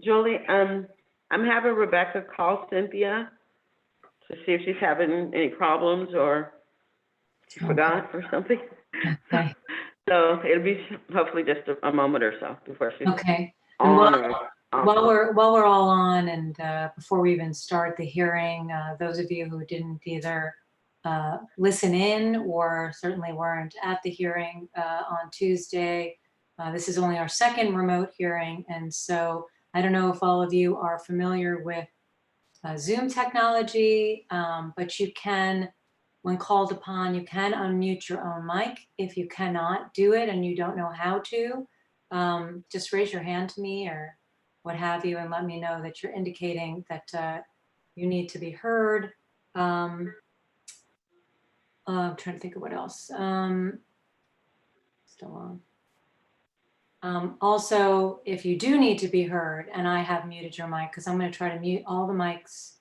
Julie, I'm having Rebecca call Cynthia to see if she's having any problems or she forgot or something. Okay. So it'll be hopefully just a moment or so before she's Okay. And on or off. while we're all on, and before we even start the hearing, those of you who didn't either listen in or certainly weren't at the hearing on Tuesday, this is only our second remote hearing, and so I don't know if all of you are familiar with Zoom technology, but you can, when called upon, you can unmute your own mic. If you cannot do it and you don't know how to, just raise your hand to me or what have you and let me know that you're indicating that you need to be heard. I'm trying to think of what else. Still on. Also, if you do need to be heard, and I have muted your mic, because I'm going to try to mute all the mics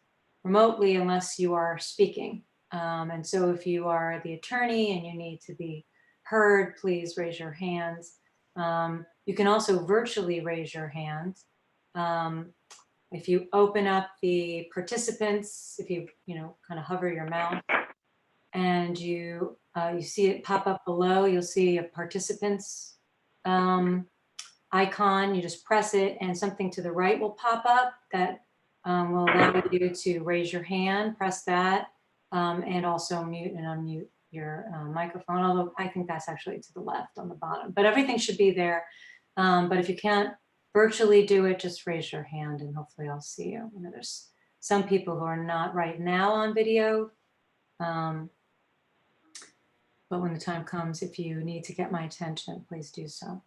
remotely unless you are speaking. And so if you are the attorney and you need to be heard, please raise your hands. You can also virtually raise your hand. If you open up the participants, if you kind of hover your mouse and you see it pop up below, you'll see a participants icon. You just press it and something to the right will pop up that will allow you to raise your hand, press that, and also mute and unmute your microphone, although I think that's actually to the left on the bottom, but everything should be there. But if you can't virtually do it, just raise your hand and hopefully I'll see you. There's some people who are not right now on video, but when the time comes, if you need to get my attention, please do so.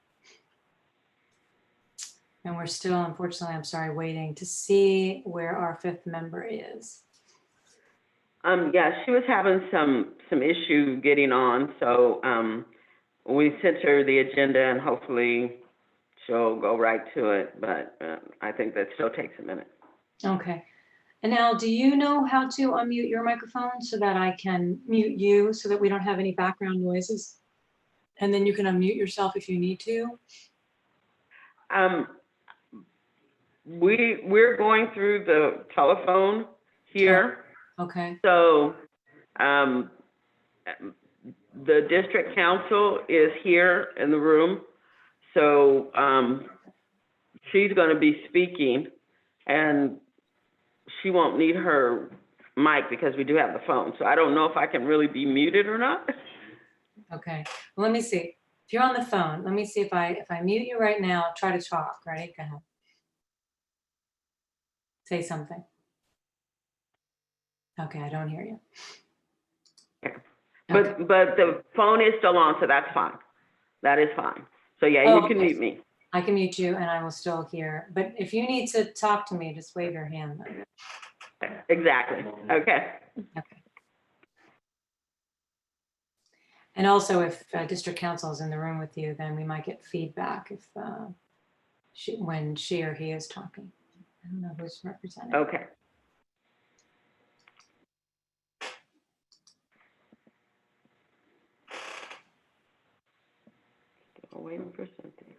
And we're still, unfortunately, I'm sorry, waiting to see where our fifth member is. Yeah, she was having some issue getting on, so we sent her the agenda and hopefully she'll go right to it, but I think that still takes a minute. Okay. And now, do you know how to unmute your microphone so that I can mute you so that we don't have any background noises? And then you can unmute yourself if you need to? We're going through the telephone here. Oh, okay. So the district council is here in the room. So she's going to be speaking and she won't need her mic because we do have the phone. So I don't know if I can really be muted or not. Okay. Well, let me see. If you're on the phone, let me see if I mute you right now, try to talk, right? Go ahead. Say something. Okay, I don't hear you. Okay. But the phone is still on, so that's fine. That is fine. So yeah, you can mute me. I can mute you and I will still hear. But if you need to talk to me, just wave your hand. Exactly. Okay. Okay. And also, if district council is in the room with you, then we might get feedback if when she or he is talking. I don't know who's representing. Okay. Still waiting for something.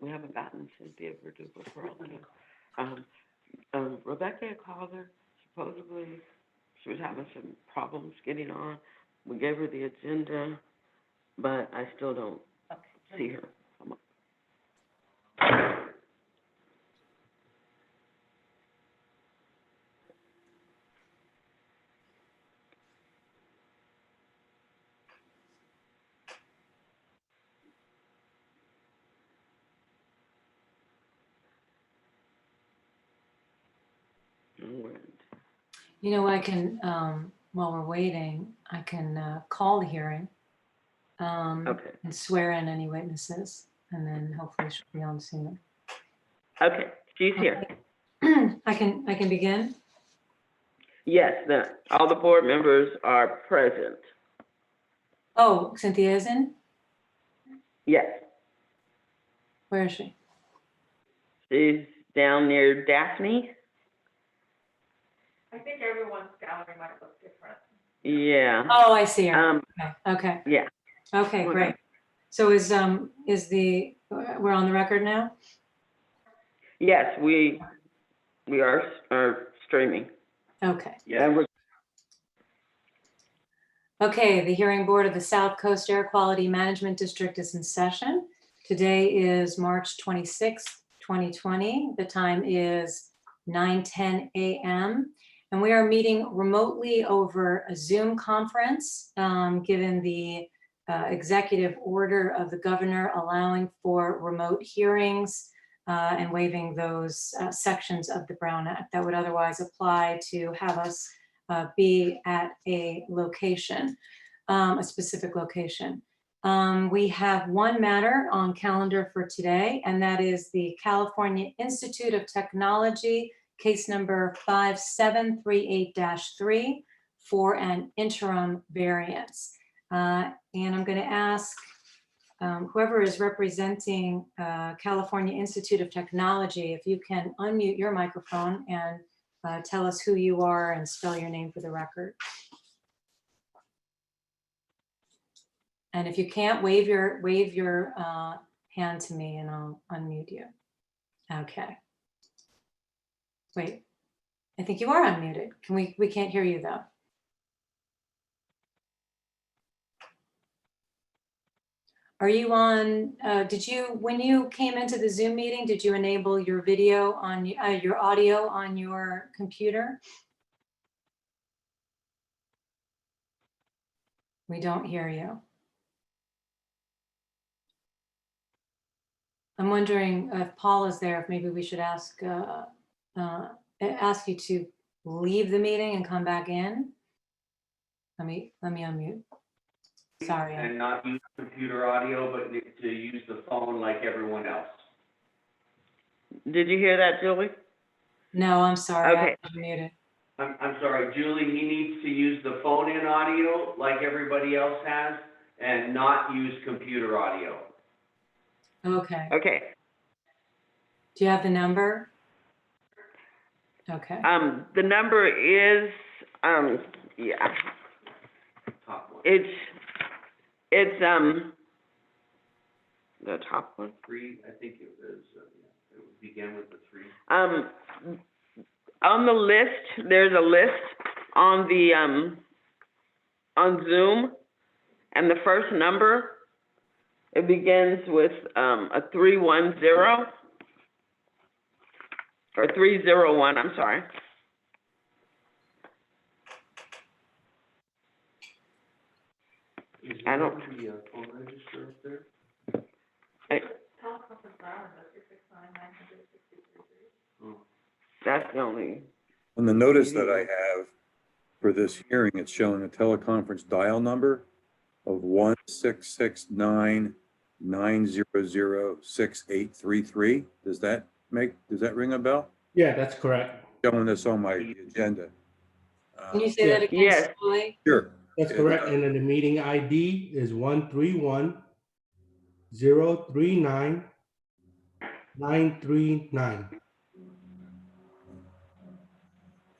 We haven't gotten Cynthia Verdugo for all Rebecca called her. Supposedly she was having some problems getting on. We gave her the agenda, but I still don't see her. Come on. You know, I can, while we're waiting, I can call the hearing. Okay. and swear in any witnesses, and then hopefully she'll be on soon. Okay, she's here. I can begin? Yes, all the board members are present. Oh, Cynthia is in? Yes, Where is she? she's down near Daphne. I think everyone's gallery might look different. Yeah. Oh, I see her. Um, Okay, yeah. okay, Okay. great. So is we're on the record now? Yes, we are streaming. Okay. Yeah. And Okay, the hearing board of the South Coast Air Quality Management District is in session. Today is March 26th, 2020. The time is 9:10 a.m. And we are meeting remotely over a Zoom conference, given the executive order of the governor allowing for remote hearings and waiving those sections of the Brown Act that would otherwise apply to have us be at a location, a specific location. We have one matter on calendar for today, and that is the California Institute of Technology, case number 5738-3 for an interim variance. And I'm going to ask whoever is representing California Institute of Technology, if you can unmute your microphone and tell us who you are and spell your name for the record. And if you can't, wave your hand to me and I'll unmute you. Okay. Wait, I think you are unmuted. We can't hear you though. Are you on, when you came into the Zoom meeting, did you enable your video on, your audio on your computer? We don't hear you. I'm wondering if Paul is there, if maybe we should ask you to leave the meeting and come back in. Let me unmute. Sorry. And not use computer audio, but to use the phone like everyone else. did you hear that, Julie? No, I'm sorry. Okay. I'm muted. I'm sorry, Julie, he needs to use the phone-in audio like everybody else has, and not use computer audio. Okay. Okay. Do you have the number? Okay. The number is, yeah, Top one. it's the top one. 3, I think it was, it would begin with the 3. On the list, there's a list on the, on Zoom, and the first number, it begins with, a 310, or 301, I'm sorry. Is I don't- the phone register up there? Teleconference dialer, that's 669-900-6333. Oh. That's the only, On the notice that I have for this hearing, it's showing a teleconference dial number of 1-669-900-6833. Does that ring a bell? Yeah, that's correct. Showing this on my agenda. Can you say that again Yes. slowly? Sure. That's correct. And then the meeting ID is 131-039-939.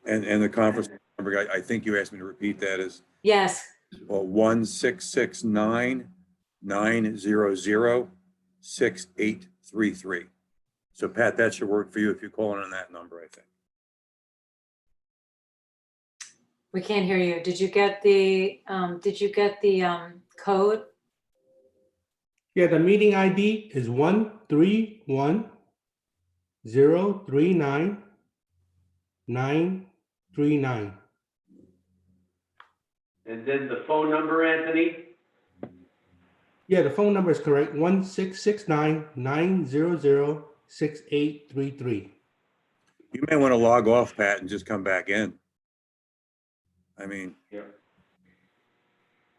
And the conference number, I think you asked me to repeat that, is Yes. 1-669-900-6833. So Pat, that should work for you if you call in on that number, I think. We can't hear you. Did you get the code? Yeah, the meeting ID is 131-039-939. And then the phone number, Anthony? Yeah, the phone number is correct, 1-669-900-6833. You may want to log off, Pat, and just come back in. I mean, Yeah.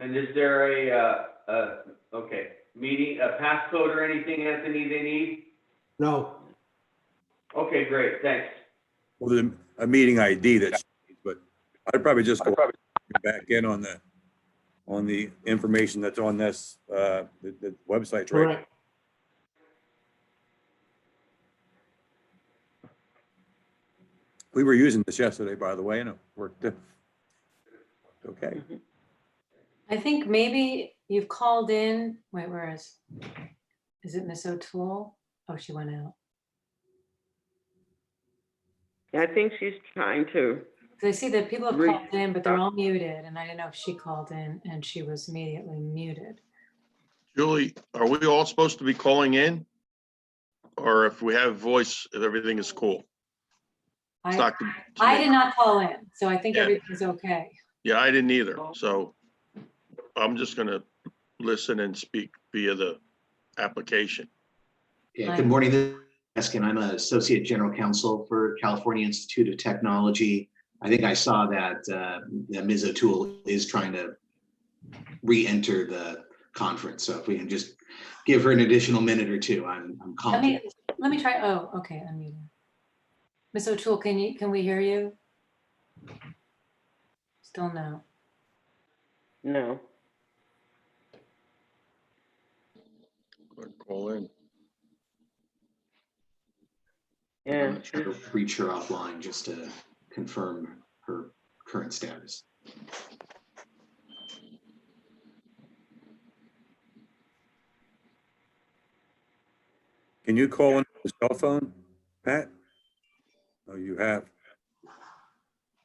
And is there okay, a passcode or anything, Anthony, they need? No, Okay, great, thanks. Well, a meeting ID that's, but I'd probably just go back in on the information that's on this, the website, right? correct. We were using this yesterday, by the way, and it worked. Okay. I think maybe you've called in, wait, where is it Miss O'Toole? Oh, she went out. I think she's trying to, 'Cause I see that people have Re- called in, but they're all muted, and I didn't know if she called in and she was immediately muted. Julie, are we all supposed to be calling in? Or if we have voice, if everything is cool? It's I not. I did not call in, so I think Yeah. everything's okay. Yeah, I didn't either. So I'm just gonna listen and speak via the application. Yeah, Hi. good morning. This is Eskin. I'm an Associate General Counsel for California Institute of Technology. I think I saw that Ms. O'Toole is trying to re-enter the conference. So if we can just give her an additional minute or two, I'm calling. Let me try, oh, okay, unmute her. Miss O'Toole, can we hear you? Still no. no. Call in. I'm And gonna try to reach her offline just to confirm her current status. Can you call in the cell phone, Pat? Oh, you have.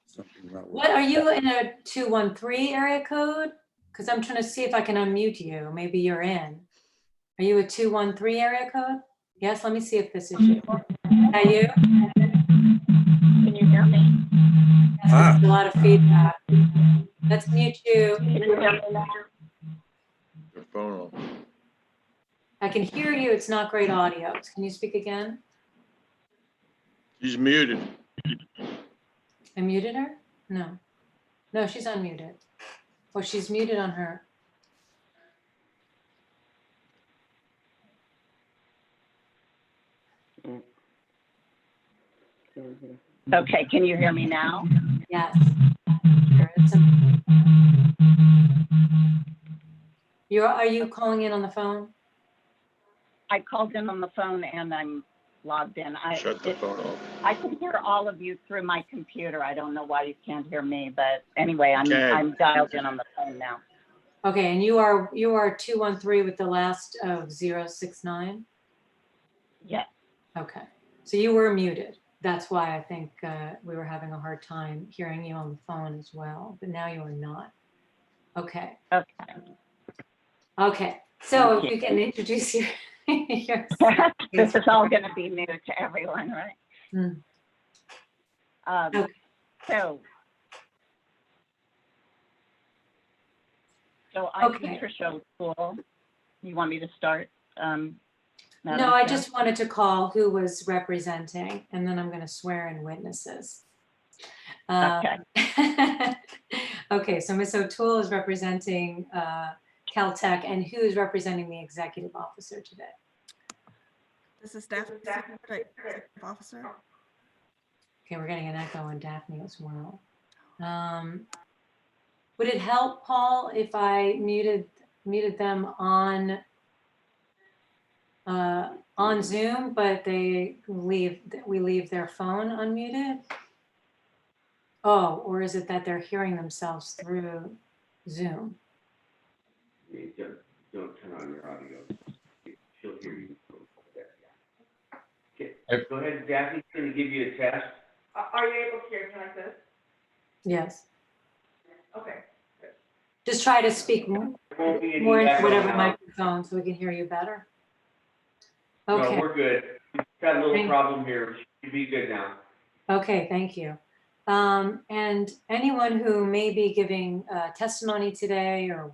Something not What, working. are you in a 213 area code? Because I'm trying to see if I can unmute you. Maybe you're in. Are you a 213 area code? Yes, let me see if this is you. Is that you? Can you hear me? Yes, there's a lot of feedback. Let's mute you. Can you hear me now? Your phone off. I can hear you. It's not great audio. Can you speak again? She's muted. I muted her? No. No, she's unmuted. Oh, she's muted on her. Okay, can you hear me now? Yes. There is some- Are you calling in on the phone? I called in on the phone and I'm logged in. Shut the phone off. I can hear all of you through my computer. I don't know why you can't hear me, but anyway, I'm dialed in on the phone now. Okay, and you are 213 with the last of 069? Yes. Okay, so you were muted. That's why I think we were having a hard time hearing you on the phone as well, but now you are not. Okay, Okay. okay. So Thank if you can introduce yourself. This is all going to be new to everyone, right? Hmm. Okay. So I'm Okay. Patricia O'Toole. You want me to start? Madam No, I Chair? just wanted to call who was representing, and then I'm going to swear in witnesses. Okay. Okay, so Ms. O'Toole is representing Caltech, and who is representing the executive officer today? This is Daphne, Executive Officer. Okay, we're getting an echo on Daphne as well. Would it help, Paul, if I muted them on Zoom, but we leave their phone unmuted? Oh, or is it that they're hearing themselves through Zoom? Don't turn on your audio. She'll hear you. Okay, go ahead, Daphne's gonna give you a test. Are you able to hear me like this? Yes. Okay. Just try to speak There won't be any more into echo whatever now. microphone so we can hear you better. No, Okay, we're good. We've got a little Thank- problem here. Should be good now. okay, thank you. And anyone who may be giving testimony today or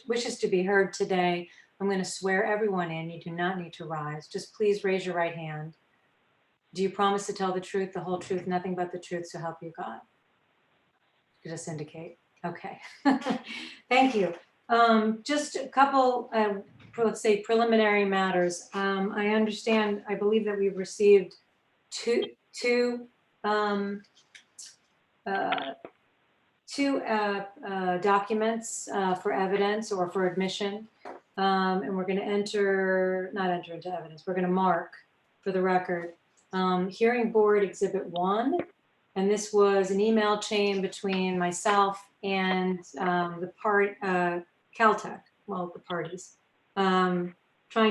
wishes to be heard today, I'm going to swear everyone in. You do not need to rise. Just please raise your right hand. Do you promise to tell the truth, the whole truth, nothing but the truth, so help you God? Just indicate. Okay. Thank you. Just a couple, let's say preliminary matters. I understand, I believe that we've received two documents for evidence or for admission. And we're going to not enter into evidence, we're going to mark for the record. Hearing Board Exhibit 1, and this was an email chain between myself and Caltech, well, the parties, trying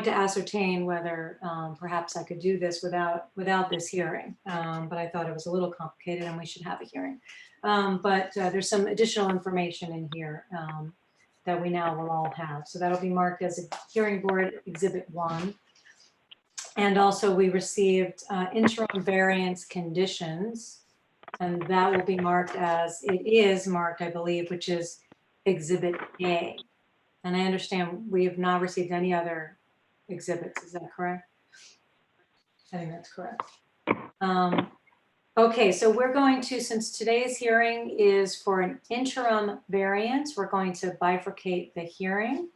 to ascertain whether perhaps I could do this without this hearing. But I thought it was a little complicated and we should have a hearing. But there's some additional information in here that we now will all have. So that'll be marked as a Hearing Board Exhibit 1. And also we received interim variance conditions, and that will be marked as, it is marked, I believe, which is Exhibit A. And I understand we have not received any other exhibits, is that correct? I think that's correct. Okay, so we're going to, since today's hearing is for an interim variance, we're going to bifurcate the hearing,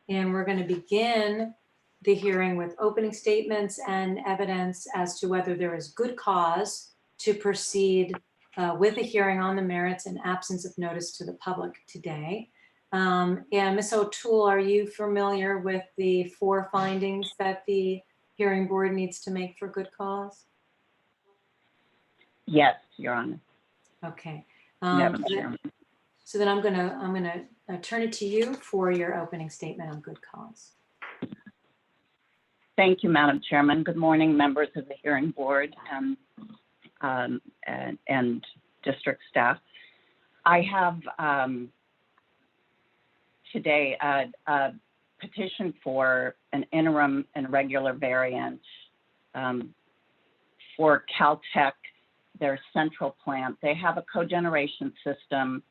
and we're going to begin the hearing with opening statements and evidence as to whether there is good cause to proceed with a hearing on the merits in absence of notice to the public today. And Ms. O'Toole, are you familiar with the 4 findings that the hearing board needs to make for good cause? Yes, Your Honor. Okay. Madam Chairman. So then I'm gonna turn it to you for your opening statement on good cause. Thank you, Madam Chairman. Good morning, members of the hearing board and district staff. I have today a petition for an interim and regular variance for Caltech, their central plant. They have a cogeneration system.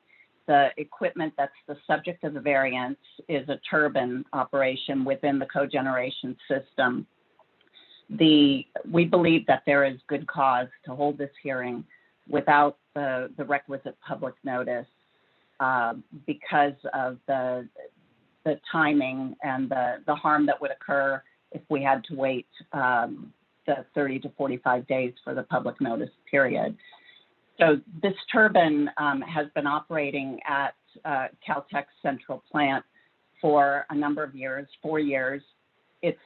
The equipment that's the subject of the variance is a turbine operation within the cogeneration system. We believe that there is good cause to hold this hearing without the requisite public notice because of the timing and the harm that would occur if we had to wait the 30 to 45 days for the public notice period. So this turbine has been operating at Caltech's central plant for a number of years, 4 years. It's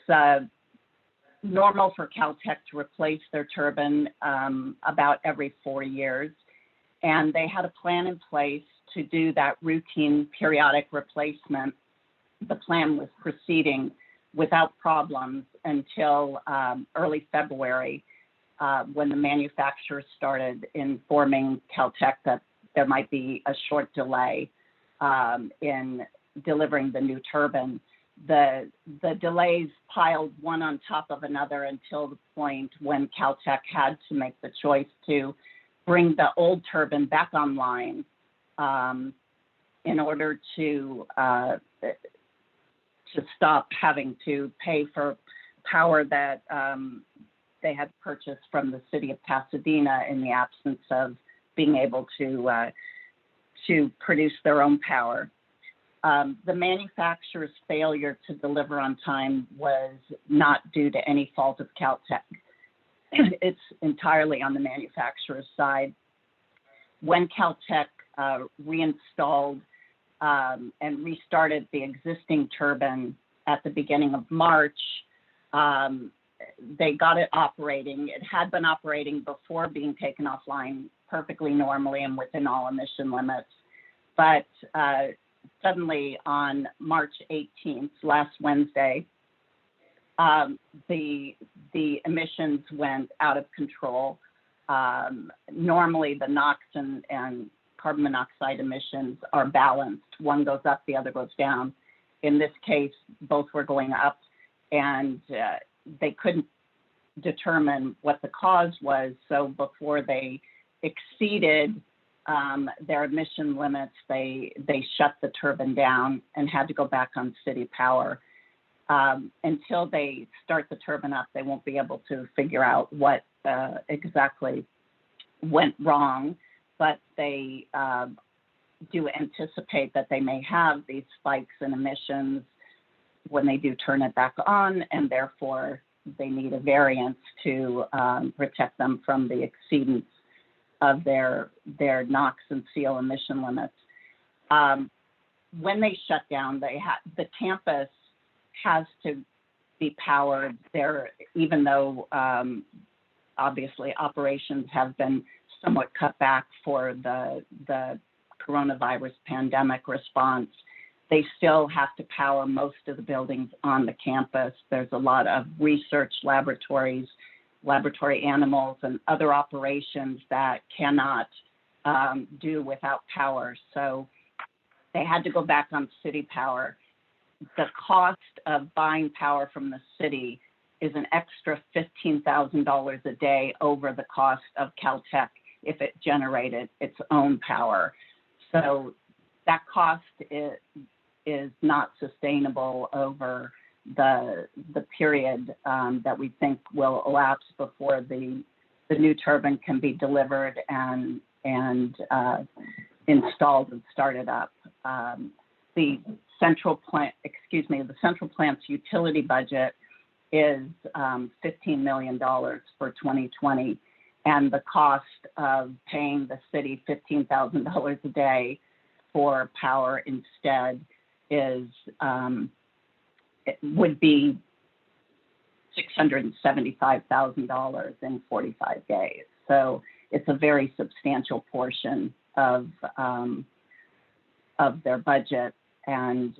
normal for Caltech to replace their turbine about every 4 years. And they had a plan in place to do that routine periodic replacement. The plan was proceeding without problems until early February, when the manufacturer started informing Caltech that there might be a short delay in delivering the new turbine. The delays piled one on top of another until the point when Caltech had to make the choice to bring the old turbine back online in order to stop having to pay for power that they had purchased from the city of Pasadena in the absence of being able to produce their own power. The manufacturer's failure to deliver on time was not due to any fault of Caltech. It's entirely on the manufacturer's side. When Caltech reinstalled and restarted the existing turbine at the beginning of March, they got it operating. It had been operating before being taken offline perfectly normally and within all emission limits. But suddenly on March 18th, last Wednesday, the emissions went out of control. Normally the NOx and carbon monoxide emissions are balanced. One goes up, the other goes down. In this case, both were going up, and they couldn't determine what the cause was. So before they exceeded their emission limits, they shut the turbine down and had to go back on city power. Until they start the turbine up, they won't be able to figure out what exactly went wrong. But they do anticipate that they may have these spikes in emissions when they do turn it back on, and therefore they need a variance to protect them from the exceedance of their NOx and CO emission limits. When they shut down, the campus has to be powered there, even though obviously operations have been somewhat cut back for the coronavirus pandemic response. They still have to power most of the buildings on the campus. There's a lot of research laboratories, laboratory animals, and other operations that cannot do without power. So they had to go back on city power. The cost of buying power from the city is an extra $15,000 a day over the cost of Caltech if it generated its own power. So that cost is not sustainable over the period that we think will elapse before the new turbine can be delivered and installed and started up. The central plant's utility budget is $15 million for 2020, and the cost of paying the city $15,000 a day for power instead would be $675,000 in 45 days. So it's a very substantial portion of their budget. And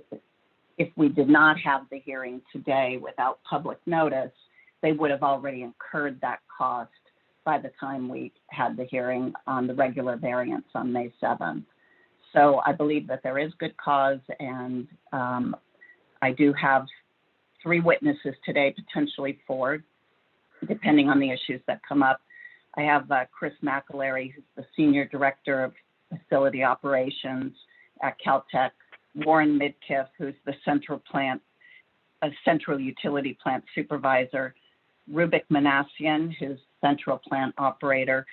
if we did not have the hearing today without public notice, they would have already incurred that cost by the time we had the hearing on the regular variance on May 7th. So I believe that there is good cause, and I do have 3 witnesses today, potentially 4, depending on the issues that come up. I have Chris McAlery, who's the Senior Director of Facility Operations at Caltech, Warren Midkiff, who's the Central Utility Plant Supervisor, Rubik Manassian, who's Central Plant Operator,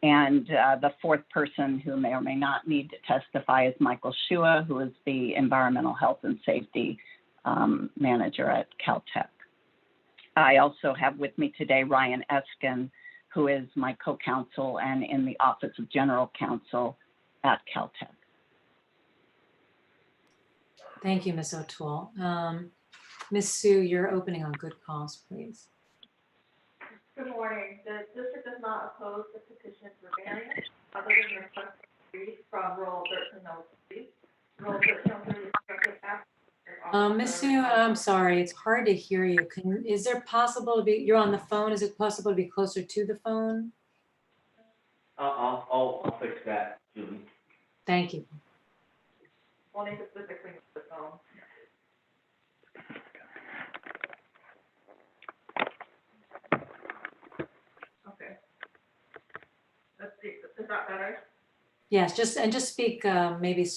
and the 4th person who may or may not need to testify is Michael Shua, who is the Environmental Health and Safety Manager at Caltech. I also have with me today Ryan Eskin, who is my co-counsel and in the Office of General Counsel at Caltech. Thank you, Ms. O'Toole. Ms. Sue, your opening on good cause, please. Good morning. The district does not oppose the petition for variance other than request from Rule 1303. Rule 1303 is directed after. Ms. Sue, I'm sorry, it's hard to hear you. Is there possible to be, you're on the phone, is it possible to be closer to the phone? I'll fix that, Julie. Thank you. Only specifically the phone. Okay. Let's see, is that better? Yes, just speak maybe a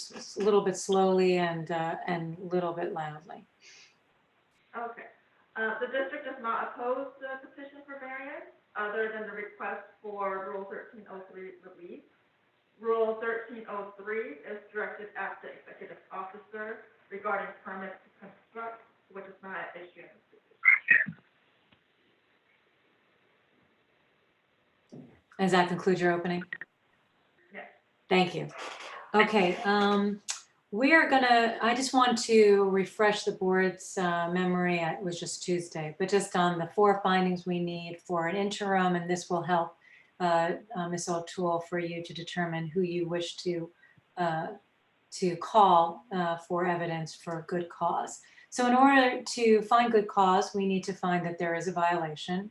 little bit slowly and a little bit loudly. Okay. The district does not oppose the petition for variance other than the request for Rule 1303 relief. Rule 1303 is directed at the executive officer regarding permits to construct, which is not an issue in this petition. Does that conclude your opening? Yes. Thank you. Okay, I just want to refresh the board's memory. It was just Tuesday, but just on the 4 findings we need for an interim, and this will help Ms. O'Toole for you to determine who you wish to call for evidence for good cause. So in order to find good cause, we need to find that there is a violation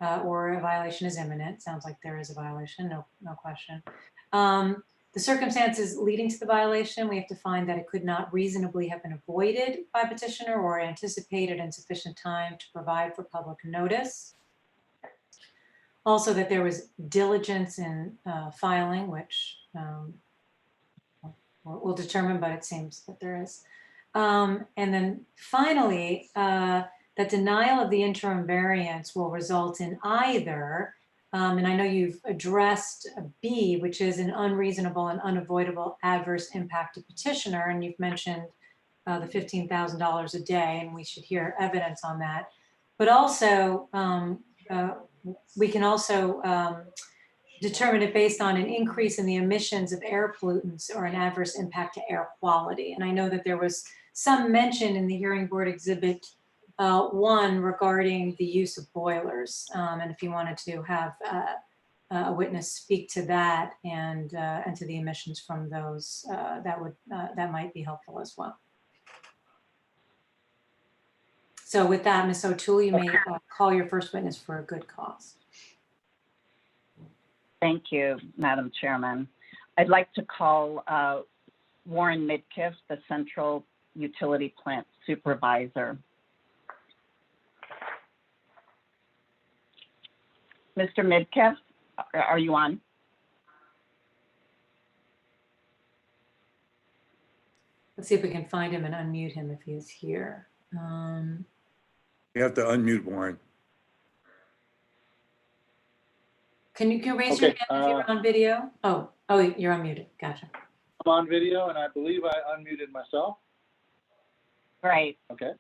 or a violation is imminent. Sounds like there is a violation, no question. The circumstances leading to the violation, we have to find that it could not reasonably have been avoided by petitioner or anticipated in sufficient time to provide for public notice. Also that there was diligence in filing, which we'll determine, but it seems that there is. And then finally, that denial of the interim variance will result in either And I know you've addressed B, which is an unreasonable and unavoidable adverse impact to petitioner, and you've mentioned the $15,000 a day, and we should hear evidence on that. But also, we can also determine it based on an increase in the emissions of air pollutants or an adverse impact to air quality. And I know that there was some mention in the hearing board exhibit 1 regarding the use of boilers. And if you wanted to have a witness speak to that and to the emissions from those, that might be helpful as well. So with that, Ms. O'Toole, you may call your first witness for a good cause. Thank you, Madam Chairman. I'd like to call Warren Midkiff, the Central Utility Plant Supervisor. Mr. Midkiff, are you on? Let's see if we can find him and unmute him if he is here. You have to unmute Warren. Can you raise your hand if you're on video? Oh, you're unmuted. Gotcha. I'm on video, and I believe I unmuted myself. Right. Okay.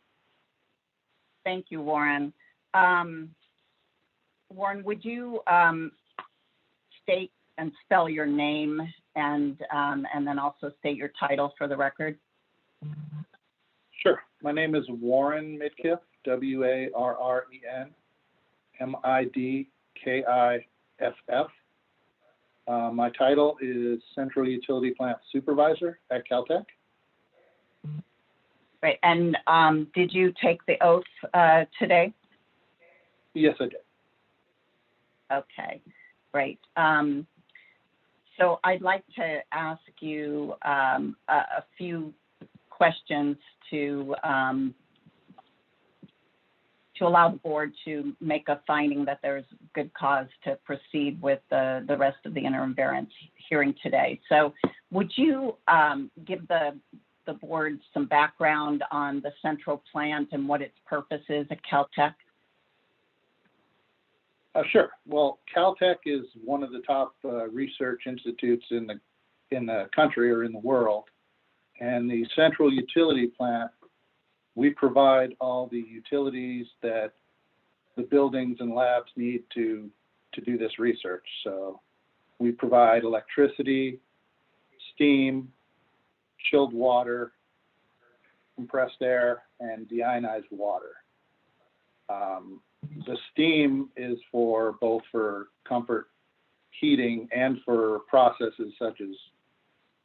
Thank you, Warren. Warren, would you state and spell your name and then also state your title for the record? Sure. My name is Warren Midkiff, WarrenMidkiff. My title is Central Utility Plant Supervisor at Caltech. Right. And did you take the oath today? Yes, I did. Okay, great. So I'd like to ask you a few questions to allow the board to make a finding that there's good cause to proceed with the rest of the interim variance hearing today. So would you give the board some background on the central plant and what its purpose is at Caltech? Sure. Well, Caltech is one of the top research institutes in the country or in the world, and the central utility plant, we provide all the utilities that the buildings and labs need to do this research. So we provide electricity, steam, chilled water, compressed air, and deionized water. The steam is for both for comfort heating and for processes such as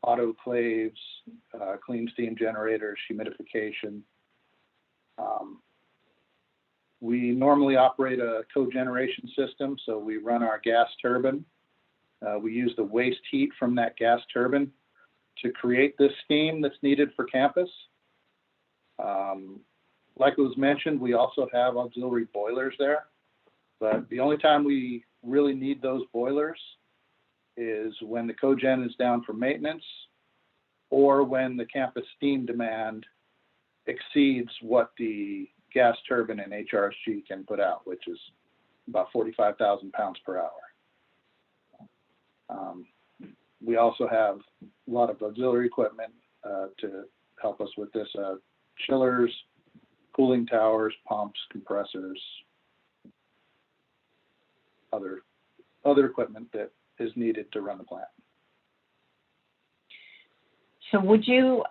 autoclaves, clean steam generators, humidification. We normally operate a cogeneration system, so we run our gas turbine. We use the waste heat from that gas turbine to create this steam that's needed for campus. Like it was mentioned, we also have auxiliary boilers there, but the only time we really need those boilers is when the cogen is down for maintenance or when the campus steam demand exceeds what the gas turbine and HRSG can put out, which is about 45,000 pounds per hour. We also have a lot of auxiliary equipment to help us with this, chillers, cooling towers, pumps, compressors, other equipment that is needed to run the plant. So would you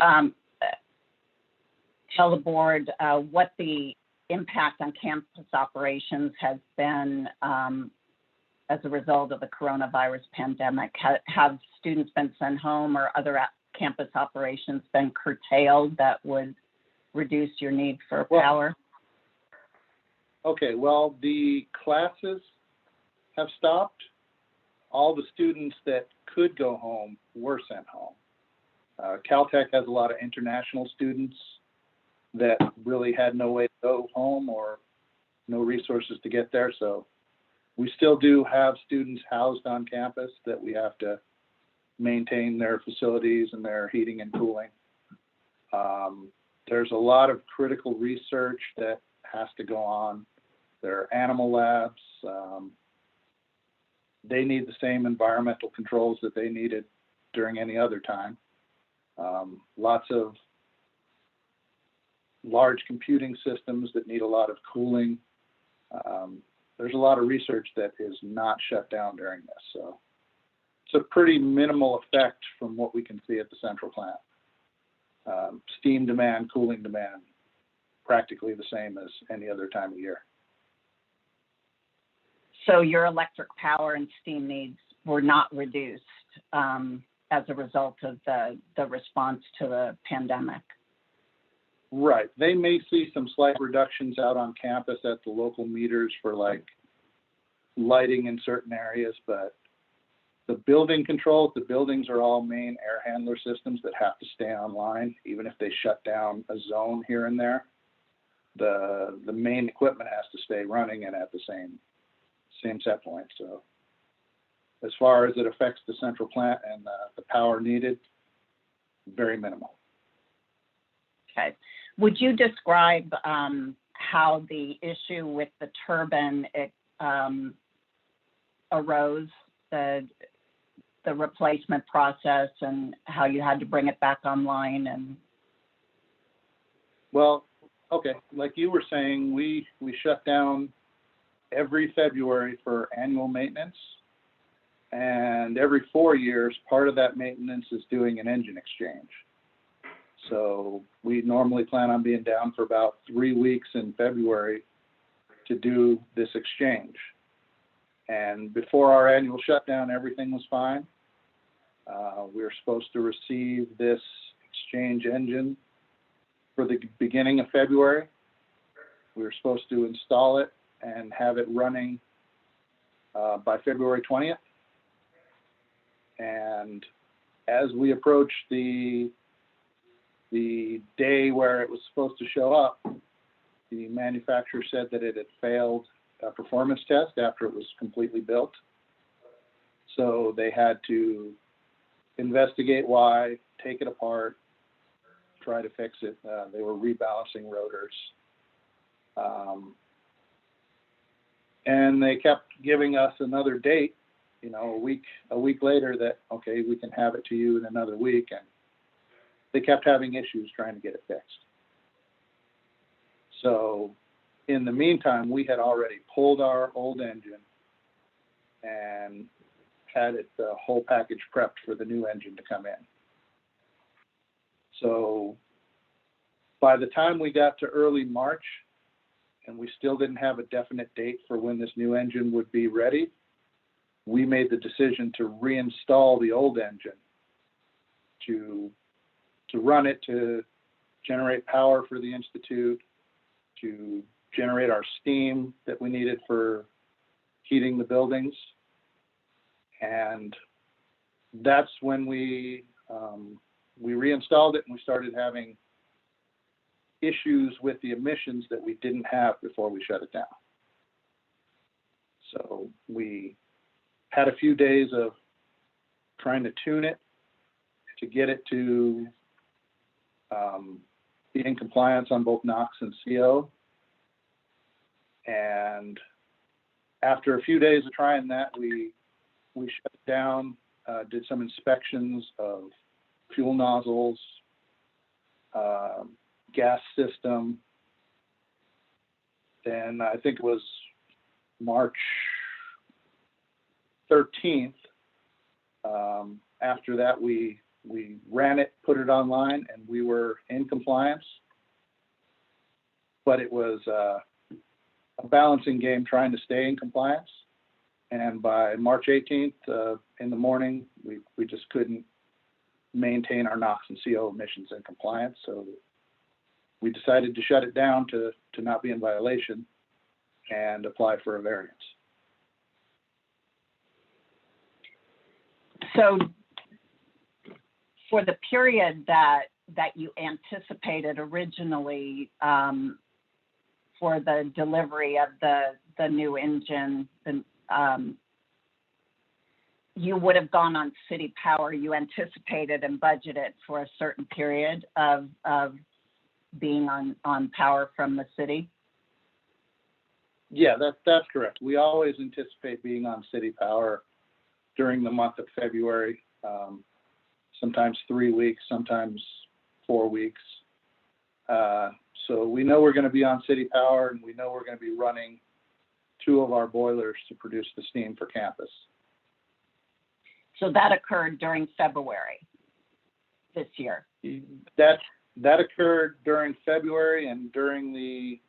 tell the board what the impact on campus operations has been as a result of the coronavirus pandemic? Have students been sent home or other campus operations been curtailed that would reduce your need for power? Okay, well, the classes have stopped. All the students that could go home were sent home. Caltech has a lot of international students that really had no way to go home or no resources to get there. So we still do have students housed on campus that we have to maintain their facilities and their heating and cooling. There's a lot of critical research that has to go on. There are animal labs. they need the same environmental controls that they needed during any other time. Lots of large computing systems that need a lot of cooling. There's a lot of research that is not shut down during this. So it's a pretty minimal effect from what we can see at the central plant. Steam demand, cooling demand, practically the same as any other time of year. So your electric power and steam needs were not reduced as a result of the response to the pandemic? Right. They may see some slight reductions out on campus at the local meters for like lighting in certain areas, but the building controls, the buildings are all main air handler systems that have to stay online, even if they shut down a zone here and there. The main equipment has to stay running and at the same set point. So as far as it affects the central plant and the power needed, very minimal. Okay. Would you describe how the issue with the turbine arose, the replacement process, and how you had to bring it back online? And well, okay, like you were saying, we shut down every February for annual maintenance, and every 4 years, part of that maintenance is doing an engine exchange. So we normally plan on being down for about 3 weeks in February to do this exchange. And before our annual shutdown, everything was fine. We were supposed to receive this exchange engine for the beginning of February. We were supposed to install it and have it running by February 20th. And as we approached the day where it was supposed to show up, the manufacturer said that it had failed a performance test after it was completely built. So they had to investigate why, take it apart, try to fix it. They were rebalancing rotors. And they kept giving us another date, you know, a week later that, okay, we can have it to you in another week. And they kept having issues trying to get it fixed. So in the meantime, we had already pulled our old engine and had it, the whole package prepped for the new engine to come in. So by the time we got to early March, and we still didn't have a definite date for when this new engine would be ready, we made the decision to reinstall the old engine to run it, to generate power for the Institute, to generate our steam that we needed for heating the buildings. And that's when we reinstalled it, and we started having issues with the emissions that we didn't have before we shut it down. So we had a few days of trying to tune it to get it to be in compliance on both NOx and CO. And after a few days of trying that, we shut it down, did some inspections of fuel nozzles, gas system. Then I think it was March 13th. After that, we ran it, put it online, and we were in compliance. But it was a balancing game trying to stay in compliance. And by March 18th in the morning, we just couldn't maintain our NOx and CO emissions in compliance. So we decided to shut it down to not be in violation and apply for a variance. So for the period that you anticipated originally for the delivery of the new engine, you would have gone on city power. You anticipated and budgeted for a certain period of being on power from the city? Yeah, that's correct. We always anticipate being on city power during the month of February, sometimes 3 weeks, sometimes 4 weeks. So we know we're going to be on city power, and we know we're going to be running 2 of our boilers to produce the steam for campus. So that occurred during February this year. That occurred during February and during the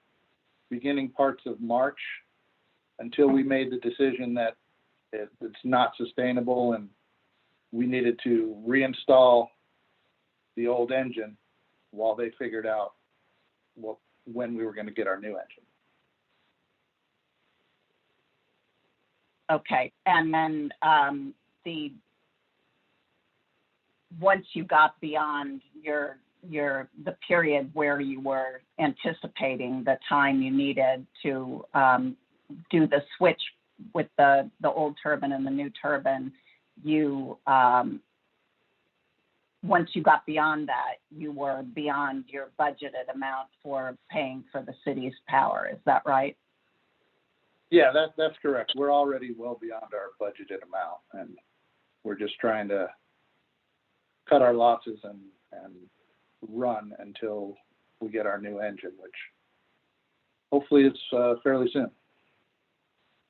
beginning parts of March, until we made the decision that it's not sustainable and we needed to reinstall the old engine while they figured out when we were going to get our new engine. Okay, and then once you got beyond the period where you were anticipating the time you needed to do the switch with the old turbine and the new turbine, once you got beyond that, you were beyond your budgeted amount for paying for the city's power. Is that right? Yeah, that's correct. We're already well beyond our budgeted amount, and we're just trying to cut our losses and run until we get our new engine, which hopefully is fairly soon.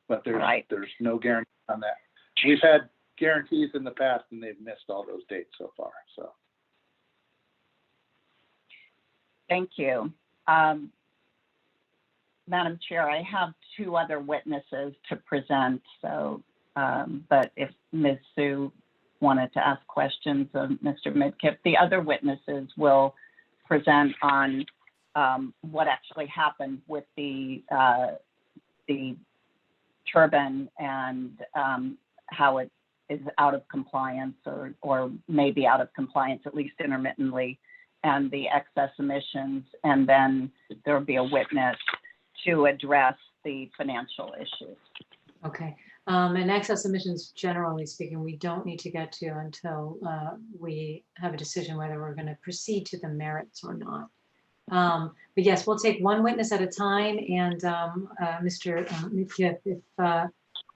But there's no guarantee on that. We've had guarantees in the past, and they've missed all those dates so far. So, thank you. Madam Chair, I have 2 other witnesses to present. So, but if Ms. Sue wanted to ask questions of Mr. Midkiff, the other witnesses will present on what actually happened with the turbine and how it is out of compliance or may be out of compliance, at least intermittently, and the excess emissions. And then there will be a witness to address the financial issues. Okay. And excess emissions, generally speaking, we don't need to get to until we have a decision whether we're going to proceed to the merits or not. But yes, we'll take one witness at a time. And Mr. Midkiff, Mr.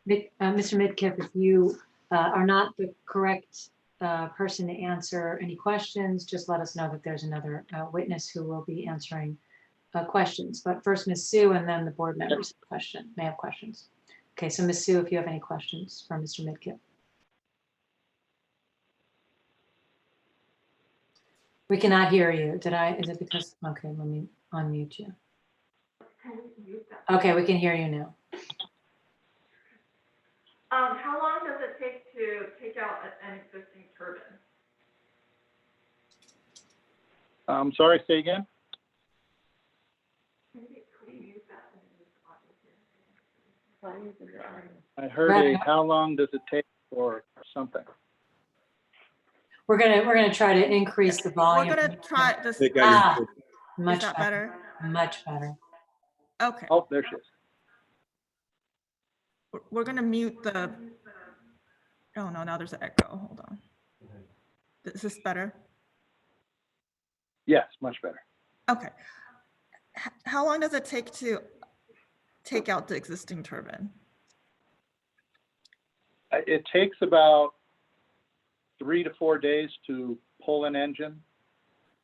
Midkiff, if you are not the correct person to answer any questions, just let us know that there's another witness who will be answering questions. But first, Ms. Sue, and then the board members may have questions. Okay, so Ms. Sue, if you have any questions for Mr. Midkiff. We cannot hear you. Is it because, okay, let me unmute you. Okay, we can hear you now. How long does it take to take out an existing turbine? I'm sorry, say again? I heard how long does it take or something? We're gonna try to increase the volume. We're gonna try this. Much Is that better. Much better. Okay. Oh, there she is. We're gonna mute the. Oh no, now there's an echo. Hold on. Is this better? Yes, much better. Okay. How long does it take to take out the existing turbine? It takes about 3 to 4 days to pull an engine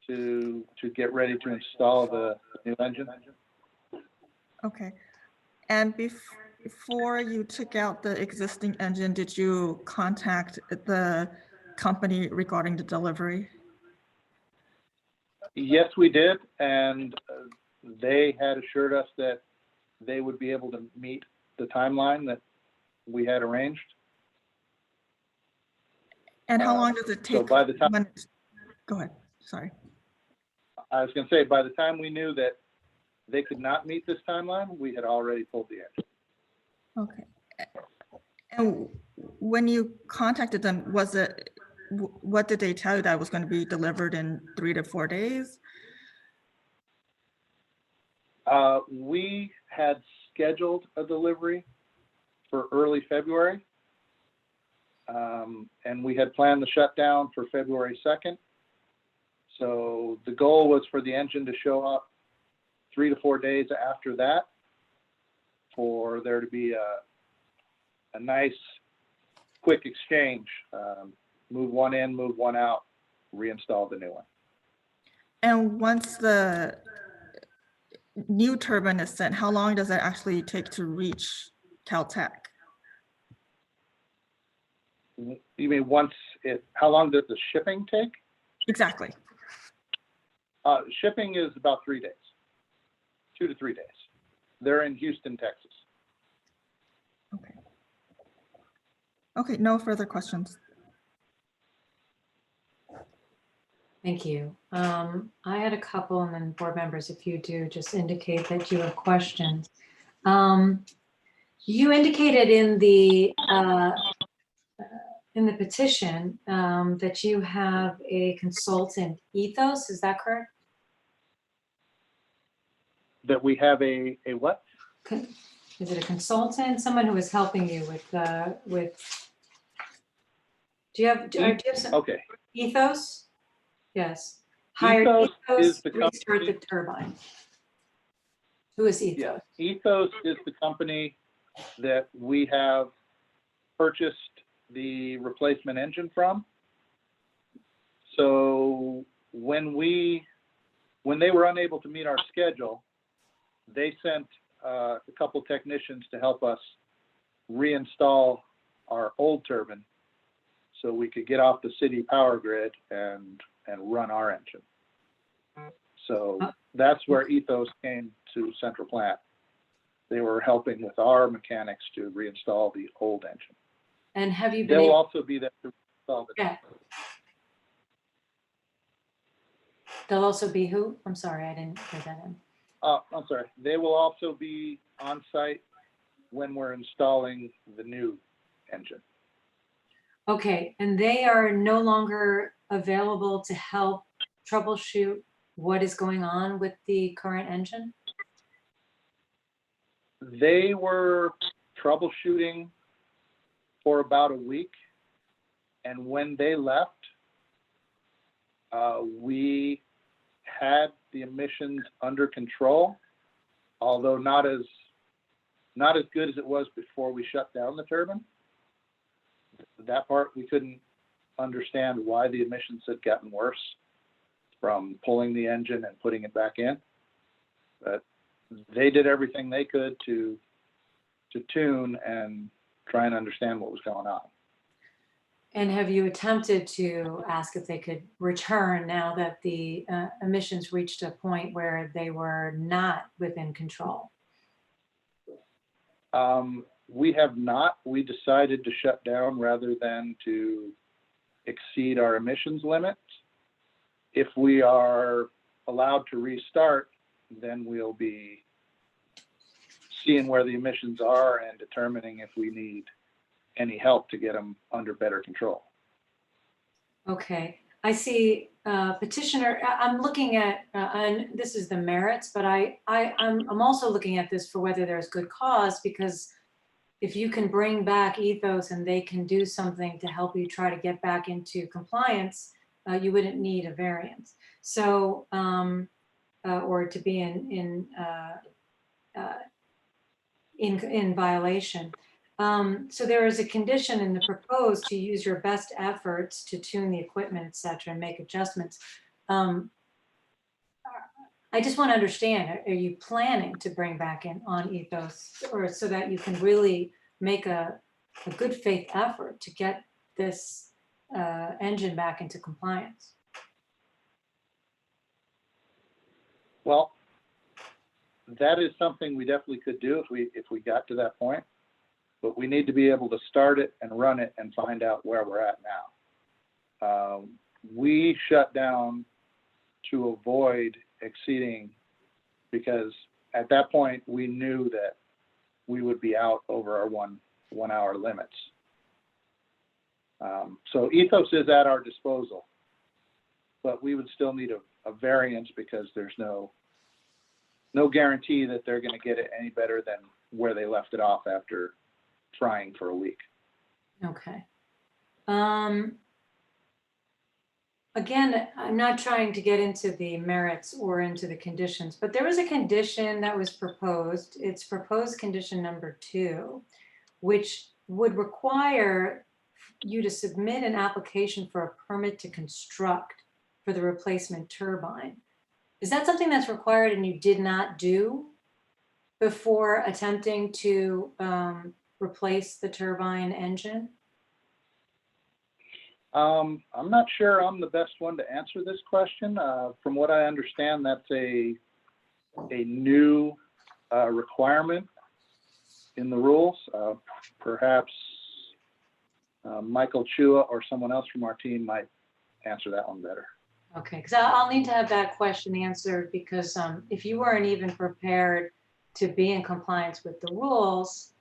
to get ready to install the new engine. Okay. And before you took out the existing engine, did you contact the company regarding the delivery? Yes, we did, and they had assured us that they would be able to meet the timeline that we had arranged. And how long does it take? So by the time, go ahead, sorry. I was going to say, by the time we knew that they could not meet this timeline, we had already pulled the engine. Okay. And when you contacted them, what did they tell you that was going to be delivered in 3 to 4 days? We had scheduled a delivery for early February. And we had planned the shutdown for February 2nd. So the goal was for the engine to show up 3 to 4 days after that, for there to be a nice quick exchange. Move one in, move one out, reinstall the new one. And once the new turbine is sent, how long does it actually take to reach Caltech? You mean how long does the shipping take? Exactly. Shipping is about 3 days, 2 to 3 days. They're in Houston, Texas. Okay. Okay, no further questions. Thank you. I had a couple, and then board members, if you do, just indicate that you have questions. You indicated in the petition that you have a consultant, Ethos, is that correct? That we have a what? Is it a consultant, someone who is helping you with, do you have some? Okay. Ethos? Yes. Hired Ethos is Ethos the to restart the company. turbine. Who is Ethos? Yeah, Ethos is the company that we have purchased the replacement engine from. So when they were unable to meet our schedule, they sent a couple technicians to help us reinstall our old turbine so we could get off the city power grid and run our engine. So that's where Ethos came to Central Plant. They were helping with our mechanics to reinstall the old engine. And have you been They'll able, also be there to install the. yeah. They'll also be who? I'm sorry, I didn't hear that in. I'm sorry. They will also be on site when we're installing the new engine. Okay, and they are no longer available to help troubleshoot what is going on with the current engine? They were troubleshooting for about a week, and when they left, we had the emissions under control, although not as good as it was before we shut down the turbine. That part we couldn't understand why the emissions had gotten worse from pulling the engine and putting it back in, but they did everything they could to tune and try and understand what was going on. And have you attempted to ask if they could return now that the emissions reached a point where they were not within control? We have not. We decided to shut down rather than to exceed our emissions limits. If we are allowed to restart, then we'll be seeing where the emissions are and determining if we need any help to get them under better control. Okay, I see petitioner, I'm looking at, and this is the merits, but I'm also looking at this for whether there's good cause, because if you can bring back Ethos and they can do something to help you try to get back into compliance, you wouldn't need a variance. So, or to be in violation. So there is a condition in the proposed to use your best efforts to tune the equipment, et cetera, and make adjustments. I just want to understand, are you planning to bring back in on Ethos, or so that you can really make a good faith effort to get this engine back into compliance? Well, that is something we definitely could do if we got to that point, but we need to be able to start it and run it and find out where we're at now. We shut down to avoid exceeding, because at that point we knew that we would be out over our one hour limits. So Ethos is at our disposal, but we would still need a variance because there's no guarantee that they're going to get it any better than where they left it off after trying for a week. Okay. Again, I'm not trying to get into the merits or into the conditions, but there was a condition that was proposed. It's proposed condition number 2, which would require you to submit an application for a permit to construct for the replacement turbine. Is that something that's required and you did not do before attempting to replace the turbine engine? I'm not sure I'm the best one to answer this question. From what I understand, that's a new requirement in the rules. Perhaps Michael Chua or someone else from our team might answer that one better. Okay, because I'll need to have that question answered, because if you weren't even prepared to be in compliance with the rules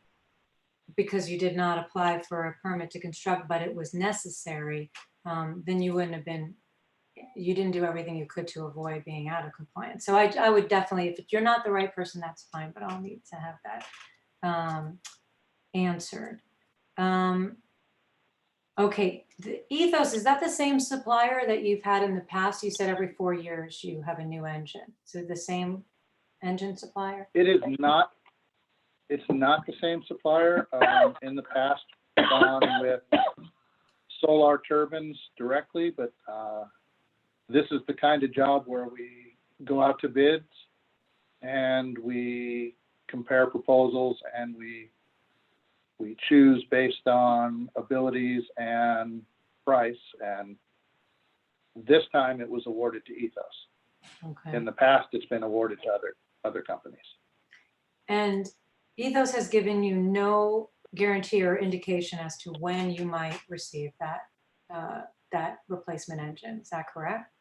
because you did not apply for a permit to construct, but it was necessary, then you wouldn't have been, you didn't do everything you could to avoid being out of compliance. So I would definitely, if you're not the right person, that's fine, but I'll need to have that answered. Okay, the Ethos, is that the same supplier that you've had in the past? You said every 4 years you have a new engine. So the same engine supplier? It is not. It's not the same supplier. In the past, we've gone with Solar Turbines directly, but this is the kind of job where we go out to bids and we compare proposals and we choose based on abilities and price. And this time it was awarded to Ethos. Okay. In the past, it's been awarded to other companies. And Ethos has given you no guarantee or indication as to when you might receive that replacement engine. Is that correct?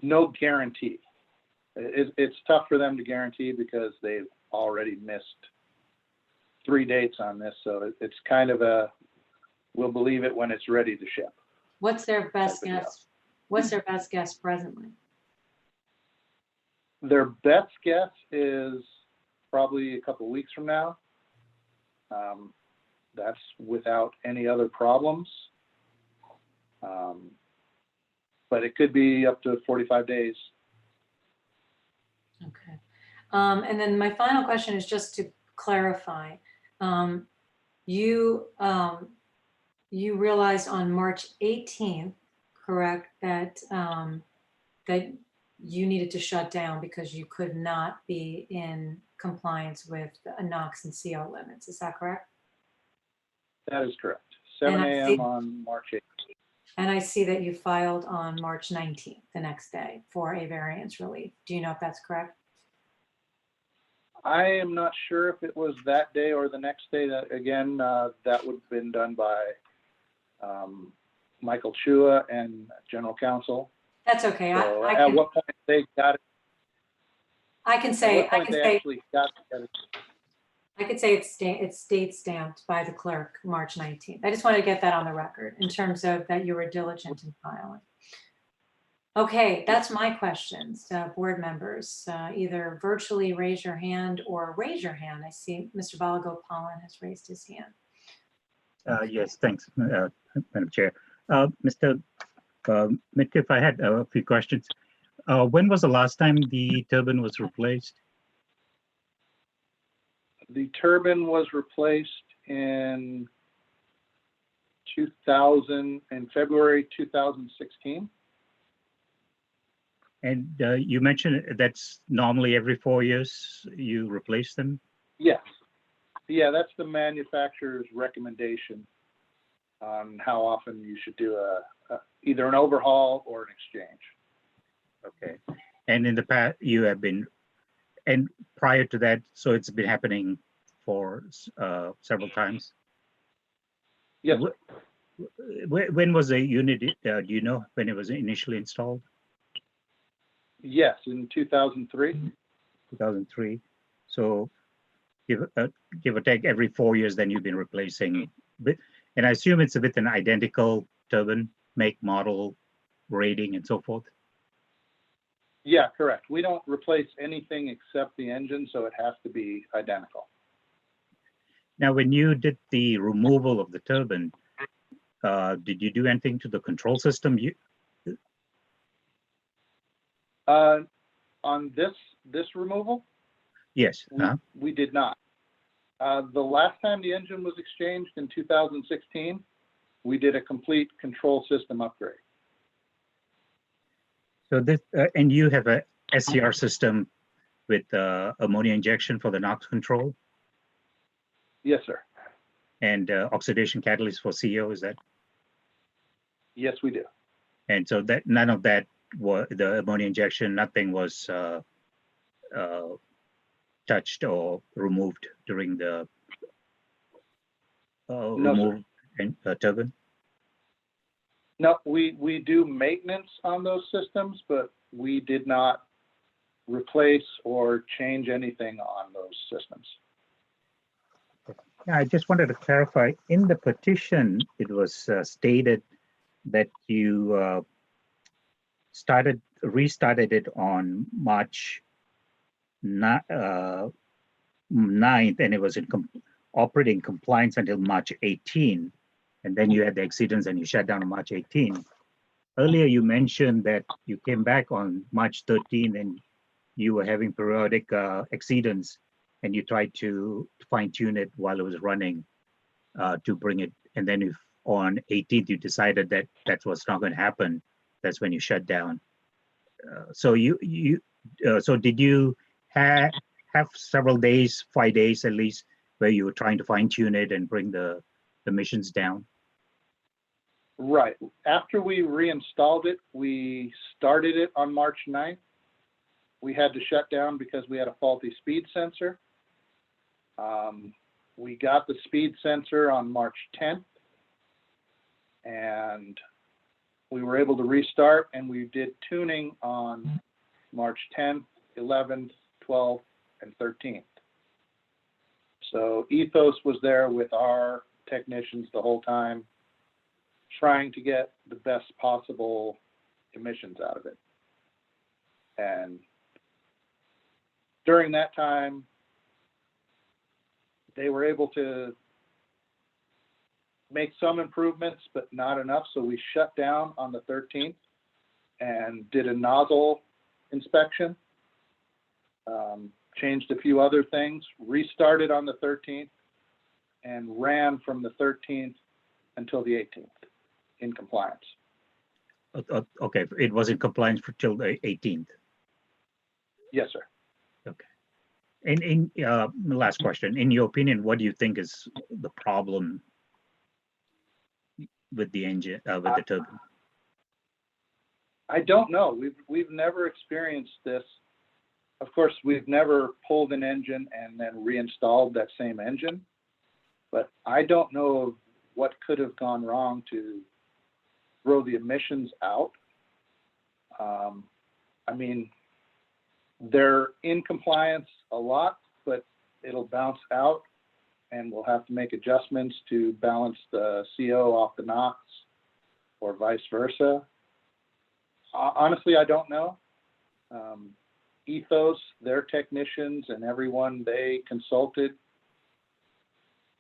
No guarantee. It's tough for them to guarantee because they've already missed 3 dates on this. So it's kind of a, we'll believe it when it's ready to ship. What's their best Type of guess? What's their best guess presently? Their best guess is probably a couple of weeks from now. That's without any other problems. But it could be up to 45 days. Okay. And then my final question is just to clarify. You realized on March 18th, correct, that that you needed to shut down because you could not be in compliance with NOx and CO limits. Is that correct? That is correct. 7 And I a.m. see- on March 8th. And I see that you filed on March 19th, the next day, for a variance relief. Do you know if that's correct? I am not sure if it was that day or the next day. That again, that would have been done by Michael Chua and General Counsel. That's okay. So I at can, what point they got it? I can At say, what point they actually got it? I could say it's date stamped by the clerk, March 19th. I just wanted to get that on the record in terms of that you were diligent in filing. Okay, that's my questions. Board members, either virtually raise your hand or raise your hand. I see Mr. Balagopalan has raised his hand. Yes, thanks, Madam Chair. Mr. Mitkiff, I had a few questions. When was the last time the turbine was replaced? The turbine was replaced in February 2016. And you mentioned that's normally every 4 years you replace them? Yes. Yeah, that's the manufacturer's recommendation on how often you should do either an overhaul or an exchange. Okay. And in the past, you have been, and prior to that, so it's been happening for several times? Yes. When was the unit, do you know when it was initially installed? Yes, in 2003. 2003. So give or take every 4 years, then you've been replacing. And I assume it's with an identical turbine, make, model, rating, and so forth? Yeah, correct. We don't replace anything except the engine, so it has to be identical. Now, when you did the removal of the turbine, did you do anything to the control system? On this removal, Yes. we did not. The last time the engine was exchanged in 2016, we did a complete control system upgrade. So this, and you have a SCR system with ammonia injection for the NOx control Yes, sir. and oxidation catalyst for CO, is that? Yes, we do. And so that none of that was the ammonia injection, nothing was touched or removed during the No, remove and turbine? No, we do maintenance on those systems, but we did not replace or change anything on those systems. Yeah, I just wanted to clarify, in the petition, it was stated that you restarted it on March 9th, and it was in operating compliance until March 18. And then you had the accidents and you shut down on March 18. Earlier, you mentioned that you came back on March 13 and you were having periodic accidents and you tried to fine tune it while it was running to bring it. And then if on 18th, you decided that that's what's not going to happen, that's when you shut down. So so did you have several days, 5 days at least, where you were trying to fine tune it and bring the emissions down? Right. After we reinstalled it, we started it on March 9th. We had to shut down because we had a faulty speed sensor. We got the speed sensor on March 10th, and we were able to restart, and we did tuning on March 10th, 11th, 12th, and 13th. So Ethos was there with our technicians the whole time, trying to get the best possible emissions out of it. And during that time, they were able to make some improvements, but not enough. So we shut down on the 13th and did a nozzle inspection, changed a few other things, restarted on the 13th, and ran from the 13th until the 18th in compliance. Okay, it was in compliance till the 18th. Yes, sir. Okay. And last question, in your opinion, what do you think is the problem with the engine, with the turbine? I don't know. We've never experienced this. Of course, we've never pulled an engine and then reinstalled that same engine, but I don't know of what could have gone wrong to throw the emissions out. I mean, they're in compliance a lot, but it'll bounce out and we'll have to make adjustments to balance the CO off the NOx or vice versa. Honestly, I don't know. Ethos, their technicians and everyone they consulted,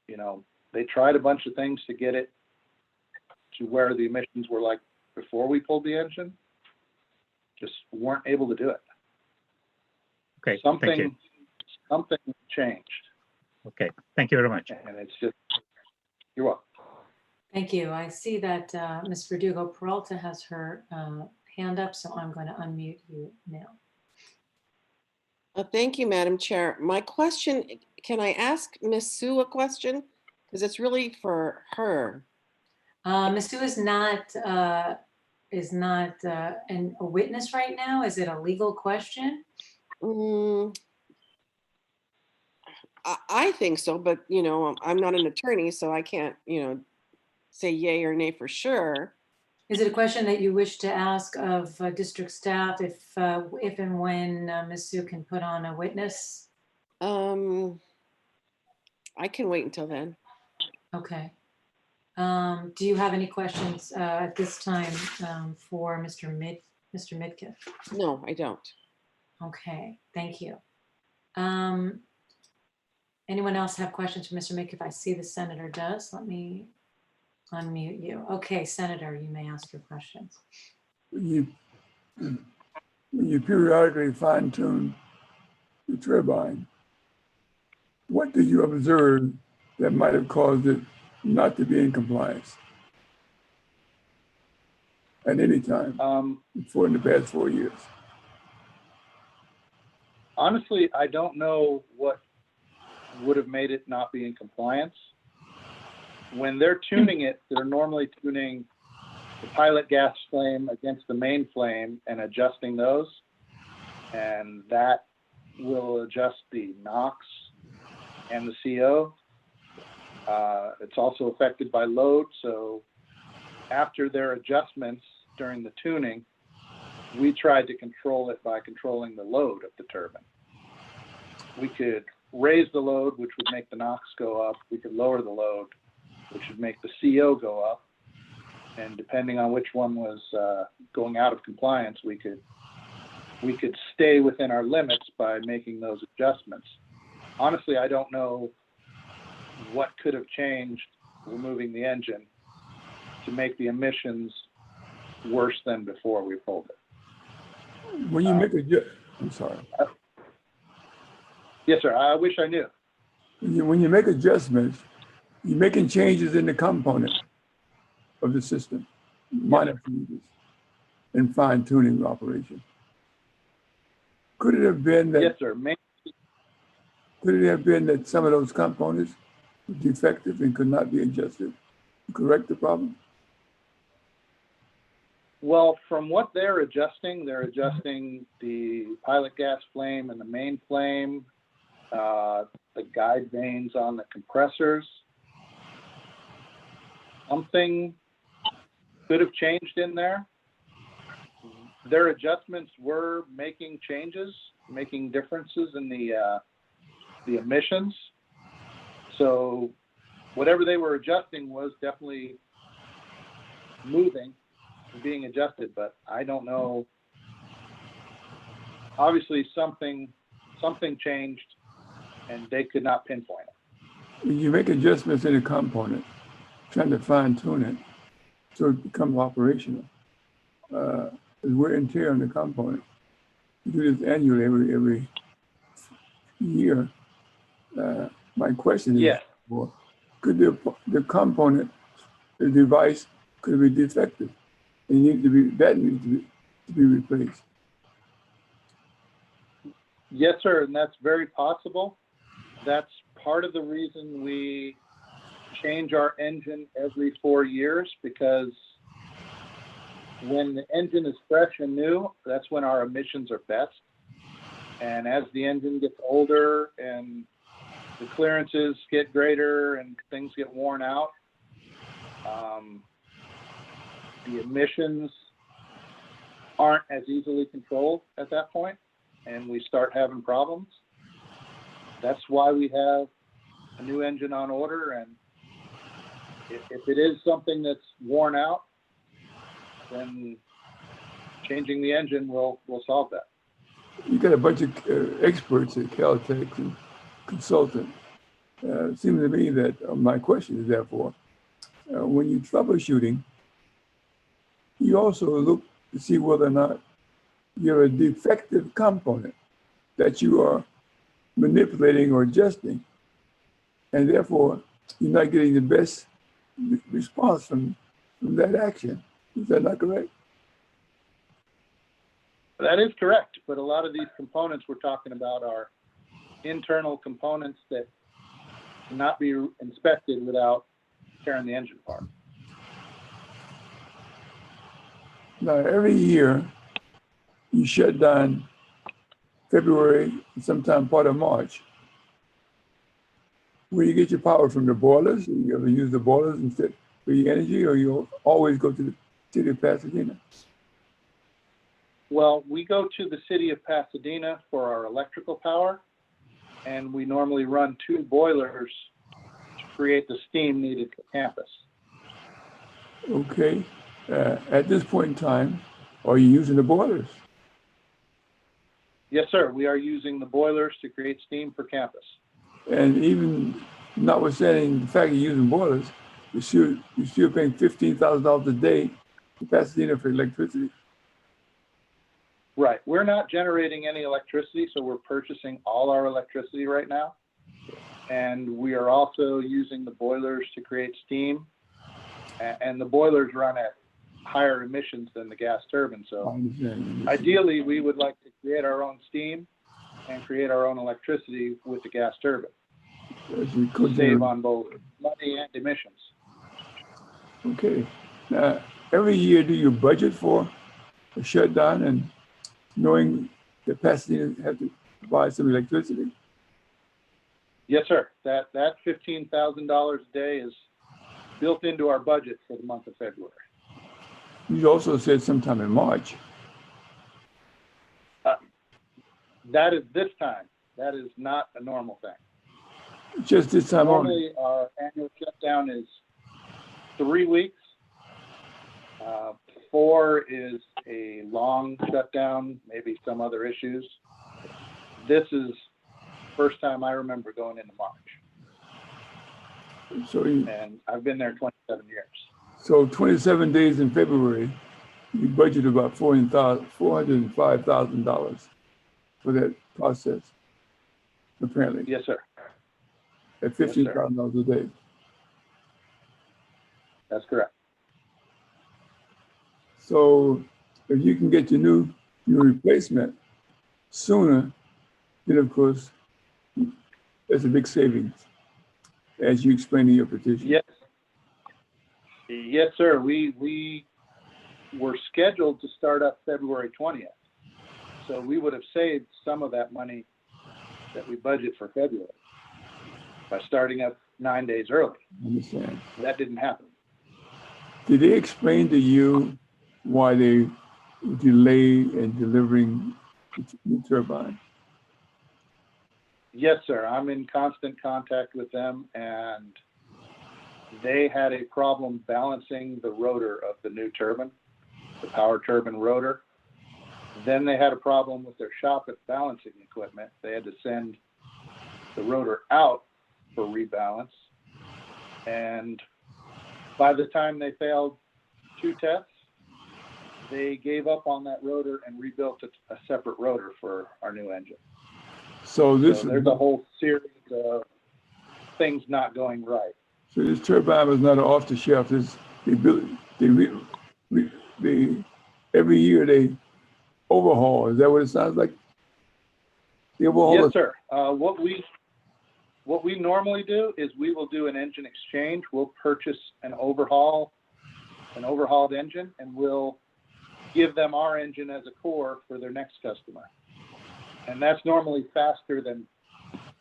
you know, they tried a bunch of things to get it to where the emissions were like before we pulled the engine, just weren't able to do it. Okay, thank you. Something changed. Okay, thank you very much. And it's just, you're welcome. Thank you. I see that Ms. Verdugo Peralta has her hand up, so I'm going to unmute you now. Thank you, Madam Chair. My question, can I ask Ms. Sue a question? Because it's really for her. Ms. Sue is not a witness right now. Is it a legal question? I think so, but you know, I'm not an attorney, so I can't, you know, say yay or nay for sure. Is it a question that you wish to ask of district staff if and when Ms. Sue can put on a witness? I can wait until then. Okay. Do you have any questions at this time for Mr. Midkiff? No, I don't. Okay, thank you. Anyone else have questions for Mr. Midkiff? I see the senator does. Let me unmute you. Okay, Senator, you may ask your questions. When you periodically fine tune the turbine, what did you observe that might have caused it not to be in compliance at any time in the past 4 years? Honestly, I don't know what would have made it not be in compliance. When they're tuning it, they're normally tuning the pilot gas flame against the main flame and adjusting those. And that will adjust the NOx and the CO. It's also affected by load. So after their adjustments during the tuning, we tried to control it by controlling the load of the turbine. We could raise the load, which would make the NOx go up. We could lower the load, which would make the CO go up. And depending on which one was going out of compliance, we could stay within our limits by making those adjustments. Honestly, I don't know what could have changed removing the engine to make the emissions worse than before we pulled it. When you make I'm sorry. Yes, sir. I wish I knew. When you make adjustments, you're making changes in the component of the system, minor changes and fine tuning operation. Could it have been that? Yes, sir. Could it have been that some of those components were defective and could not be adjusted to correct the problem? Well, from what they're adjusting the pilot gas flame and the main flame, the guide vanes on the compressors. Something could have changed in there. Their adjustments were making changes, making differences in the emissions. So whatever they were adjusting was definitely moving and being adjusted, but I don't know. Obviously something changed and they could not pinpoint it. When you make adjustments in a component, trying to fine tune it so it becomes operational, there's wear and tear on the component. You do this annually every year. My question is, yes. Well, could the component, the device could be defective? It needs to be replaced. Yes, sir, and that's very possible. That's part of the reason we change our engine every 4 years, because when the engine is fresh and new, that's when our emissions are best. And as the engine gets older and the clearances get greater and things get worn out, the emissions aren't as easily controlled at that point, and we start having problems. That's why we have a new engine on order, and if it is something that's worn out, then changing the engine will solve that. You got a bunch of experts at Caltech and consultants. It seems to me that my question is therefore, when you're troubleshooting, you also look to see whether or not you have a defective component that you are manipulating or adjusting, and therefore you're not getting the best response from that action. Is that not correct? That is correct, but a lot of these components we're talking about are internal components that cannot be inspected without tearing the engine apart. Now, every year you shut down February, sometime part of March. Where you get your power from, the boilers? You ever use the boilers instead for your energy, or you always go to the city of Pasadena? Well, we go to the city of Pasadena for our electrical power, and we normally run 2 boilers to create the steam needed for campus. Okay. At this point in time, are you using the boilers? Yes, sir. We are using the boilers to create steam for campus. And even notwithstanding the fact you're using boilers, you're still paying $15,000 a day to Pasadena for electricity. Right. We're not generating any electricity, so we're purchasing all our electricity right now. And we are also using the boilers to create steam. And the boilers run at higher emissions than the gas turbine. I So understand. ideally, we would like to create our own steam and create our own electricity with the gas turbine. As you could Save do. on both money and emissions. Okay. Now, every year, do you budget for a shutdown and knowing the Pasadena have to provide some electricity? Yes, sir. That $15,000 a day is built into our budget for the month of February. You also said sometime in March. That is this time. That is not a normal thing. Just this time only. Normally, our annual shutdown is 3 weeks. 4 is a long shutdown, maybe some other issues. This is first time I remember going into March. So, And I've been there 27 years. so 27 days in February, you budget about $405,000 for that process, apparently, Yes, sir. at $15,000 a day. That's correct. So if you can get your replacement sooner, then of course, that's a big savings, as you explained in your petition. Yes. Yes, sir. We were scheduled to start up February 20th. So we would have saved some of that money that we budget for February by starting up 9 days early. I understand. That didn't happen. Did they explain to you why they delay in delivering the turbine? Yes, sir. I'm in constant contact with them, and they had a problem balancing the rotor of the new turbine, the power turbine rotor. Then they had a problem with their shop at balancing equipment. They had to send the rotor out for rebalance. And by the time they failed 2 tests, they gave up on that rotor and rebuilt a separate rotor for our new engine. So There's a whole series of things not going right. So this turbine is not off the shelf. Every year they overhaul. Is that what it sounds like? They overhaul. Yes, sir. What we normally do is we will do an engine exchange. We'll purchase an overhauled engine, and we'll give them our engine as a core for their next customer. And that's normally faster than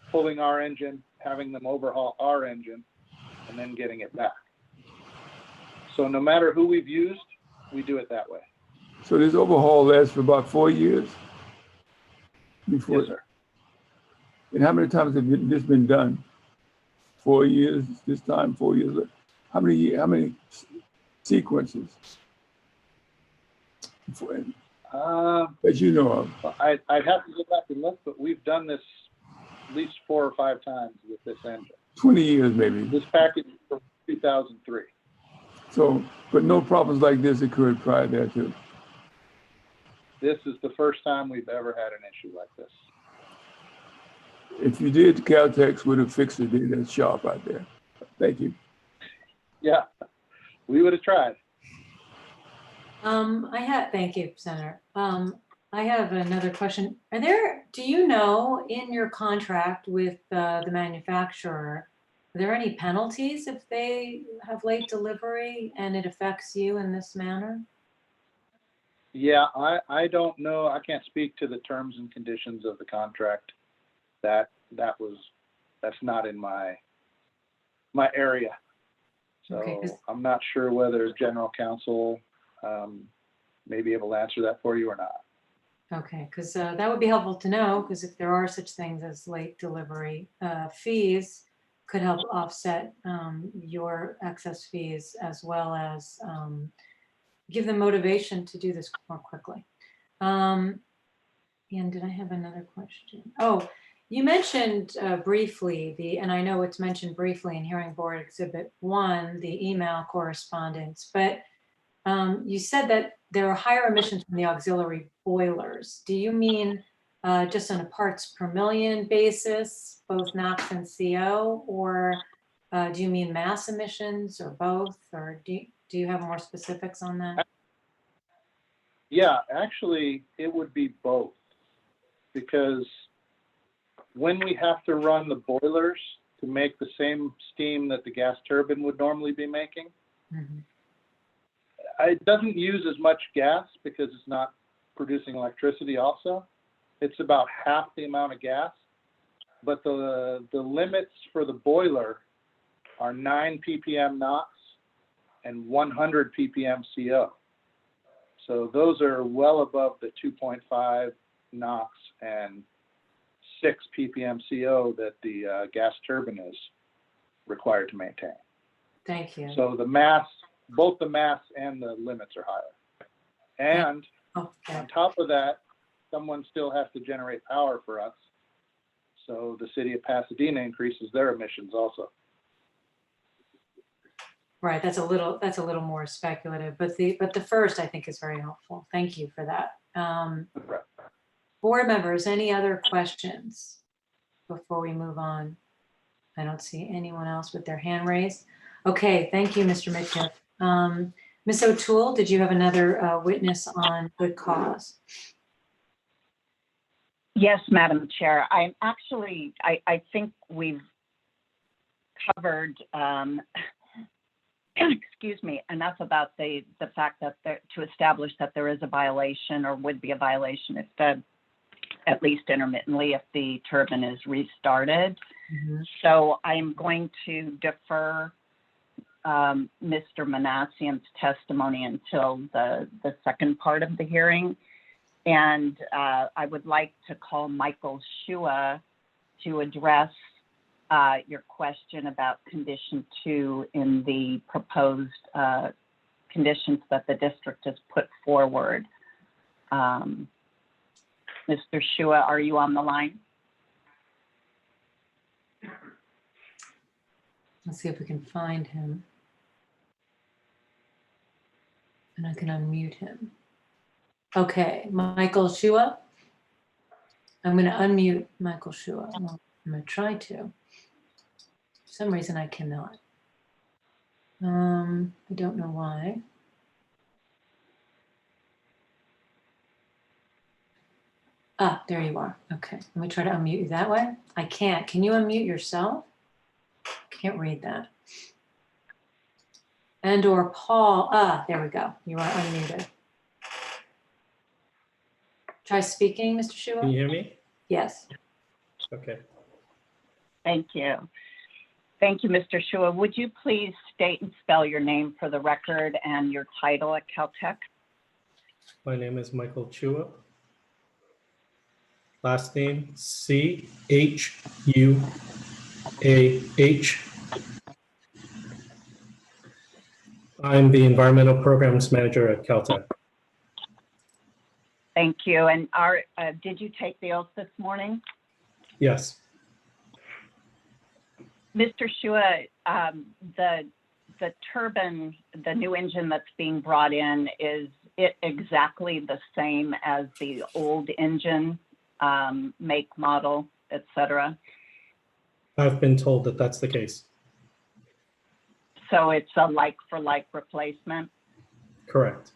pulling our engine, having them overhaul our engine, and then getting it back. So no matter who we've used, we do it that way. So this overhaul lasts for about 4 years? Before, Yes, sir. And how many times have this been done? 4 years this time, 4 years? How many sequences? That you know of? I'd have to go back and look, but we've done this at least 4 or 5 times with this engine. 20 years maybe. This package is from 2003. So, but no problems like this occurred prior thereto. This is the first time we've ever had an issue like this. If you did, Caltex would have fixed it. That's sharp out there. Thank you. Yeah, we would have tried. Thank you, Senator. I have another question. Do you know in your contract with the manufacturer, are there any penalties if they have late delivery and it affects you in this manner? Yeah, I don't know. I can't speak to the terms and conditions of the contract. That's not in my area. So Okay, I'm not sure whether general counsel may be able to answer that for you or not. Okay, because that would be helpful to know, because if there are such things as late delivery fees, could help offset your excess fees, as well as give them motivation to do this more quickly. And did I have another question? Oh, you mentioned briefly and I know it's mentioned briefly in Hearing Board Exhibit 1, the email correspondence, but you said that there are higher emissions from the auxiliary boilers. Do you mean just on a parts per million basis, both NOx and CO, or do you mean mass emissions or both, or do you have more specifics on that? Yeah, actually, it would be both, because when we have to run the boilers to make the same steam that the gas turbine would normally be making, Mhm. it doesn't use as much gas because it's not producing electricity also. It's about half the amount of gas, but the limits for the boiler are 9 ppm NOx and 100 ppm CO. So those are well above the 2.5 NOx and 6 ppm CO that the gas turbine is required to maintain. Thank you. So the mass, both the mass and the limits are higher. And Okay. on top of that, someone still has to generate power for us. So the city of Pasadena increases their emissions also. Right, that's a little more speculative, but the first I think is very helpful. Thank you for that. Board members, any other questions before we move on? I don't see anyone else with their hand raised. Okay, thank you, Mr. Midkiff. Ms. O'Toole, did you have another witness on good cause? Yes, Madam Chair. I'm actually, I think we've covered, excuse me, enough about the fact that to establish that there is a violation or would be a violation if at least intermittently, if the turbine is restarted. Mm-hmm. So I'm going to defer Mr. Manassian's testimony until the second part of the hearing. And I would like to call Michael Shua to address your question about condition 2 in the proposed conditions that the district has put forward. Mr. Shua, are you on the line? Let's see if we can find him. And I can unmute him. Okay, Michael Shua. I'm going to unmute Michael Shua. Well, I'm going to try to. For some reason I cannot. I don't know why. Ah, there you are. Okay, let me try to unmute you that way. I can't. Can you unmute yourself? Can't read that. And or Paul. Ah, there we go. You are unmuted. Try speaking, Mr. Shua. Can you hear me? Yes. Okay. Thank you. Thank you, Mr. Shua. Would you please state and spell your name for the record and your title at Caltech? My name is Michael Chua. Last name C-H-U-A-H. I'm the Environmental Programs Manager at Caltech. Thank you. And did you take the oath this morning? Yes. Mr. Shua, the turbine, the new engine that's being brought in, is it exactly the same as the old engine, make, model, et cetera? I've been told that that's the case. So it's a like-for-like replacement? Correct.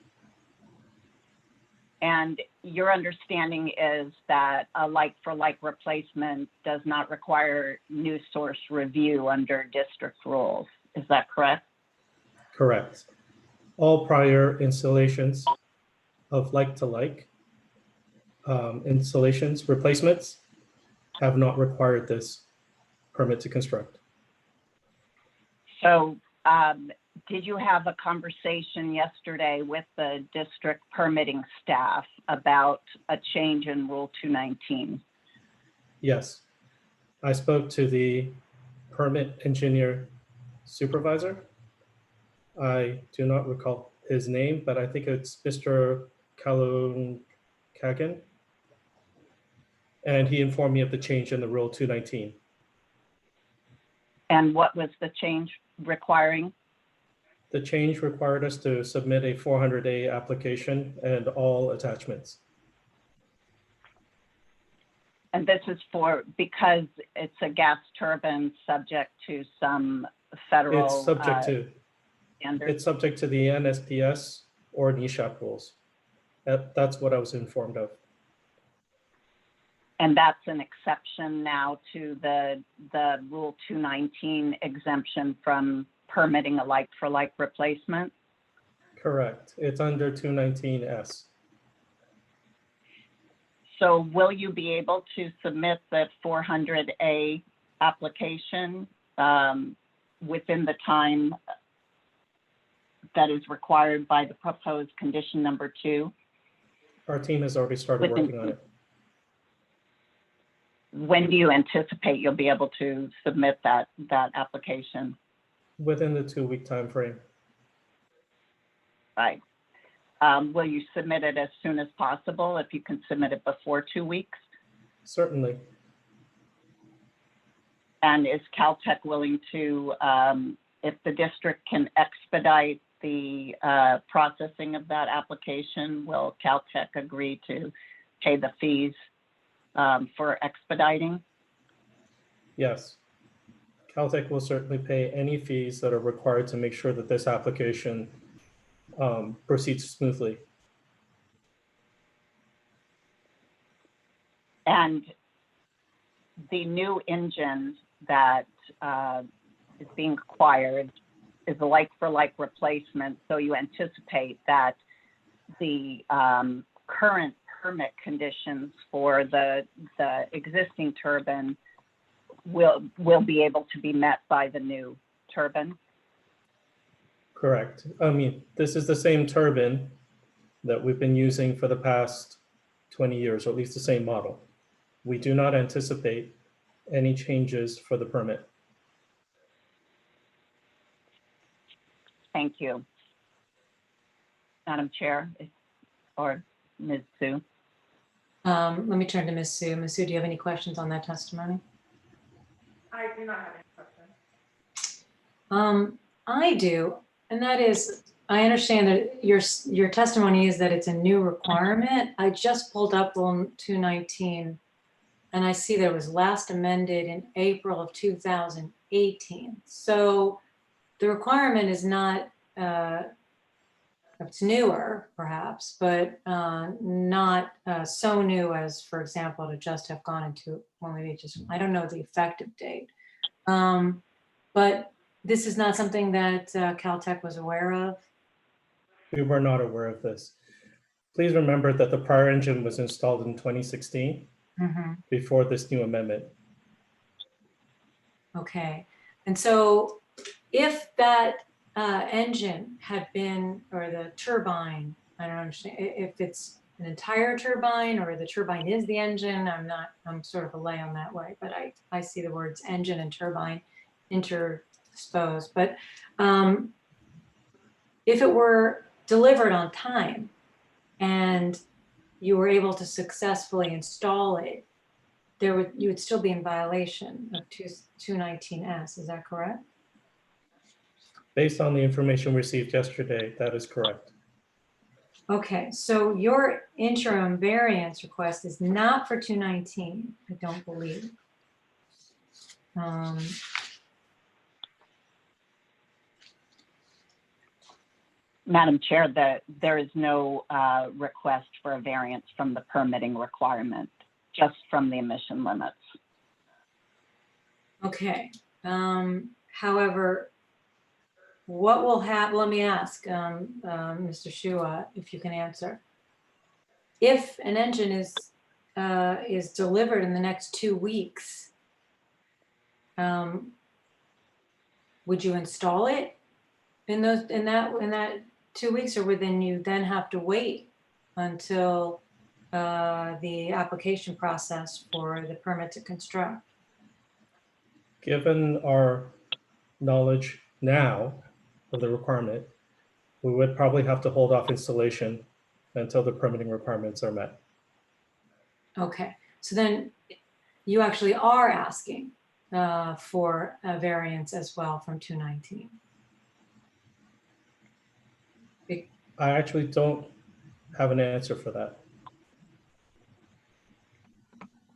And your understanding is that a like-for-like replacement does not require new source review under district rules. Is that correct? Correct. All prior installations of like-to-like installations, replacements, have not required this permit to construct. So did you have a conversation yesterday with the district permitting staff about a change in Rule 219? Yes. I spoke to the permit engineer supervisor. I do not recall his name, but I think it's Mr. Kagan. And he informed me of the change in the Rule 219. And what was the change requiring? The change required us to submit a 400-day application and all attachments. And this is because it's a gas turbine subject to some federal It's subject to, standards. it's subject to the NSPS or NESHAP rules. That's what I was informed of. And that's an exception now to the Rule 219 exemption from permitting a like-for-like replacement? Correct. It's under 219S. So will you be able to submit the 400A application within the time that is required by the proposed condition number 2? Our team has already started working on it. When do you anticipate you'll be able to submit that application? Within the 2-week time frame. Right. Will you submit it as soon as possible if you can submit it before 2 weeks? Certainly. And is Caltech willing to, if the district can expedite the processing of that application, will Caltech agree to pay the fees for expediting? Yes. Caltech will certainly pay any fees that are required to make sure that this application proceeds smoothly. And the new engine that is being acquired is a like-for-like replacement, so you anticipate that the current permit conditions for the existing turbine will be able to be met by the new turbine? Correct. I mean, this is the same turbine that we've been using for the past 20 years, or at least the same model. We do not anticipate any changes for the permit. Thank you. Madam Chair, or Ms. Sue? Let me turn to Ms. Sue. Ms. Sue, do you have any questions on that testimony? I do not have any questions. I do, and that is, I understand that your testimony is that it's a new requirement. I just pulled up on 219, and I see that it was last amended in April of 2018. So the requirement is not, it's newer perhaps, but not so new as, for example, to just have gone into, well, maybe just, I don't know the effective date. But this is not something that Caltech was aware of? We were not aware of this. Please remember that the prior engine was installed in 2016 before this new amendment. Okay, and so if that engine had been, or the turbine, I don't understand, if it's an entire turbine or the turbine is the engine, I'm sort of a lay on that way, but I see the words engine and turbine intersposed. But if it were delivered on time and you were able to successfully install it, you would still be in violation of 219S, is that correct? Based on the information received yesterday, that is correct. Okay, so your interim variance request is not for 219, I don't believe. Madam Chair, there is no request for a variance from the permitting requirement, just from the emission limits. Okay, however, what will happen, let me ask Mr. Shua, if you can answer. If an engine is delivered in the next 2 weeks, would you install it in that 2 weeks, or would you then have to wait until the application process for the permit to construct? Given our knowledge now of the requirement, we would probably have to hold off installation until the permitting requirements are met. Okay, so then you actually are asking for a variance as well from 219. I actually don't have an answer for that.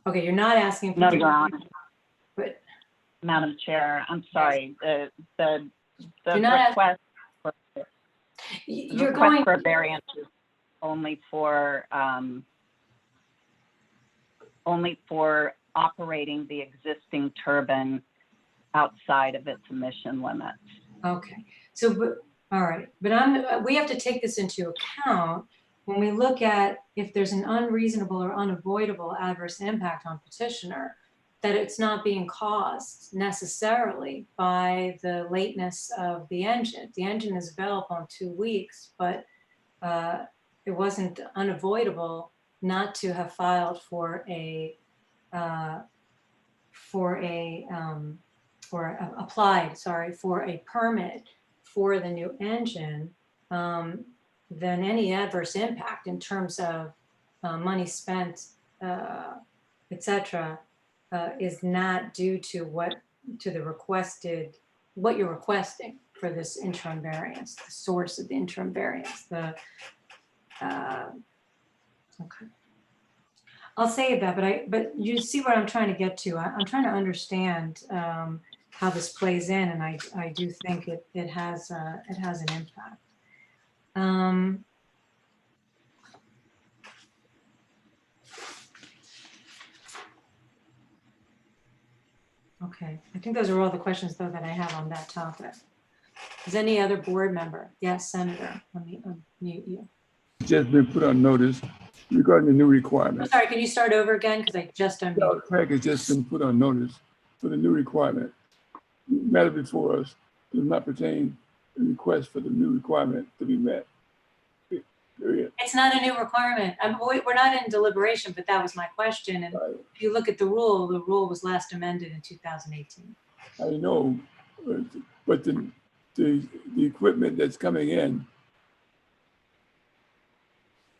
Okay, you're not asking. for No, the- Your Honor. But Madam Chair, I'm sorry, the You're not request, you're request going, for variance is only for operating the existing turbine outside of its emission limits. okay, so, but, all right, but we have to take this into account when we look at if there's an unreasonable or unavoidable adverse impact on petitioner, that it's not being caused necessarily by the lateness of the engine. The engine is available in 2 weeks, but it wasn't unavoidable not to have filed for applied, sorry, for a permit for the new engine. Then any adverse impact in terms of money spent, et cetera, is not due to what you're requesting for this interim variance, the source of the interim variance. Okay. I'll save that, but you see what I'm trying to get to. I'm trying to understand how this plays in, and I do think it has an impact. Okay, I think those are all the questions though that I have on that topic. Is any other board member? Yes, Senator, let me unmute you. Just been put on notice regarding the new I'm requirement. sorry, can you start over again? Because I just unmuted. Caltech has just been put on notice for the new requirement. Matter before us does not pertain to the request for the new requirement to be met. Period. It's not a new requirement. We're not in deliberation, but that was my question. And if you look at the rule was last amended in 2018. I know, but the equipment that's coming in,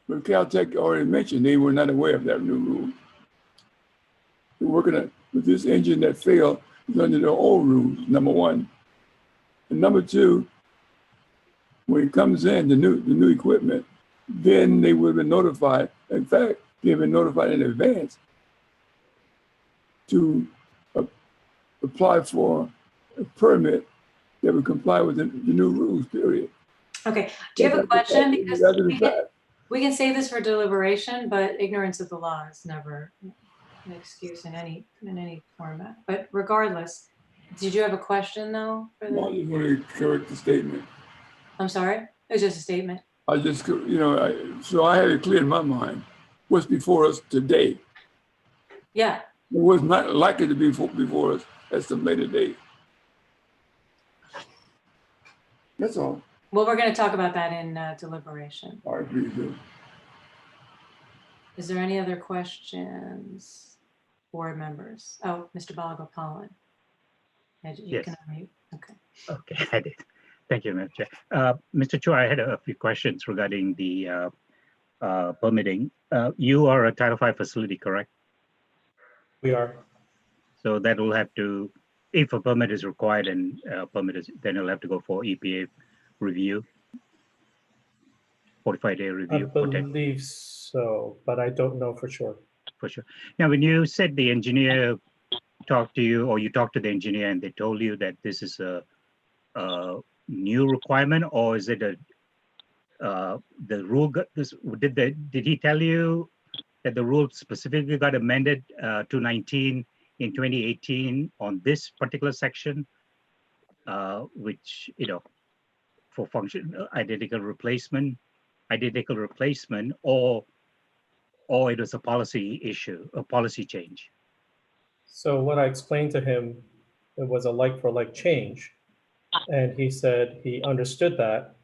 but Caltech already mentioned they were not aware of that new rule. They're working with this engine that failed is under the old rules, number one. And number two, when it comes in, the new equipment, then they would have been notified. In fact, they've been notified in advance to apply for a permit that would comply with the new rules, period. Okay, do you have a question? Because we can save this for deliberation, but ignorance of the law is never an excuse in any format. But regardless, did you have a question though? I just want to correct the statement. I'm sorry, it was just a statement. I just, so I had it clear in my mind what's before us today. Yeah. It was not likely to be before us at some later date. That's all. Well, we're going to talk about that in deliberation. I agree with you. Is there any other questions, board members? Oh, Mr. Balagopalan. You Yes. can unmute. Okay. Okay, I did. Thank you, Madam Chair. Mr. Chu, I had a few questions regarding the permitting. You are a Title V facility, correct? We are. So that will have to, if a permit is required and then it'll have to go for EPA review, 45-day review. I believe so, but I don't know for sure. For sure. Now, when you said the engineer talked to you, or you talked to the engineer and they told you that this is a new requirement, or is it the rule did he tell you that the rule specifically got amended 219 in 2018 on this particular section, which for function identical replacement, or it was a policy issue, a policy change? So what I explained to him, it was a like for like change. And he said he understood that.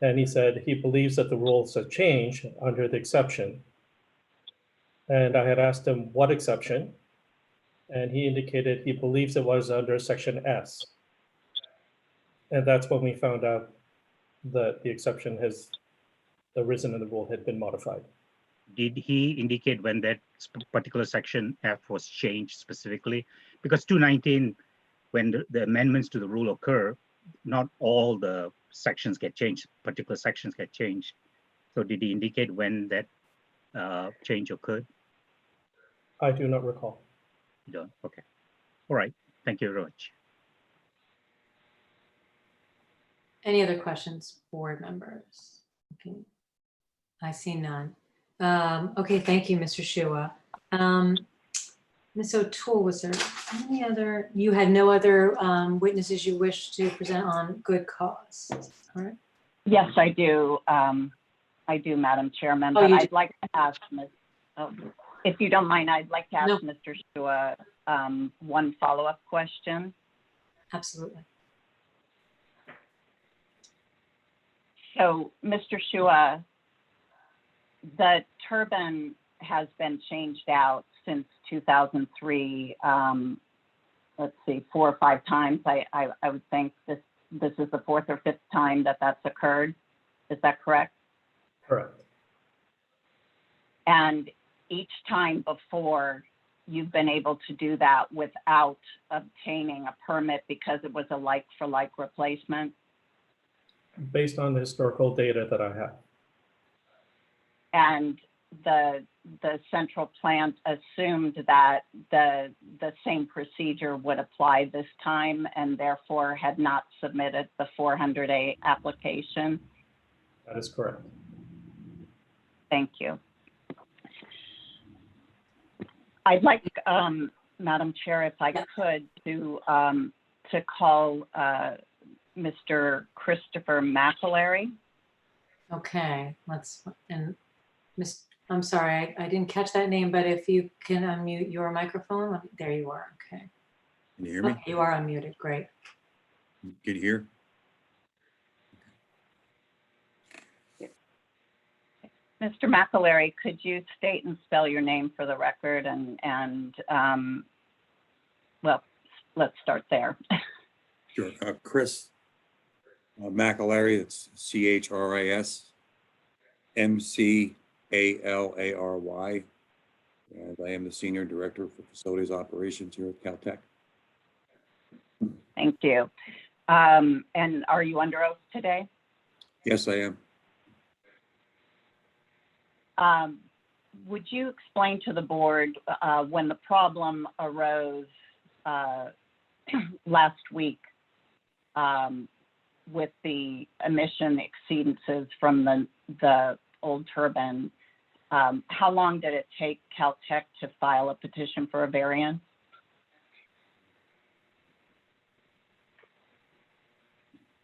And he said he believes that the rules have changed under the exception. And I had asked him what exception. And he indicated he believes it was under section S. And that's when we found out that the exception has arisen and the rule had been modified. Did he indicate when that particular section F was changed specifically? Because 219, when the amendments to the rule occur, not all the sections get changed, particular sections get changed. So did he indicate when that change occurred? I do not recall. You don't? Okay. All right. Thank you very much. Any other questions, board members? Okay. I see none. Okay, thank you, Mr. Shua. Ms. O'Toole, was there any other, you had no other witnesses you wish to present on good cause, correct? Yes, I do. I do, Madam Chairman, Oh, but you I'd like to ask, if you don't mind, I'd like to ask No. Mr. Shua one follow-up question. Absolutely. So, Mr. Shua, the turbine has been changed out since 2003. Let's see, 4 or 5 times. I would think this is the 4th or 5th time that that's occurred. Is that correct? Correct. And each time before, you've been able to do that without obtaining a permit because it was a like-for-like replacement? Based on the historical data that I have. And the central plant assumed that the same procedure would apply this time and therefore had not submitted the 400A application? That is correct. Thank you. I'd like, Madam Chair, if I could, to call Mr. Christopher McAlery. Okay, I'm sorry, I didn't catch that name, but if you can unmute your microphone, there you are, okay. Can you hear me? Okay, you are unmuted, great. Can you hear? Mr. McAlery, could you state and spell your name for the record well, let's start there. Sure. Chris McAlery, it's CHRIS MCALARY. And I am the Senior Director for Facilities Operations here at Caltech. Thank you. And are you under oath today? Yes, I am. Would you explain to the board when the problem arose last week with the emission exceedances from the old turbine, how long did it take Caltech to file a petition for a variance?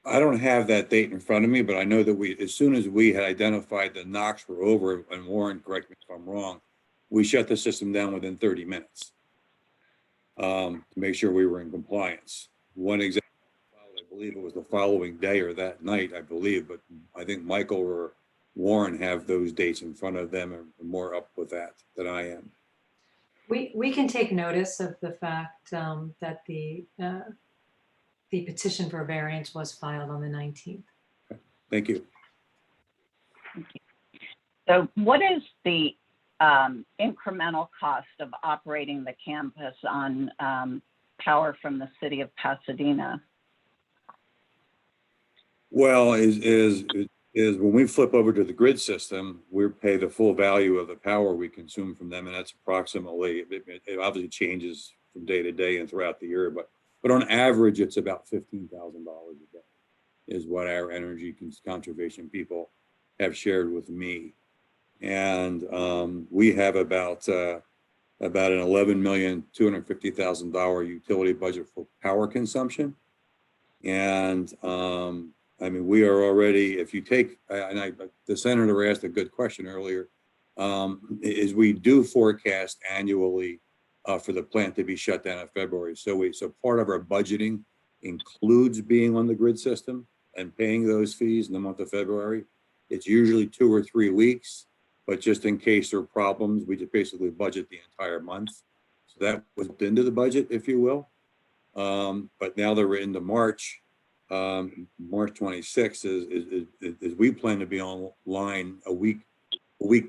I don't have that date in front of me, but I know that as soon as we had identified the NOx were over, and Warren, correct me if I'm wrong, we shut the system down within 30 minutes to make sure we were in compliance. One example, I believe it was the following day or that night, I believe, but I think Michael or Warren have those dates in front of them and are more up with that than I am. We can take notice of the fact that the petition for variance was filed on the 19th. Thank you. Thank you. So what is the incremental cost of operating the campus on power from the city of Pasadena? Well, is when we flip over to the grid system, we pay the full value of the power we consume from them, and that's approximately, it obviously changes from day to day and throughout the year, but on average, it's about $15,000 a day is what our energy conservation people have shared with me. And we have about an $11,250,000 utility budget for power consumption. And I mean, we are already, if you take, the senator asked a good question earlier, is we do forecast annually for the plant to be shut down in February. So part of our budgeting includes being on the grid system and paying those fees in the month of February. It's usually 2 or 3 weeks, but just in case there are problems, we just basically budget the entire month. So that was into the budget, if you will. But now that we're into March, March 26th is we plan to be online a week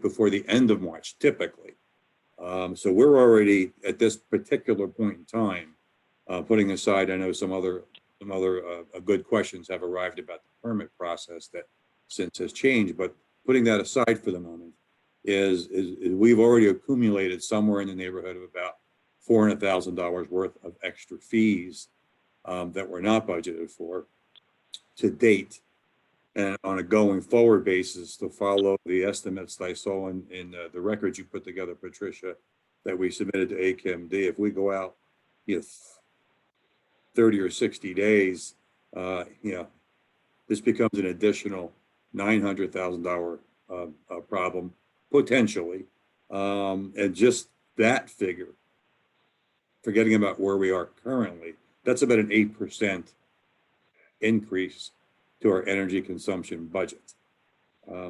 before the end of March, typically. So we're already at this particular point in time, putting aside, I know some other good questions have arrived about the permit process that since has changed, but putting that aside for the moment, is we've already accumulated somewhere in the neighborhood of about $400,000 worth of extra fees that were not budgeted for to date. And on a going forward basis, to follow the estimates that I saw in the records you put together, Patricia, that we submitted to AQMD, if we go out, 30 or 60 days, this becomes an additional $900,000 problem potentially. And just that figure, forgetting about where we are currently, that's about an 8% increase to our energy consumption budget.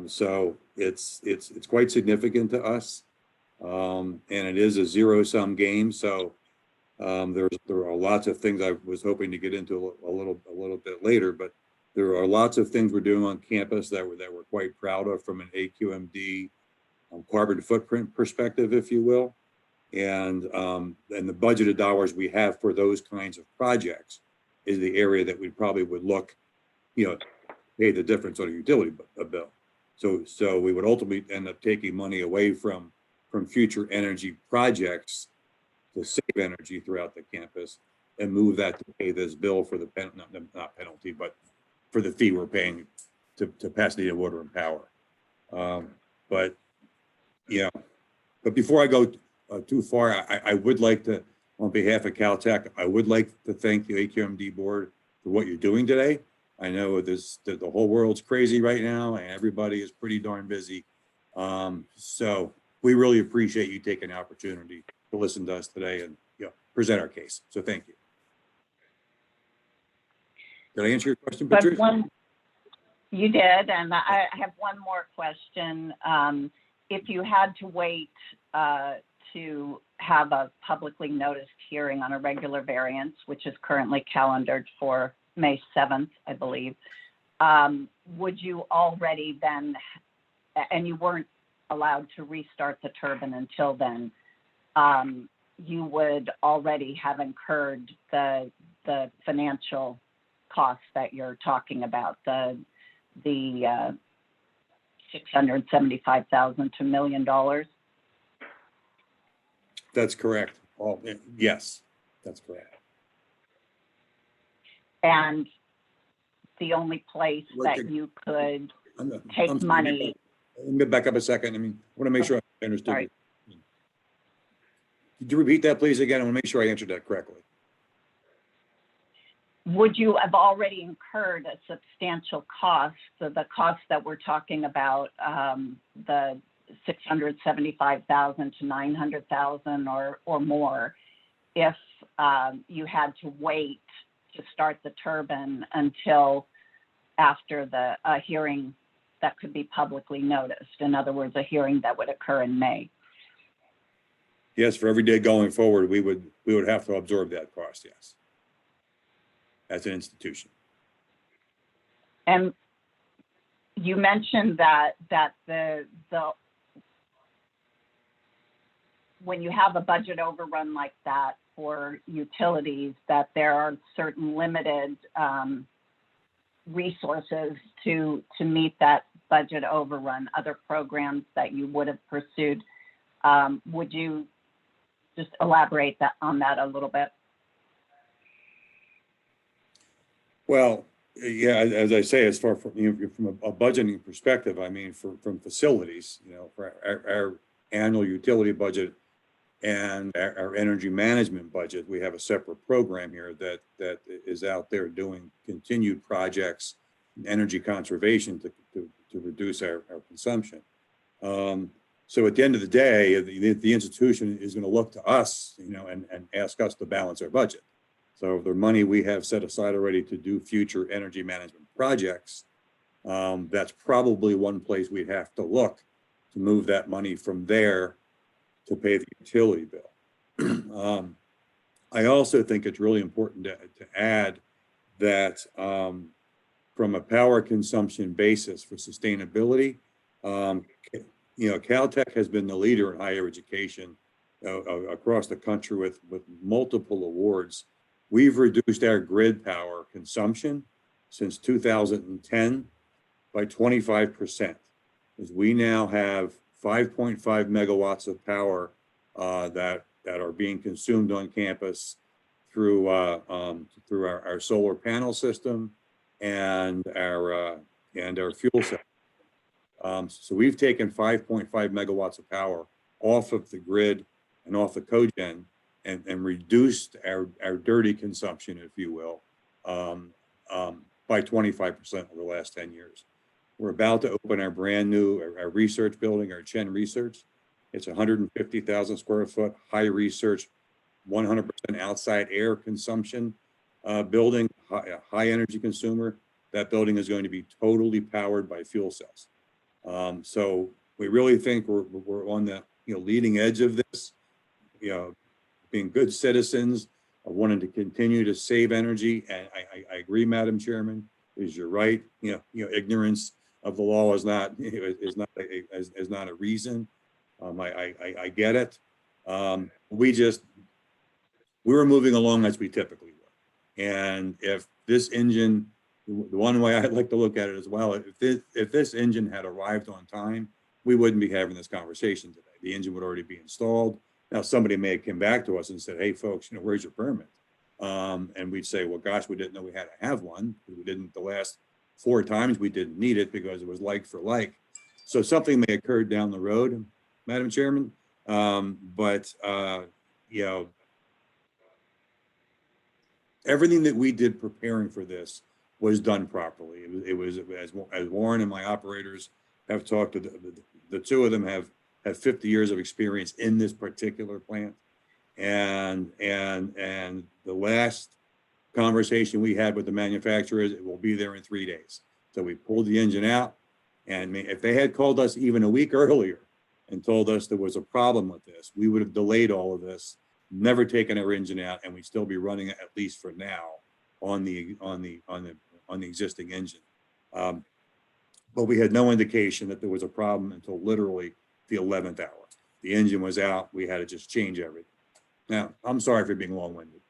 So it's quite significant to us. And it is a zero-sum game. So there are lots of things I was hoping to get into a little bit later, but there are lots of things we're doing on campus that we're quite proud of from an AQMD carbon footprint perspective, if you will. And the budgeted dollars we have for those kinds of projects is the area that we probably would look, pay the difference on a utility bill. So we would ultimately end up taking money away from future energy projects to save energy throughout the campus and move that to pay this bill for the not penalty, but for the fee we're paying to Pasadena Water and Power. But before I go too far, I would like to, on behalf of Caltech, I would like to thank the AQMD board for what you're doing today. I know the whole world's crazy right now and everybody is pretty darn busy. So we really appreciate you taking the opportunity to listen to us today and present our case. So thank you. Did I answer your question, Patricia? You did, and I have one more question. If you had to wait to have a publicly noticed hearing on a regular variance, which is currently calendared for May 7th, I believe, would you already then, and you weren't allowed to restart the turbine until then, you would already have incurred the financial costs that you're talking about, the $675,000 to $1 million? That's correct. Yes, that's correct. And the only place that you could take money. Let me back up a second. I want to make sure I understood. Sorry. Could you repeat that, please, again? I want to make sure I answered that correctly. Would you have already incurred a substantial cost, so the cost that we're talking about, the $675,000 to $900,000 or more, if you had to wait to start the turbine until after the hearing that could be publicly noticed? In other words, a hearing that would occur in May. Yes, for every day going forward, we would have to absorb that cost, yes, as an institution. And you mentioned that the when you have a budget overrun like that for utilities, that there are certain limited resources to meet that budget overrun, other programs that you would have pursued. Would you just elaborate on that a little bit? Well, yeah, as I say, as far from a budgeting perspective, from facilities, for our annual utility budget and our energy management budget, we have a separate program here that is out there doing continued projects in energy conservation to reduce our consumption. So at the end of the day, the institution is going to look to us, and ask us to balance our budget. So the money we have set aside already to do future energy management projects, that's probably one place we'd have to look to move that money from there to pay the utility bill. I also think it's really important to add that from a power consumption basis for sustainability, Caltech has been the leader in higher education across the country with multiple awards. We've reduced our grid power consumption since 2010 by 25%, as we now have 5.5 megawatts of power that are being consumed on campus through our solar panel system and our fuel cell. So we've taken 5.5 megawatts of power off of the grid and off the cogen and reduced our dirty consumption, if you will, by 25% over the last 10 years. We're about to open our brand new our research building, our Chen Research. It's 150,000 square foot, high research, 100% outside air consumption building, high energy consumer. That building is going to be totally powered by fuel cells. So we really think we're on the leading edge of this, being good citizens, wanting to continue to save energy. And I agree, Madam Chairman, is you're right. Ignorance of the law is not a reason. I get it. We were moving along as we typically would. And if this engine, the one way I'd like to look at it as well, if this engine had arrived on time, we wouldn't be having this conversation today. The engine would already be installed. Now, somebody may have come back to us and said, hey, folks, where's your permit? And we'd say, well, gosh, we didn't know we had to have one. We didn't, the last 4 times we didn't need it because it was like for like. So something may occur down the road, Madam Chairman. Everything that we did preparing for this was done properly. It was as Warren and my operators have talked to, the two of them have 50 years of experience in this particular plant. And the last conversation we had with the manufacturer is it will be there in 3 days. So we pulled the engine out, and if they had called us even a week earlier and told us there was a problem with this, we would have delayed all of this, never taken our engine out, and we'd still be running it, at least for now, on the existing engine. But we had no indication that there was a problem until literally the 11th hour. The engine was out. We had to just change everything. Now, I'm sorry for being long-winded.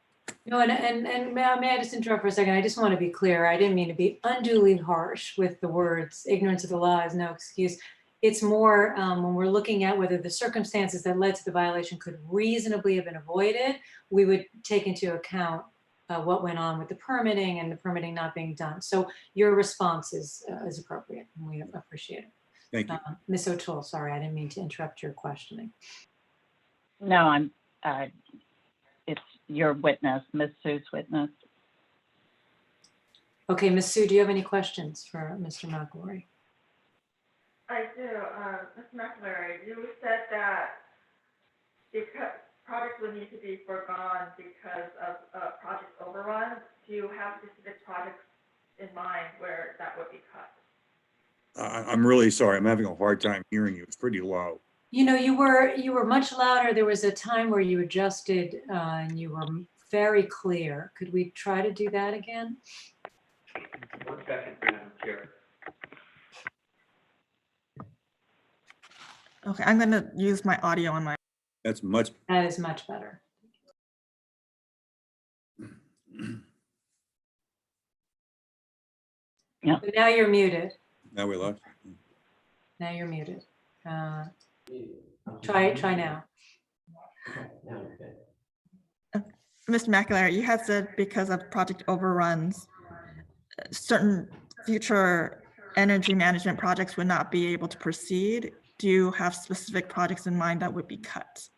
No, and may I just interrupt for a second? I just want to be clear. I didn't mean to be unduly harsh with the words. Ignorance of the law is no excuse. It's more when we're looking at whether the circumstances that led to the violation could reasonably have been avoided, we would take into account what went on with the permitting and the permitting not being done. So your response is appropriate, and we appreciate it. Thank you. Ms. O'Toole, sorry, I didn't mean to interrupt your questioning. No, it's your witness, Ms. Sue's witness. Okay, Ms. Sue, do you have any questions for Mr. McElroy? I do. Ms. McElroy, you said that because projects would need to be foregone because of project overrun. Do you have specific projects in mind where that would be cut? I'm really sorry. I'm having a hard time hearing you. It's pretty low. You were much louder. There was a time where you adjusted and you were very clear. Could we try to do that again? 1 second, Madam Chair. Okay, I'm gonna use my audio on my. That's much. That is much better. Yeah. But now you're muted. Now we lost. Now you're muted. Try now. Mr. McElroy, you had said because of project overruns, certain future energy management projects would not be able to proceed. Do you have specific projects in mind that would be cut?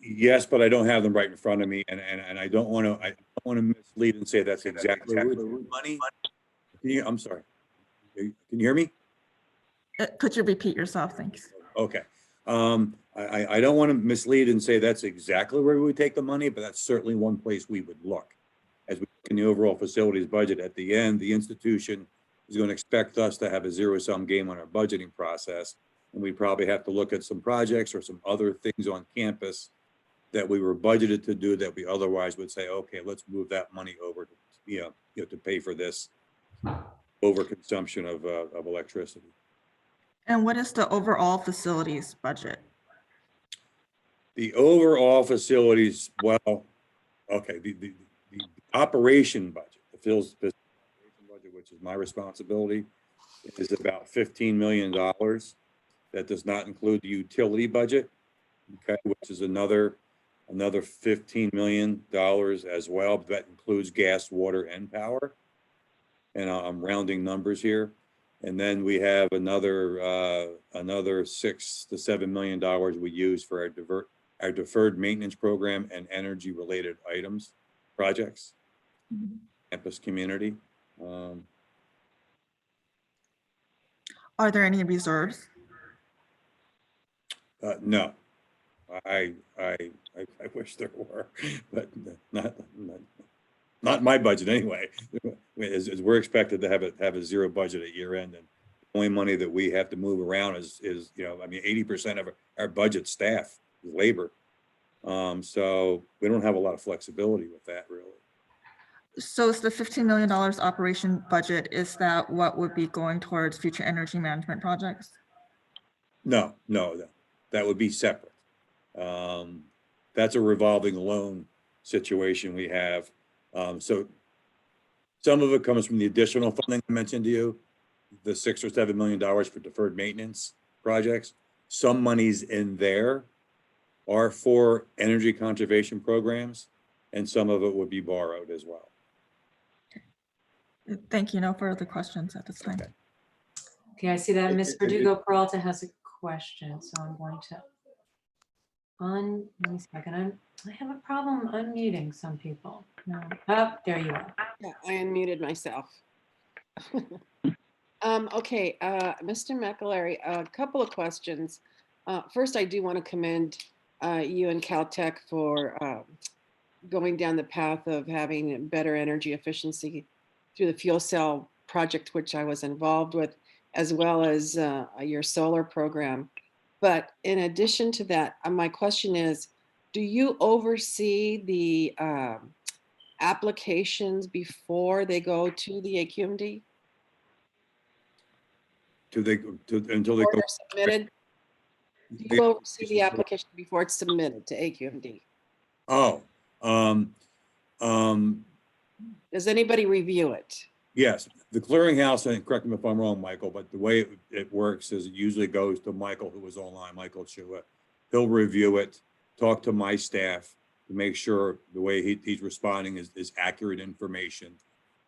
Yes, but I don't have them right in front of me, and I don't want to mislead and say that's exactly money. I'm sorry. Can you hear me? Could you repeat yourself? Thanks. Okay. I don't want to mislead and say that's exactly where we would take the money, but that's certainly one place we would look. As we look in the overall facilities budget, at the end, the institution is going to expect us to have a zero-sum game on our budgeting process. And we probably have to look at some projects or some other things on campus that we were budgeted to do that we otherwise would say, okay, let's move that money over to, to pay for this overconsumption of electricity. And what is the overall facilities budget? The overall facilities, well, okay, the operation budget, the field operation budget, which is my responsibility, is about $15 million. That does not include the utility budget, okay, which is another $15 million as well. That includes gas, water, and power. And I'm rounding numbers here. And then we have another $6 to $7 million we use for our deferred maintenance program and energy related items, projects, campus community. Are there any reserves? No, I wish there were, but not my budget anyway. As we're expected to have a zero budget at year end, and the only money that we have to move around is 80% of our budget staff is labor. So we don't have a lot of flexibility with that really. So is the $15 million operation budget, is that what would be going towards future energy management projects? No, that would be separate. That's a revolving loan situation we have. So some of it comes from the additional funding I mentioned to you, the $6 or $7 million for deferred maintenance projects. Some monies in there are for energy conservation programs, and some of it would be borrowed as well. Thank you. No further questions at this time. Okay, I see that Ms. Verdugo Peralta has a question, so I'm going to let me see, I have a problem unmuting some people. No, there you are. Yeah, I unmuted myself. Okay, Mr. McAlery, a couple of questions. First, I do want to commend you and Caltech for going down the path of having better energy efficiency through the fuel cell project, which I was involved with, as well as your solar program. But in addition to that, my question is, do you oversee the applications before they go to the AQMD? Until they go submitted? Do you oversee the application before it's submitted to AQMD? Oh, does anybody review it? yes, the clearinghouse, and correct me if I'm wrong, Michael, but the way it works is it usually goes to Michael, who was online, Michael Chua. He'll review it, talk to my staff to make sure the way he's responding is accurate information.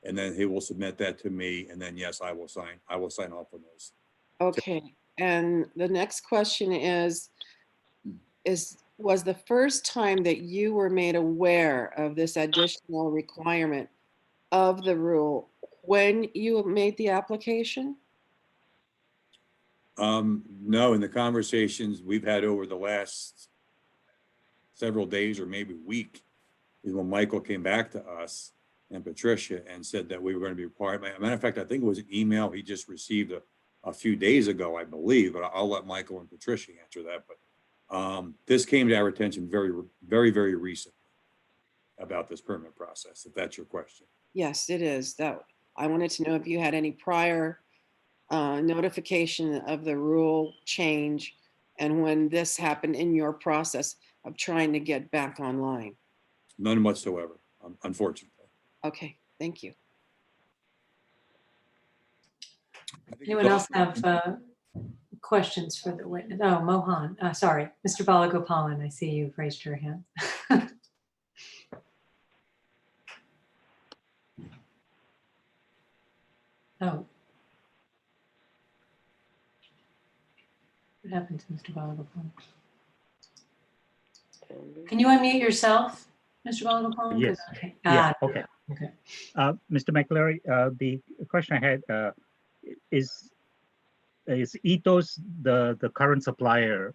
And then he will submit that to me. And then, yes, I will sign off on those. Okay. And the next question was the first time that you were made aware of this additional requirement of the rule when you made the application? No, in the conversations we've had over the last several days or maybe week is when Michael came back to us and Patricia and said that we were going to be required. Matter of fact, I think it was an email he just received a few days ago, I believe, but I'll let Michael and Patricia answer that. But this came to our attention very, very, very recently about this permit process, if that's your question. Yes, it is. That I wanted to know if you had any prior notification of the rule change and when this happened in your process of trying to get back online. None whatsoever, unfortunately. Okay, thank you. Anyone else have questions for the witness? Oh, Mohan, sorry, Mr. Balagopalan, I see you've raised your hand. Oh. What happened to Mr. Balagopalan? Can you unmute yourself, Mr. Balagopalan? Yes. Okay. Yeah, okay. Okay. Mr. McAlery, the question I had is Ethos the current supplier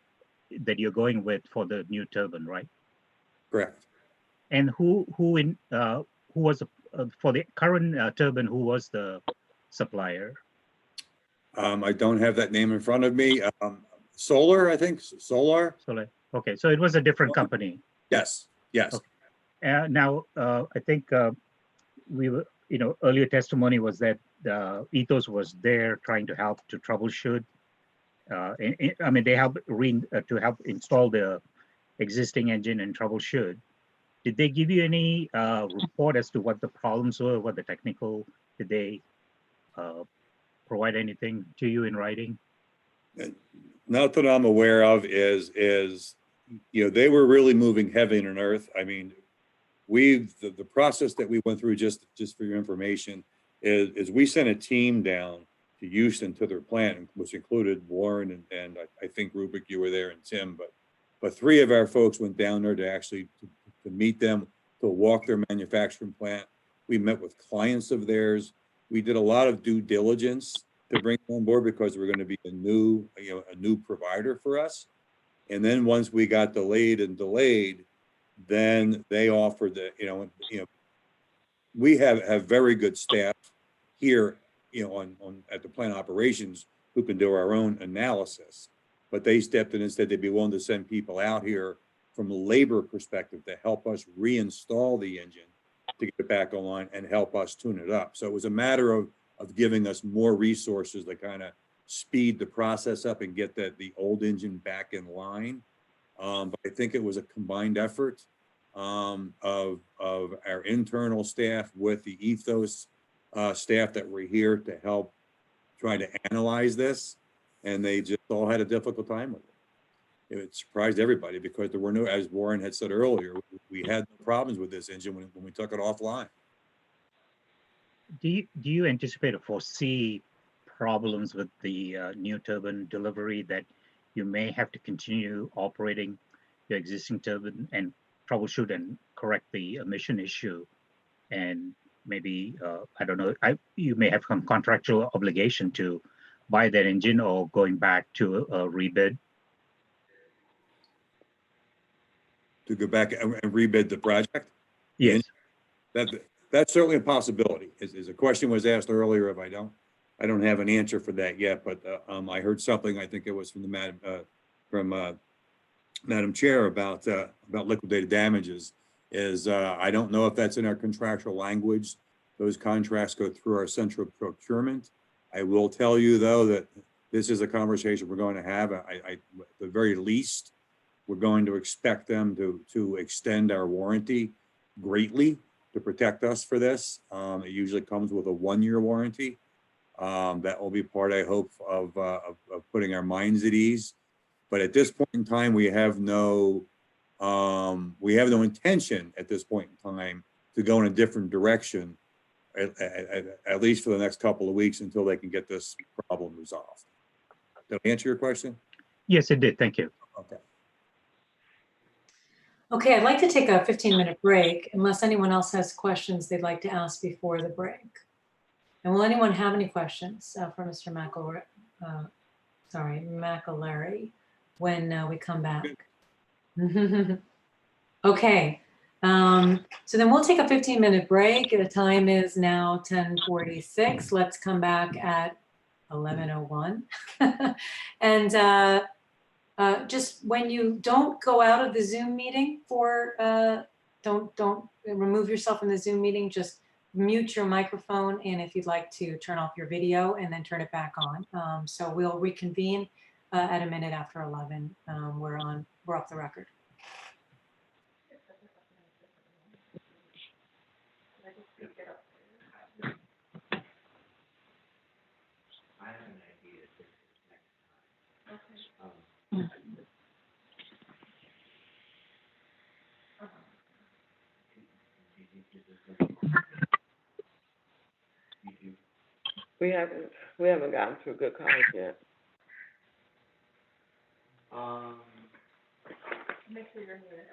that you're going with for the new turbine, right? Correct. And who was for the current turbine? Who was the supplier? I don't have that name in front of me. Solar, I think. Solar. Solar. Okay, so it was a different company. Yes. Yes. Okay. Now, I think we were, earlier testimony was that Ethos was there trying to help to troubleshoot. I mean, they help to help install the existing engine and troubleshoot. Did they give you any report as to what the problems were, what the technical, did they provide anything to you in writing? Not that I'm aware of is, you know, they were really moving heaven and earth. I mean, the process that we went through, just for your information, is we sent a team down to Houston to their plant, which included Warren and I think Rubik, you were there, and Tim, but three of our folks went down there to actually to meet them, to walk their manufacturing plant. We met with clients of theirs. We did a lot of due diligence to bring them on board because we're going to be a new provider for us. And then once we got delayed, then they offered we have very good staff here, at the plant operations who can do our own analysis. But they stepped in and said they'd be willing to send people out here from a labor perspective to help us reinstall the engine, to get it back online and help us tune it up. So it was a matter of giving us more resources to kind of speed the process up and get the old engine back in line. But I think it was a combined effort of our internal staff with the Ethos staff that were here to help try to analyze this, and they just all had a difficult time with it. It surprised everybody because there were no, as Warren had said earlier, we had no problems with this engine when we took it offline. Do you anticipate or foresee problems with the new turbine delivery, that you may have to continue operating your existing turbine and troubleshoot and correct the emission issue? And maybe, I don't know, you may have some contractual obligation to buy that engine, or going back to a rebid? To go back and rebid the project? Yes. That's certainly a possibility. As a question was asked earlier, if I don't have an answer for that yet, but I heard something, I think it was from the Madam Chair, about liquidated damages. I don't know if that's in our contractual language. Those contracts go through our central procurement. I will tell you, though, that this is a conversation we're going to have. At the very least, we're going to expect them to extend our warranty greatly to protect us for this. It usually comes with a 1-year warranty. That will be part, I hope, of putting our minds at ease. But at this point in time, we have no intention at this point in time to go in a different direction, at least for the next couple of weeks, until they can get this problem resolved. Did I answer your question? Yes, it did. Thank you. Okay. Okay, I'd like to take a 15-minute break unless anyone else has questions they'd like to ask before the break. And will anyone have any questions for Mr. McAlery when we come back? Okay, so then we'll take a 15-minute break. The time is now 10:46. Let's come back at 11:01. And just when you don't go out of the Zoom meeting don't remove yourself from the Zoom meeting, just mute your microphone, and if you'd like to turn off your video and then turn it back on. So we'll reconvene at a minute after 11. We're off the record. We haven't gotten through good college yet. Make sure you're muted.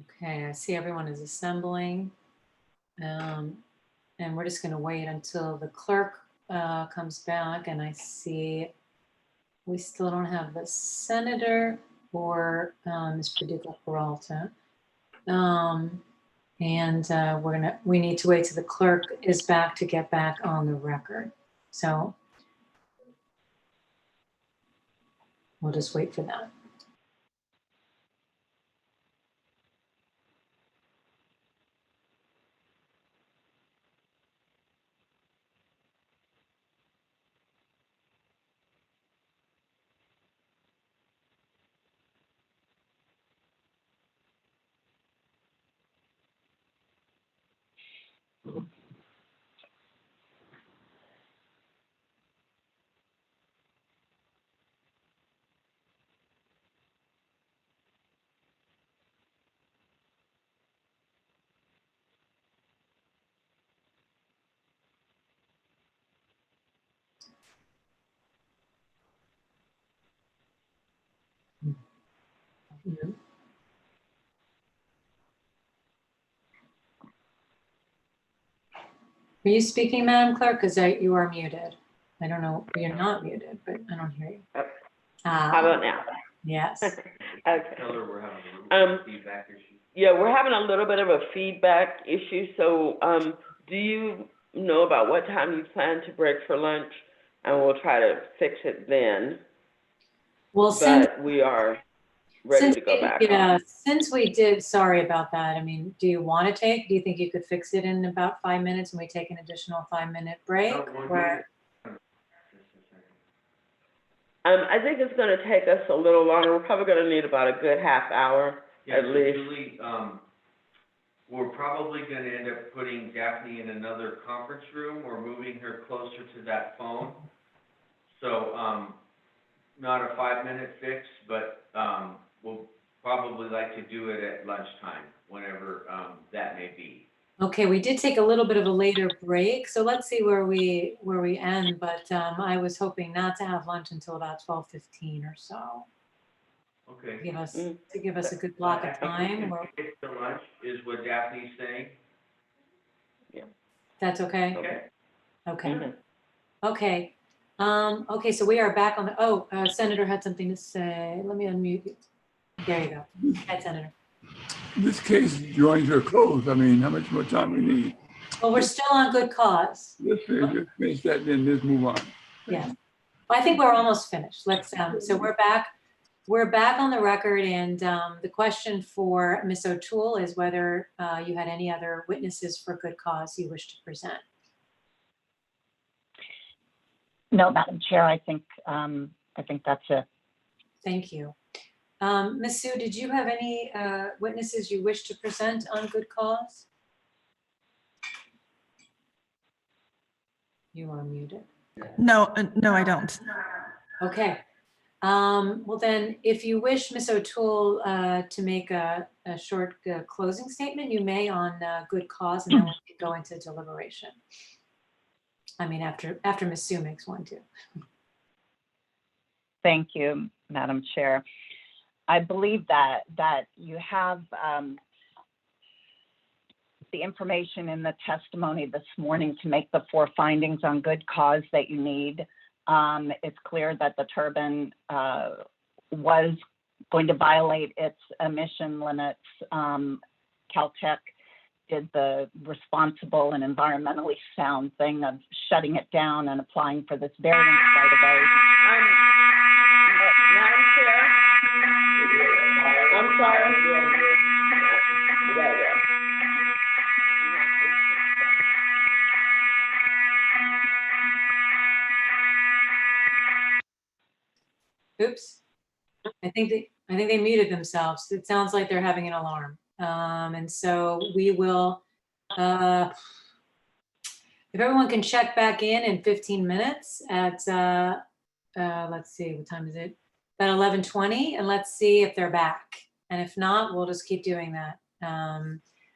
Okay, I see everyone is assembling. And we're just gonna wait until the clerk comes back, and I see we still don't have the senator or Ms. Paducah Peralta. We need to wait till the clerk is back to get back on the record. So we'll just wait for that. Mhm. Are you speaking, Madam Clerk? Because you are muted. I don't know, you're not muted, but I don't hear you. How about now? Yes. Okay. Tell her we're having a little bit of feedback issue. Yeah, we're having a little bit of a feedback issue, so, do you know about what time you plan to break for lunch? And we'll try to fix it then, Well, since, but we are ready to go back yeah, on. since we did, sorry about that. I mean, do you want to do you think you could fix it in about 5 minutes and we take an additional 5-minute break? Or, I think it's gonna take us a little longer. We're probably gonna need about a good half hour Yeah, at so least. Julie, we're probably gonna end up putting Daphne in another conference room or moving her closer to that phone. So, not a 5-minute fix, but, we'll probably like to do it at lunchtime, whenever, that may be. okay, we did take a little bit of a later break, so let's see where we end. But I was hoping not to have lunch until about 12:15 or so. Okay. To give us a good block of time. If the lunch is what Daphne's saying. Yeah. That's okay? Okay. Okay. Mhm. Okay. Okay, so we are back on the, Senator had something to say. Let me unmute you. There you go. Hi, Senator. This case is drawing to a close. I mean, how much more time we need? Well, we're still on good cause. Let's finish that, then let's move on. Yeah. Well, I think we're almost finished. Let's, so we're back on the record, and the question for Ms. O'Toole is whether you had any other witnesses for good cause you wish to present. No, Madam Chair, I think that's it. Thank you. Ms. Sue, did you have any witnesses you wish to present on good cause? You are muted. No, no, I don't. Okay. Well then, if you wish, Ms. O'Toole, to make a short closing statement, you may on good cause, and then we can go into deliberation. I mean, after Ms. Sue makes one too. Thank you, Madam Chair. I believe that you have the information in the testimony this morning to make the 4 findings on good cause that you need. It's clear that the turbine was going to violate its emission limits. Caltech did the responsible and environmentally sound thing of shutting it down and applying for this variance right away. Madam Chair? I'm sorry. Oops. I think they muted themselves. It sounds like they're having an alarm. And so we will, if everyone can check back in 15 minutes at, let's see, what time is it? About 11:20, and let's see if they're back. And if not, we'll just keep doing that.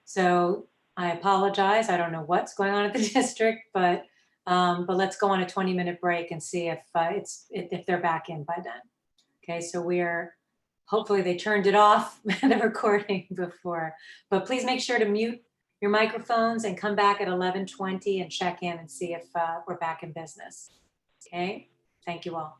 So I apologize. I don't know what's going on at the district, but let's go on a 20-minute break and see if they're back in by then. Okay, so we're hopefully they turned it off, the recording before. But please make sure to mute your microphones and come back at 11:20 and check in and see if we're back in business. Okay, thank you all.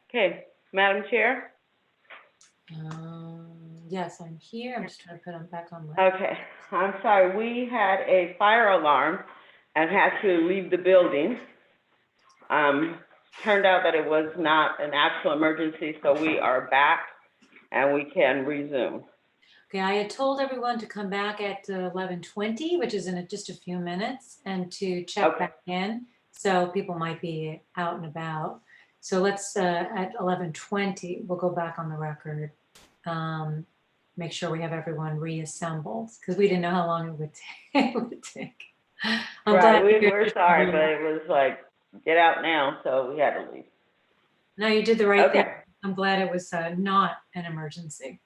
Okay, Madam Chair? Yes, I'm here. I'm just trying to put them back on my. Okay, I'm sorry, we had a fire alarm and had to leave the building. Turned out that it was not an actual emergency, so we are back and we can resume. Okay, I had told everyone to come back at 11:20, which is in just a few minutes, and to check Okay. back in. So people might be out and about. So let's, at 11:20, we'll go back on the record. Make sure we have everyone reassembled, because we didn't know how long it would take. I'm Right, glad we're sorry, but it was like, get out now, so we had to leave. No, you did the right thing. Okay, I'm glad it was not an emergency.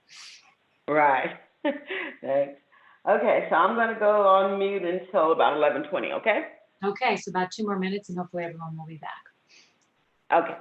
right. Thanks. Okay, so I'm gonna go on mute until about 11:20, okay? Okay, so about 2 more minutes and hopefully everyone will be back. Okay.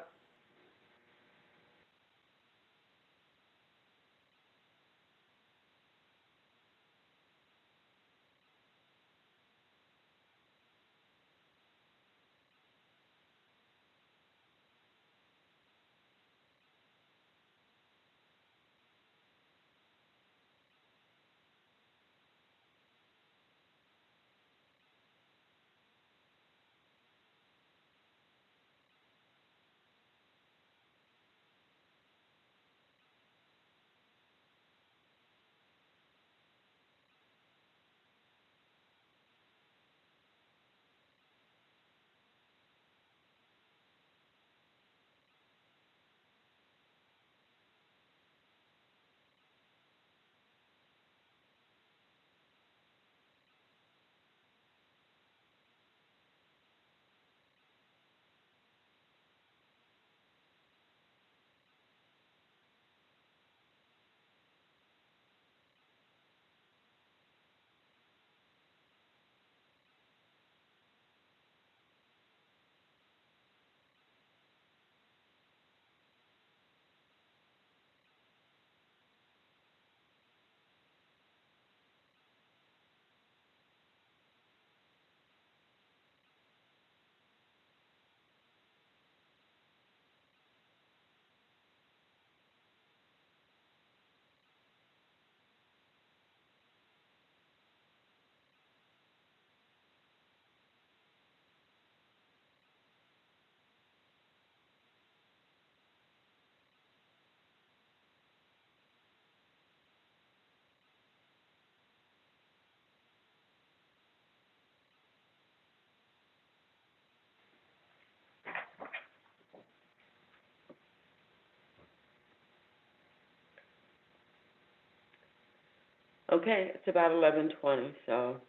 Okay, it's about 11:20, so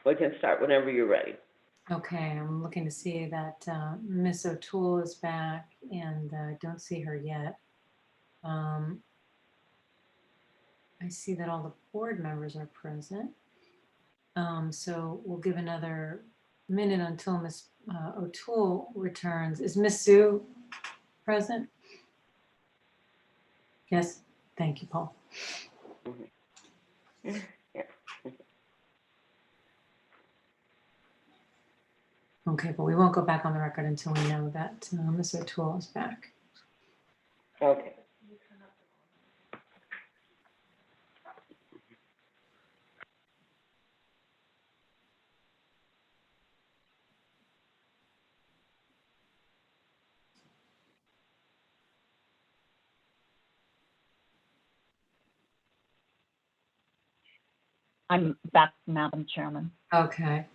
we can start whenever you're ready. Okay, I'm looking to see that Miss O'Toole is back and I don't see her yet. I see that all the board members are present. So we'll give another minute until Miss O'Toole returns. Is Miss Sue present? Yes, thank you, Paul. Yeah. Okay, but we won't go back on the record until we know that Miss O'Toole is back. Okay. I'm back, Madam Chairman. Okay.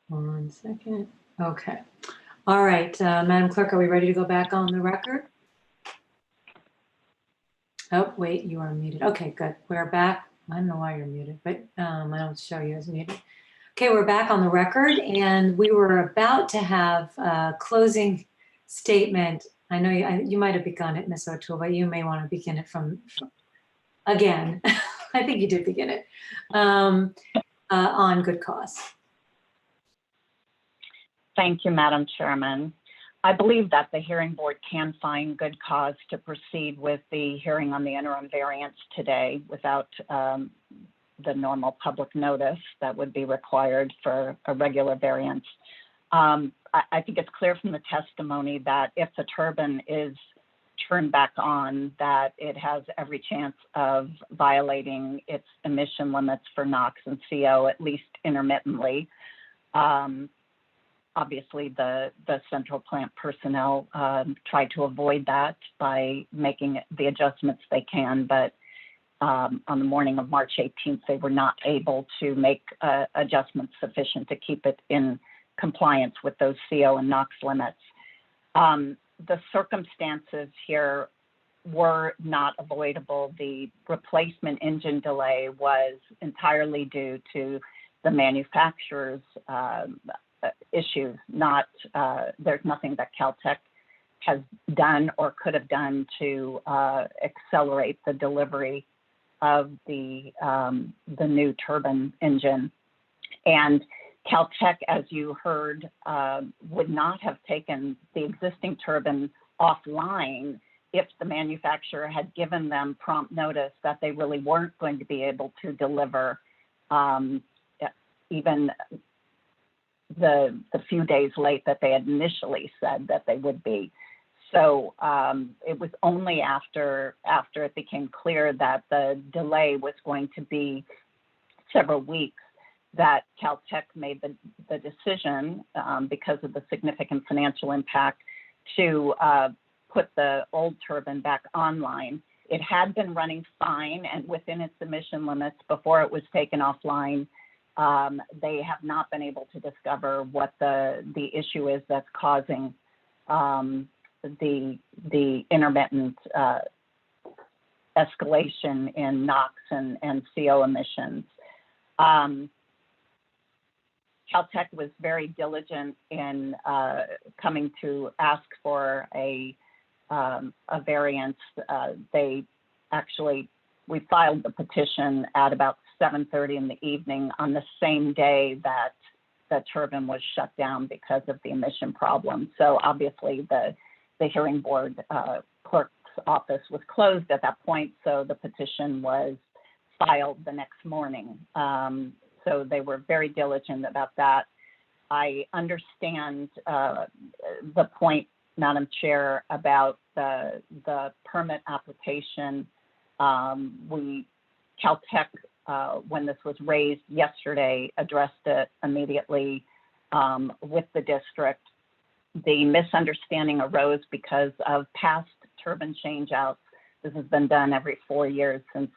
1 second. Okay. All right, Madam Clerk, are we ready to go back on the record? Oh, wait, you are muted. Okay, good. We're back. I don't know why you're muted, but I don't show you as muted. Okay, we're back on the record and we were about to have a closing statement. I know you might have begun it, Ms. O'Toole, but you may want to begin it from again. I think you did begin it on good cause. Thank you, Madam Chairman. I believe that the hearing board can find good cause to proceed with the hearing on the interim variance today without normal public notice that would be required for a regular variance. I think it's clear from the testimony that if the turbine is turned back on, that it has every chance of violating its emission limits for NOx and CO, at least intermittently. Obviously, the central plant personnel try to avoid that by making the adjustments they can, but on the morning of March 18th, they were not able to make adjustments sufficient to keep it in compliance with those CO and NOx limits. The circumstances here were not avoidable. The replacement engine delay was entirely due to the manufacturer's issues. There's nothing that Caltech has done or could have done to accelerate the delivery of the new turbine engine. And Caltech, as you heard, would not have taken the existing turbine offline if the manufacturer had given them prompt notice that they really weren't going to be able to deliver even the few days late that they had initially said that they would be. So it was only after it became clear that the delay was going to be several weeks that Caltech made the decision, because of the significant financial impact, to put the old turbine back online. It had been running fine and within its emission limits before it was taken offline. They have not been able to discover what the issue is that's causing the intermittent escalation in NOx and CO emissions. Caltech was very diligent in coming to ask for a variance. We filed the petition at about 7:30 in the evening on the same day that the turbine was shut down because of the emission problem. So obviously the hearing board clerk's office was closed at that point, so the petition was filed the next morning. So they were very diligent about that. I understand the point, Madam Chair, about the permit application. Caltech, when this was raised yesterday, addressed it immediately with the district. The misunderstanding arose because of past turbine changeouts. This has been done every 4 years since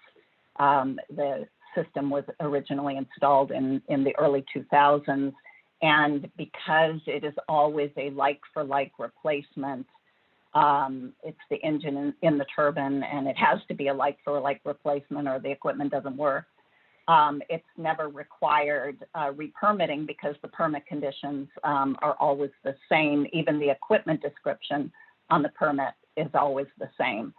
the system was originally installed in the early 2000s. And because it is always a like-for-like replacement, it's the engine in the turbine, and it has to be a like-for-like replacement or the equipment doesn't work. It's never required re-permitting because the permit conditions are always the same. Even the equipment description on the permit is always the same.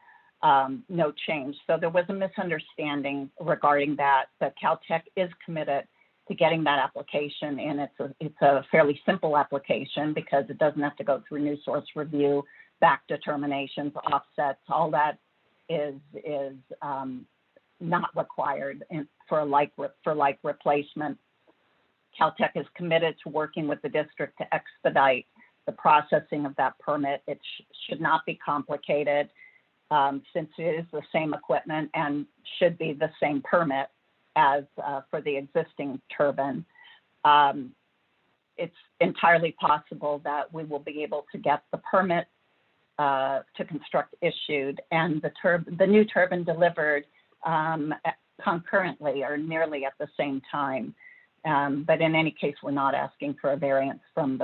No change. So there was a misunderstanding regarding that. But Caltech is committed to getting that application in. It's a fairly simple application because it doesn't have to go through new source review, back determinations, offsets. All that is not required for like replacement. Caltech is committed to working with the district to expedite the processing of that permit. It should not be complicated since it is the same equipment and should be the same permit as for the existing turbine. It's entirely possible that we will be able to get the permit to construct issued and the new turbine delivered concurrently or nearly at the same time. But in any case, we're not asking for a variance from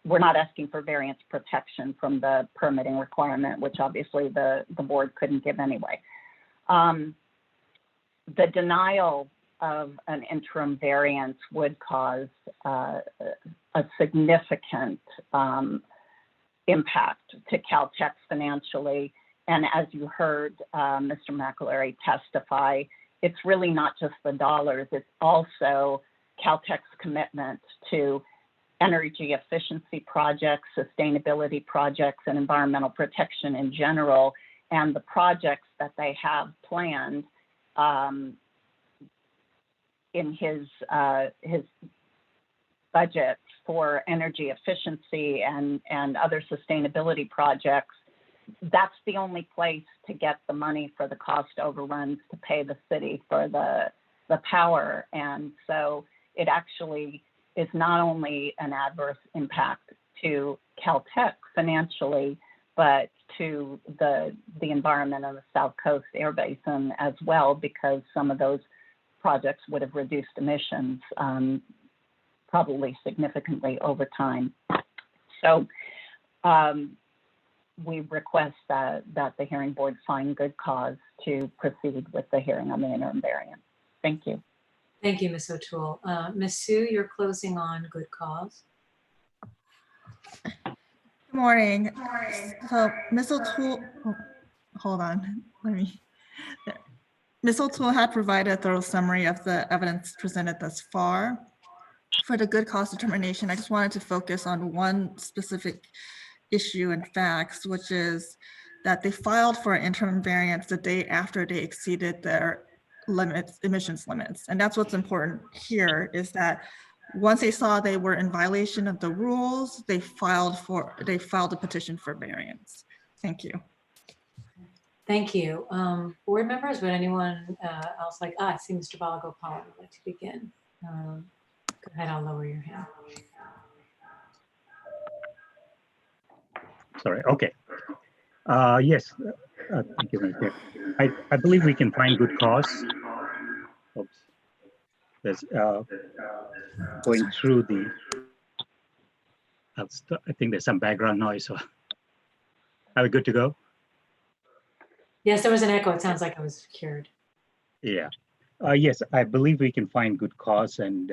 we're not asking for variance protection from the permitting requirement, which obviously the board couldn't give anyway. The denial of an interim variance would cause a significant impact to Caltech financially. And as you heard Mr. McAlery testify, it's really not just the dollars, it's also Caltech's commitment to energy efficiency projects, sustainability projects, and environmental protection in general. And the projects that they have planned in his budget for energy efficiency and other sustainability projects, that's the only place to get the money for the cost overruns to pay the city for the power. And so it actually is not only an adverse impact to Caltech financially, but to the environment on the South Coast Air Basin as well, because some of those projects would have reduced emissions probably significantly over time. So we request that the hearing board find good cause to proceed with the hearing on the interim variance. Thank you. Thank you, Ms. O'Toole. Ms. Sue, you're closing on good cause. Good morning. So Ms. O'Toole, oh, hold on, Ms. O'Toole had provided a thorough summary of the evidence presented thus far. For the good cause determination, I just wanted to focus on one specific issue and facts, which is that they filed for an interim variance the day after they exceeded their emissions limits. And that's what's important here, is that once they saw they were in violation of the rules, they filed a petition for variance. Thank you. Thank you. Board members, would anyone else like, I see Mr. Balagopalan would like to begin. Go ahead, I'll lower your hand. Sorry, okay. Yes, thank you, Mr. Chair. I believe we can find good cause. Oops. There's going through the, I think there's some background noise, so are we good to go? Yes, there was an echo. It sounds like I was cured. Yeah. Yes, I believe we can find good cause and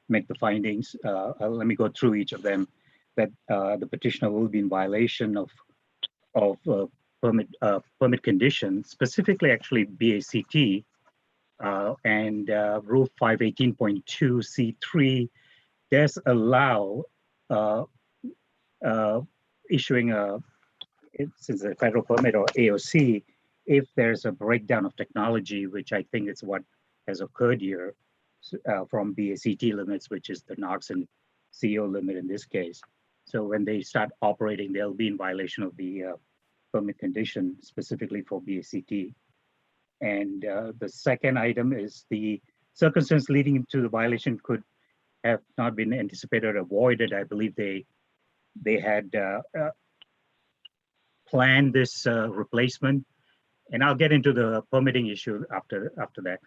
make the findings. Let me go through each of them. That the petitioner will be in violation of permit conditions, specifically actually BACT and Rule 518.2 C3 does allow issuing since a federal permit or AOC, if there's a breakdown of technology, which I think is what has occurred here from BACT limits, which is the NOx and CO limit in this case. So when they start operating, they'll be in violation of the permit condition specifically for BACT. And the second item is the circumstance leading to the violation could have not been anticipated or avoided. I believe they had planned this replacement. And I'll get into the permitting issue after that.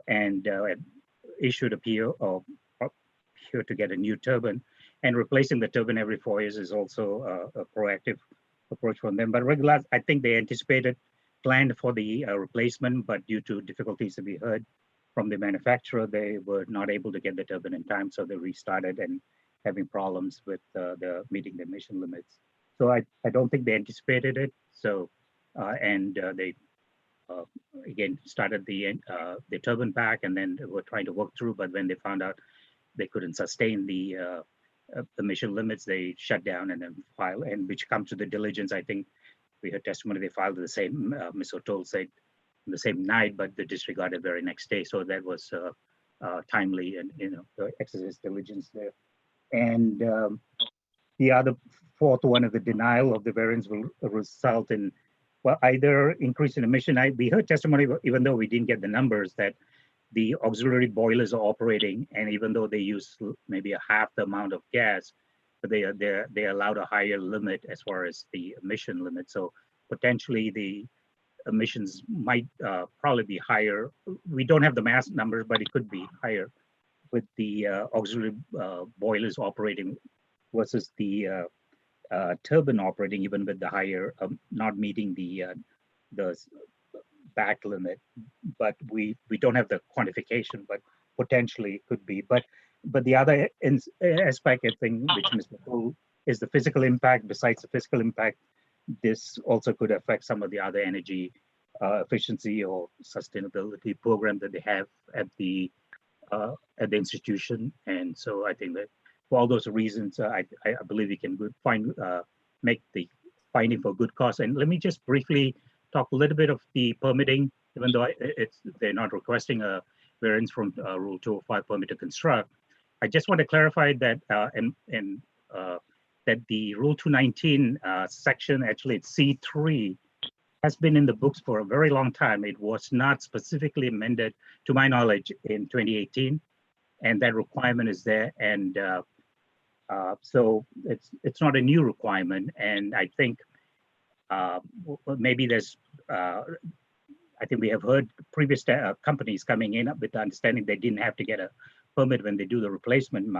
And issued a PO to get a new turbine. And replacing the turbine every 4 years is also a proactive approach from them. But regular, I think they planned for the replacement, but due to difficulties that we heard from the manufacturer, they were not able to get the turbine in time. So they restarted and having problems with the meeting the emission limits. So I don't think they anticipated it. So, they again started the turbine back, and then they were trying to work through, but when they found out they couldn't sustain the emission limits, they shut down and then file, and which comes to the diligence. I think we heard testimony, they filed the same, Ms. O'Toole said the same night, but they disregarded the very next day. So that was timely and, exercise diligence there. And the other fourth one of the denial of the variance will result in, well, either increase in emission. We heard testimony, even though we didn't get the numbers, that the auxiliary boilers are operating, and even though they use maybe a half the amount of gas, but they allowed a higher limit as far as the emission limit. So potentially the emissions might probably be higher. We don't have the mass numbers, but it could be higher with the auxiliary boilers operating versus the turbine operating, even with the higher, not meeting the back limit. But we don't have the quantification, but potentially it could be. But the other aspect, I think, which Mr. Poole, is the physical impact. Besides the physical impact, this also could affect some of the other energy efficiency or sustainability program that they have at the institution. And so I think that for all those reasons, I believe we can make the finding for good cause. And let me just briefly talk a little bit of the permitting, even though they're not requesting a variance from Rule 205 permit to construct. I just want to clarify that that the Rule 219 section, actually it's C3, has been in the books for a very long time. It was not specifically amended, to my knowledge, in 2018, and that requirement is there. And so it's not a new requirement. And I think maybe there's, I think we have heard previous companies coming in with the understanding they didn't have to get a permit when they do the replacement.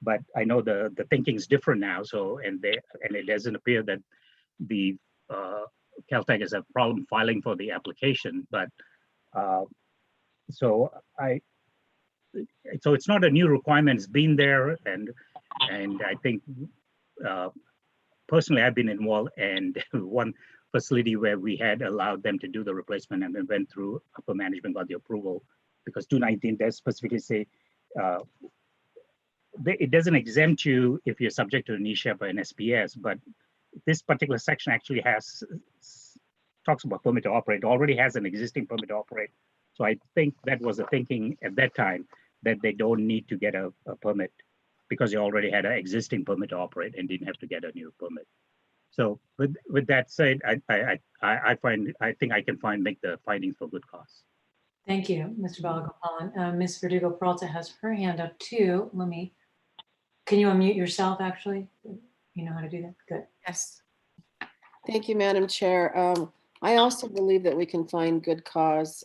But I know the thinking is different now. So and it doesn't appear that the Caltech has a problem filing for the application. But so it's not a new requirement. It's been there, and I think personally I've been involved in one facility where we had allowed them to do the replacement, and then went through upper management, got the approval, because 219 does specifically say it doesn't exempt you if you're subject to an eSHEPA and SPS, but this particular section actually talks about permit to operate. It already has an existing permit to operate. So I think that was the thinking at that time, that they don't need to get a permit because they already had an existing permit to operate and didn't have to get a new permit. So with that said, I think I can make the findings for good cause. Thank you, Mr. Balagopalan. Ms. Verdugo Peralta has her hand up too. Can you unmute yourself actually? You know how to do that? Good. Yes. Thank you, Madam Chair. I also believe that we can find good cause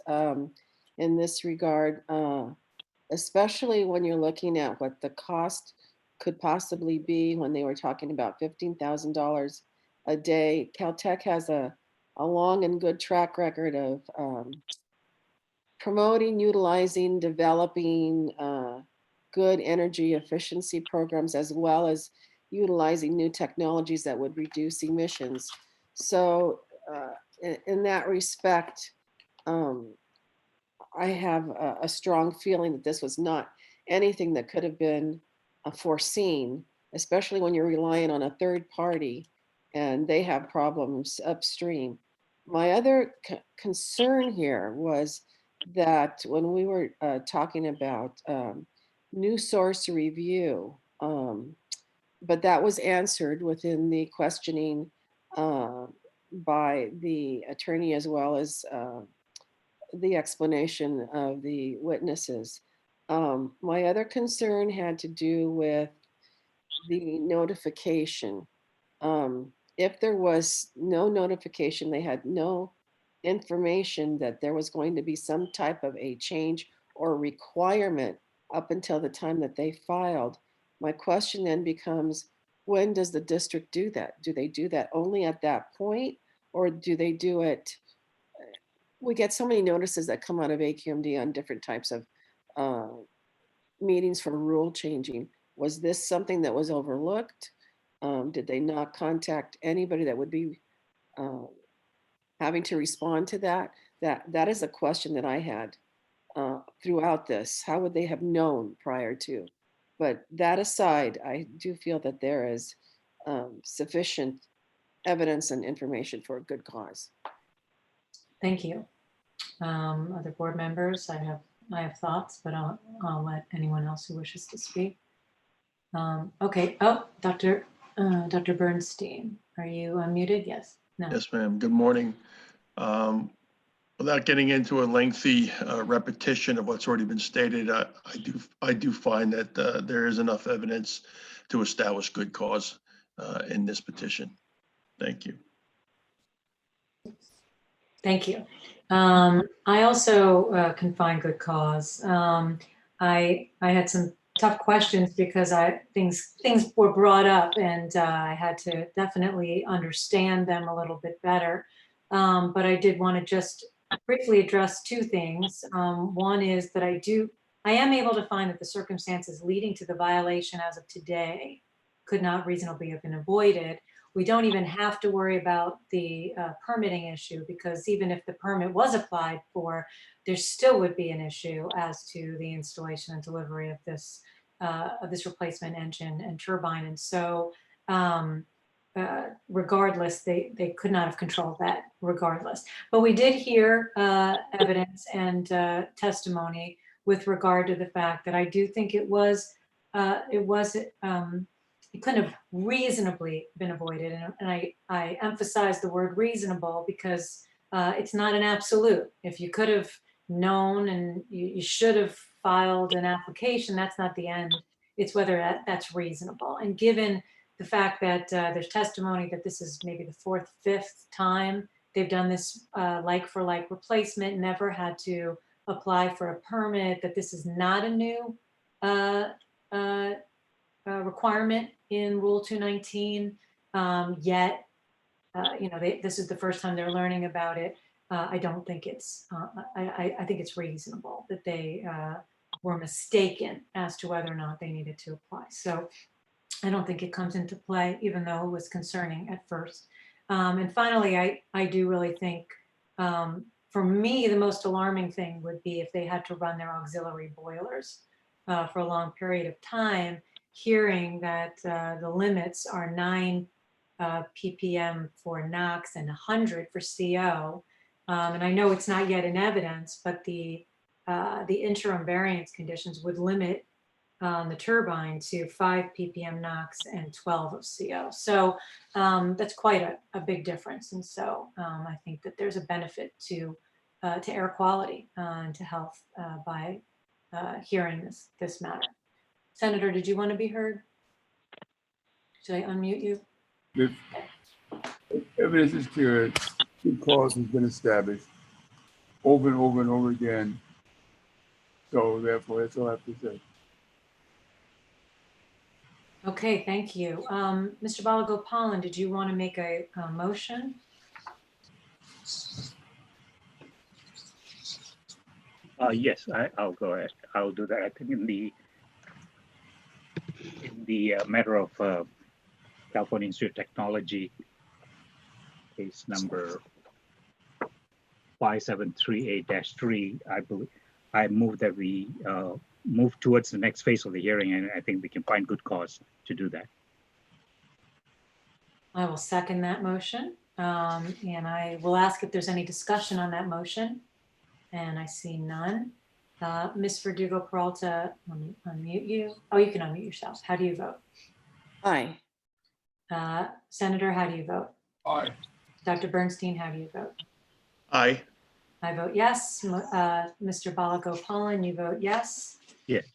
in this regard, especially when you're looking at what the cost could possibly be when they were talking about $15,000 a day. Caltech has a long and good track record of promoting, utilizing, developing good energy efficiency programs, as well as utilizing new technologies that would reduce emissions. So in that respect, I have a strong feeling that this was not anything that could have been foreseen, especially when you're relying on a third party and they have problems upstream. My other concern here was that when we were talking about new source review, but that was answered within the questioning by the attorney, as well as the explanation of the witnesses. My other concern had to do with the notification. If there was no notification, they had no information that there was going to be some type of a change or requirement up until the time that they filed. My question then becomes, when does the district do that? Do they do that only at that point, or do they do it? We get so many notices that come out of AQMD on different types of meetings for rule changing. Was this something that was overlooked? Did they not contact anybody that would be having to respond to that? That is a question that I had throughout this. How would they have known prior to? But that aside, I do feel that there is sufficient evidence and information for a good cause. Thank you. Other board members, I have thoughts, but I'll let anyone else who wishes to speak. Okay. Oh, Dr. Bernstein, are you unmuted? Yes. No. Yes, ma'am. Good morning. Without getting into a lengthy repetition of what's already been stated, I do find that there is enough evidence to establish good cause in this petition. Thank you. Thank you. I also can find good cause. I had some tough questions because things were brought up, and I had to definitely understand them a little bit better. But I did want to just briefly address two things. One is that I am able to find that the circumstances leading to the violation as of today could not reasonably have been avoided. We don't even have to worry about the permitting issue, because even if the permit was applied for, there still would be an issue as to the installation and delivery of this replacement engine and turbine. And so regardless, they could not have controlled that regardless. But we did hear evidence and testimony with regard to the fact that I do think it couldn't have reasonably been avoided. And I emphasize the word reasonable because it's not an absolute. If you could have known and you should have filed an application, that's not the end. It's whether that's reasonable. And given the fact that there's testimony that this is maybe the fourth, fifth time they've done this like for like replacement, never had to apply for a permit, that this is not a new requirement in Rule 219, yet, this is the first time they're learning about it. I don't think it's, I think it's reasonable that they were mistaken as to whether or not they needed to apply. So I don't think it comes into play, even though it was concerning at first. And finally, I do really think, for me, the most alarming thing would be if they had to run their auxiliary boilers for a long period of time, hearing that the limits are 9 ppm for NOx and 100 for CO. And I know it's not yet in evidence, but the interim variance conditions would limit the turbine to 5 ppm NOx and 12 of CO. So that's quite a big difference. And so I think that there's a benefit to air quality and to health by hearing this matter. Senator, did you want to be heard? Should I unmute you? If evidence is clear, good cause has been established over and over and over again. So therefore, that's all I have to say. Okay, thank you. Mr. Balagopalan, did you want to make a motion? Yes, I'll go ahead. I'll do that. I think in the matter of California Institute of Technology, case number 5738-3, I believe, I move that we move towards the next phase of the hearing, and I think we can find good cause to do that. I will second that motion. And I will ask if there's any discussion on that motion. And I see none. Ms. Verdugo-Peralta, let me unmute you. Oh, you can unmute yourself. How do you vote? Aye. Senator, how do you vote? Aye. Dr. Bernstein, how do you vote? Aye. I vote yes. Mr. Balagopalan, you vote yes. Yes.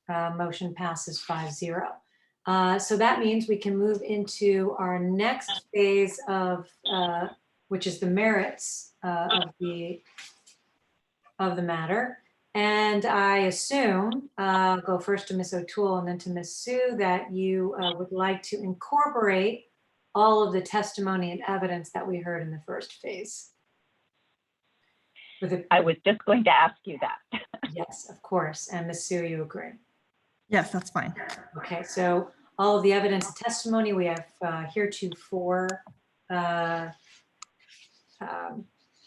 Motion passes 5-0. So that means we can move into our next phase of, which is the merits of the matter. And I assume, go first to Ms. O'Toole and then to Ms. Sue, that you would like to incorporate all of the testimony and evidence that we heard in the first phase. I was just going to ask you that. Yes, of course. And Ms. Sue, you agree? Yes, that's fine. Okay, so all of the evidence and testimony we have heretofore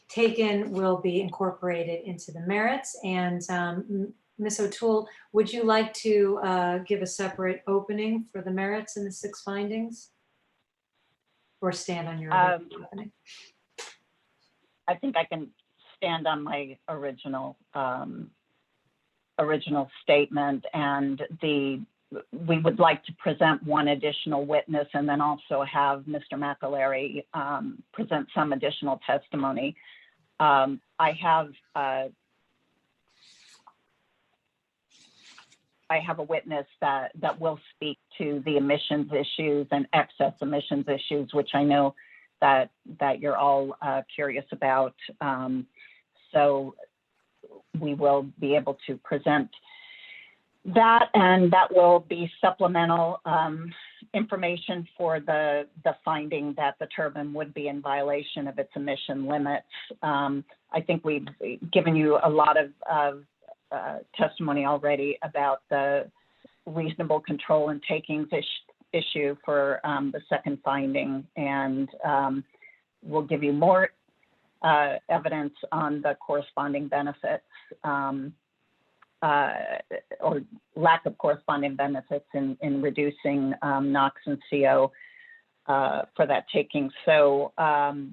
taken will be incorporated into the merits. And Ms. O'Toole, would you like to give a separate opening for the merits and the 6 findings? Or stand on your opening? I think I can stand on my original statement, and we would like to present one additional witness and then also have Mr. McAlery present some additional testimony. I have a witness that will speak to the emissions issues and excess emissions issues, which I know that you're all curious about. So we will be able to present that, and that will be supplemental information for the finding that the turbine would be in violation of its emission limits. I think we've given you a lot of testimony already about the reasonable control and takings issue for the second finding, and we'll give you more evidence on the corresponding benefits or lack of corresponding benefits in reducing NOx and CO. taking. So I'll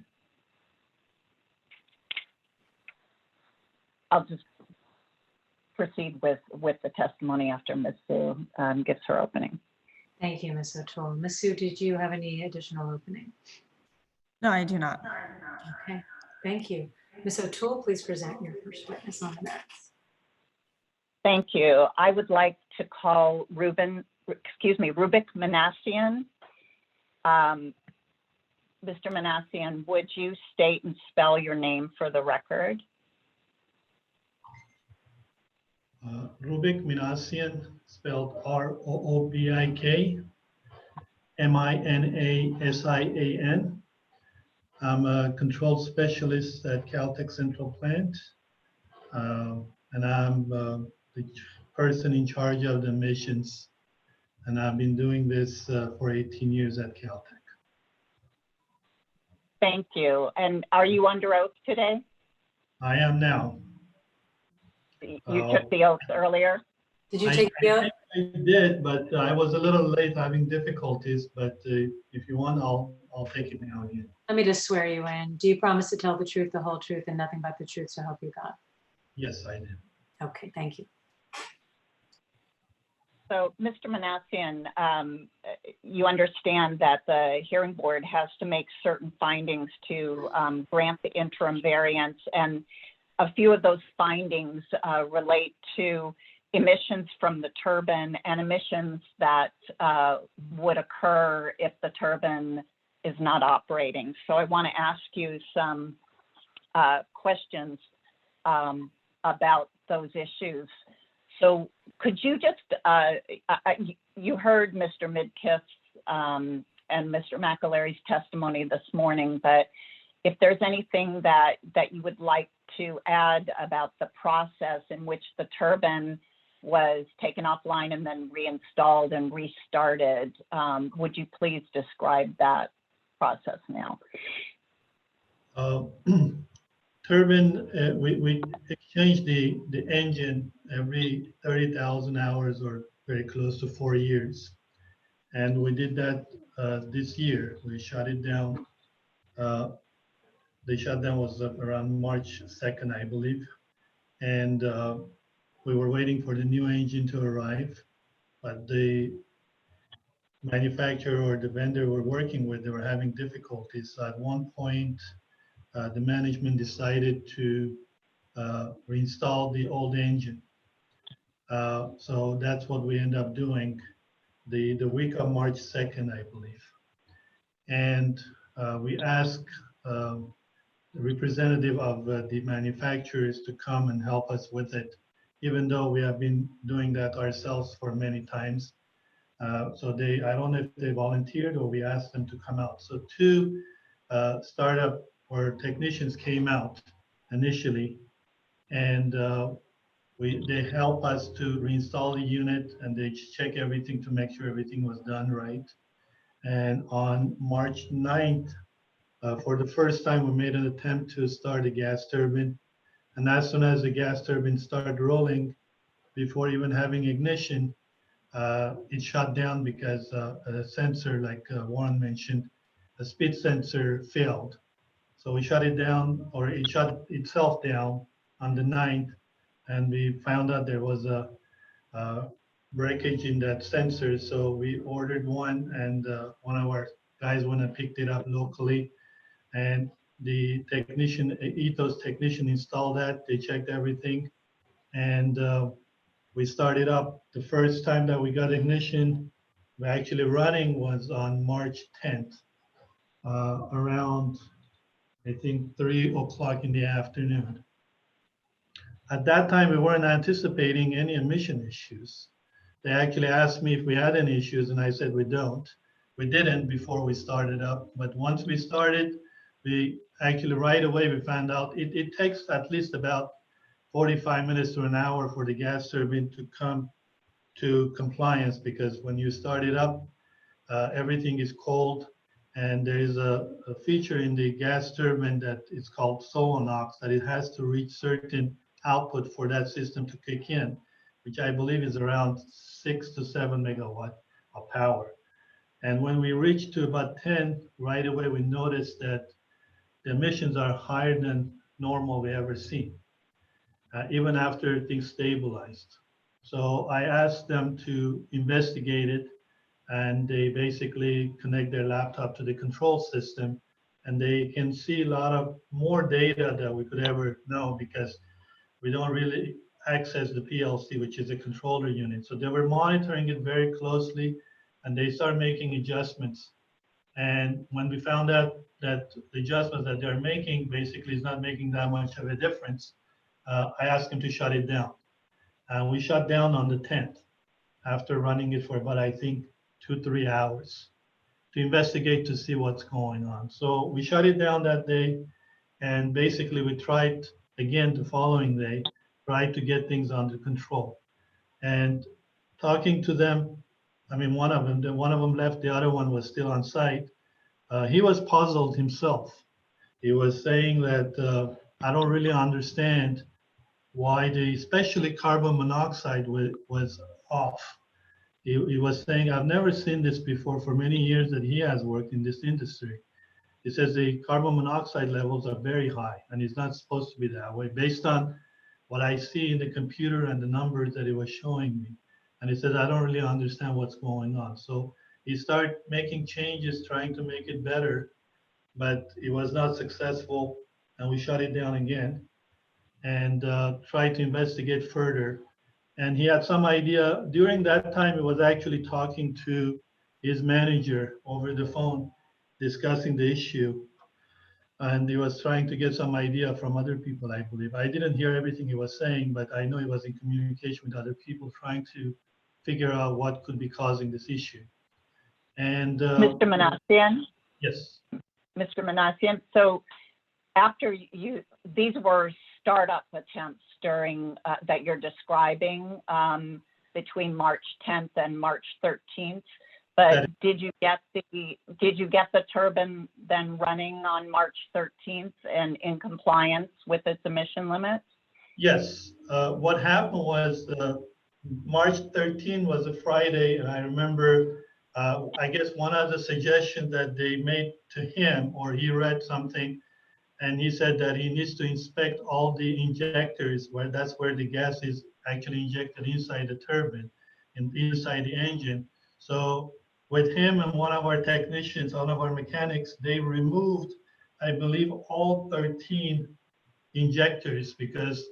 just proceed with the testimony after Ms. Sue gives her opening. Thank you, Ms. O'Toole. Ms. Sue, did you have any additional opening? No, I do not. Okay, thank you. Ms. O'Toole, please present your first witness on the merits. Thank you. I would like to call Rubik Manassian. Mr. Manassian, would you state and spell your name for the record? Rubik Manassian, spelled R-O-O-B-I-K, M-I-N-A-S-I-A-N. I'm a control specialist at Caltech Central Plant, and I'm the person in charge of the missions, and I've been doing this for 18 years at Caltech. Thank you. And are you under oath today? I am now. You took the oath earlier? Did you take the oath? I did, but I was a little late having difficulties, but if you want, I'll take it now again. Let me just swear you in. Do you promise to tell the truth, the whole truth, and nothing but the truth, so help you God? Yes, I did. Okay, thank you. So, Mr. Manassian, you understand that the hearing board has to make certain findings to grant the interim variance, and a few of those findings relate to emissions from the turbine and emissions that would occur if the turbine is not operating. So I want to ask you some questions about those issues. So could you just, you heard Mr. Midkiff's and Mr. McAleary's testimony this morning, but if there's anything that you would like to add about the process in which the turbine was taken offline and then reinstalled and restarted, would you please describe that process now? Turbine, we exchange the engine every 30,000 hours or very close to 4 years. And we did that this year. We shut it down. The shutdown was around March 2nd, I believe. And we were waiting for the new engine to arrive, but the manufacturer or the vendor we're working with, they were having difficulties. So at one point, the management decided to reinstall the old engine. So that's what we end up doing the week of March 2nd, I believe. And we asked the representative of the manufacturers to come and help us with it, even though we have been doing that ourselves for many times. So I don't know if they volunteered or we asked them to come out. So two startup or technicians came out initially, and they help us to reinstall the unit, and they check everything to make sure everything was done right. And on March 9th, for the first time, we made an attempt to start a gas turbine. And as soon as the gas turbine started rolling, before even having ignition, it shut down because a sensor, like Warren mentioned, a speed sensor failed. So we shut it down, or it shut itself down on the 9th, and we found out there was a breakage in that sensor. So we ordered one, and one of our guys went and picked it up locally, and the technician, Ethos technician, installed that. They checked everything, and we started up. The first time that we got ignition, we actually running, was on March 10th, around, I think, 3 o'clock in the afternoon. At that time, we weren't anticipating any emission issues. They actually asked me if we had any issues, and I said we don't. We didn't before we started up, but once we started, we actually right away we found out it takes at least about 45 minutes to an hour for the gas turbine to come to compliance, because when you start it up, everything is cold, and there is a feature in the gas turbine that is called Solonox, that it has to reach certain output for that system to kick in, which I believe is around 6 to 7 megawatt of power. And when we reached to about 10, right away, we noticed that the emissions are higher than normal we ever seen, even after things stabilized. So I asked them to investigate it, and they basically connect their laptop to the control system, and they can see a lot of more data that we could ever know, because we don't really access the PLC, which is a controller unit. So they were monitoring it very closely, and they started making adjustments. And when we found out that the adjustments that they're making basically is not making that much of a difference, I asked them to shut it down. And we shut down on the 10th after running it for about, I think, 2-3 hours to investigate to see what's going on. So we shut it down that day, and basically we tried again the following day, tried to get things under control. And talking to them, I mean, one of them left, the other one was still on site. He was puzzled himself. He was saying that I don't really understand why especially carbon monoxide was off. He was saying, I've never seen this before for many years that he has worked in this industry. He says the carbon monoxide levels are very high, and it's not supposed to be that way based on what I see in the computer and the numbers that it was showing me. And he says, I don't really understand what's going on. So he started making changes, trying to make it better, but it was not successful, and we shut it down again and tried to investigate further. And he had some idea. During that time, he was actually talking to his manager over the phone, discussing the issue. And he was trying to get some idea from other people, I believe. I didn't hear everything he was saying, but I know he was in communication with other people trying to figure out what could be causing this issue. And Mr. Manassian? Yes. Mr. Manassian, so after these were startup attempts during that you're describing between March 10th and March 13th. But did you get the turbine then running on March 13th and in compliance with its emission limits? Yes. What happened was March 13th was a Friday, and I remember I guess one of the suggestions that they made to him, or he read something, and he said that he needs to inspect all the injectors, that's where the gas is actually injected inside the turbine and inside the engine. So with him and one of our technicians, one of our mechanics, they removed, I believe, all 13 injectors because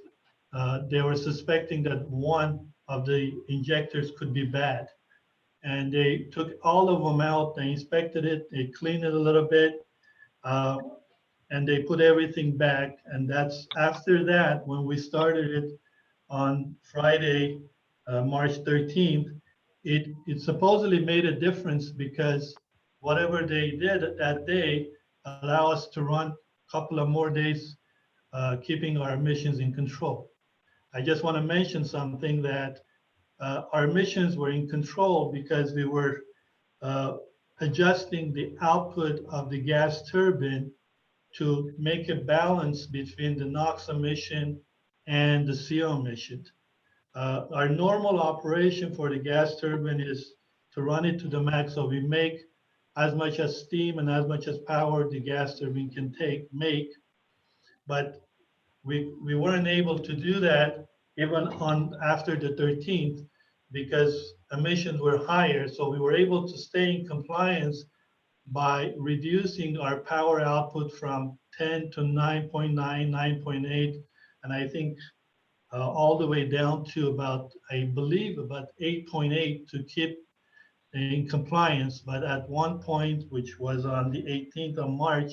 they were suspecting that one of the injectors could be bad. And they took all of them out, they inspected it, they cleaned it a little bit, and they put everything back. And that's after that, when we started it on Friday, March 13th, it supposedly made a difference because whatever they did that day allow us to run a couple of more days, keeping our emissions in control. I just want to mention something that our emissions were in control because we were adjusting the output of the gas turbine to make a balance between the NOx emission and the CO emission. Our normal operation for the gas turbine is to run it to the max, so we make as much as steam and as much as power the gas turbine can make, but we weren't able to do that even after the 13th because emissions were higher. So we were able to stay in compliance by reducing our power output from 10 to 9.9, 9.8, and I think all the way down to about, I believe, about 8.8 to keep in compliance. But at one point, which was on the 18th of March,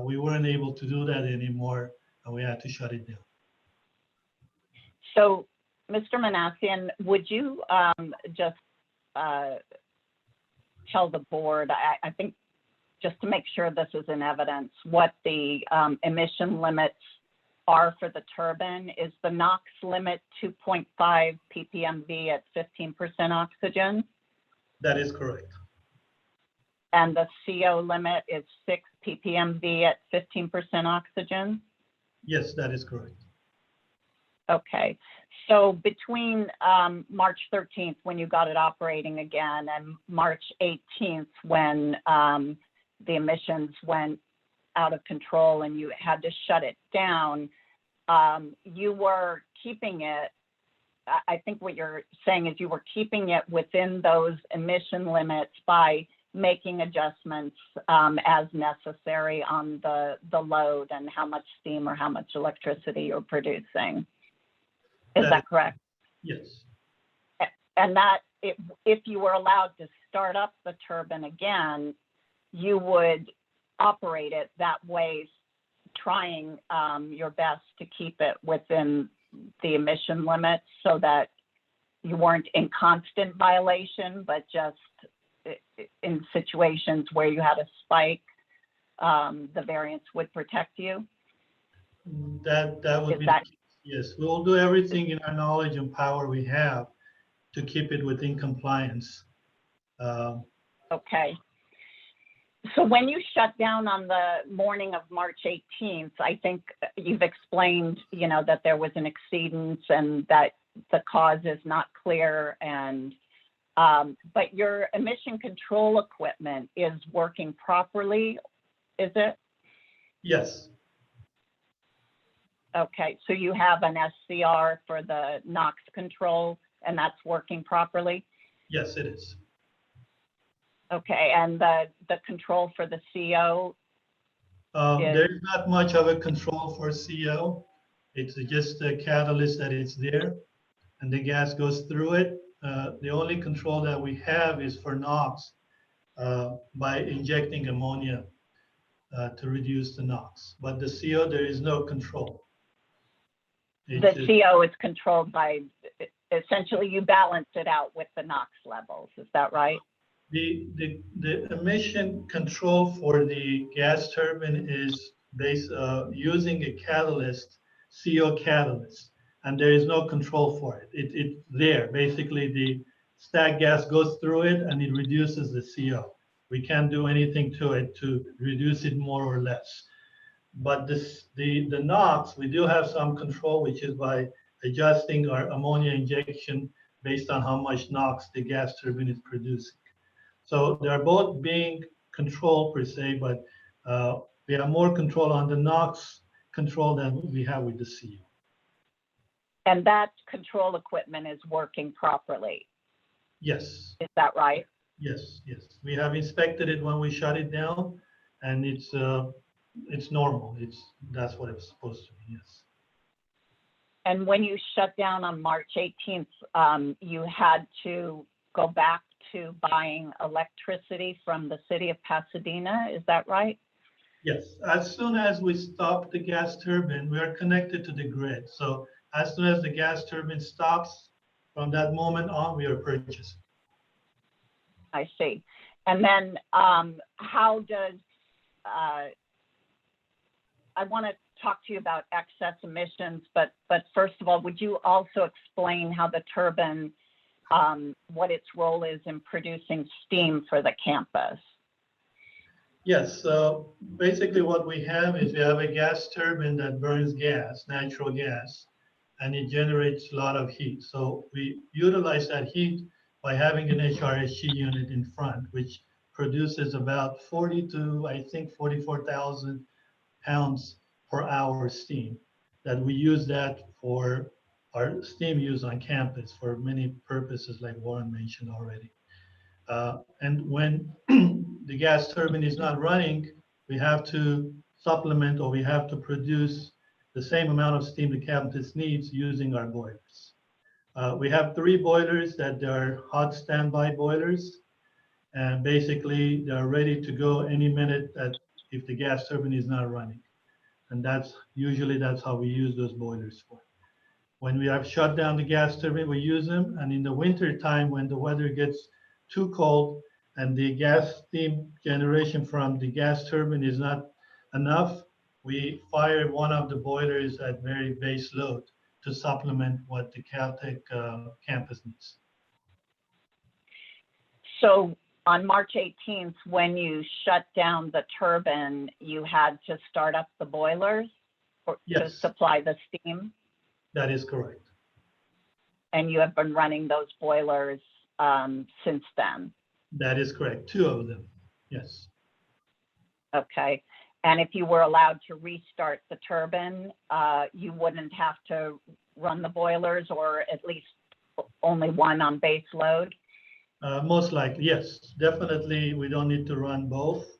we weren't able to do that anymore, and we had to shut it down. So, Mr. Manassian, would you just tell the board, I think just to make sure this is in evidence, what the emission limits are for the turbine? Is the NOx limit 2.5 ppmv at 15% oxygen? That is correct. And the CO limit is 6 ppmv at 15% oxygen? Yes, that is correct. Okay, so between March 13th, when you got it operating again, and March 18th, when the emissions went out of control and you had to shut it down, you were keeping it, I think what you're saying is you were keeping it within those emission limits by making adjustments as necessary on the load and how much steam or how much electricity you're producing. Is that correct? Yes. And that if you were allowed to start up the turbine again, you would operate it that way, trying your best to keep it within the emission limits so that you weren't in constant violation, but just in situations where you had a spike, the variance would protect you? That would Is be, that- yes, we will do everything in our knowledge and power we have to keep it within compliance. Okay. So when you shut down on the morning of March 18th, I think you've explained, that there was an exceedance and that the cause is not clear, and but your emission control equipment is working properly, is it? Yes, Okay, so you have an SCR for the NOx control and that's working properly? yes, it is. Okay, and the control for the CO? There's not much of a control for CO. It's just a catalyst that is there and the gas goes through it. The only control that we have is for NOx by injecting ammonia to reduce the NOx. But the CO, there is no control. The CO is controlled by, essentially you balance it out with the NOx levels, is that right? The emission control for the gas turbine is based using a catalyst, CO catalyst, and there is no control for it. It's there. Basically, the stack gas goes through it and it reduces the CO. We can't do anything to it to reduce it more or less. But the NOx, we do have some control, which is by adjusting our ammonia injection based on how much NOx the gas turbine is producing. So they're both being controlled per se, but we have more control on the NOx control than we have with the CO. And that control equipment is working properly, Yes, is that right? yes, yes. We have inspected it when we shut it down, and it's normal. That's what it's supposed to be. Yes. And when you shut down on March 18th, you had to go back to buying electricity from the city of Pasadena, is that right? Yes, as soon as we stop the gas turbine, we are connected to the grid. So as soon as the gas turbine stops, from that moment on, we are purchasing. I see. And then how does, I want to talk to you about excess emissions, but first of all, would you also explain how the turbine, what its role is in producing steam for the campus? Yes, so basically what we have is we have a gas turbine that burns gas, natural gas, and it generates a lot of heat. So we utilize that heat by having an HRSG unit in front, which produces about 40 to, I think, 44,000 pounds per hour steam, that we use that for our steam use on campus for many purposes like Warren mentioned already. And when the gas turbine is not running, we have to supplement or we have to produce the same amount of steam the campus needs using our boilers. We have 3 boilers that are hot standby boilers, and basically they're ready to go any minute that if the gas turbine is not running. And that's how we use those boilers for. When we have shut down the gas turbine, we use them. And in the winter time, when the weather gets too cold and the gas steam generation from the gas turbine is not enough, we fire one of the boilers at very base load to supplement what the Caltech campus needs. So on March 18th, when you shut down the turbine, you had to start up the boilers to Yes. supply the steam? That is correct. And you have been running those boilers since then? That is correct. 2 of them. Yes. Okay. And if you were allowed to restart the turbine, you wouldn't have to run the boilers, or at least only one on base load? Most likely, yes. Definitely, we don't need to run both.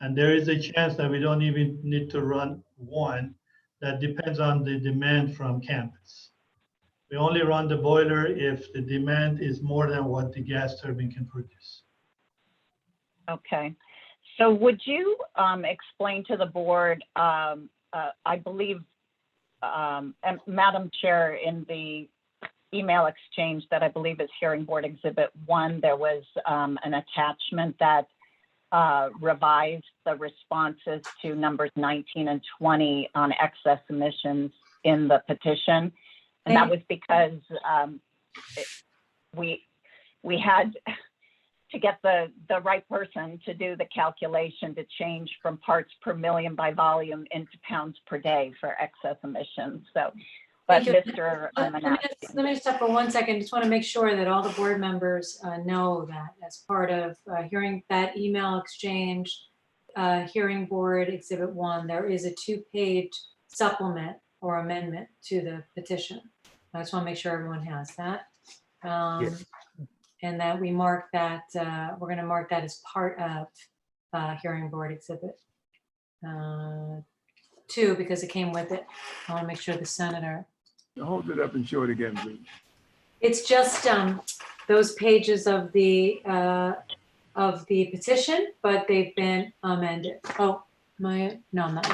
And there is a chance that we don't even need to run one. That depends on the demand from campus. We only run the boiler if the demand is more than what the gas turbine can produce. Okay. So would you explain to the board, I believe, and Madam Chair, in the email exchange that I believe is Hearing Board Exhibit 1, there was an attachment that revised the responses to numbers 19 and 20 on excess emissions in the petition. And that was because we had to get the right person to do the calculation to change from parts per million by volume into pounds per day for excess emissions. So, but Mr. Let me stop for 1 second. Just want to make sure that all the board members know that as part of hearing that email exchange, Hearing Board Exhibit 1, there is a 2-page supplement or amendment to the petition. I just want to make sure everyone has that. Yes. And that we mark that, we're going to mark that as part of Hearing Board Exhibit 2 because it came with it. I want to make sure the senator. Hold it up and show it again, please. It's just those pages of the petition, but they've been amended. Oh, no, not.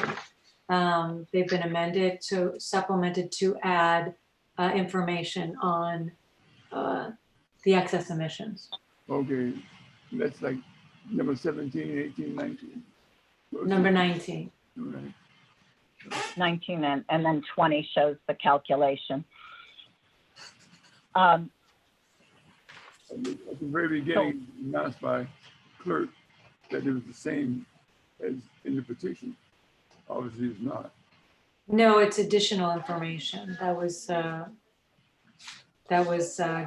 They've been amended to supplemented to add information on the excess emissions. Okay, that's like number 17, 18, 19. Number 19. All right. 19 and then 20 shows the calculation. At the very beginning, announced by clerk that it was the same as in the petition. Obviously, it's not. No, it's additional information that was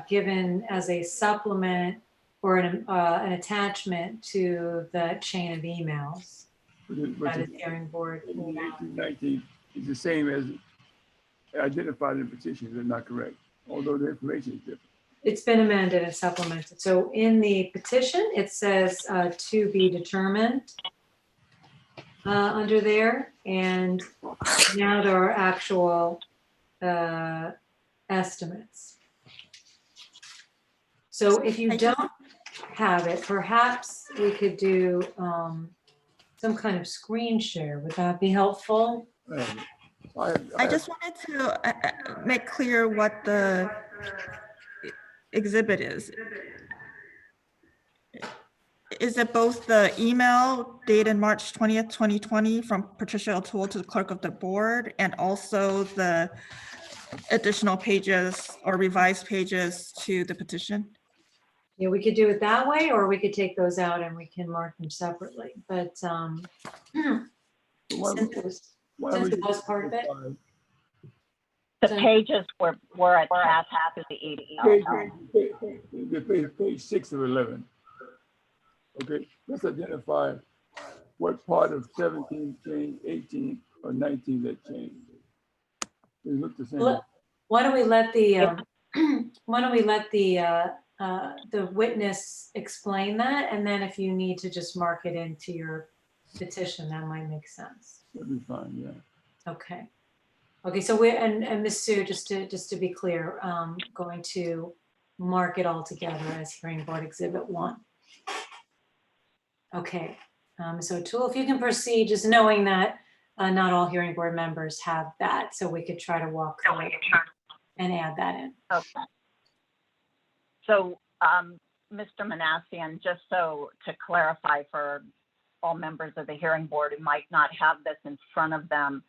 given as a supplement or an attachment to the chain of emails. By the Hearing Board. 1819 is the same as identified in the petition. Is that not correct? Although the information is different. It's been amended and supplemented. So in the petition, it says to be determined under there. And now there are actual estimates. So if you don't have it, perhaps we could do some kind of screen share. Would that be helpful? I just wanted to make clear what the exhibit is. Is it both the email dated March 20th, 2020 from Patricia O'Toole to the clerk of the board, and also the additional pages or revised pages to the petition? Yeah, we could do it that way, or we could take those out and we can mark them separately. But since it was part of it. The pages were attached to the email. Page 6 of 11. Okay, let's identify what part of 17 changed, 18 or 19 that changed. They look the same. Why don't we let the witness explain that, and then if you need to just mark it into your petition, that might make sense. That'd be fine, yeah. Okay. Okay, so we're, and Ms. Sue, just to be clear, going to mark it all together as Hearing Board Exhibit 1. Okay, so O'Toole, if you can proceed, just knowing that not all Hearing Board members have that, so we could try to walk through it and add that in. Okay. So, Mr. Manassian, just so to clarify for all members of the Hearing Board who might not have this in front of them,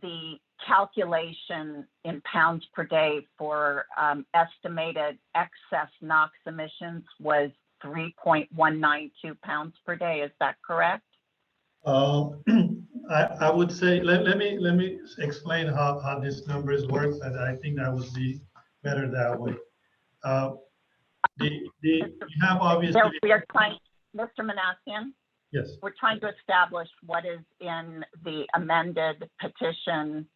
the calculation in pounds per day for estimated excess NOx emissions was 3.192 pounds per day. Is that correct? I would say, let me explain how this numbers works, and I think that would be better that way. We have obviously. We are trying, Mr. Manassian, Yes. we're trying to establish what is in the amended petition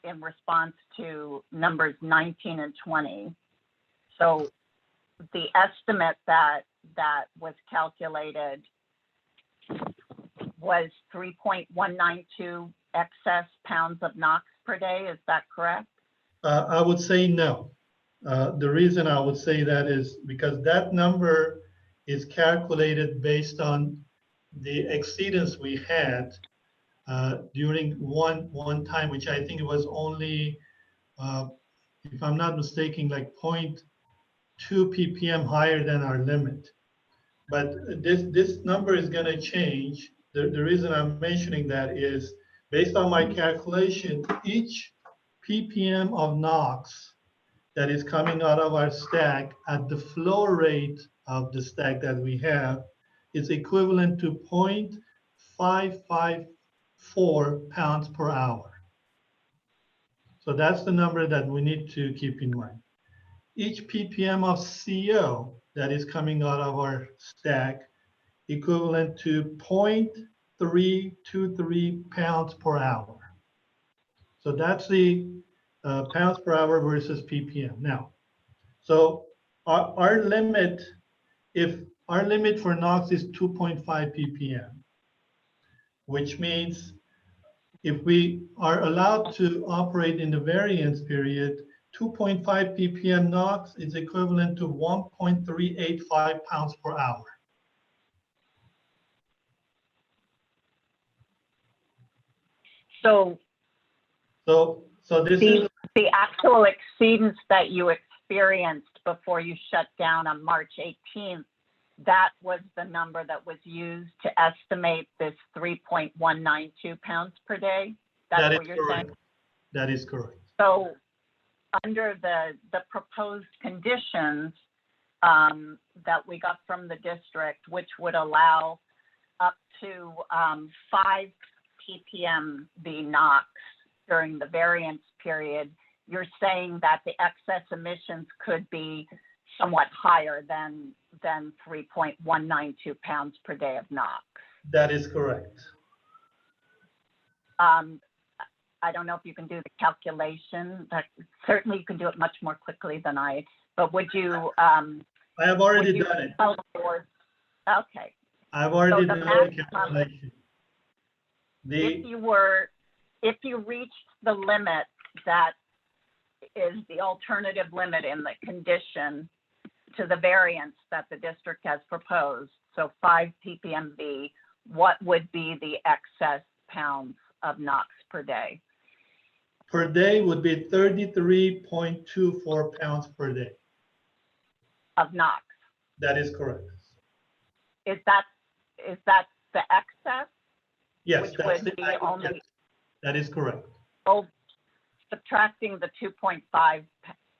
in response to numbers 19 and 20. So the estimate that was calculated was 3.192 excess pounds of NOx per day. Is that correct? I would say no. The reason I would say that is because that number is calculated based on the exceedance we had during one time, which I think it was only, if I'm not mistaken, like 0.2 ppm higher than our limit. But this number is going to change. The reason I'm mentioning that is based on my calculation, each ppm of NOx that is coming out of our stack at the flow rate of the stack that we have is equivalent to 0.554 pounds per hour. So that's the number that we need to keep in mind. Each ppm of CO that is coming out of our stack equivalent to 0.323 pounds per hour. So that's the pounds per hour versus ppm. Now, so our limit, if our limit for NOx is 2.5 ppm, which means if we are allowed to operate in the variance period, 2.5 ppm NOx is equivalent to 1.385 pounds per hour. So this is the actual exceedance that you experienced before you shut down on March 18th. That was the number that was used to estimate this 3.192 pounds per day. That's what you're saying? That is correct. So under the proposed conditions that we got from the district, which would allow up to 5 ppm the NOx during the variance period, you're saying that the excess emissions could be somewhat higher than 3.192 pounds per day of NOx. That is correct. I don't know if you can do the calculation. Certainly you can do it much more quickly than I, but would you? I have already done it. Okay. I've already done the calculation. If you reached the limit that is the alternative limit in the condition to the variance that the district has proposed, so 5 ppmv, what would be the excess pounds of NOx per day? Per day would be 33.24 pounds per day. Of NOx? That is correct. Is that the excess? Yes, Which that's would the be excess. only, That is correct. oh, subtracting the 2.5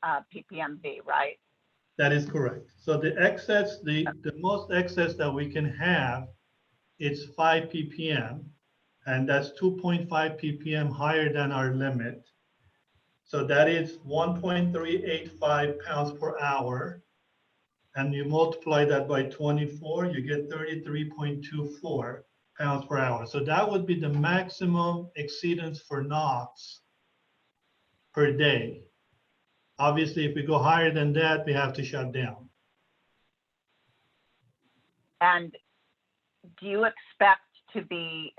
ppmv, right? That is correct. So the excess, the most excess that we can have is 5 ppm, and that's 2.5 ppm higher than our limit. So that is 1.385 pounds per hour. And you multiply that by 24, you get 33.24 pounds per hour. So that would be the maximum exceedance for NOx per day. Obviously, if we go higher than that, we have to shut down. And do you expect to be,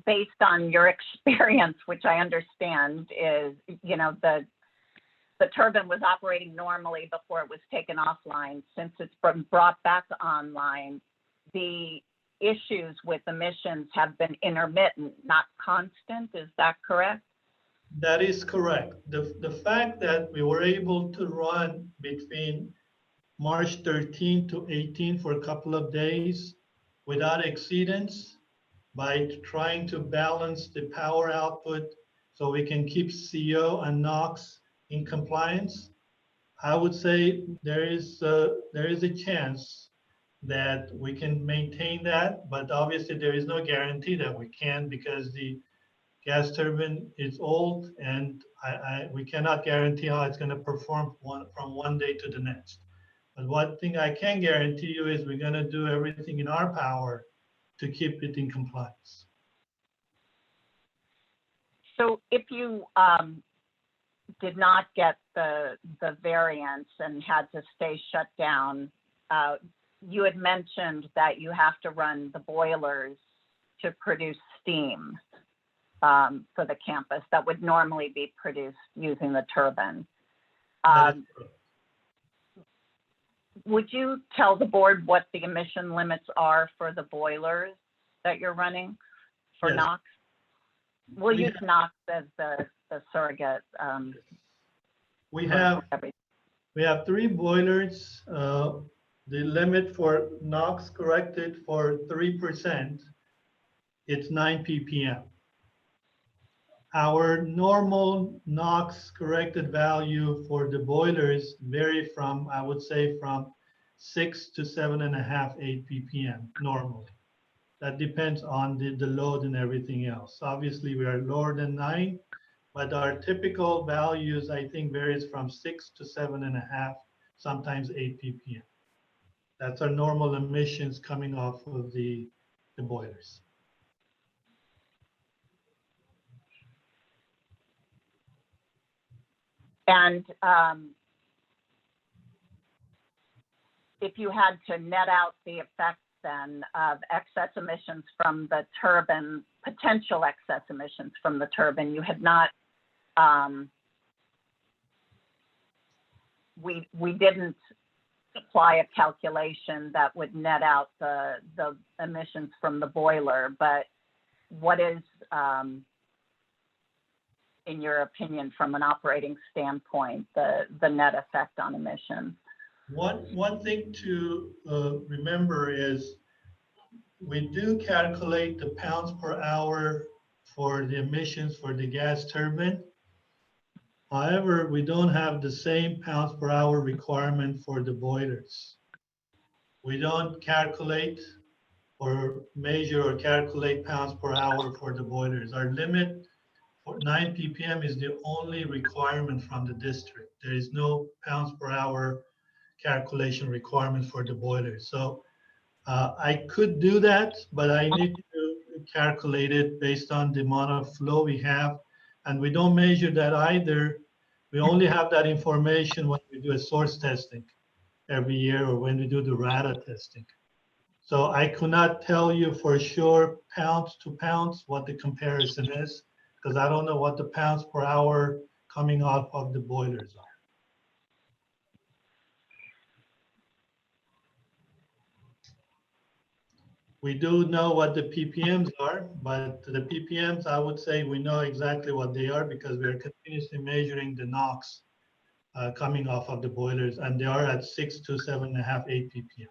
based on your experience, which I understand is, you know, the turbine was operating normally before it was taken offline. Since it's been brought back online, the issues with emissions have been intermittent, not constant. Is that correct? That is correct. The fact that we were able to run between March 13 to 18 for a couple of days without exceedance by trying to balance the power output so we can keep CO and NOx in compliance, I would say there is a chance that we can maintain that, but obviously there is no guarantee that we can because the gas turbine is old and we cannot guarantee how it's going to perform from one day to the next. But one thing I can guarantee you is we're going to do everything in our power to keep it in compliance. So if you did not get the variance and had to stay shut down, you had mentioned that you have to run the boilers to produce steam for the campus that would normally be produced using the turbine. Would you tell the board what the emission limits are for the boilers that you're running for Yes. NOx? We'll use NOx as the surrogate. We have 3 boilers. The limit for NOx corrected for 3%, it's 9 ppm. Our normal NOx corrected value for the boilers vary from, I would say, from 6 to 7.5, 8 ppm normally. That depends on the load and everything else. Obviously, we are lower than 9, but our typical values, I think, varies from 6 to 7.5, sometimes 8 ppm. That's our normal emissions coming off of the boilers. And if you had to net out the effects then of excess emissions from the turbine, potential excess emissions from the turbine, you had not, we didn't apply a calculation that would net out the emissions from the boiler, but what is, in your opinion, from an operating standpoint, the net effect on emissions? One thing to remember is we do calculate the pounds per hour for the emissions for the gas turbine. However, we don't have the same pounds per hour requirement for the boilers. We don't calculate or measure or calculate pounds per hour for the boilers. Our limit for 9 ppm is the only requirement from the district. There is no pounds per hour calculation requirement for the boilers. So I could do that, but I need to calculate it based on the amount of flow we have. And we don't measure that either. We only have that information when we do a source testing every year or when we do the RADA testing. So I could not tell you for sure pounds to pounds what the comparison is, because I don't know what the pounds per hour coming off of the boilers are. We do know what the ppms are, but the ppms, I would say we know exactly what they are because we are continuously measuring the NOx coming off of the boilers, and they are at 6 to 7.5, 8 ppm.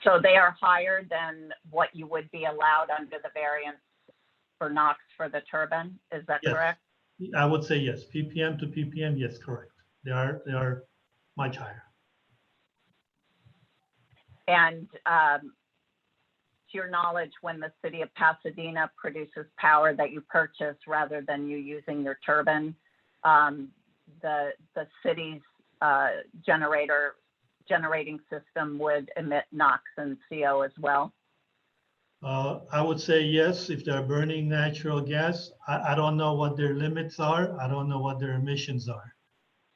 So they are higher than what you would be allowed under the variance for NOx for the turbine, is that Yes. correct? I would say yes, ppm to ppm, yes, correct. They are much higher. And to your knowledge, when the city of Pasadena produces power that you purchase rather than you using your turbine, the city's generating system would emit NOx and CO as well? I would say yes, if they're burning natural gas. I don't know what their limits are. I don't know what their emissions are.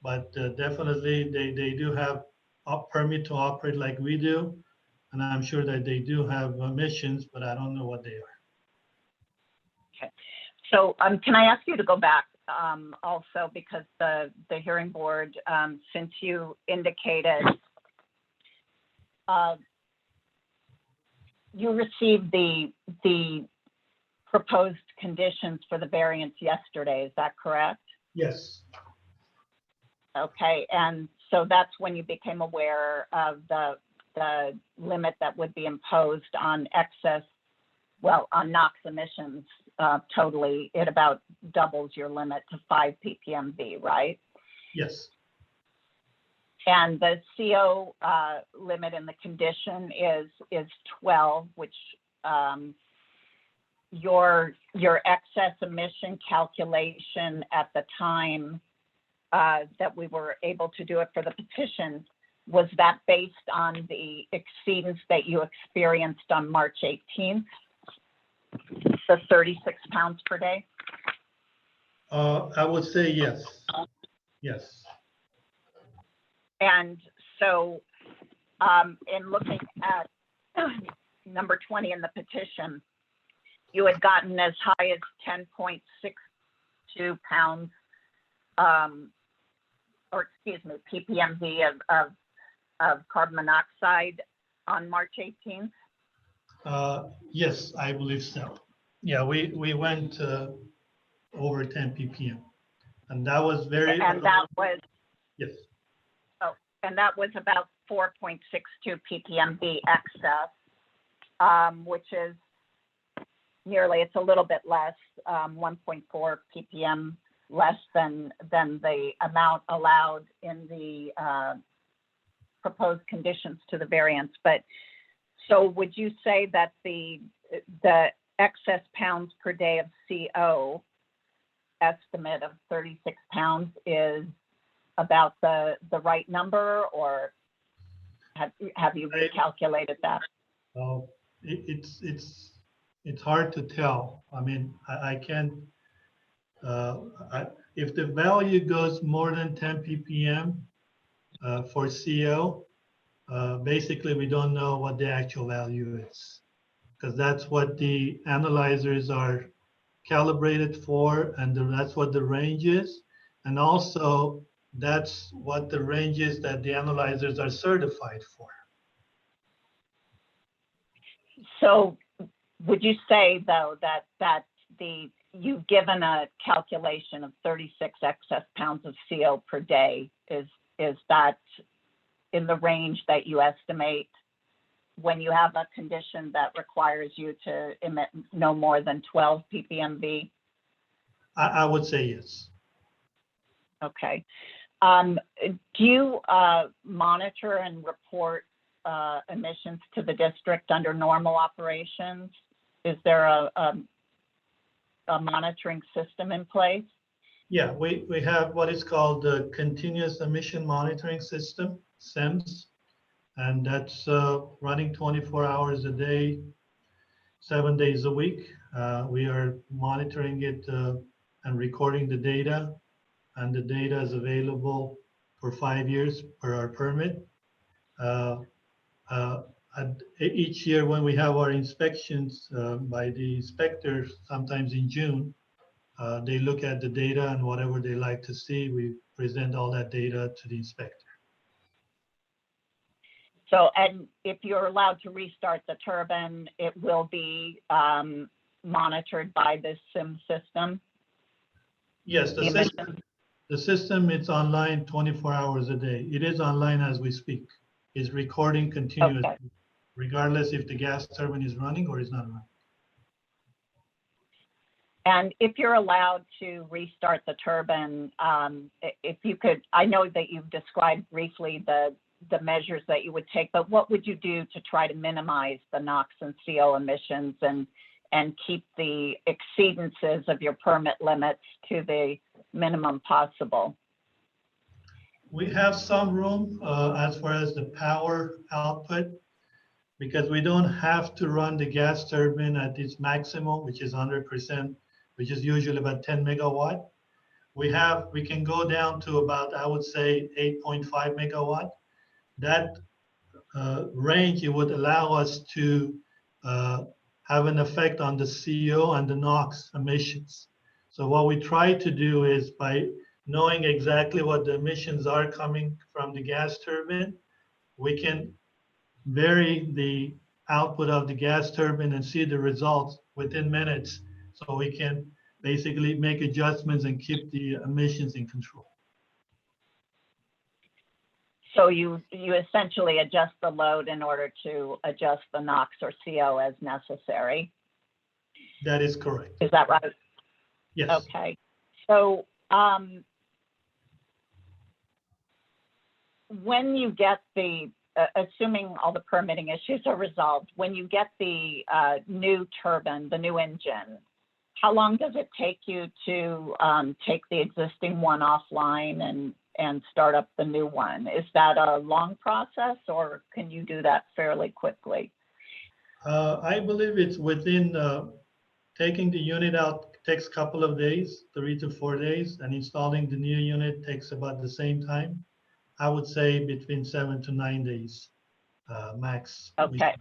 But definitely they do have a permit to operate like we do. And I'm sure that they do have emissions, but I don't know what they are. Okay. So can I ask you to go back also, because the hearing board, since you indicated you received the proposed conditions for the variance yesterday, is that correct? Yes. Okay, and so that's when you became aware of the limit that would be imposed on excess, well, on NOx emissions totally. It about doubles your limit to 5 ppmv, right? Yes. And the CO limit in the condition is 12, which your excess emission calculation at the time that we were able to do it for the petition, was that based on the exceedance that you experienced on March 18th, the 36 pounds per day? I would say yes. Yes. And so in looking at number 20 in the petition, you had gotten as high as 10.62 pounds, or excuse me, ppmv of carbon monoxide on March 18th? Yes, I believe so. Yeah, we went over 10 ppm, and that was very. And that was. Yes. Oh, and that was about 4.62 ppmv excess, which is nearly, it's a little bit less, 1.4 ppm less than the amount allowed in the proposed conditions to the variance. But so would you say that the excess pounds per day of CO estimate of 36 pounds is about the right number, or have you recalculated that? Oh, it's hard to tell. I mean, I can't. If the value goes more than 10 ppm for CO, basically we don't know what the actual value is, because that's what the analyzers are calibrated for, and that's what the range is, and also that's what the range is that the analyzers are certified for. So would you say, though, that you've given a calculation of 36 excess pounds of CO per day, is that in the range that you estimate when you have a condition that requires you to emit no more than 12 ppmv? I would say yes. Okay. Do you monitor and report emissions to the district under normal operations? Is there a monitoring system in place? Yeah, we have what is called the Continuous Emission Monitoring System, SEMS, and that's running 24 hours a day, 7 days a week. We are monitoring it and recording the data, and the data is available for 5 years per our permit. Each year when we have our inspections by the inspectors, sometimes in June, they look at the data, and whatever they like to see, we present all that data to the inspector. So, and if you're allowed to restart the turbine, it will be monitored by this SIM system? Yes, the system is online 24 hours a day. It is online as we speak. It's recording continuously, okay, regardless if the gas turbine is running or is not running. And if you're allowed to restart the turbine, if you could, I know that you've described briefly the measures that you would take, but what would you do to try to minimize the NOx and CO emissions and keep the exceedances of your permit limits to the minimum possible? We have some room as far as the power output, because we don't have to run the gas turbine at its maximum, which is 100%, which is usually about 10 megawatt. We can go down to about, I would say, 8.5 megawatt. That range, it would allow us to have an effect on the CO and the NOx emissions. So what we try to do is, by knowing exactly what the emissions are coming from the gas turbine, we can vary the output of the gas turbine and see the results within minutes, so we can basically make adjustments and keep the emissions in control. So you essentially adjust the load in order to adjust the NOx or CO as necessary? That is correct. Is that right? Yes. Okay. So when you get the, assuming all the permitting issues are resolved, when you get the new turbine, the new engine, how long does it take you to take the existing one offline and start up the new one? Is that a long process, or can you do that fairly quickly? I believe it's within, taking the unit out takes a couple of days, 3 to 4 days, and installing the new unit takes about the same time. I would say between 7 to 9 days, max. Okay.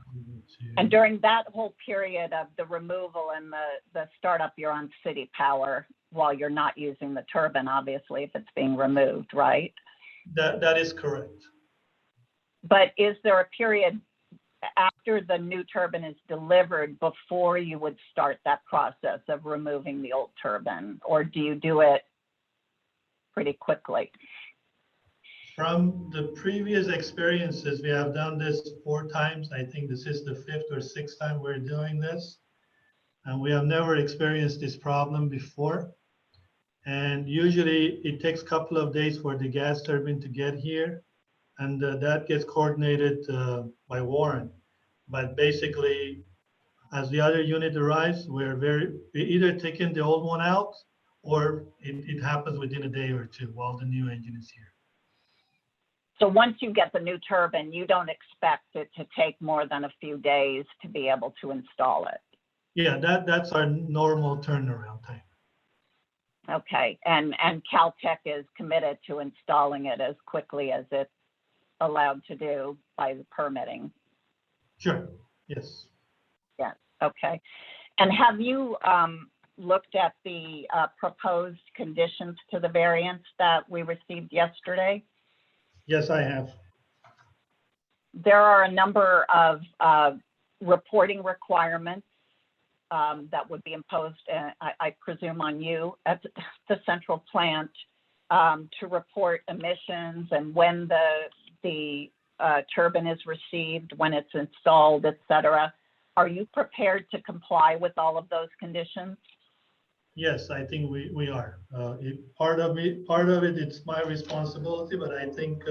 And during that whole period of the removal and the startup, you're on city power while you're not using the turbine, obviously, if it's being removed, right? That is correct. But is there a period after the new turbine is delivered before you would start that process of removing the old turbine, or do you do it pretty quickly? From the previous experiences, we have done this 4 times. I think this is the 5th or 6th time we're doing this. And we have never experienced this problem before. And usually it takes a couple of days for the gas turbine to get here. And that gets coordinated by Warren. But basically, as the other unit arrives, we either taking the old one out, or it happens within a day or 2 while the new engine is here. So once you get the new turbine, you don't expect it to take more than a few days to be able to install it? Yeah, that's our normal turnaround time. Okay, and Caltech is committed to installing it as quickly as it's allowed to do by the permitting? Sure, yes. Yeah, okay. And have you looked at the proposed conditions to the variance that we received yesterday? Yes, I have. There are a number of reporting requirements that would be imposed, I presume, on you at the central plant to report emissions and when the turbine is received, when it's installed, et cetera. Are you prepared to comply with all of those conditions? Yes, I think we are. Part of it, it's my responsibility, but I think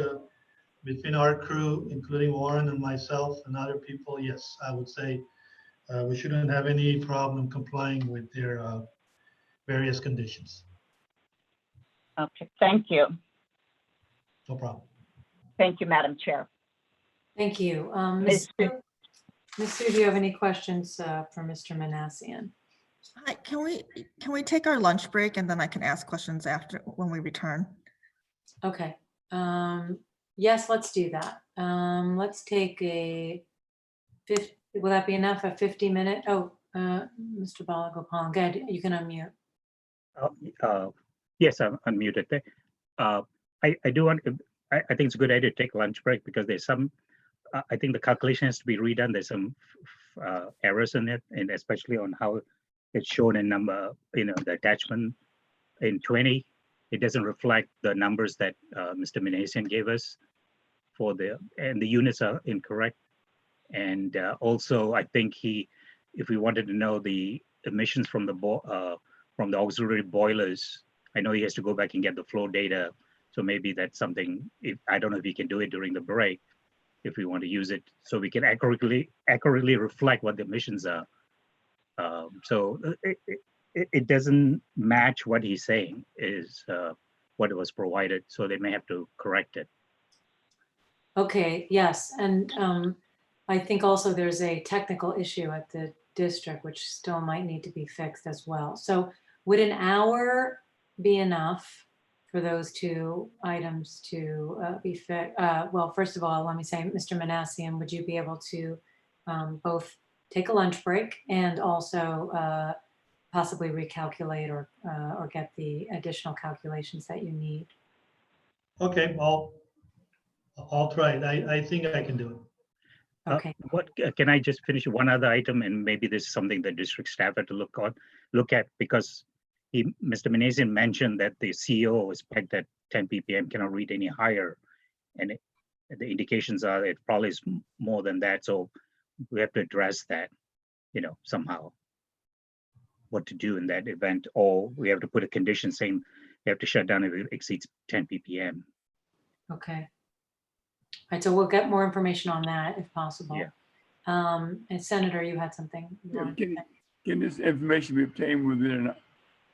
between our crew, including Warren and myself and other people, yes, I would say we shouldn't have any problem complying with their various conditions. Okay, thank you. No problem. Thank you, Madam Chair. Thank you. Ms. Sue, do you have any questions for Mr. Manassian? Hi, can we take our lunch break and then I can ask questions after when we return? Okay. Yes, let's do that. Let's take will that be enough? A 50-minute? Oh, Mr. Balagopalan, good. You can unmute. Yes, I'm unmuted there. I do want. I think it's a good idea to take a lunch break because there's some. I think the calculation has to be redone. There's some errors in it, and especially on how it's shown in number. The attachment in 20. It doesn't reflect the numbers that Mr. Manassian gave us and the units are incorrect. And also, I think if we wanted to know the emissions from the auxiliary boilers, I know he has to go back and get the flow data. So maybe that's something. I don't know if he can do it during the break, if we want to use it, so we can accurately reflect what the emissions are. So it doesn't match what he's saying is what was provided. So they may have to correct it. Okay, yes. And I think also there's a technical issue at the district, which still might need to be fixed as well. So would an hour be enough for those 2 items to be fixed? Well, first of all, let me say, Mr. Manassian, would you be able to both take a lunch break and also possibly recalculate or get the additional calculations that you need? Okay, I'll try it. I think I can do it. Okay. Can I just finish one other item, and maybe this is something the district staff had to look at, because Mr. Manassian mentioned that the CEO was pegged at 10 ppm, cannot read any higher, and the indications are it probably is more than that. So we have to address that, somehow, what to do in that event, or we have to put a condition saying they have to shut down if it exceeds 10 ppm. Okay. right, so we'll get more information on that if possible. Yeah. And Senator, you had something you Yeah, wanted to say? Can this information be obtained within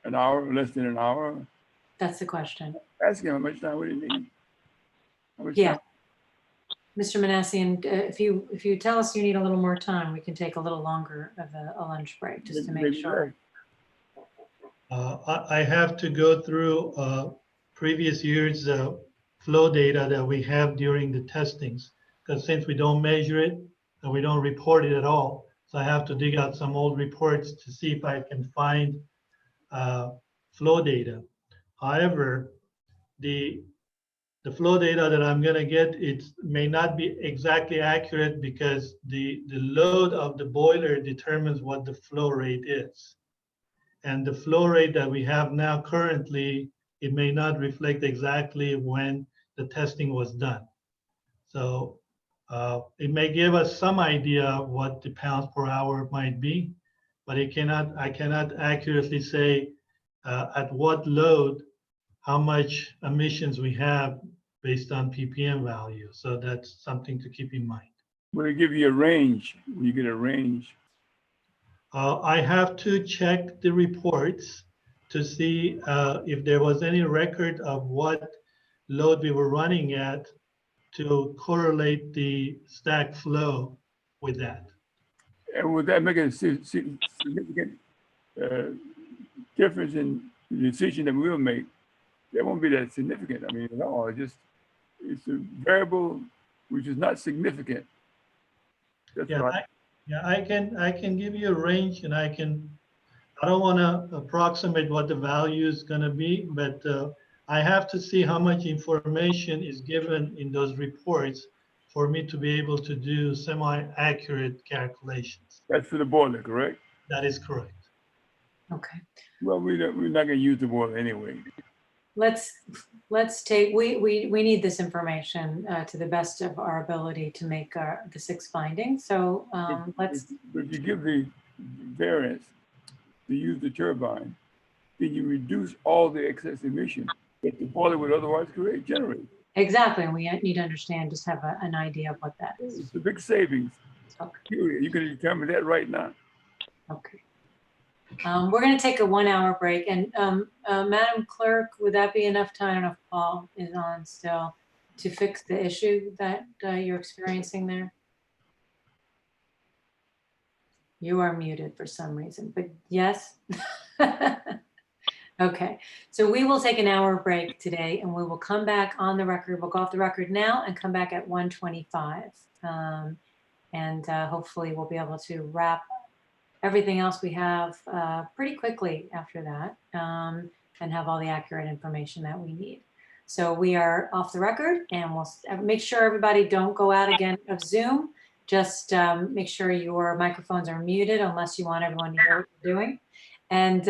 an hour or less than an hour? That's the question. Ask him how much time would he need? How much Yeah. time? Mr. Manassian, if you tell us you need a little more time, we can take a little longer of a lunch break just to make Maybe sure. I have to go through previous years' flow data that we have during the testings, because since we don't measure it and we don't report it at all, so I have to dig out some old reports to see if I can find flow data. However, the flow data that I'm going to get, it may not be exactly accurate because the load of the boiler determines what the flow rate is. And the flow rate that we have now currently, it may not reflect exactly when the testing was done. So it may give us some idea of what the pounds per hour might be, but I cannot accurately say at what load, how much emissions we have based on ppm value. So that's something to keep in mind. Will it give you a range? Will you get a range? I have to check the reports to see if there was any record of what load we were running at to correlate the stack flow with that. And would that make a significant difference in the decision that we'll make? That won't be that significant. I mean, at all. It's a variable which is not significant. That's right. I can give you a range, and I don't want to approximate what the value is going to be, but I have to see how much information is given in those reports for me to be able to do semi-accurate calculations. That's for the boiler, correct? That is correct. Okay. Well, we're not going to use the boiler anyway. Let's take, we need this information to the best of our ability to make the 6 findings. So let's. But if you give the variance to use the turbine, then you reduce all the excess emission that the boiler would otherwise generate. Exactly, and we need to understand, just have an idea of what that is. It's a big savings. Okay. You can determine that right now. Okay. We're going to take a 1-hour break, and Madam Clerk, would that be enough time? I don't know if Paul is on still to fix the issue that you're experiencing there. You are muted for some reason, but yes. Okay, so we will take an hour break today, and we will come back on the record. We'll go off the record now and come back at 1:25, and hopefully we'll be able to wrap everything else we have pretty quickly after that, and have all the accurate information that we need. So we are off the record, and we'll make sure everybody don't go out again of Zoom. Just make sure your microphones are muted unless you want everyone to hear what you're doing. And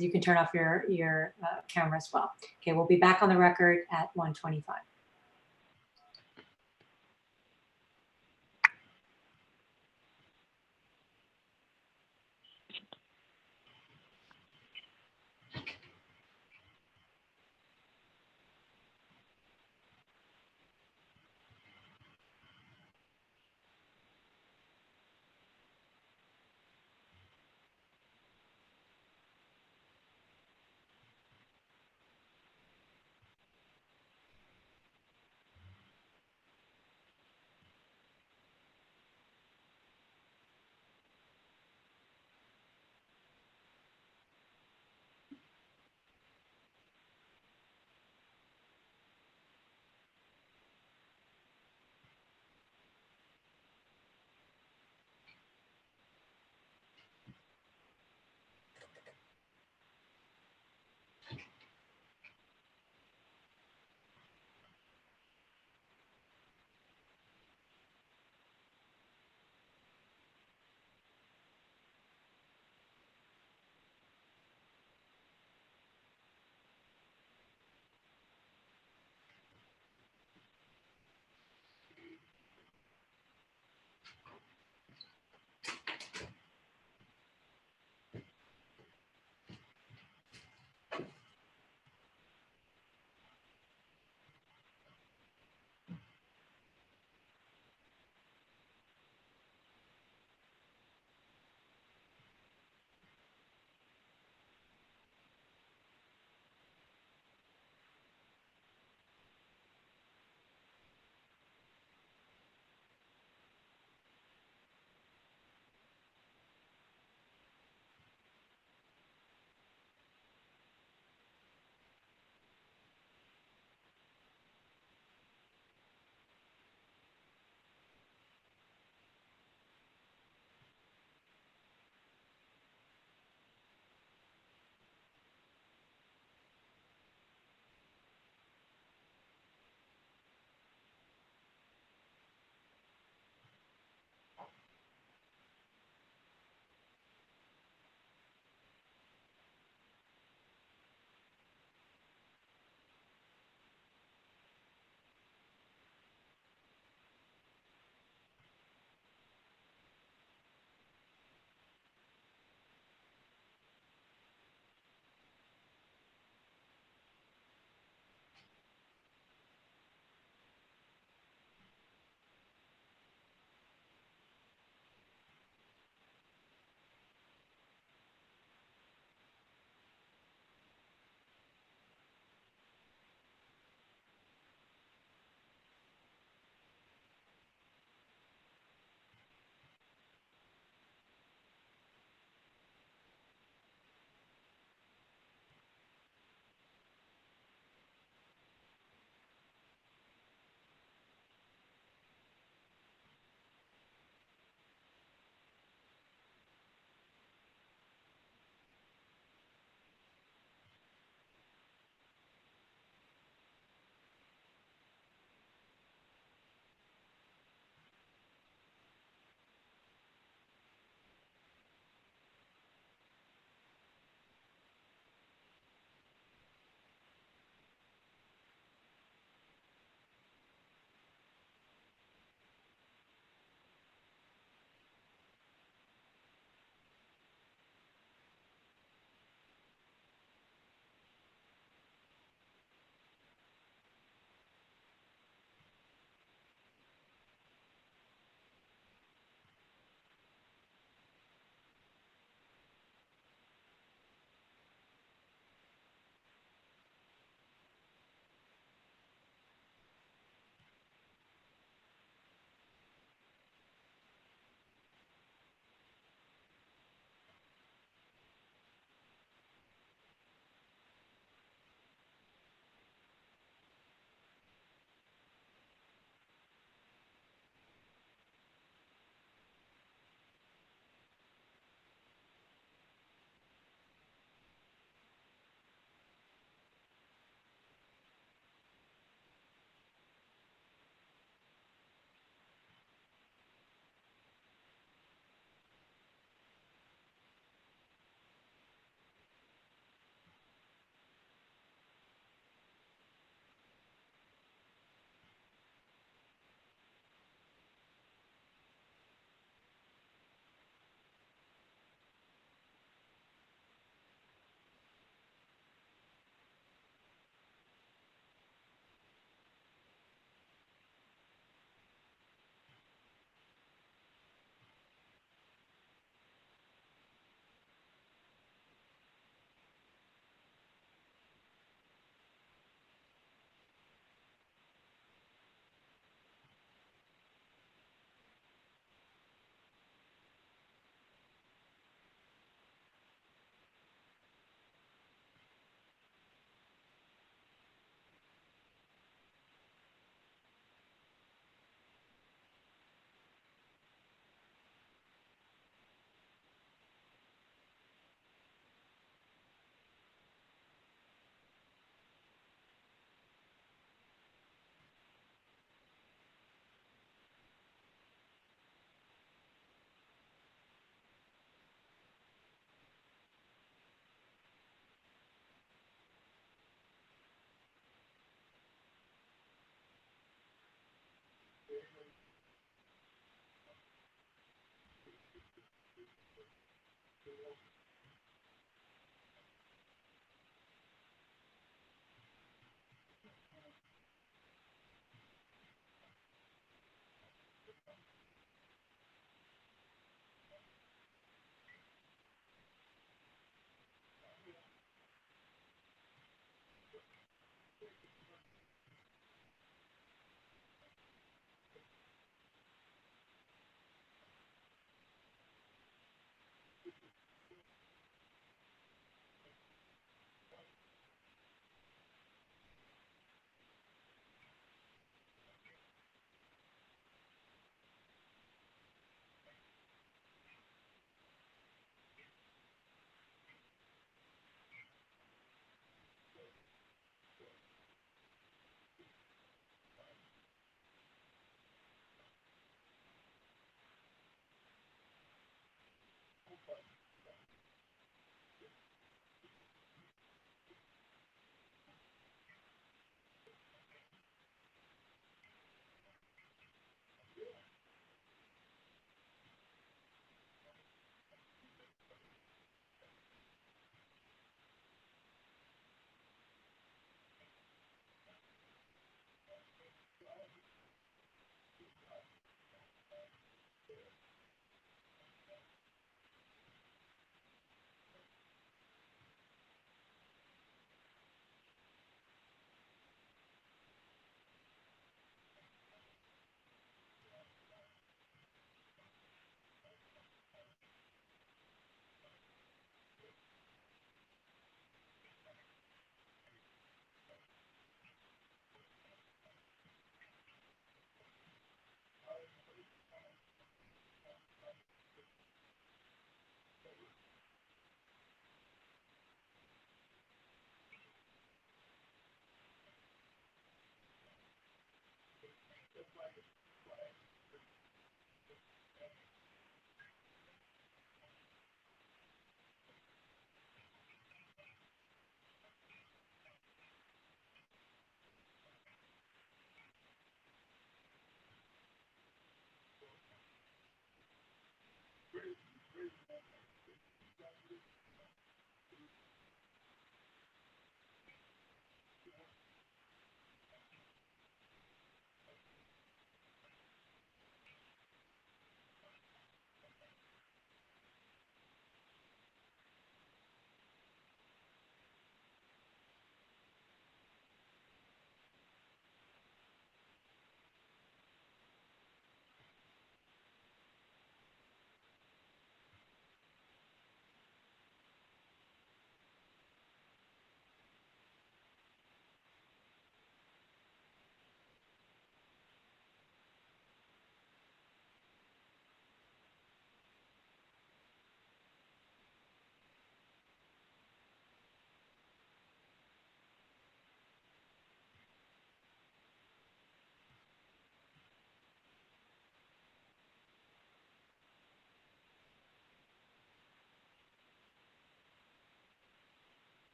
you can turn off your camera as well. Okay, we'll be back on the record at 1:25.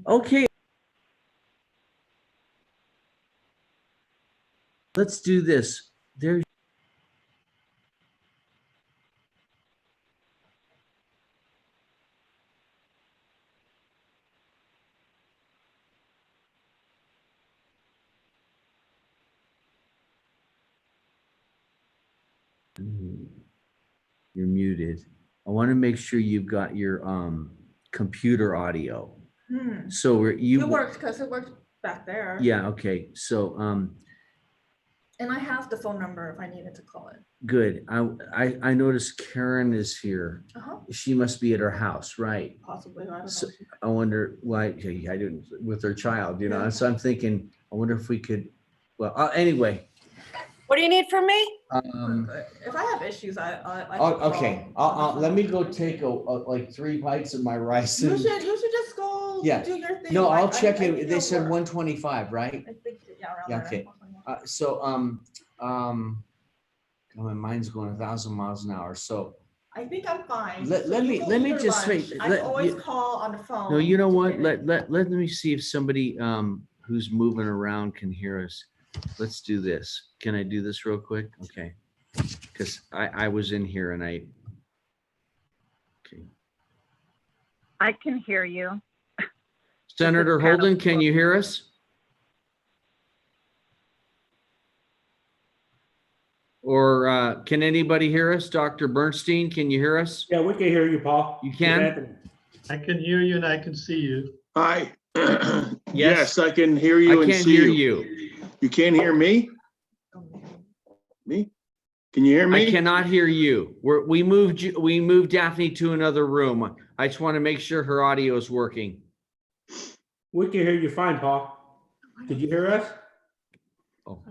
Okay. Let's do this. There's You're muted. I want to make sure you've got your computer audio. So It works because it works back there. Yeah, okay. So And I have the phone number if I needed to call it. good. I noticed Karen is here. She must be at her house, right? Possibly, I don't So know. I wonder why, I didn't, with her child, you know, Yeah. so I'm thinking, I wonder if we could, well, anyway. What do you need from me? If I have issues, I Oh, could okay, call. let me go take like 3 bites of my rice. You and- should just go Yeah. do your thing. No, I'll I check think it. They it'll said work. 125, right? I think, yeah, around Yeah, there. okay. God, my mind's going 1,000 miles an hour. So I think I'm fine. let So me you go let eat me your just lunch. say, I can always call on the phone. no, you know to what? get it. Let me see if somebody who's moving around can hear us. Let's do this. Can I do this real quick? Okay. Because I was in here and okay. I can hear you. Senator Holden, can you hear us? Or can anybody hear us? Dr. Bernstein, can you hear us? Yeah, we can hear you, Paul. You It's can? Anthony. I can hear you and I can see you. Hi. Yes. Yes, I can hear you I and can't see hear you. you. You can't hear me? Me? Can you hear me? I cannot hear you. We moved Daphne to another room. I just want to make sure her audio is working. We can hear you fine, Paul. Did you hear us? Oh.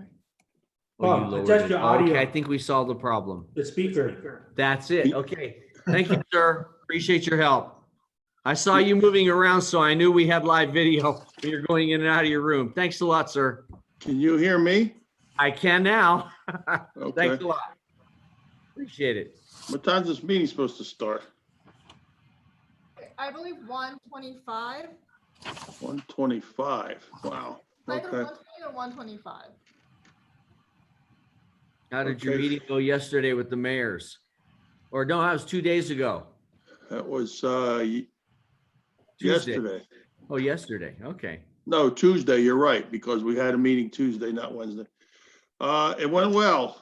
Paul, You lowered adjust it. your Oh, audio. okay, I think we solved the problem. The speaker. That's it. Okay. Thank you, sir. Appreciate your help. I saw you moving around, so I knew we had live video when you're going in and out of your room. Thanks a lot, sir. Can you hear me? I can now. Okay. Thanks a lot. Appreciate it. What time's this meeting supposed to start? I believe 125. 1:25. Wow. Either Okay. 120 or 125. How did your Okay. meeting go yesterday with the mayors? Or no, that was 2 days ago. That was Tuesday. yesterday. Oh, yesterday. Okay. No, Tuesday, you're right, because we had a meeting Tuesday, not Wednesday. It went well,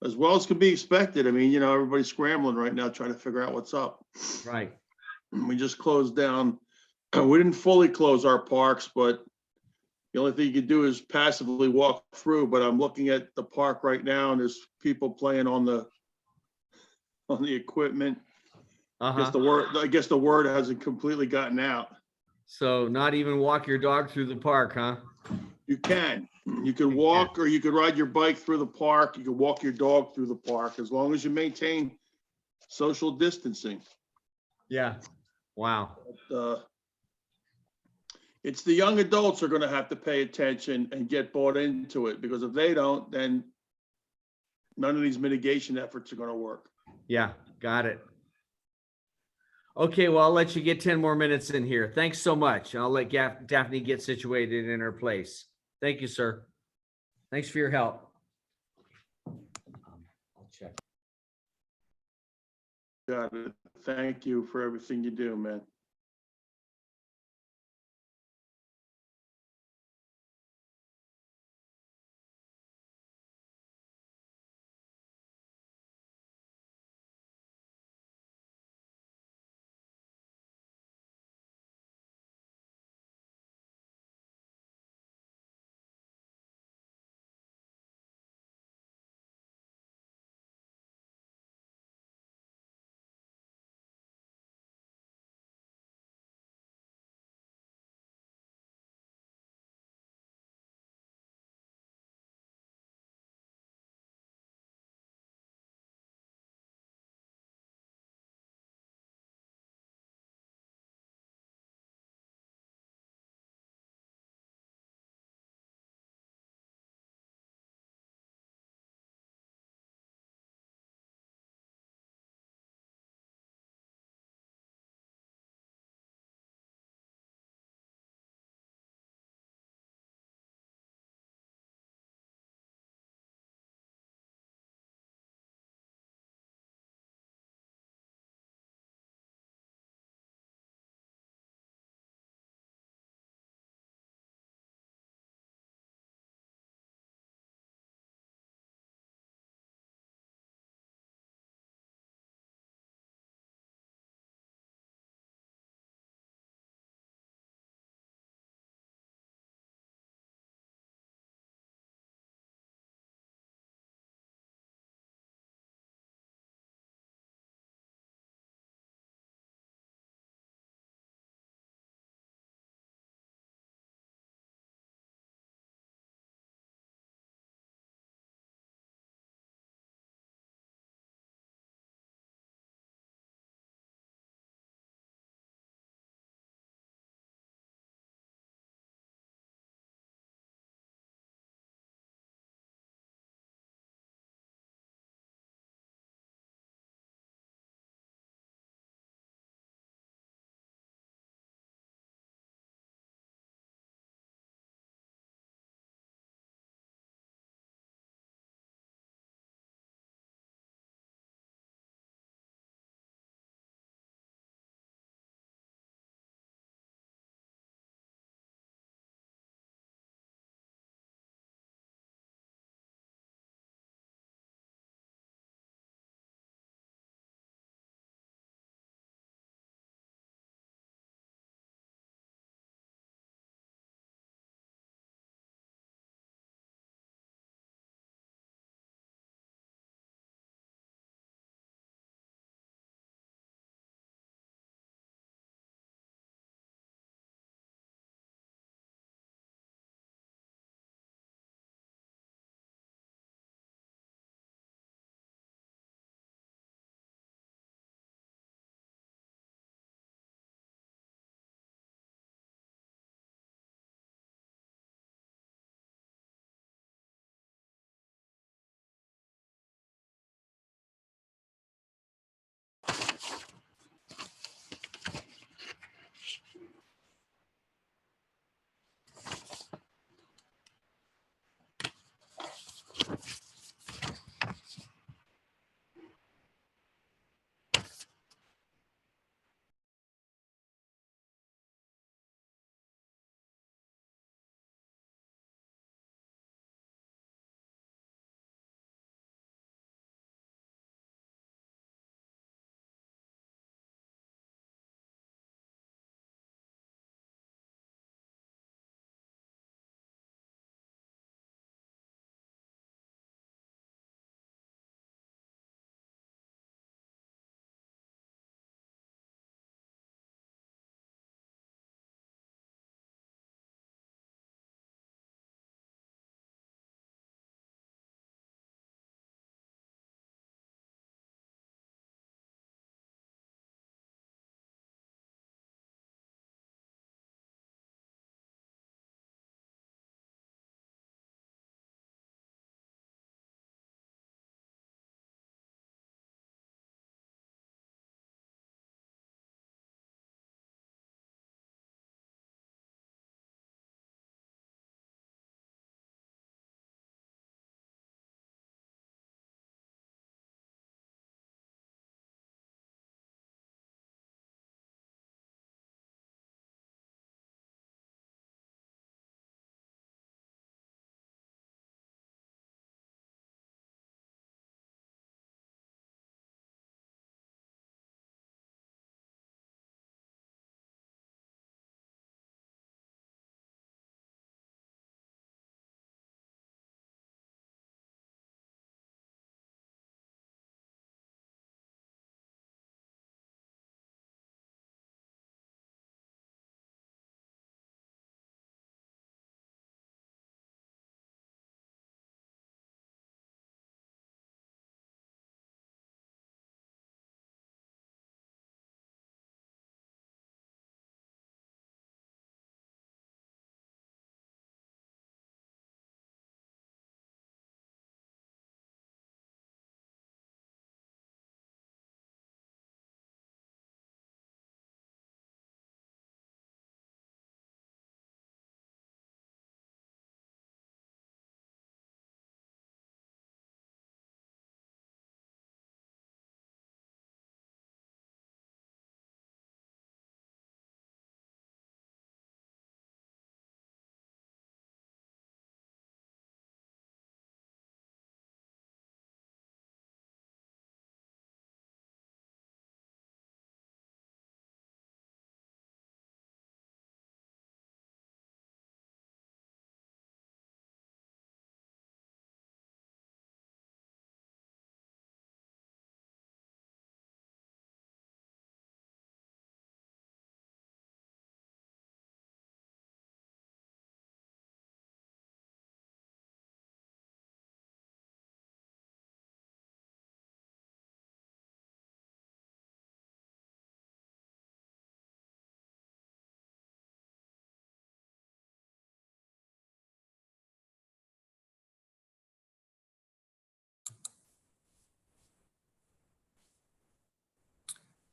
as well as could be expected. I mean, you know, everybody's scrambling right now, trying to figure out what's up. Right. We just closed down. We didn't fully close our parks, but the only thing you could do is passively walk through. But I'm looking at the park right now, and there's people playing on the equipment. I guess the word hasn't completely gotten out. So not even walk your dog through the park, huh? You can walk, or you could ride your bike through the park. You can walk your dog through the park, as long as you maintain social distancing. Yeah. Wow. It's the young adults who are going to have to pay attention and get bought into it, because if they don't, then none of these mitigation efforts are going to work. Yeah, got it. Okay, well, I'll let you get 10 more minutes in here. Thanks so much. I'll let Daphne get situated in her place. Thank you, sir. Thanks for your help. I'll check. Got it. Thank you for everything you do, man.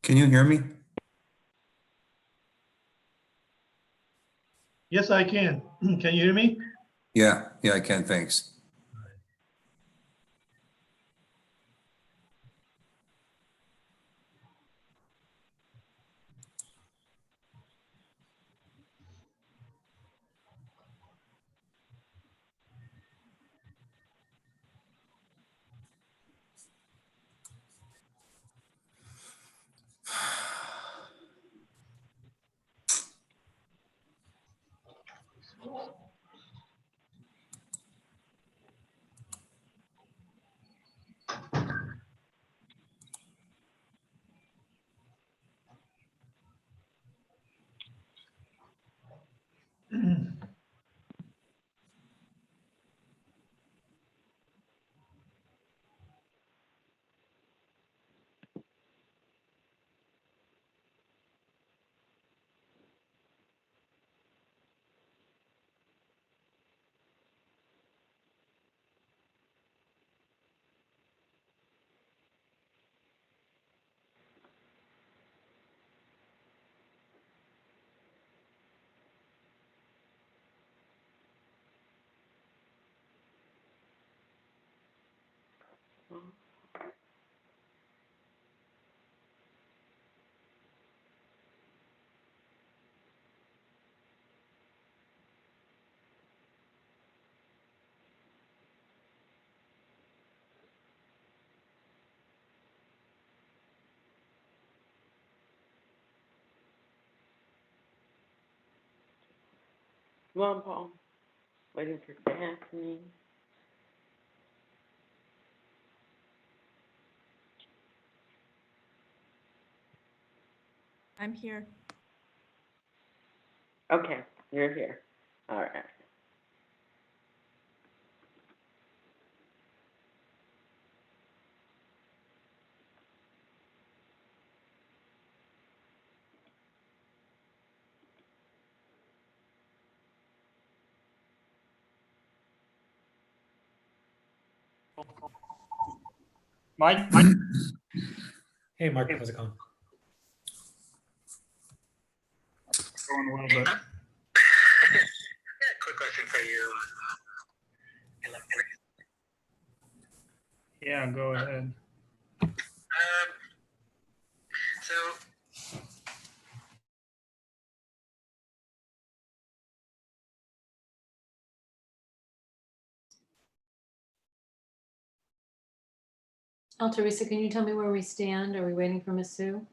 Can you hear me? Yes, I can. Can you hear me? Yeah, I can, thanks. Come on, Paul. Waiting for Daphne. I'm here. Okay, you're here. All right. Mike? Hey, Mark, how's it going? Going a little bit. Quick question for you. Yeah, go ahead. So Teresa, can you tell me where we stand? Are we waiting for Miss Sue?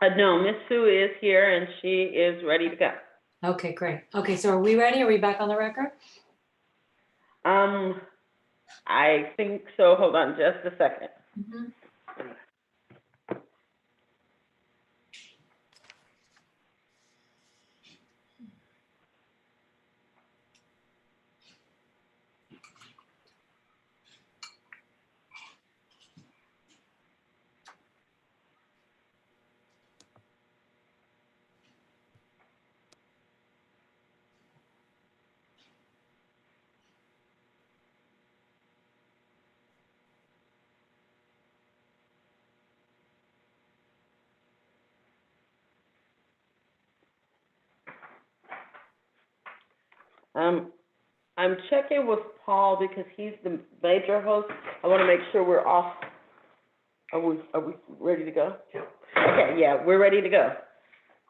No, Miss Sue is here and she is ready to go. Okay, great. Okay, so are we ready? Are we back on the record? I think so. Hold on just a second. Mhm. I'm checking with Paul because he's the major host. I want to make sure we're off. Are we ready to go? Yeah. Okay, yeah, we're ready to go.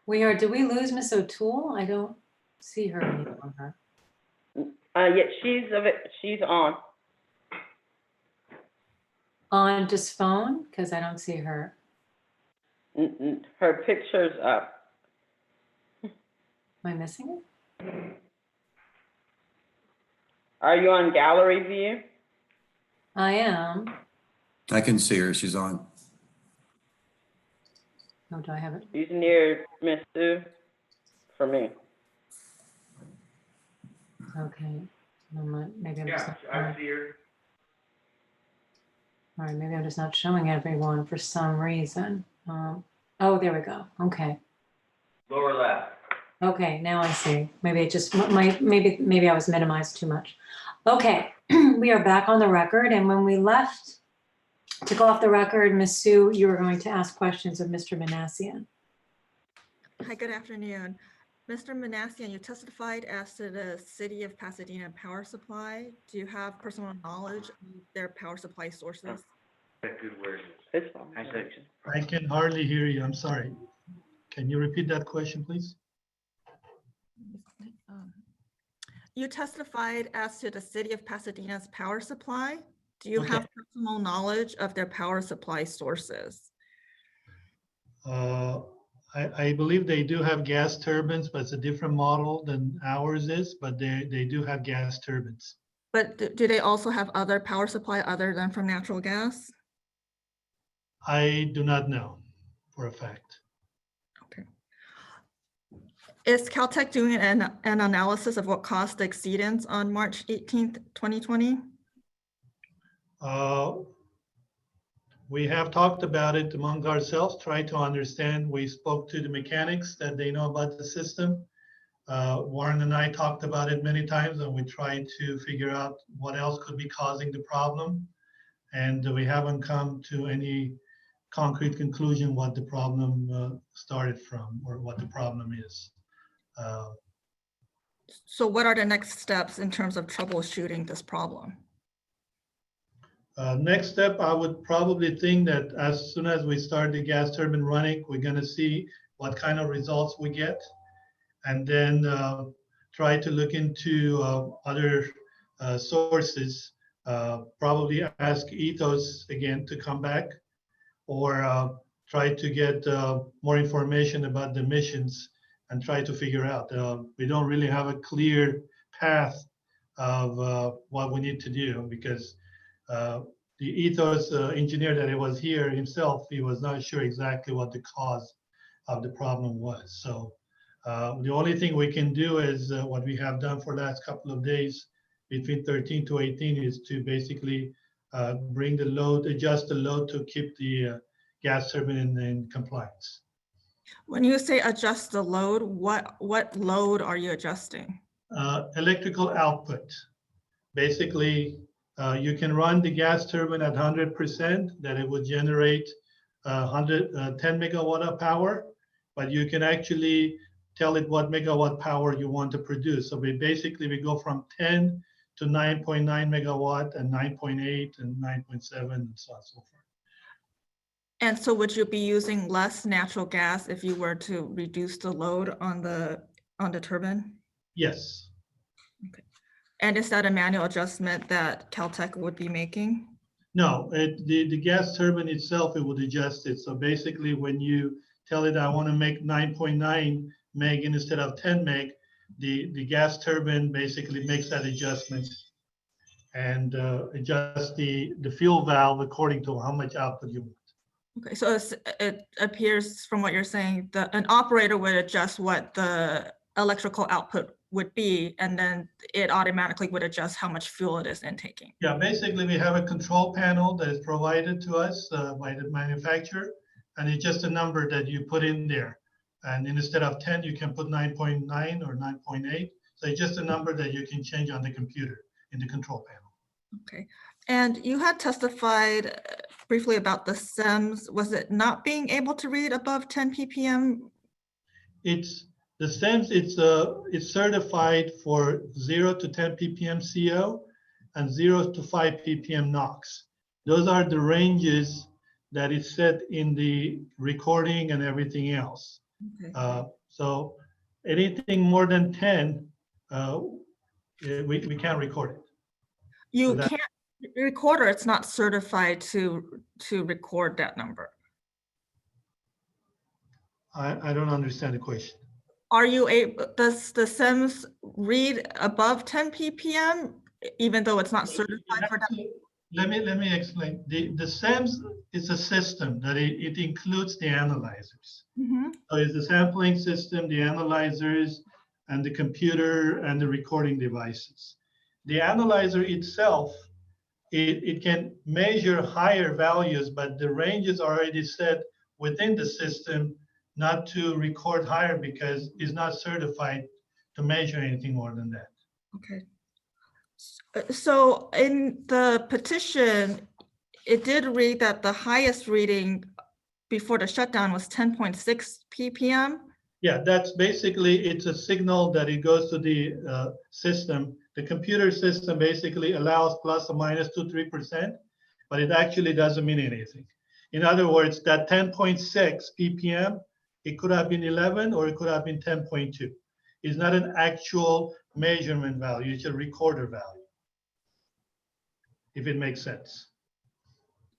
We are. Did we lose Miss O'Toole? I don't see her anymore. Yeah, she's on. On just phone? Because I don't see her. Her picture's up. Am I missing it? Are you on gallery view? I am. I can see her. She's on. Oh, do I have it? She's near Miss Sue for me. Okay. Maybe I'm just Yeah, not. I see her. All right, maybe I'm just not showing everyone for some reason. Oh, there we go. Okay. Lower left. Okay, now I see. Maybe it just maybe I was minimized too much. Okay, we are back on the record, and when we left to go off the record, Miss Sue, you were going to ask questions of Mr. Manassian. Hi, good afternoon. Mr. Manassian, you testified as to the City of Pasadena power supply. Do you have personal knowledge of their power supply sources? Good word. I can hardly hear you. I'm sorry. Can you repeat that question, please? You testified as to the City of Pasadena's power supply. Do you have personal knowledge of their power supply sources? I believe they do have gas turbines, but it's a different model than ours is, but they do have gas turbines. But do they also have other power supply other than from natural gas? I do not know for a fact. Okay. Is Caltech doing an analysis of what caused the exceedance on March 18th, 2020? We have talked about it among ourselves, tried to understand. We spoke to the mechanics that they know about the system. Warren and I talked about it many times, and we tried to figure out what else could be causing the problem. And we haven't come to any concrete conclusion what the problem started from or what the problem is. So what are the next steps in terms of troubleshooting this problem? Next step, I would probably think that as soon as we start the gas turbine running, we're going to see what kind of results we get, and then try to look into other sources. Probably ask Ethos again to come back, or try to get more information about the emissions and try to figure out. We don't really have a clear path of what we need to do, because the ethos engineer that was here himself, he was not sure exactly what the cause of the problem was. So the only thing we can do is what we have done for the last couple of days between 13 to 18 is to basically bring the load, adjust the load to keep the gas turbine in compliance. When you say adjust the load, what load are you adjusting? Electrical output. Basically, you can run the gas turbine at 100%, that it would generate 10 megawatt of power, but you can actually tell it what megawatt power you want to produce. So we go from 10 to 9.9 megawatt and 9.8 and 9.7 and so on and so forth. And so would you be using less natural gas if you were to reduce the load on the turbine? Yes. Okay. And is that a manual adjustment that Caltech would be making? No, the gas turbine itself, it would adjust it. So basically when you tell it I want to make 9.9 meg instead of 10 meg, the gas turbine basically makes that adjustment and adjusts the fuel valve according to how much output you want. Okay, so it appears from what you're saying that an operator would adjust what the electrical output would be, and then it automatically would adjust how much fuel it is intaking. Yeah, basically we have a control panel that is provided to us by the manufacturer, and it's just a number that you put in there. And instead of 10, you can put 9.9 or 9.8. So it's just a number that you can change on the computer in the control panel. Okay, and you had testified briefly about the SEMS. Was it not being able to read above 10 ppm? It's the SEMS. It's certified for 0 to 10 ppm CO and 0 to 5 ppm NOx. Those are the ranges that is set in the recording and everything else. Okay. So anything more than 10, we can't record it. You can't record, or it's not certified to record that number? I don't understand the question. Are you able, does the SEMS read above 10 ppm, even though it's not certified for that? Let me explain. The SEMS is a system that it includes the analyzers. Mm-hmm. So it's the sampling system, the analyzers, and the computer and the recording devices. The analyzer itself, it can measure higher values, but the range is already set within the system not to record higher because it's not certified to measure anything more than that. Okay. So in the petition, it did read that the highest reading before the shutdown was 10.6 ppm. Yeah, that's basically, it's a signal that it goes to the system. The computer system basically allows plus or minus 2-3%, but it actually doesn't mean anything. In other words, that 10.6 ppm, it could have been 11 or it could have been 10.2. It's not an actual measurement value, it's a recorder value, if it makes sense.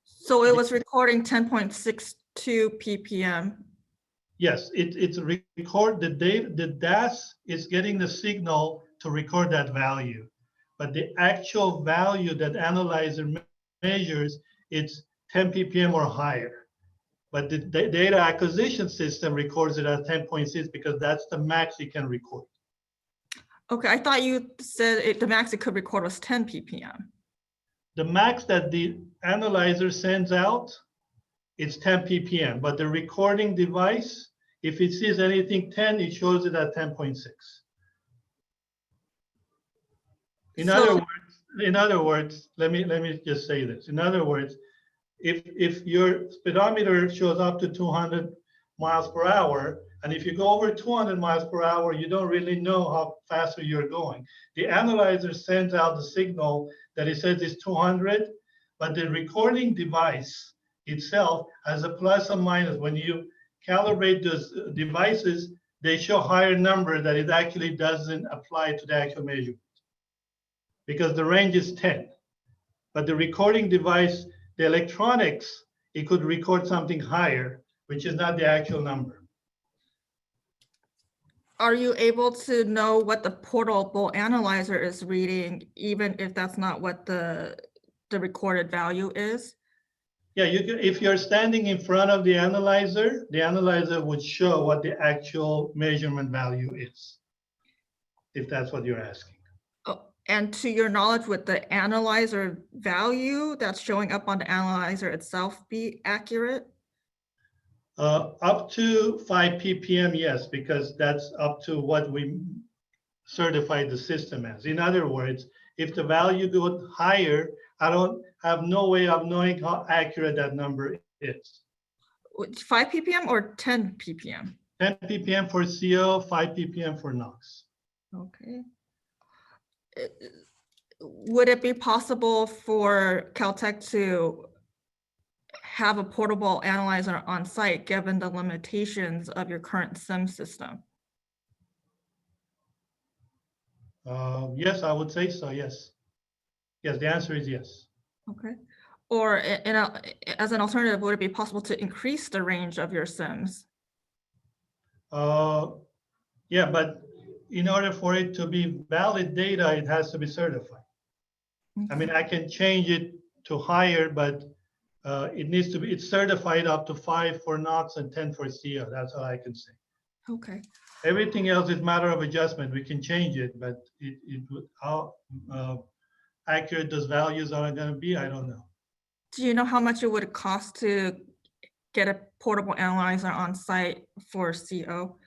So it was recording 10.62 ppm. Yes, it's record the data. The DAS is getting the signal to record that value, but the actual value that analyzer measures, it's 10 ppm or higher. But the data acquisition system records it at 10.6 because that's the max it can record. Okay, I thought you said the max it could record was 10 ppm. The max that the analyzer sends out, it's 10 ppm, but the recording device, if it sees anything 10, it shows it at 10.6. In other words, let me just say this. In other words, if your speedometer shows up to 200 miles per hour, and if you go over 200 miles per hour, you don't really know how fast you're going. The analyzer sends out the signal that it says it's 200, but the recording device itself has a plus or minus. When you calibrate those devices, they show higher number that it actually doesn't apply to the actual measurement because the range is 10. But the recording device, the electronics, it could record something higher, which is not the actual number. are you able to know what the portable analyzer is reading, even if that's not what the recorded value is? Yeah, you can, if you're standing in front of the analyzer would show what the actual measurement value is, if that's what you're asking. Oh, and to your knowledge, would the analyzer value that's showing up on the analyzer itself be accurate? Up to 5 ppm, yes, because that's up to what we certified the system as. In other words, if the value goes higher, I don't have no way of knowing how accurate that number is. 5 ppm or 10 ppm? 10 ppm for CO, 5 ppm for NOx. Okay. Would it be possible for Caltech to have a portable analyzer on site, given the limitations of your current SIM system? Yes, I would say so, yes. Yes, the answer is yes. Okay. Or as an alternative, would it be possible to increase the range of your SIMs? Yeah, but in order for it to be valid data, it has to be certified. I mean, I can change it to higher, but it needs to be, it's certified up to 5 for NOx and 10 for CO. That's all I can say. Okay. Everything else is matter of adjustment. We can change it, but how accurate those values are going to be, I don't know. Do you know how much it would cost to get a portable analyzer on site for CO?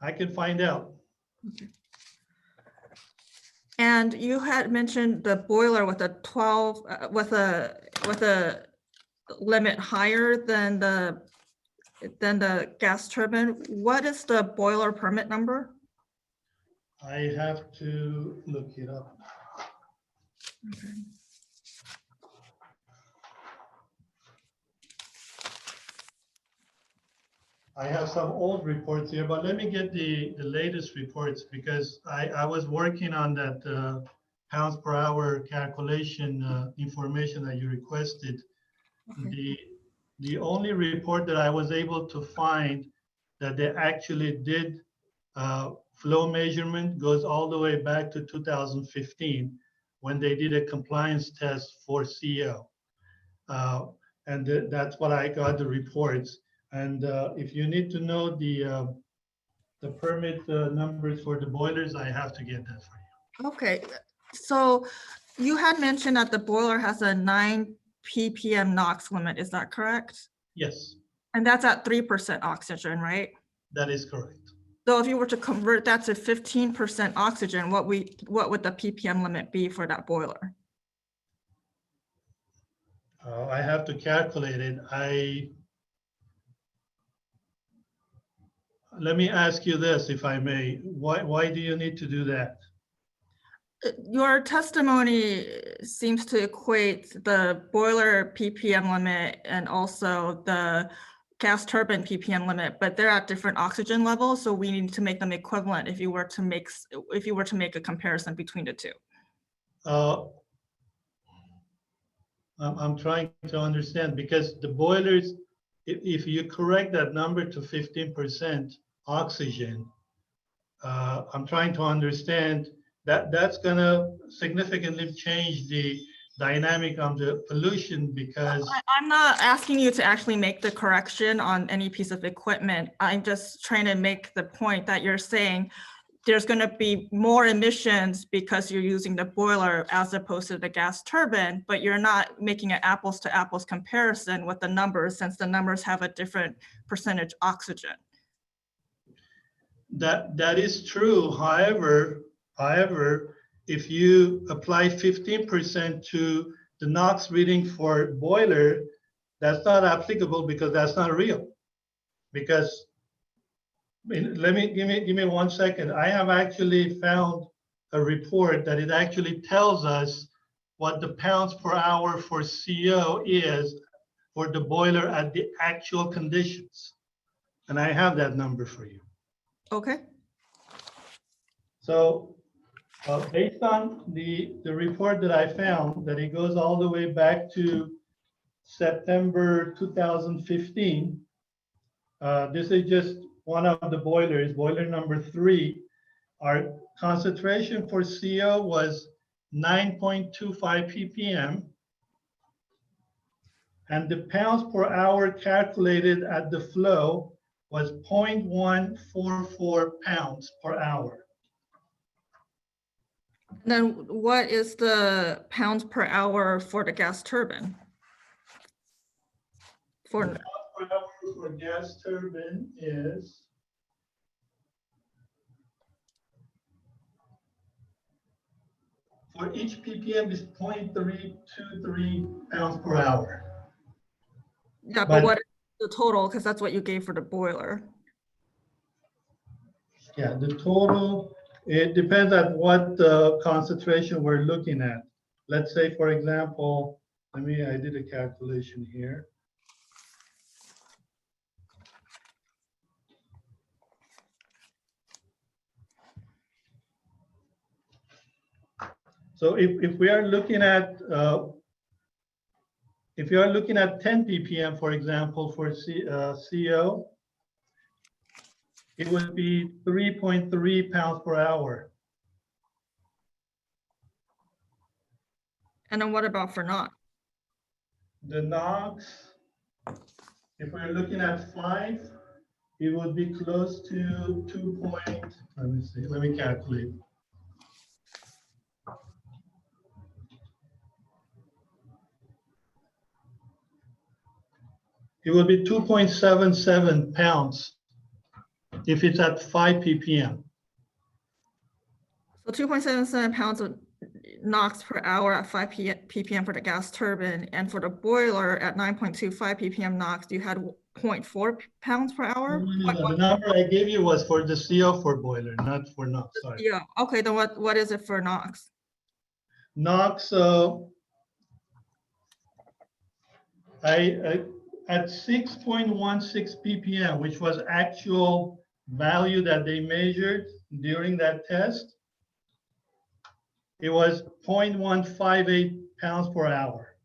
I can find out. Okay. And you had mentioned the boiler with a 12 with a limit higher than the gas turbine. What is the boiler permit number? I have to look it up. Okay. I have some old reports here, but let me get the latest reports because I was working on that pounds per hour calculation information that you requested. Okay. The only report that I was able to find that they actually did flow measurement goes all the way back to 2015 when they did a compliance test for CO. And that's what I got the reports. And if you need to know the permit numbers for the boilers, I have to get that for you. Okay, so you had mentioned that the boiler has a 9 ppm NOx limit. Is that correct? Yes. And that's at 3% oxygen, right? That is correct. So if you were to convert that to 15% oxygen, what would the ppm limit be for that boiler? I have to calculate it. Let me ask you this, if I may. Why do you need to do that? Your testimony seems to equate the boiler ppm limit and also the gas turbine ppm limit, but they're at different oxygen levels, so we need to make them equivalent if you were to make a comparison between the two. I'm trying to understand because the boilers, if you correct that number to 15% oxygen, I'm trying to understand that that's going to significantly change the dynamic of the pollution because I'm not asking you to actually make the correction on any piece of equipment. I'm just trying to make the point that you're saying there's going to be more emissions because you're using the boiler as opposed to the gas turbine, but you're not making an apples to apples comparison with the numbers since the numbers have a different percentage oxygen. That is true. However, if you apply 15% to the NOx reading for boiler, that's not applicable because that's not real. Because give me 1 second. I have actually found a report that it actually tells us what the pounds per hour for CO is for the boiler at the actual conditions. And I have that number for you. Okay. So based on the report that I found, that it goes all the way back to September 2015, this is just one of the boilers, boiler number 3, our concentration for CO was 9.25 ppm, and the pounds per hour calculated at the flow was 0.144 pounds per hour. Then what is the pounds per hour for the gas turbine? For The pounds per hour for gas turbine is for each ppm is 0.323 pounds per hour. yeah, but what is the total? Because that's what you gave for the boiler. Yeah, the total, it depends on what concentration we're looking at. Let's say, for example, I did a calculation here. So if we are looking at, if you are looking at 10 ppm, for example, for CO, it would be 3.3 pounds per hour. And then what about for NOx? The NOx, if we're looking at 5, it would be close to 2 let me see, let me calculate. It would be 2.77 pounds if it's at 5 ppm. So 2.77 pounds of NOx per hour at 5 ppm for the gas turbine, and for the boiler at 9.25 ppm NOx, you had 0.4 pounds per hour? No, the number I gave you was for the CO4 boiler, not for NOx, sorry. Yeah, okay, then what is it for NOx? NOx, at 6.16 ppm, which was actual value that they measured during that test, it was 0.158 pounds per hour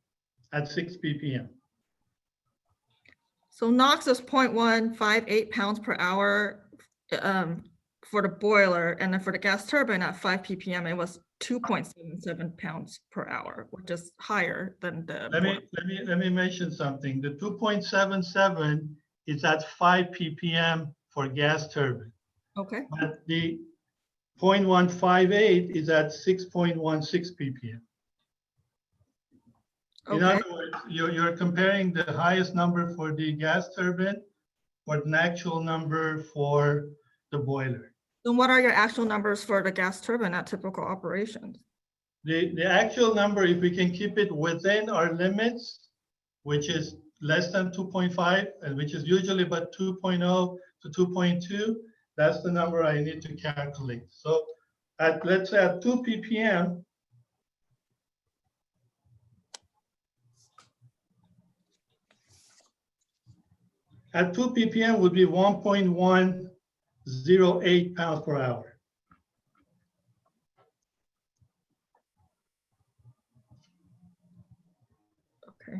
at 6 ppm. So NOx is 0.158 pounds per hour for the boiler, and then for the gas turbine at 5 ppm, it was 2.77 pounds per hour, which is higher than the. Let me mention something. The 2.77 is at 5 ppm for gas turbine. Okay. But the 0.158 is at 6.16 ppm. In Okay. other words, you're comparing the highest number for the gas turbine with an actual number for the boiler. Then what are your actual numbers for the gas turbine at typical operations? The actual number, if we can keep it within our limits, which is less than 2.5, and which is usually about 2.0 to 2.2, that's the number I need to calculate. So let's say at 2 ppm, at 2 ppm would be 1.108 pounds per hour. Okay.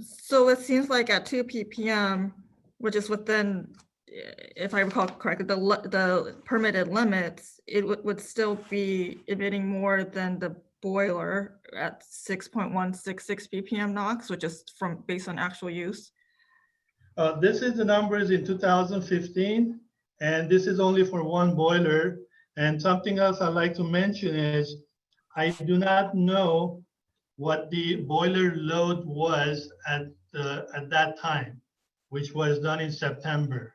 So it seems like at 2 ppm, which is within, if I recall correctly, the permitted limits, it would still be emitting more than the boiler at 6.166 ppm NOx, which is based on actual use. This is the numbers in 2015, and this is only for one boiler. And something else I'd like to mention is I do not know what the boiler load was at that time, which was done in September.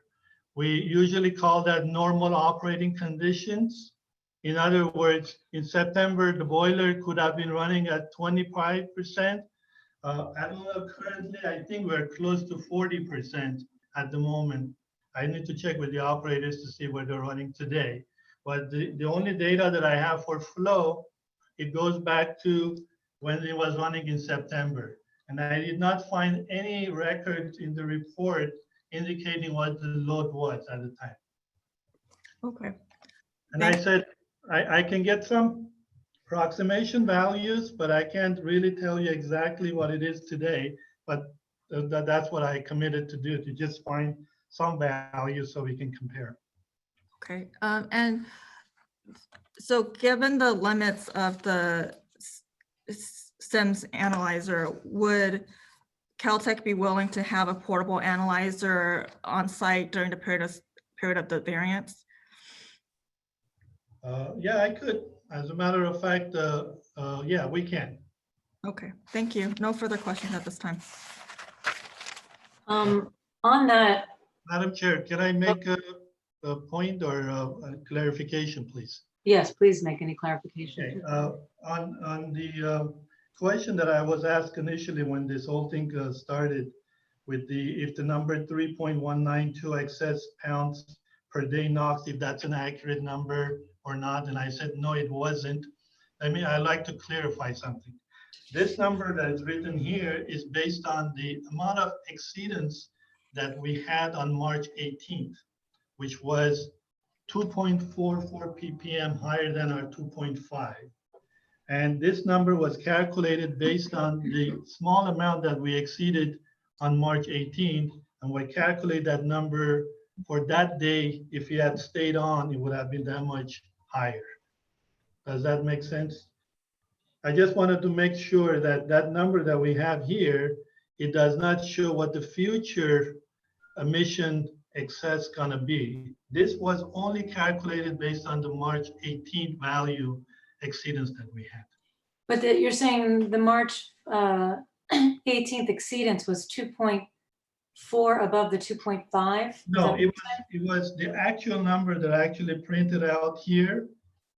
We usually call that normal operating conditions. In other words, in September, the boiler could have been running at 25%. I don't know, currently, I think we're close to 40% at the moment. I need to check with the operators to see where they're running today. But the only data that I have for flow, it goes back to when it was running in September. And I did not find any records in the report indicating what the load was at the time. Okay. And I said, I can get some approximation values, but I can't really tell you exactly what it is today. But that's what I committed to do, to just find some value so we can compare. Okay, and so given the limits of the SIMS analyzer, would Caltech be willing to have a portable analyzer on site during the period of the variance? Yeah, I could. As a matter of fact, yeah, we can. Okay, thank you. No further questions at this time. On that, Madam Chair, can I make a point or a clarification, please? yes, please make any clarification. Okay, on the question that I was asked initially when this whole thing started with if the number 3.192 excess pounds per day NOx, if that's an accurate number or not, and I said, no, it wasn't. I'd like to clarify something. This number that is written here is based on the amount of exceedance that we had on March 18th, which was 2.44 ppm higher than our 2.5. And this number was calculated based on the small amount that we exceeded on March 18th. And we calculate that number for that day. If he had stayed on, it would have been that much higher. Does that make sense? I just wanted to make sure that that number that we have here, it does not show what the future emission excess gonna be. This was only calculated based on the March 18th value exceedance that we had. But you're saying the March 18th exceedance was 2.4 above the 2.5? No, it was the actual number that I actually printed out here.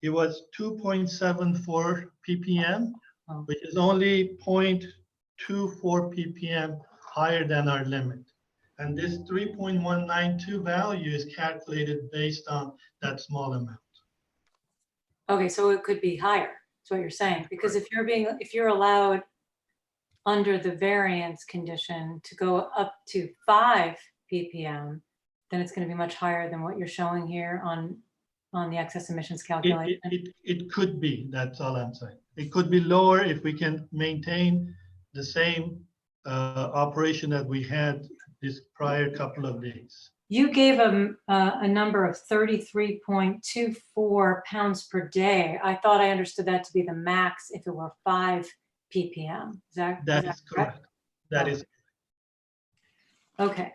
It was 2.74 ppm, which is only 0.24 ppm higher than our limit. And this 3.192 value is calculated based on that small amount. Okay, so it could be higher, that's what you're saying, because if you're allowed under the variance condition to go up to 5 ppm, then it's going to be much higher than what you're showing here on the excess emissions calculation. It could be, that's all I'm saying. It could be lower if we can maintain the same operation that we had this prior couple of days. You gave a number of 33.24 pounds per day. I thought I understood that to be the max if it were 5 ppm. Is that correct? That is. Okay.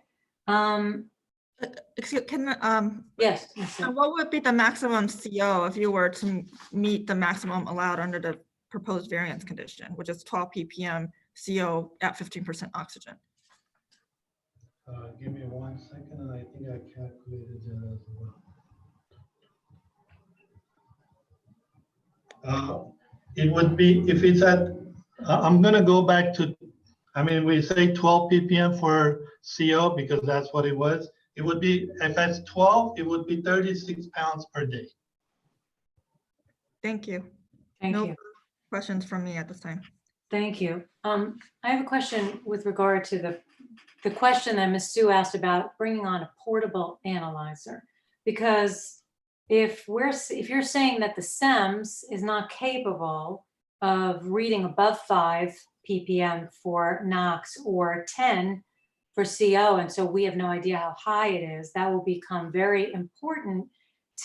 Excuse, yes. What would be the maximum CO if you were to meet the maximum allowed under the proposed variance condition, which is 12 ppm CO at 15% oxygen? Give me 1 second, and I think I calculated that as well. It would be, if it's at, I'm gonna go back to, we say 12 ppm for CO because that's what it was. It would be, if that's 12, it would be 36 pounds per day. Thank you. Thank no you. Questions from me at this time. Thank you. I have a question with regard to the question that Ms. Sue asked about bringing on a portable analyzer, because if you're saying that the SEMS is not capable of reading above 5 ppm for NOx or 10 for CO, and so we have no idea how high it is, that will become very important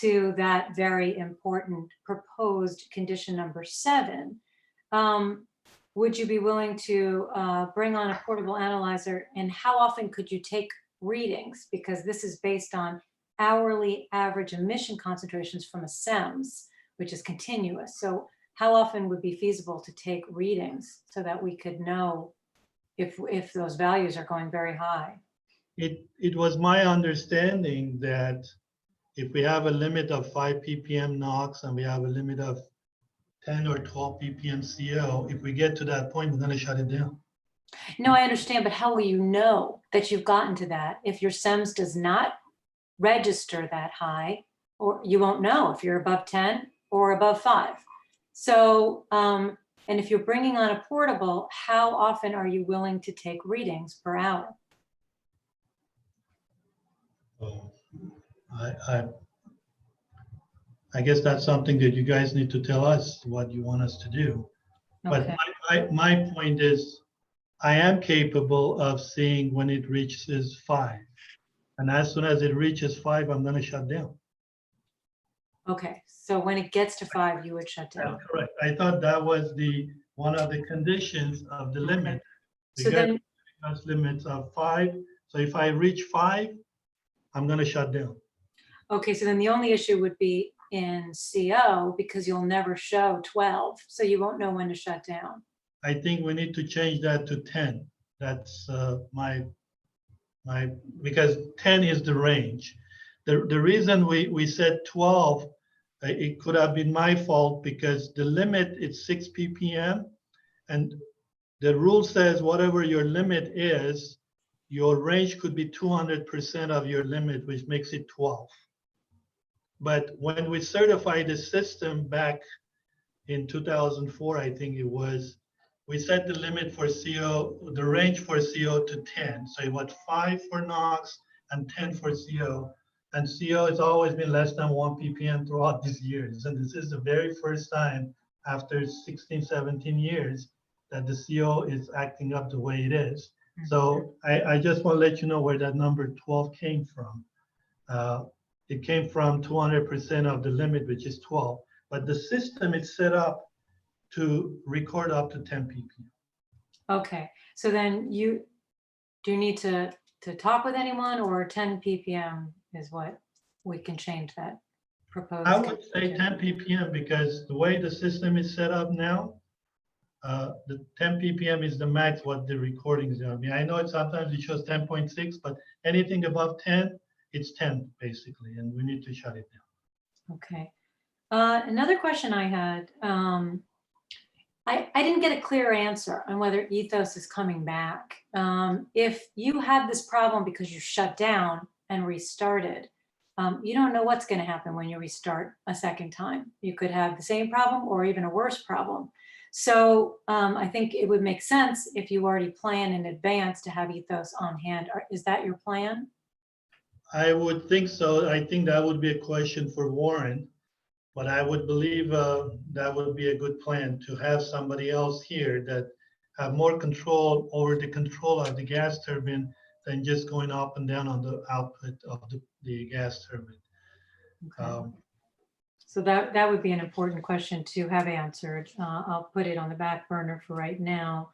to that very important proposed condition number 7. Would you be willing to bring on a portable analyzer, and how often could you take readings? Because this is based on hourly average emission concentrations from a SEMS, which is continuous. So how often would be feasible to take readings so that we could know if those values are going very high? It was my understanding that if we have a limit of 5 ppm NOx and we have a limit of 10 or 12 ppm CO, if we get to that point, we're going to shut it down. No, I understand, but how will you know that you've gotten to that if your SEMS does not register that high? Or you won't know if you're above 10 or above 5. So, and if you're bringing on a portable, how often are you willing to take readings per hour? Oh, I guess that's something that you guys need to tell us what you want us to do. Okay. But my point is, I am capable of seeing when it reaches 5. And as soon as it reaches 5, I'm gonna shut down. Okay, so when it gets to 5, you would shut down. That's correct. I thought that was one of the conditions of the limit. So The then, gas limits of 5. So if I reach 5, I'm gonna shut down. okay, so then the only issue would be in CO because you'll never show 12, so you won't know when to shut down. I think we need to change that to 10. That's because 10 is the range. The reason we said 12, it could have been my fault because the limit is 6 ppm, and the rule says whatever your limit is, your range could be 200% of your limit, which makes it 12. But when we certified the system back in 2004, I think it was, we set the limit for CO, the range for CO to 10. So it was 5 for NOx and 10 for CO. And CO has always been less than 1 ppm throughout these years. And this is the very first time after 16, 17 years that the CO is acting up the way it is. So I just want to let you know where that number 12 came from. It came from 200% of the limit, which is 12. But the system is set up to record up to 10 ppm. Okay, so then do you need to talk with anyone, or 10 ppm is what we can change that proposed? I would say 10 ppm because the way the system is set up now, the 10 ppm is the max what the recording is going to be. I know it sometimes it shows 10.6, but anything above 10, it's 10 basically, and we need to shut it down. Okay. Another question I had, I didn't get a clear answer on whether Ethos is coming back. If you had this problem because you shut down and restarted, you don't know what's going to happen when you restart a second time. You could have the same problem or even a worse problem. So I think it would make sense if you already plan in advance to have Ethos on hand. Is that your plan? I would think so. I think that would be a question for Warren, but I would believe that would be a good plan to have somebody else here that have more control over the control of the gas turbine than just going up and down on the output of the gas turbine. Okay. So that would be an important question to have answered. I'll put it on the back burner for right now.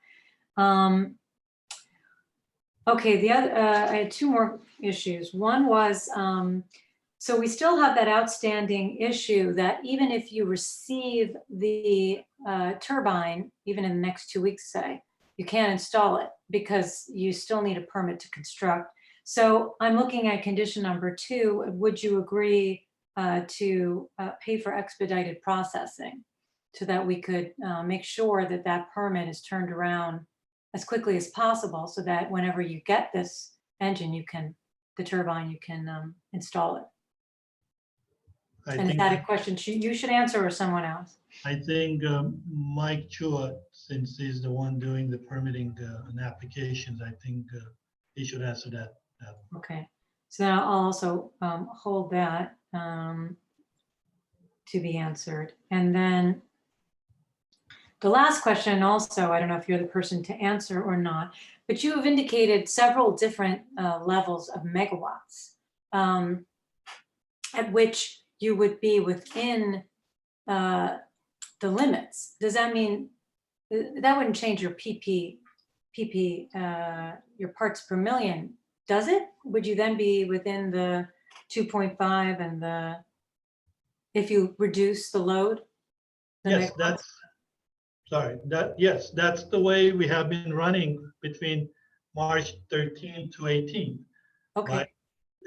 Okay, the other, I had 2 more issues. One was, so we still have that outstanding issue that even if you receive the turbine, even in the next 2 weeks, say, you can't install it because you still need a permit to construct. So I'm looking at condition number 2. Would you agree to pay for expedited processing so that we could make sure that that permit is turned around as quickly as possible, so that whenever you get this engine, the turbine, you can install it? And is that a question you should answer, or someone else? I think Mike Chua, since he's the one doing the permitting and applications, I think he should answer that. Okay, so now I'll also hold that to be answered. And then the last question also, I don't know if you're the person to answer or not, but you have indicated several different levels of megawatts at which you would be within the limits. Does that mean that wouldn't change your your parts per million, does it? Would you then be within the 2.5 and if you reduce the load? Yes, yes, that's the way we have been running between March 13 to 18. Okay. By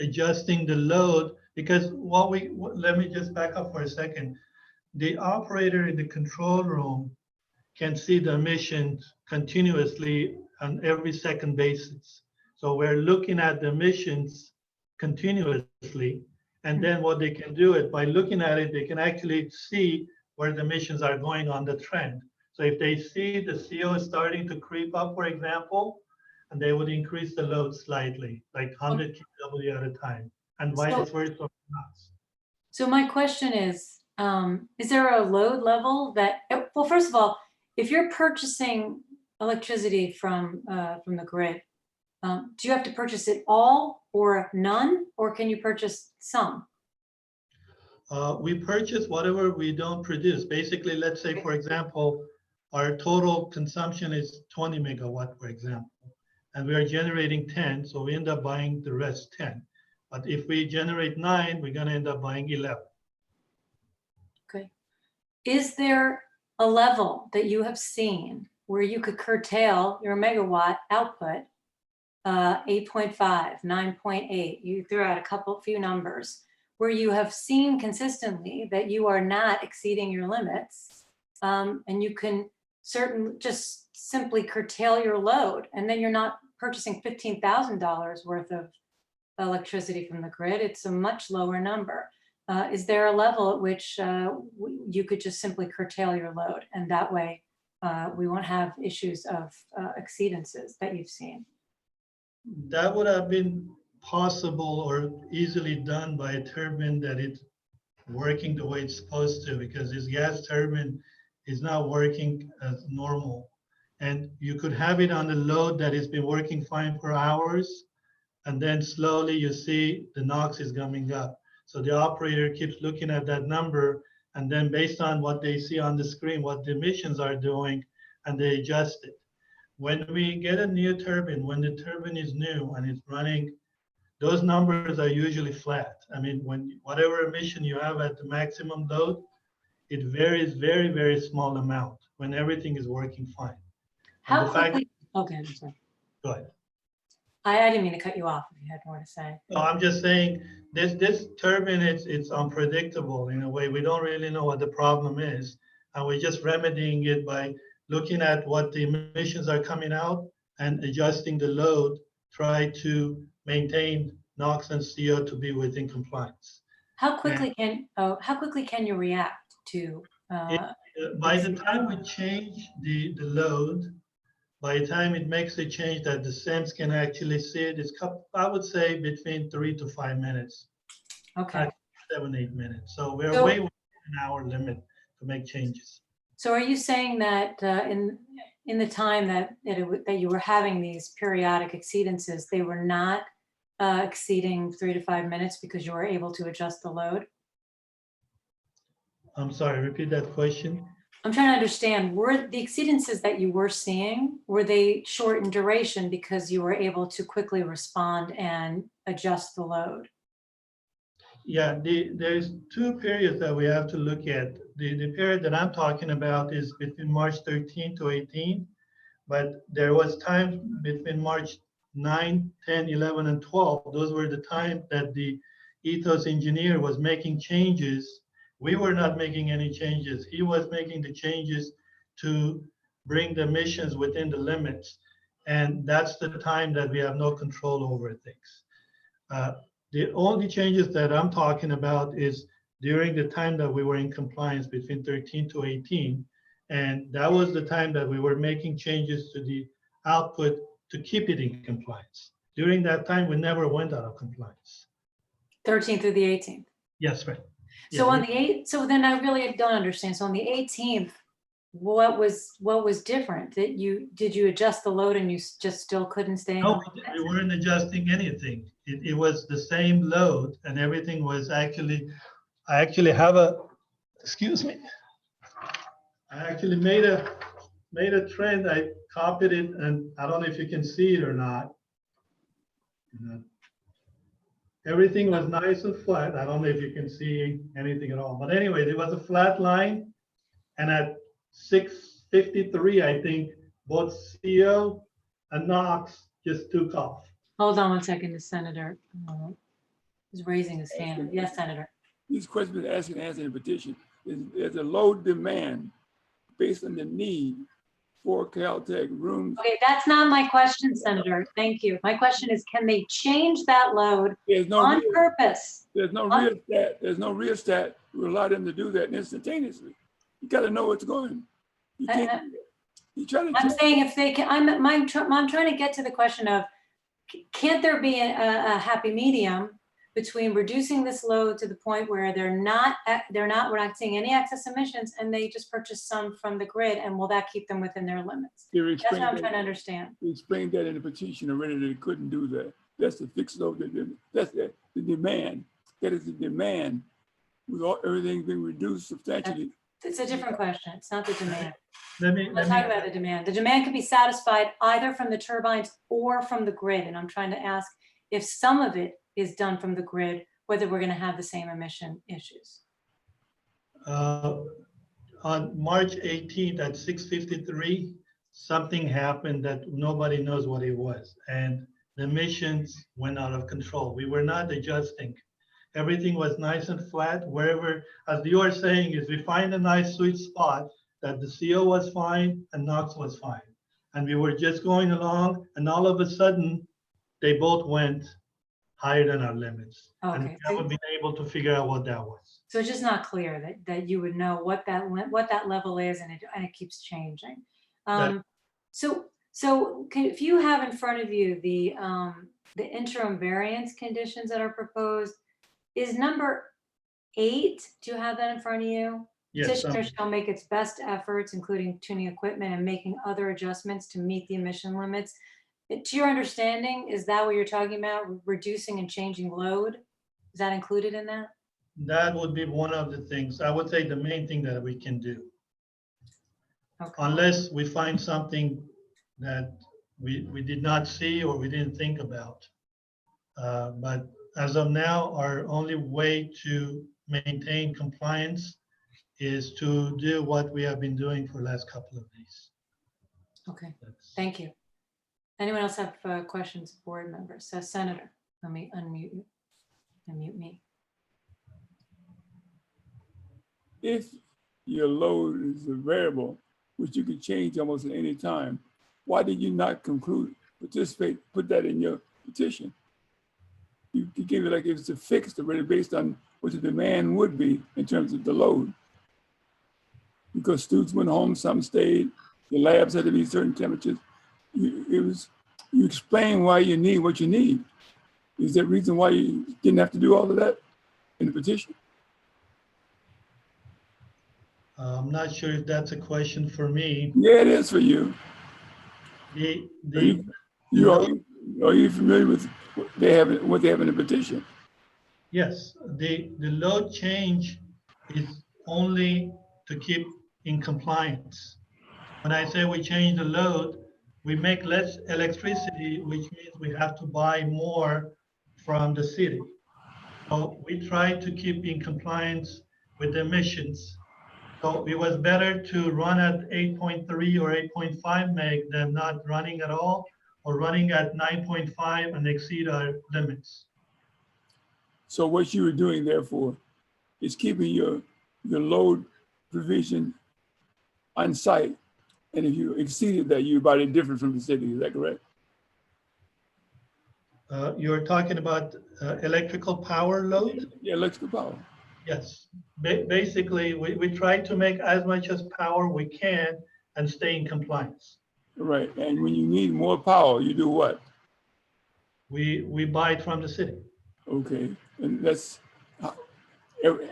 adjusting the load, because let me just back up for a second. The operator in the control room can see the emissions continuously on every second basis. So we're looking at the emissions continuously. And then what they can do is by looking at it, they can actually see where the emissions are going on the trend. So if they see the CO is starting to creep up, for example, and they would increase the load slightly, like 100 kW at a time, and vice versa. So my question is there a load level that, well, first of all, if you're purchasing electricity from the grid, Do you have to purchase it all or none, or can you purchase some? We purchase whatever we don't produce. Basically, let's say, for example, our total consumption is 20 megawatt, for example, and we are generating 10, so we end up buying the rest 10. But if we generate 9, we're gonna end up buying 11. Okay. Is there a level that you have seen where you could curtail your megawatt output, 8.5, 9.8, you threw out a few numbers, where you have seen consistently that you are not exceeding your limits, and you can just simply curtail your load, and then you're not purchasing $15,000 worth of electricity from the grid. It's a much lower number. Is there a level at which you could just simply curtail your load, and that way we won't have issues of exceedances that you've seen? That would have been possible or easily done by a turbine that it's working the way it's supposed to, because this gas turbine is not working as normal. And you could have it on a load that has been working fine for hours, and then slowly you see the NOx is coming up. So the operator keeps looking at that number, and then based on what they see on the screen, what the emissions are doing, and they adjust it. When we get a new turbine, when the turbine is new and it's running, those numbers are usually flat. I mean, whatever emission you have at the maximum load, it varies very, very small amount when everything is working fine. How quickly? Okay, I'm sorry. Go ahead. I didn't mean to cut you off if you had more to say. No, I'm just saying this turbine, it's unpredictable in a way. We don't really know what the problem is, and we're just remedying it by looking at what the emissions are coming out and adjusting the load, try to maintain NOx and CO to be within compliance. How quickly can you react to? By the time we change the load, by the time it makes a change that the SIMs can actually see it, it's I would say between 3 to 5 minutes. Okay. 7, 8 minutes. So we're way within our limit to make changes. So are you saying that in the time that you were having these periodic exceedances, they were not exceeding 3 to 5 minutes because you were able to adjust the load? I'm sorry, repeat that question. I'm trying to understand, were the exceedances that you were seeing, were they short in duration because you were able to quickly respond and adjust the load? Yeah, there's 2 periods that we have to look at. The period that I'm talking about is between March 13 to 18, but there was time between March 9, 10, 11, and 12. Those were the time that the ethos engineer was making changes. We were not making any changes. He was making the changes to bring the emissions within the limits. And that's the time that we have no control over things. The only changes that I'm talking about is during the time that we were in compliance between 13 to 18. And that was the time that we were making changes to the output to keep it in compliance. During that time, we never went out of compliance. 13th through the 18th? Yes, right. So Yeah, on the 8th, so then I really don't understand. So on the 18th, what was different? Did you adjust the load and you just still couldn't stay in compliance? we weren't adjusting anything. It was the same load, and everything was actually, I actually have excuse me. I actually made a trend. I copied it, and I don't know if you can see it or not. Everything was nice and flat. I don't know if you can see anything at all. But anyway, there was a flat line, and at 6:53, I think, both CO and NOx just took off. Hold on one second, the senator is raising his hand. Yes, Senator. These questions asked and answered in the petition. There's a low demand based on the need for Caltech rooms. Okay, that's not my question, Senator. Thank you. My question is, can they change that load on purpose? There's no rheostat. There's no rheostat to allow them to do that instantaneously. You got to know what's going. You can't. You try to. I'm saying if they can. I'm trying to get to the question of, can't there be a happy medium between reducing this load to the point where we're not seeing any excess emissions, and they just purchase some from the grid, and will that keep them within their limits? That's what I'm trying to understand. You explained that in the petition already, that it couldn't do that. That's the fixed load, that's the demand. That is the demand, with everything being reduced substantially. It's a different question. It's not the demand. Let's talk about the demand. The demand can be satisfied either from the turbines or from the grid. And I'm trying to ask if some of it is done from the grid, whether we're going to have the same emission issues. On March 18th at 6:53, something happened that nobody knows what it was. And the emissions went out of control. We were not adjusting. Everything was nice and flat. Wherever, as you are saying, is we find a nice sweet spot that the CO was fine and NOx was fine. And we were just going along, and all of a sudden, they both went higher than our limits. Okay. And we haven't been able to figure out what that was. So it's just not clear that you would know what that level is, and it keeps changing. If you have in front of you the interim variance conditions that are proposed, is number 8, do you have that in front of you? Yes. Petitioner shall make its best efforts, including tuning equipment and making other adjustments to meet the emission limits. To your understanding, is that what you're talking about? Reducing and changing load? Is that included in that? That would be one of the things, I would say the main thing that we can do. Okay. Unless we find something that we did not see or we didn't think about. But as of now, our only way to maintain compliance is to do what we have been doing for the last couple of days. Okay, thank you. Anyone else have questions, board members? So Senator, let me unmute you. Unmute me. If your load is a variable, which you can change almost at any time, why did you not participate, put that in your petition? You gave it like it was a fixed already based on what the demand would be in terms of the load. Because students went home, some stayed, the labs had to be certain temperatures. You explain why you need what you need. Is there a reason why you didn't have to do all of that in the petition? I'm not sure if that's a question for me. Yeah, it is for you. Are you familiar with what they have in the petition? Yes, the load change is only to keep in compliance. When I say we change the load, we make less electricity, which means we have to buy more from the city. So we try to keep in compliance with the emissions. So it was better to run at 8.3 or 8.5 meg than not running at all, or running at 9.5 and exceed our limits. So what you were doing, therefore, is keeping your load provision on site. And if you exceeded that, you're about indifferent from the city. Is that correct? You're talking about electrical power load? Yeah, electrical power. Yes. Basically, we try to make as much as power we can and stay in compliance. Right. And when you need more power, you do what? We buy it from the city. Okay. And that's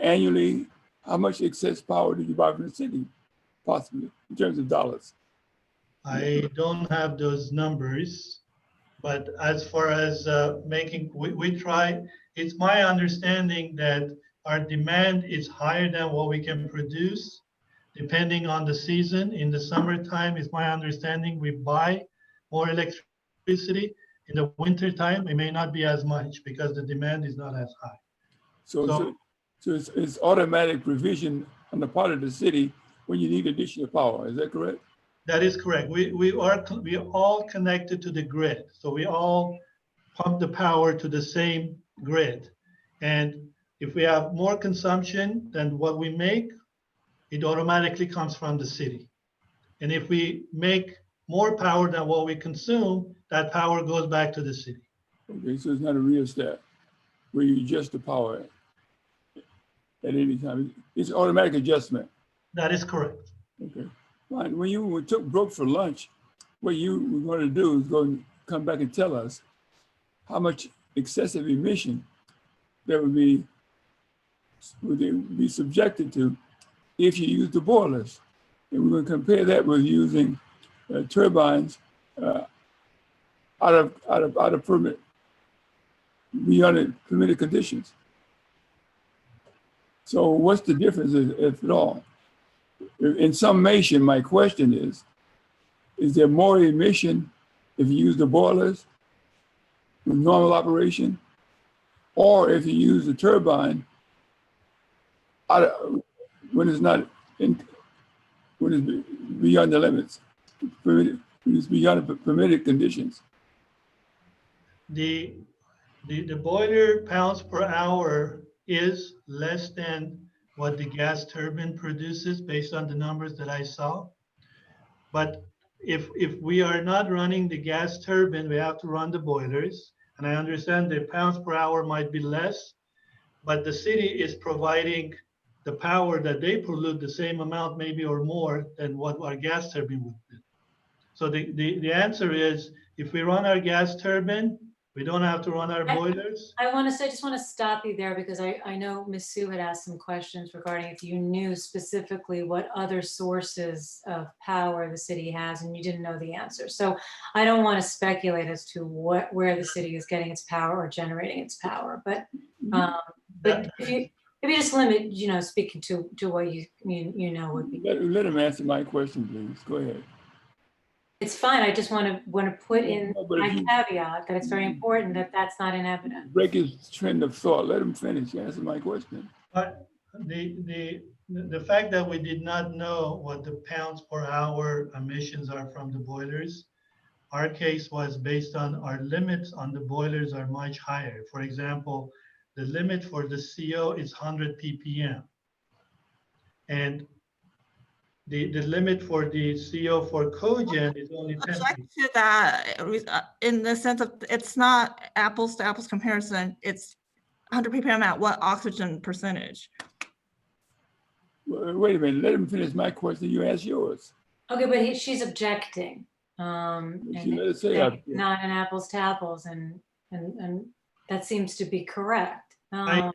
annually, how much excess power did you buy from the city, possibly, in terms of dollars? I don't have those numbers, but as far as we try, it's my understanding that our demand is higher than what we can produce, depending on the season. In the summertime, it's my understanding we buy more electricity. In the wintertime, it may not be as much because the demand is not as high. So it's automatic provision on the part of the city when you need additional power. Is that correct? That is correct. We are all connected to the grid. So we all pump the power to the same grid. And if we have more consumption than what we make, it automatically comes from the city. And if we make more power than what we consume, that power goes back to the city. Okay, so it's not a rheostat where you adjust the power at any time. It's automatic adjustment. That is correct. Okay. Fine. When you broke for lunch, what you were going to do is go and come back and tell us how much excessive emission that would be subjected to if you use the boilers. And we're going to compare that with using turbines out of permit, beyond the permitted conditions. So what's the difference, if at all? In summation, my question is there more emission if you use the boilers with normal operation, or if you use the turbine when it's not when it's beyond the limits, when it's beyond the permitted conditions? The boiler pounds per hour is less than what the gas turbine produces based on the numbers that I saw. But if we are not running the gas turbine, we have to run the boilers. And I understand the pounds per hour might be less, but the city is providing the power that they pollute the same amount, maybe or more, than what our gas turbine would do. So the answer is, if we run our gas turbine, we don't have to run our boilers. I just want to stop you there because I know Ms. Sue had asked some questions regarding if you knew specifically what other sources of power the city has, and you didn't know the answer. So I don't want to speculate as to where the city is getting its power or generating its power. But if you just limit, speaking to what you know would be. Let him answer my question, please. Go ahead. It's fine. I just want to put in my caveat that it's very important that that's not in evidence. Break his trend of thought. Let him finish. Answer my question. But the fact that we did not know what the pounds per hour emissions are from the boilers, our case was based on our limits on the boilers are much higher. For example, the limit for the CO is 100 ppm. And the limit for the CO for cogen is only 10 Object to that in the sense of it's not apples to apples comparison. It's 100 ppm at what oxygen percentage? Wait a minute. Let him finish my question. You ask yours. Okay, but she's objecting. Let And her say saying not an apples to apples, and that seems to be correct. I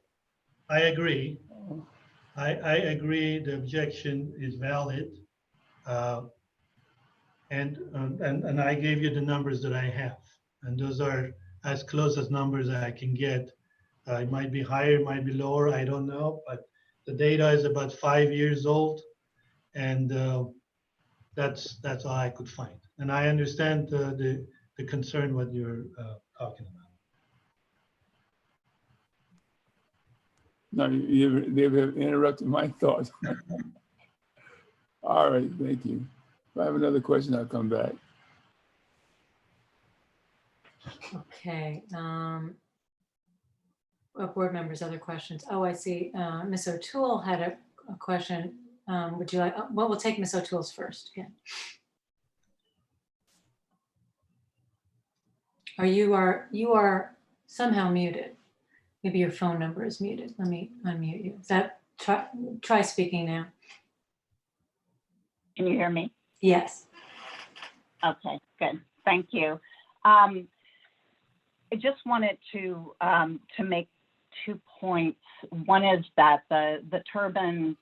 agree. I agree the objection is valid. And I gave you the numbers that I have. And those are as close as numbers I can get. It might be higher, it might be lower, I don't know. But the data is about 5 years old. And that's all I could find. And I understand the concern what you're talking about. No, they've interrupted my thoughts. All right, thank you. If I have another question, I'll come back. Okay. Board members, other questions? Oh, I see. Ms. O'Toole had a question. Would you like? Well, we'll take Ms. O'Toole's first. Yeah. You are somehow muted. Maybe your phone number is muted. Let me unmute you. Is that try speaking now? Can you hear me? Yes. Okay, good. Thank you. I just wanted to make 2 points. One is that the turbine,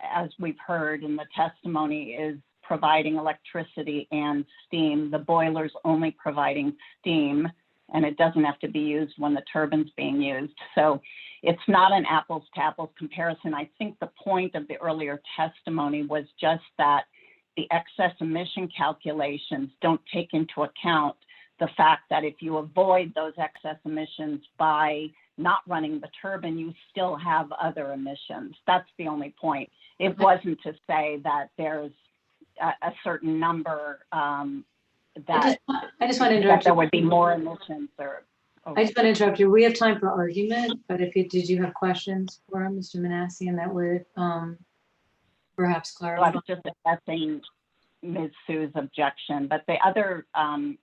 as we've heard in the testimony, is providing electricity and steam. The boiler's only providing steam, and it doesn't have to be used when the turbine's being used. So it's not an apples to apples comparison. I think the point of the earlier testimony was just that the excess emission calculations don't take into account the fact that if you avoid those excess emissions by not running the turbine, you still have other emissions. That's the only point. It wasn't to say that there's a certain number that I just want to interrupt there you. would be more emissions or. I just want to interrupt you. We have time for argument, but did you have questions for Mr. Manassian that would perhaps clarify? Well, I was just addressing Ms. Sue's objection, but the other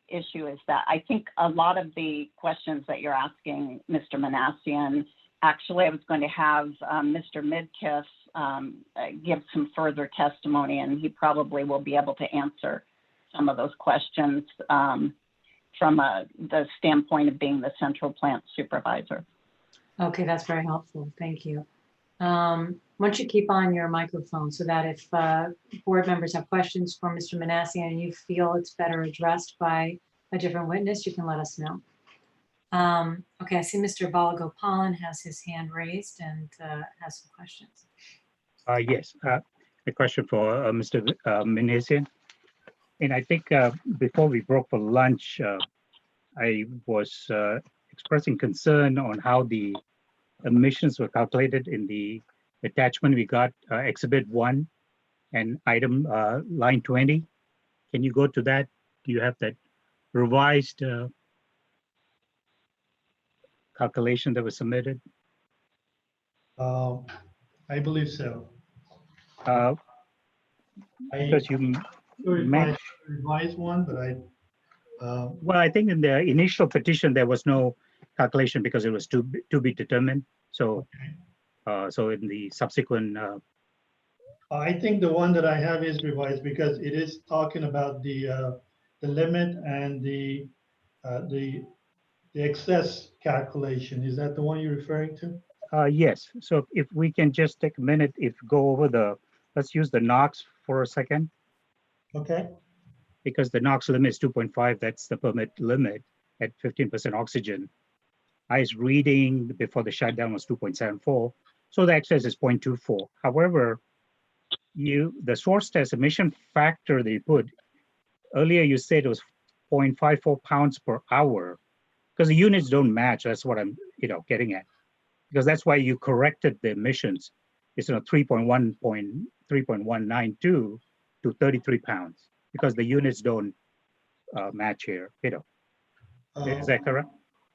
issue is that I think a lot of the questions that you're asking, Mr. Manassian, actually I was going to have Mr. Midkiff give some further testimony, and he probably will be able to answer some of those questions from the standpoint of being the central plant supervisor. Okay, that's very helpful. Thank you. Why don't you keep on your microphone so that if board members have questions for Mr. Manassi and you feel it's better addressed by a different witness, you can let us know. Okay, I see Mr. Balagopalan has his hand raised and has some questions. Yes, a question for Mr. Manasian. And I think before we broke for lunch, I was expressing concern on how the emissions were calculated in the attachment we got, Exhibit 1 and item line 20. Can you go to that? Do you have that revised calculation that was submitted? I believe so. Because you mentioned revised one, but well, I think in the initial petition, there was no calculation because it was to be determined. So, so in the subsequent. I think the one that I have is revised because it is talking about the limit and the excess calculation. Is that the one you're referring to? Yes. So if we can just take a minute, go over let's use the NOx for a second. Okay. Because the NOx limit is 2.5, that's the permit limit at 15% oxygen. I was reading before the shutdown was 2.74, so the excess is 0.24. However, the source test emission factor that you put, earlier you said it was 0.54 pounds per hour, because the units don't match, that's what I'm getting at. Because that's why you corrected the emissions. It's 3.192 to 33 pounds. Because the units don't match here, Is that correct?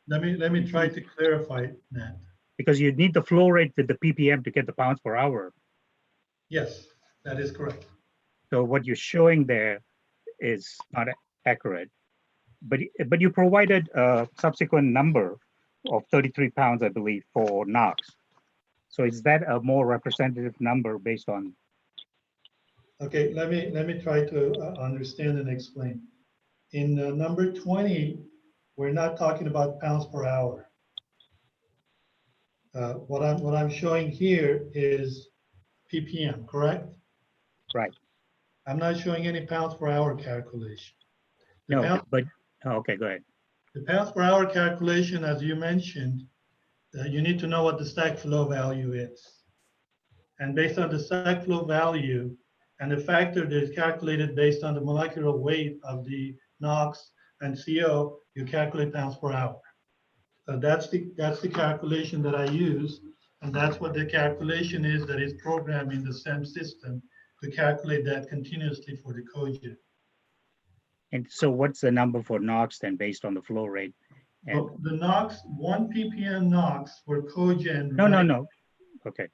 Let me try to clarify that. Because you need the flow rate with the ppm to get the pounds per hour. Yes, that is correct. So what you're showing there is not accurate. But you provided a subsequent number of 33 pounds, I believe, for NOx. So is that a more representative number based on? Okay, let me try to understand and explain. In number 20, we're not talking about pounds per hour. What I'm showing here is ppm, correct? Right. I'm not showing any pounds per hour calculation. Okay, go ahead. The pounds per hour calculation, as you mentioned, you need to know what the stack flow value is. And based on the stack flow value and the factor that is calculated based on the molecular weight of the NOx and CO, you calculate pounds per hour. So that's the calculation that I use, and that's what the calculation is that is programmed in the SEM system to calculate that continuously for the cogen. And so what's the number for NOx then based on the flow rate? And So the NOx, 1 ppm NOx for cogen. No. Okay,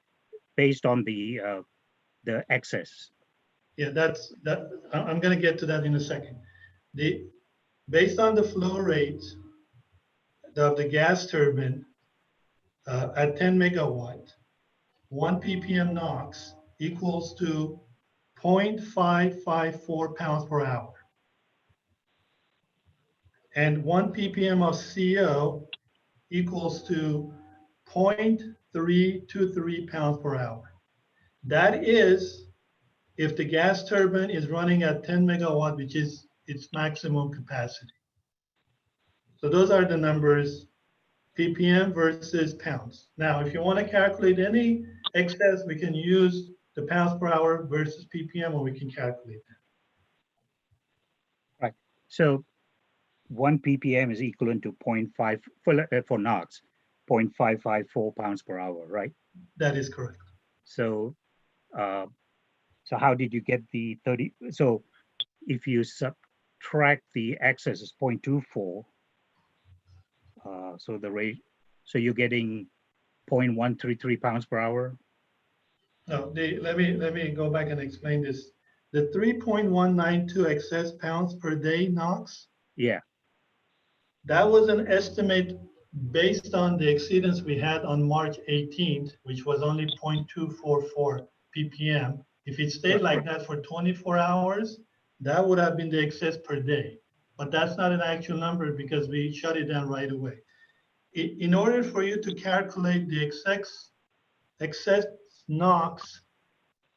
based on the excess. Yeah, I'm going to get to that in a second. Based on the flow rate of the gas turbine at 10 megawatt, 1 ppm NOx equals to 0.554 pounds per hour. And 1 ppm of CO equals to 0.323 pounds per hour. That is if the gas turbine is running at 10 megawatt, which is its maximum capacity. So those are the numbers, ppm versus pounds. Now, if you want to calculate any excess, we can use the pounds per hour versus ppm, or we can calculate that. Right. So 1 ppm is equivalent to 0.5 for NOx, 0.554 pounds per hour, right? That is correct. So, so how did you get the 30? So if you subtract the excess is 0.24, so the rate, so you're getting 0.133 pounds per hour? No, let me go back and explain this. The 3.192 excess pounds per day NOx, Yeah. that was an estimate based on the exceedance we had on March 18th, which was only 0.244 ppm. If it stayed like that for 24 hours, that would have been the excess per day. But that's not an actual number because we shut it down right away. in order for you to calculate the excess NOx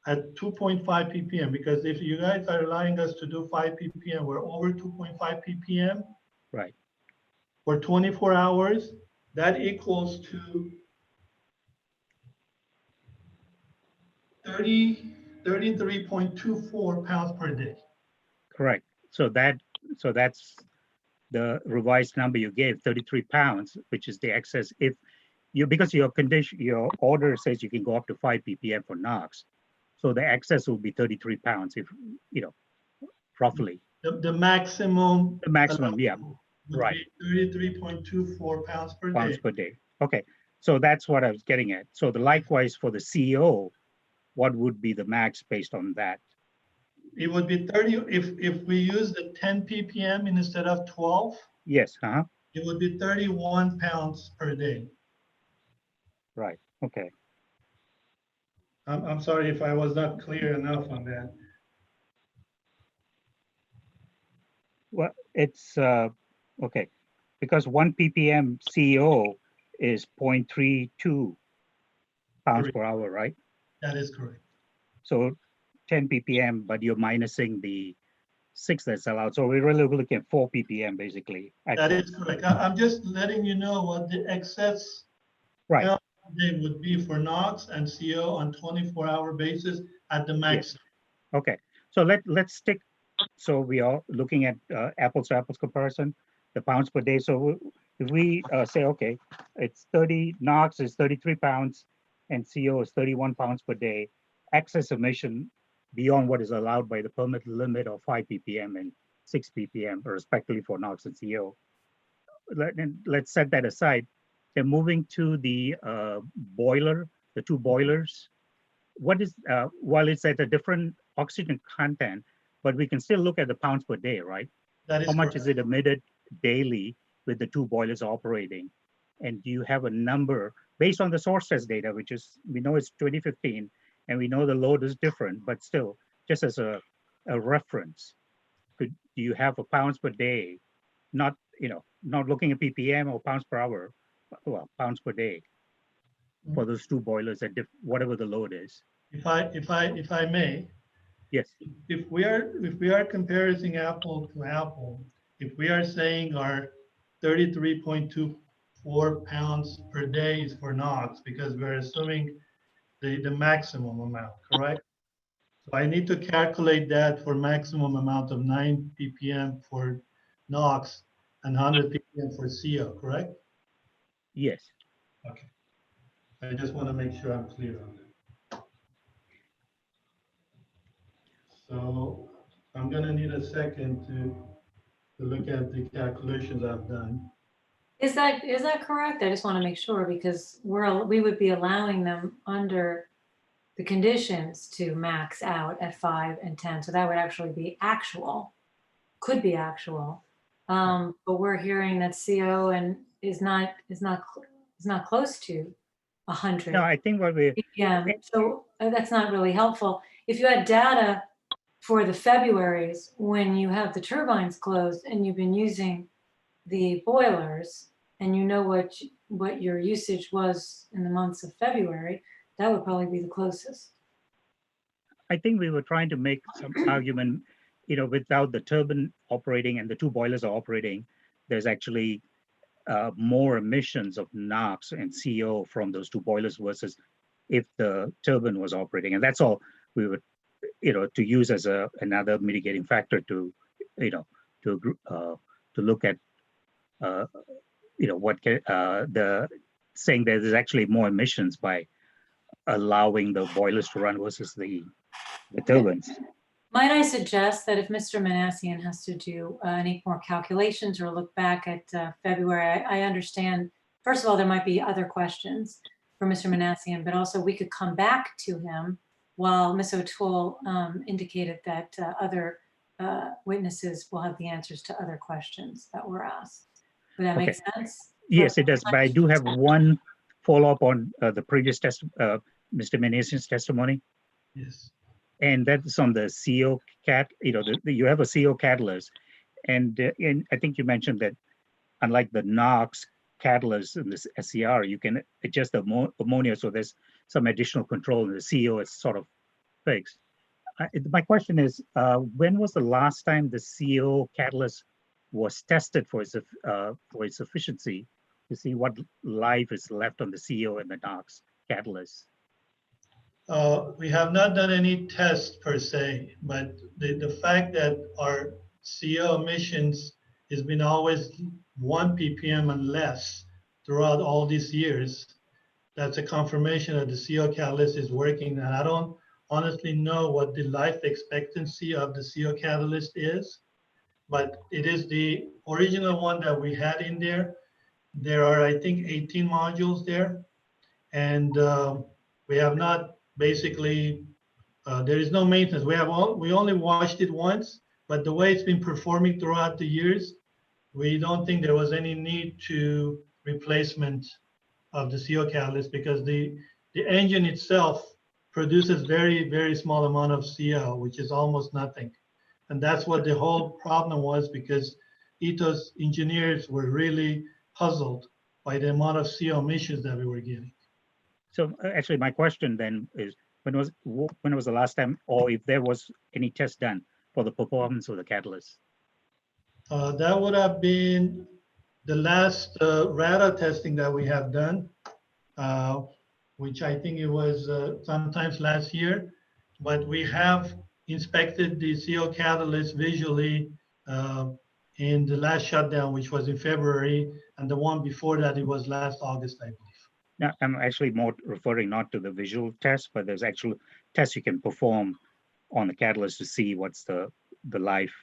at 2.5 ppm, because if you guys are allowing us to do 5 ppm, we're over 2.5 ppm. Right. For 24 hours, that equals to 33.24 pounds per day. Correct. So that's the revised number you gave, 33 pounds, which is the excess. If you, because your condition, your order says you can go up to 5 ppm for NOx. So the excess will be 33 pounds if, roughly. The maximum. The maximum, yeah, would right. be 33.24 pounds per Pounds day. per day. Okay, so that's what I was getting at. So the likewise for the CO, what would be the max based on that? It would be 30, if we use the 10 ppm instead of 12, Yes, it would be 31 pounds per day. right, okay. I'm sorry if I was not clear enough on that. Well, it's, okay, because 1 ppm CO is 0.32 pounds Correct. per hour, right? That is correct. So 10 ppm, but you're minusing the 6 that's allowed. So we're really looking at 4 ppm basically. That is correct. I'm just letting you know what the excess Right. pound per day would be for NOx and CO on 24-hour basis at the max. Yes. Okay, so let's stick, so we are looking at apples to apples comparison, the pounds per day. So if we say, okay, it's 30, NOx is 33 pounds and CO is 31 pounds per day, excess emission beyond what is allowed by the permit limit of 5 ppm and 6 ppm respectively for NOx and CO. Let's set that aside. Then moving to the boiler, the two boilers, what is, while it's at a different oxygen content, but we can still look at the pounds per day, right? That is How much correct. is it emitted daily with the two boilers operating? And do you have a number based on the source test data, which is, we know it's 2015, and we know the load is different, but still, just as a reference, do you have a pounds per day, not, not looking at ppm or pounds per hour, well, pounds per day for those two boilers at whatever the load is? If I may, Yes. if we are comparing apple to apple, if we are saying our 33.24 pounds per day is for NOx, because we're assuming the maximum amount, correct? So I need to calculate that for maximum amount of 9 ppm for NOx and 100 ppm for CO, correct? Yes. Okay. I just want to make sure I'm clear on that. So I'm gonna need a second to look at the calculations I've done. Is that correct? I just want to make sure, because we would be allowing them under the conditions to max out at 5 and 10. So that would actually be actual, could be actual. But we're hearing that CO and is not close to 100. No, I think what we, Yeah, so that's not really helpful. If you had data for the Februaries when you have the turbines closed and you've been using the boilers and you know what your usage was in the months of February, that would probably be the closest. I think we were trying to make some argument, without the turbine operating and the two boilers are operating, there's actually more emissions of NOx and CO from those two boilers versus if the turbine was operating. And that's all we would, to use as another mitigating factor to look at, the saying that there's actually more emissions by allowing the boilers to run versus the turbines. Might I suggest that if Mr. Manassian has to do any more calculations or look back at February, I understand, first of all, there might be other questions for Mr. Manassian, but also we could come back to him while Ms. O'Toole indicated that other witnesses will have the answers to other questions that were asked. Would that make sense? Yes, it does. But I do have one follow-up on the previous Mr. Manassian's testimony. Yes. And that's on the CO cat, you have a CO catalyst. And I think you mentioned that unlike the NOx catalyst in this SCR, you can adjust the ammonia, so there's some additional control, and the CO is sort of fixed. My question is, when was the last time the CO catalyst was tested for its efficiency to see what life is left on the CO and the NOx catalyst? We have not done any tests per se, but the fact that our CO emissions has been always 1 ppm and less throughout all these years, that's a confirmation that the CO catalyst is working. And I don't honestly know what the life expectancy of the CO catalyst is, but it is the original one that we had in there. There are, I think, 18 modules there. And we have not basically, there is no maintenance. We only washed it once, but the way it's been performing throughout the years, we don't think there was any need to replacement of the CO catalyst, because the engine itself produces very, very small amount of CO, which is almost nothing. And that's what the whole problem was, because Ethos engineers were really puzzled by the amount of CO emissions that we were getting. So actually, my question then is, when was the last time, or if there was any test done for the performance of the catalyst? That would have been the last radar testing that we have done, which I think it was sometimes last year. But we have inspected the CO catalyst visually in the last shutdown, which was in February, and the one before that, it was last August, I believe. Now, I'm actually more referring not to the visual test, but there's actual tests you can perform on the catalyst to see what's the life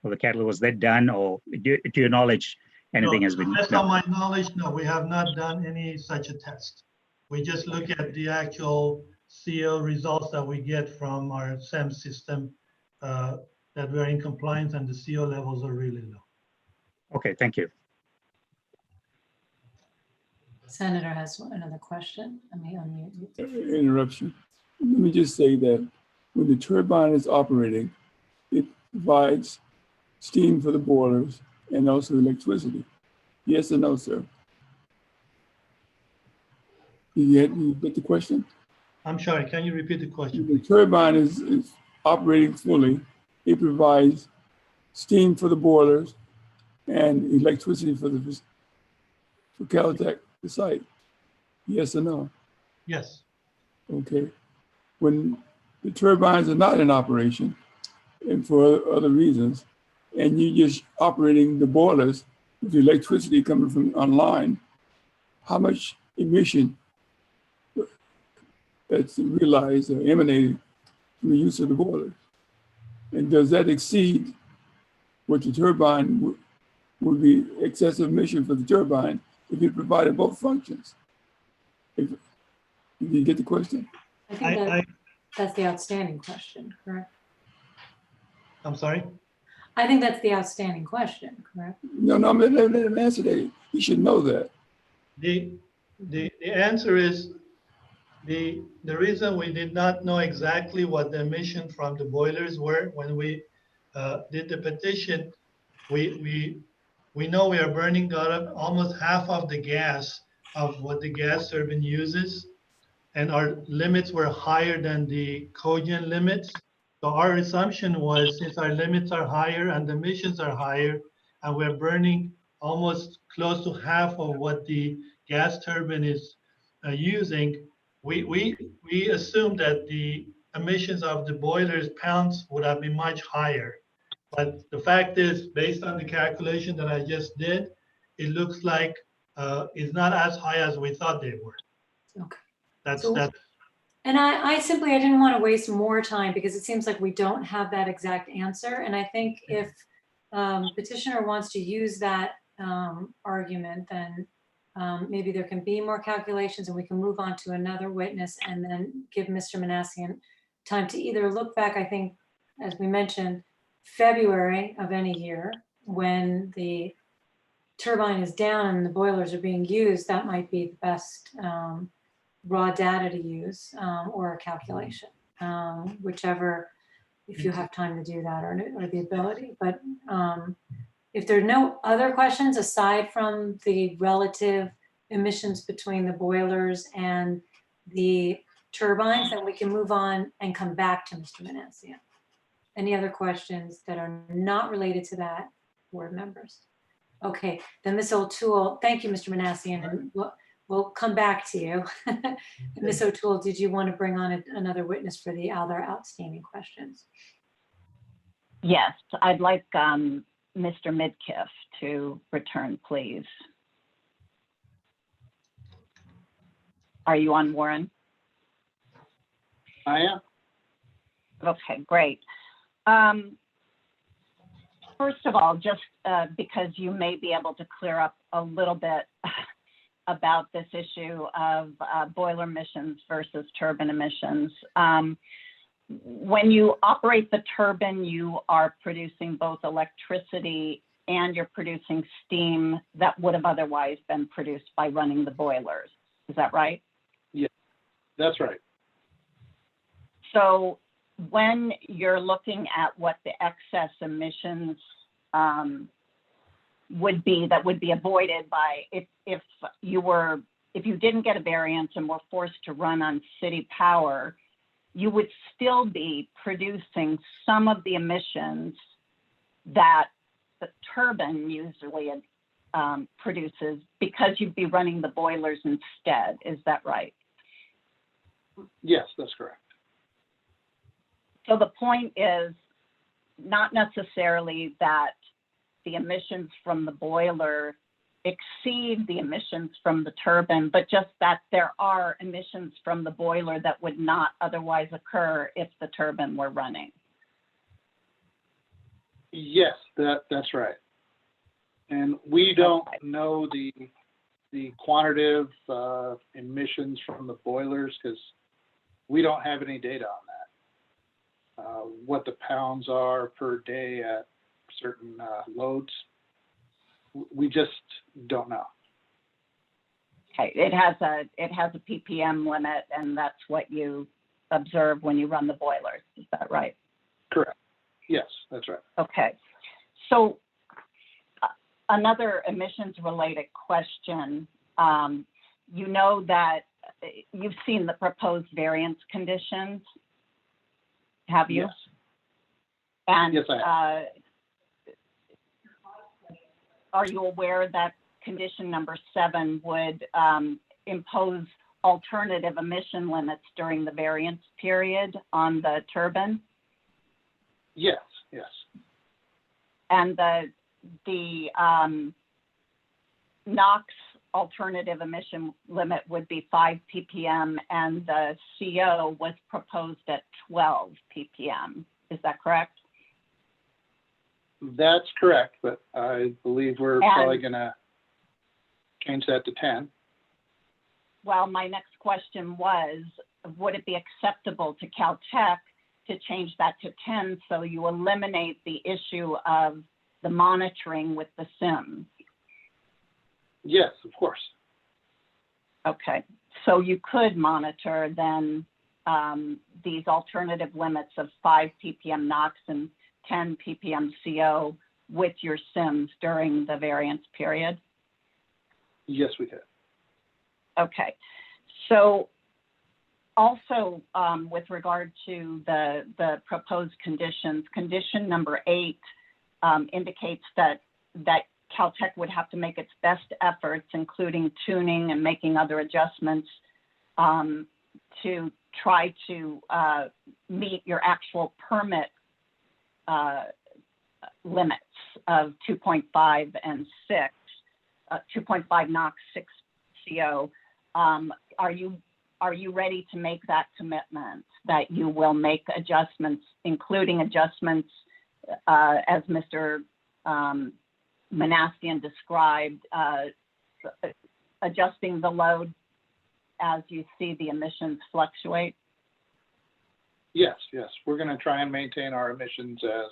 of the catalyst. Was that done, or to your knowledge, anything has been? That's not my knowledge. No, we have not done any such a test. We just look at the actual CO results that we get from our SEM system, that we're in compliance and the CO levels are really low. Okay, thank you. Senator has another question. Let me unmute you. Interruption. Let me just say that when the turbine is operating, it provides steam for the boilers and also electricity. Yes or no, sir? You get the question? I'm sorry, can you repeat the question? The turbine is operating fully. It provides steam for the boilers and electricity for Caltech, the site. Yes or no? Yes. Okay. When the turbines are not in operation, and for other reasons, and you're just operating the boilers with the electricity coming from online, how much emission that's realized or emanated from the use of the boilers? And does that exceed what the turbine would be excessive emission for the turbine if it provided both functions? If you get the question? I think that's the outstanding question, correct? I'm sorry? I think that's the outstanding question, correct? No, let him answer that. You should know that. The answer is, the reason we did not know exactly what the emission from the boilers were when we did the petition, we know we are burning almost half of the gas of what the gas turbine uses, and our limits were higher than the cogen limits. So our assumption was, since our limits are higher and the emissions are higher, and we're burning almost close to half of what the gas turbine is using, we assumed that the emissions of the boilers pounds would have been much higher. But the fact is, based on the calculation that I just did, it looks like it's not as high as we thought they were. Okay. That's. And I didn't want to waste more time, because it seems like we don't have that exact answer. And I think if petitioner wants to use that argument, then maybe there can be more calculations and we can move on to another witness and then give Mr. Manassian time to either look back, I think, as we mentioned, February of any year when the turbine is down and the boilers are being used. That might be the best raw data to use, or a calculation, whichever, if you have time to do that or the ability. But If there are no other questions aside from the relative emissions between the boilers and the turbines, then we can move on and come back to Mr. Manassian. Any other questions that are not related to that, board members? Okay, then Ms. O'Toole, thank you, Mr. Manassian, and we'll come back to you. Ms. O'Toole, did you want to bring on another witness for the other outstanding questions? Yes, I'd like Mr. Midkiff to return, please. Are you on, Warren? I am. Okay, great. First of all, just because you may be able to clear up a little bit about this issue of boiler emissions versus turbine emissions. When you operate the turbine, you are producing both electricity and you're producing steam that would have otherwise been produced by running the boilers. Is that right? Yeah, that's right. So when you're looking at what the excess emissions would be that would be avoided by if you didn't get a variance and were forced to run on city power, you would still be producing some of the emissions that the turbine usually produces because you'd be running the boilers instead. Is that right? Yes, that's correct. So the point is not necessarily that the emissions from the boiler exceed the emissions from the turbine, but just that there are emissions from the boiler that would not otherwise occur if the turbine were running. Yes, that's right. And we don't know the quantitative emissions from the boilers because we don't have any data on that. What the pounds are per day at certain loads, we just don't know. Okay, it has a ppm limit, and that's what you observe when you run the boilers. Is that right? Correct. Yes, that's right. Okay. So another emissions related question. You know that you've seen the proposed variance conditions. Have you? Yes. And yes, I have. Are you aware that condition number 7 would impose alternative emission limits during the variance period on the turbine? Yes, yes. And the NOx alternative emission limit would be 5 ppm, and the CO was proposed at 12 ppm. Is that correct? That's correct, but I believe we're probably going to change that to 10. Well, my next question was, would it be acceptable to Caltech to change that to 10 so you eliminate the issue of the monitoring with the SIMs? Yes, of course. Okay, so you could monitor then these alternative limits of 5 ppm NOx and 10 ppm CO with your SIMs during the variance period? Yes, we could. Okay, so also with regard to the proposed conditions, condition number 8 indicates that Caltech would have to make its best efforts, including tuning and making other adjustments to try to meet your actual permit limits of 2.5 and 6, 2.5 NOx, 6 CO. Are you ready to make that commitment that you will make adjustments, including adjustments as Mr. Manassian described, adjusting the load as you see the emissions fluctuate? Yes, yes. We're going to try and maintain our emissions as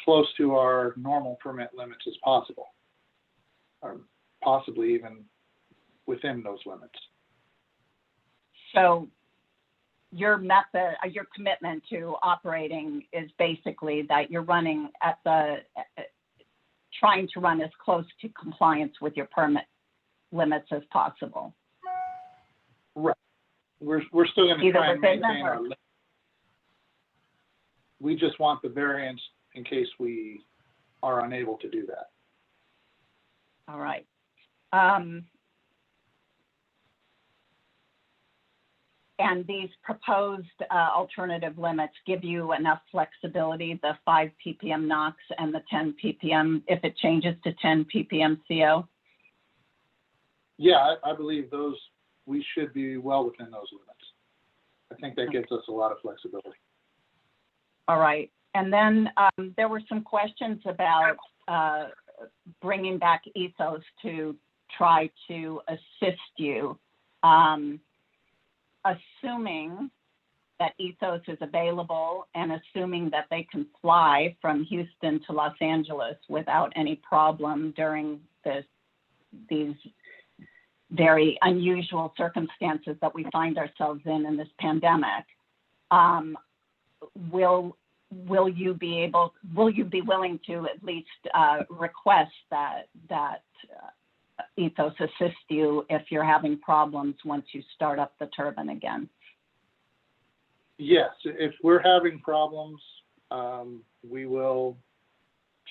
close to our normal permit limits as possible, or possibly even within those limits. So your method, your commitment to operating is basically that you're running at trying to run as close to compliance with your permit limits as possible. Right. We're still going to Either try and within maintain them our or- limit. We just want the variance in case we are unable to do that. All right. And these proposed alternative limits give you enough flexibility, the 5 ppm NOx and the 10 ppm, if it changes to 10 ppm CO? Yeah, I believe those, we should be well within those limits. I think that gives us a lot of flexibility. All right. And then there were some questions about bringing back Ethos to try to assist you. Assuming that Ethos is available and assuming that they can fly from Houston to Los Angeles without any problem during these very unusual circumstances that we find ourselves in this pandemic, will you be willing to at least request that Ethos assist you if you're having problems once you start up the turbine again? Yes, if we're having problems, we will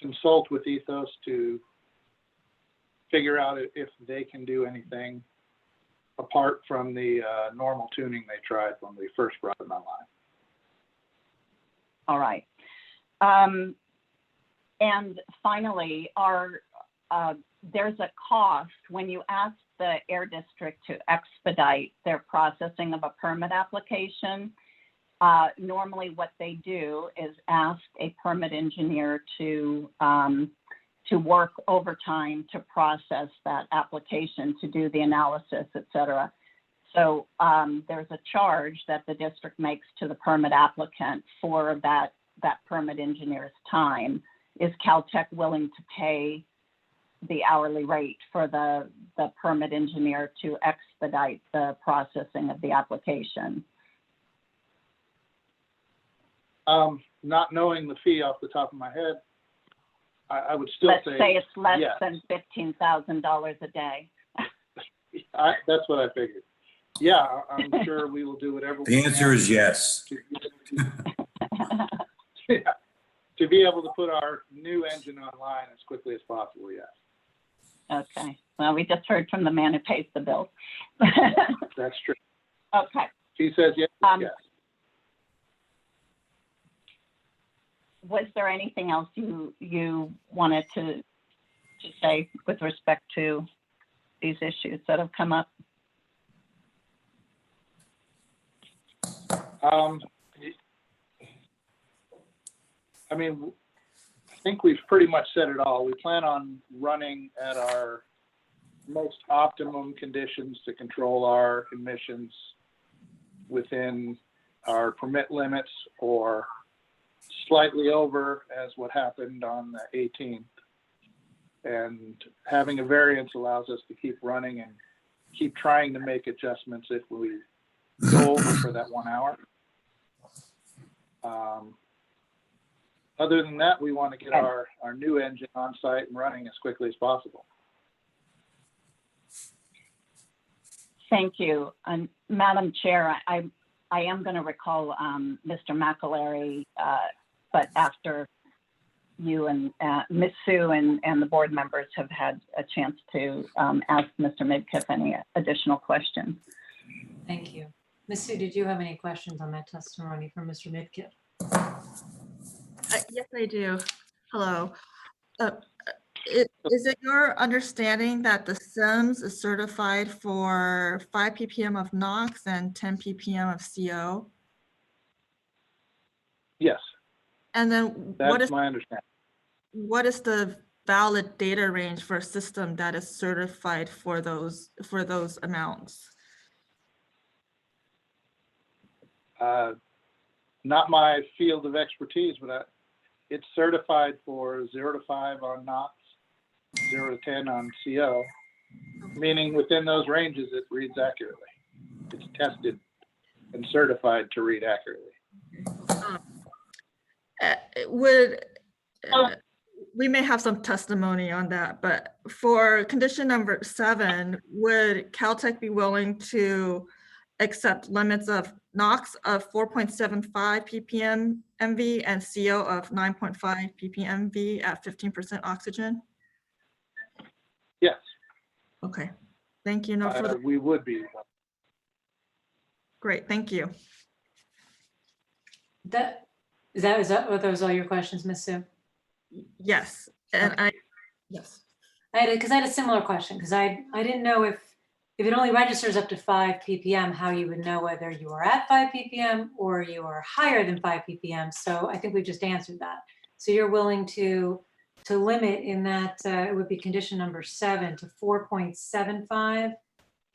consult with Ethos to figure out if they can do anything apart from the normal tuning they tried when we first brought them online. All right. And finally, there's a cost when you ask the Air District to expedite their processing of a permit application. Normally what they do is ask a permit engineer to work overtime to process that application, to do the analysis, et cetera. So there's a charge that the district makes to the permit applicant for that permit engineer's time. Is Caltech willing to pay the hourly rate for the permit engineer to expedite the processing of the application? Not knowing the fee off the top of my head, I would still Let's say it's less yes. than $15,000 a day. That's what I figured. Yeah, I'm sure we will do whatever. The answer is yes. Yeah, to be able to put our new engine online as quickly as possible, yes. Okay, well, we just heard from the man who pays the bill. That's true. Okay. He says yes, yes. Was there anything else you wanted to say with respect to these issues that have come up? I mean, I think we've pretty much said it all. We plan on running at our most optimum conditions to control our emissions within our permit limits or slightly over, as what happened on the 18th. And having a variance allows us to keep running and keep trying to make adjustments if we go over for that 1 hour. Other than that, we want to get our new engine on site and running as quickly as possible. Thank you. And Madam Chair, I am going to recall Mr. McAlery, but after you and Ms. Sue and the board members have had a chance to ask Mr. Midkiff any additional questions. Thank you. Ms. Sue, did you have any questions on that testimony from Mr. Midkiff? Yes, I do. Hello. Is it your understanding that the SIMS is certified for 5 ppm of NOx and 10 ppm of CO? Yes. And then That's my understanding. What is the valid data range for a system that is certified for those amounts? Not my field of expertise, but it's certified for 0 to 5 on NOx, 0 to 10 on CO, meaning within those ranges, it reads accurately. It's tested and certified to read we may have some testimony on that, but for condition number 7, would Caltech be willing to accept limits of NOx of 4.75 ppm MV and CO of 9.5 ppm MV at 15% oxygen? Yes, Okay, thank you. No further. we would be. Great, thank you. Is that, were those all your questions, Ms. Sue? Yes, and yes. Because I had a similar question, because I didn't know if it only registers up to 5 ppm, how you would know whether you are at 5 ppm or you are higher than 5 ppm. So I think we just answered that. So you're willing to limit in that it would be condition number 7 to 4.75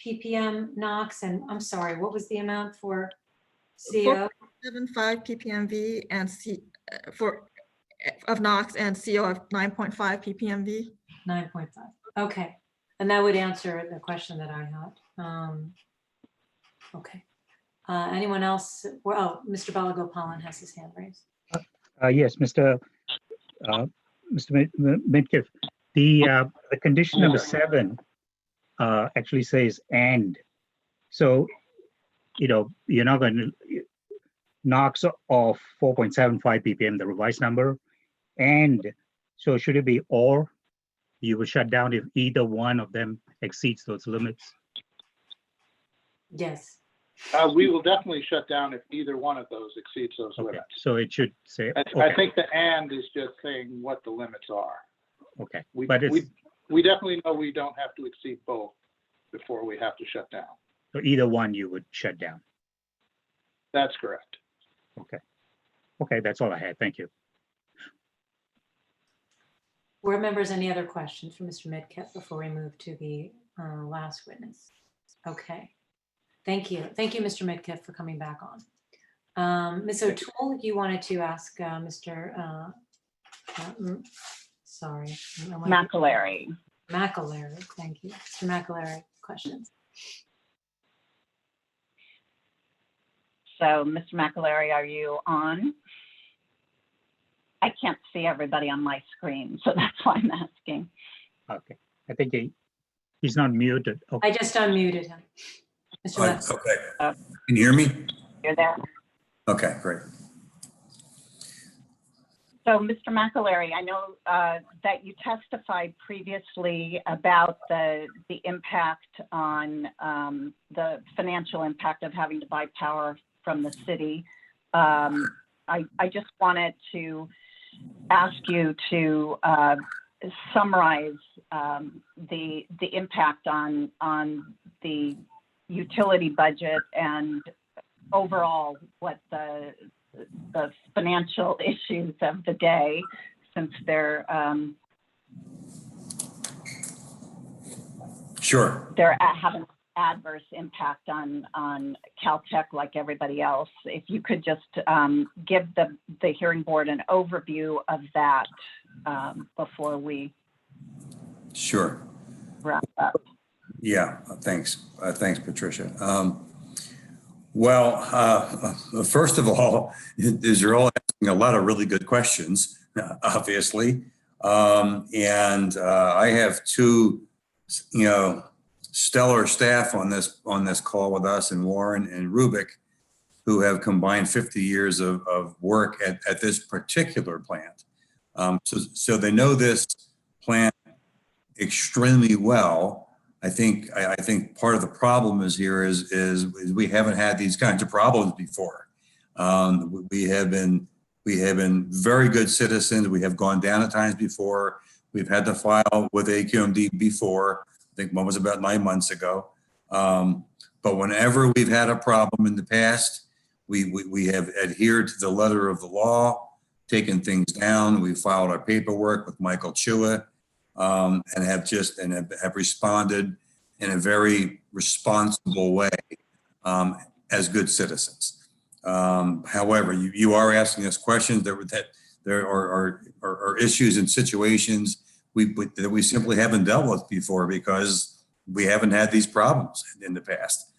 ppm NOx. And I'm sorry, what was the amount for CO? 4.75 ppm V and of NOx and CO of 9.5 ppm V. 9.5. Okay. And that would answer the question that I had. Okay. Anyone else? Well, oh, Mr. Balagopalan has his hand raised. Yes, Mr. Midkiff, the condition number 7 actually says and. So, you know, you're not going to NOx of 4.75 ppm, the revised number, and so should it be or? You will shut down if either one of them exceeds those limits? Yes. We will definitely shut down if either one of those exceeds those Okay, limits. so it should say, I okay, think the and is just saying what the limits are. okay, We, but it's, we definitely know we don't have to exceed both before we have to shut down. so either one you would shut down. That's correct. Okay. Okay, that's all I had. Thank you. Board members, any other questions for Mr. Midkiff before we move to the last witness? Okay. Thank you. Thank you, Mr. Midkiff, for coming back on. Ms. O'Toole, you wanted to ask Mr. Sorry. McAlery. McAlery, thank you. Mr. McAlery, questions. So, Mr. McAlery, are you on? I can't see everybody on my screen, so that's why I'm asking. Okay, I think he's not muted. Okay. I just unmuted him. Mr. McAlery. Okay. Can you hear me? You're there. Okay, great. So, Mr. McAlery, I know that you testified previously about the impact on the financial impact of having to buy power from the city. I just wanted to ask you to summarize the impact on the utility budget and overall what the financial issues of the day, since they're Sure. they're having adverse impact on Caltech like everybody else. If you could just give the hearing board an overview of that before we Sure. wrap up. Yeah, thanks. Thanks, Patricia. Well, first of all, you're all asking a lot of really good questions, obviously. And I have two, stellar staff on this call with us, and Warren and Rubik, who have combined 50 years of work at this particular plant. So they know this plant extremely well. I think part of the problem is we haven't had these kinds of problems before. We have been very good citizens. We have gone down at times before. We've had to file with AQMD before. I think one was about 9 months ago. But whenever we've had a problem in the past, we have adhered to the letter of the law, taken things down. We filed our paperwork with Michael Chua, and have responded in a very responsible way as good citizens. However, you are asking us questions that there are issues and situations that we simply haven't dealt with before because we haven't had these problems in the past.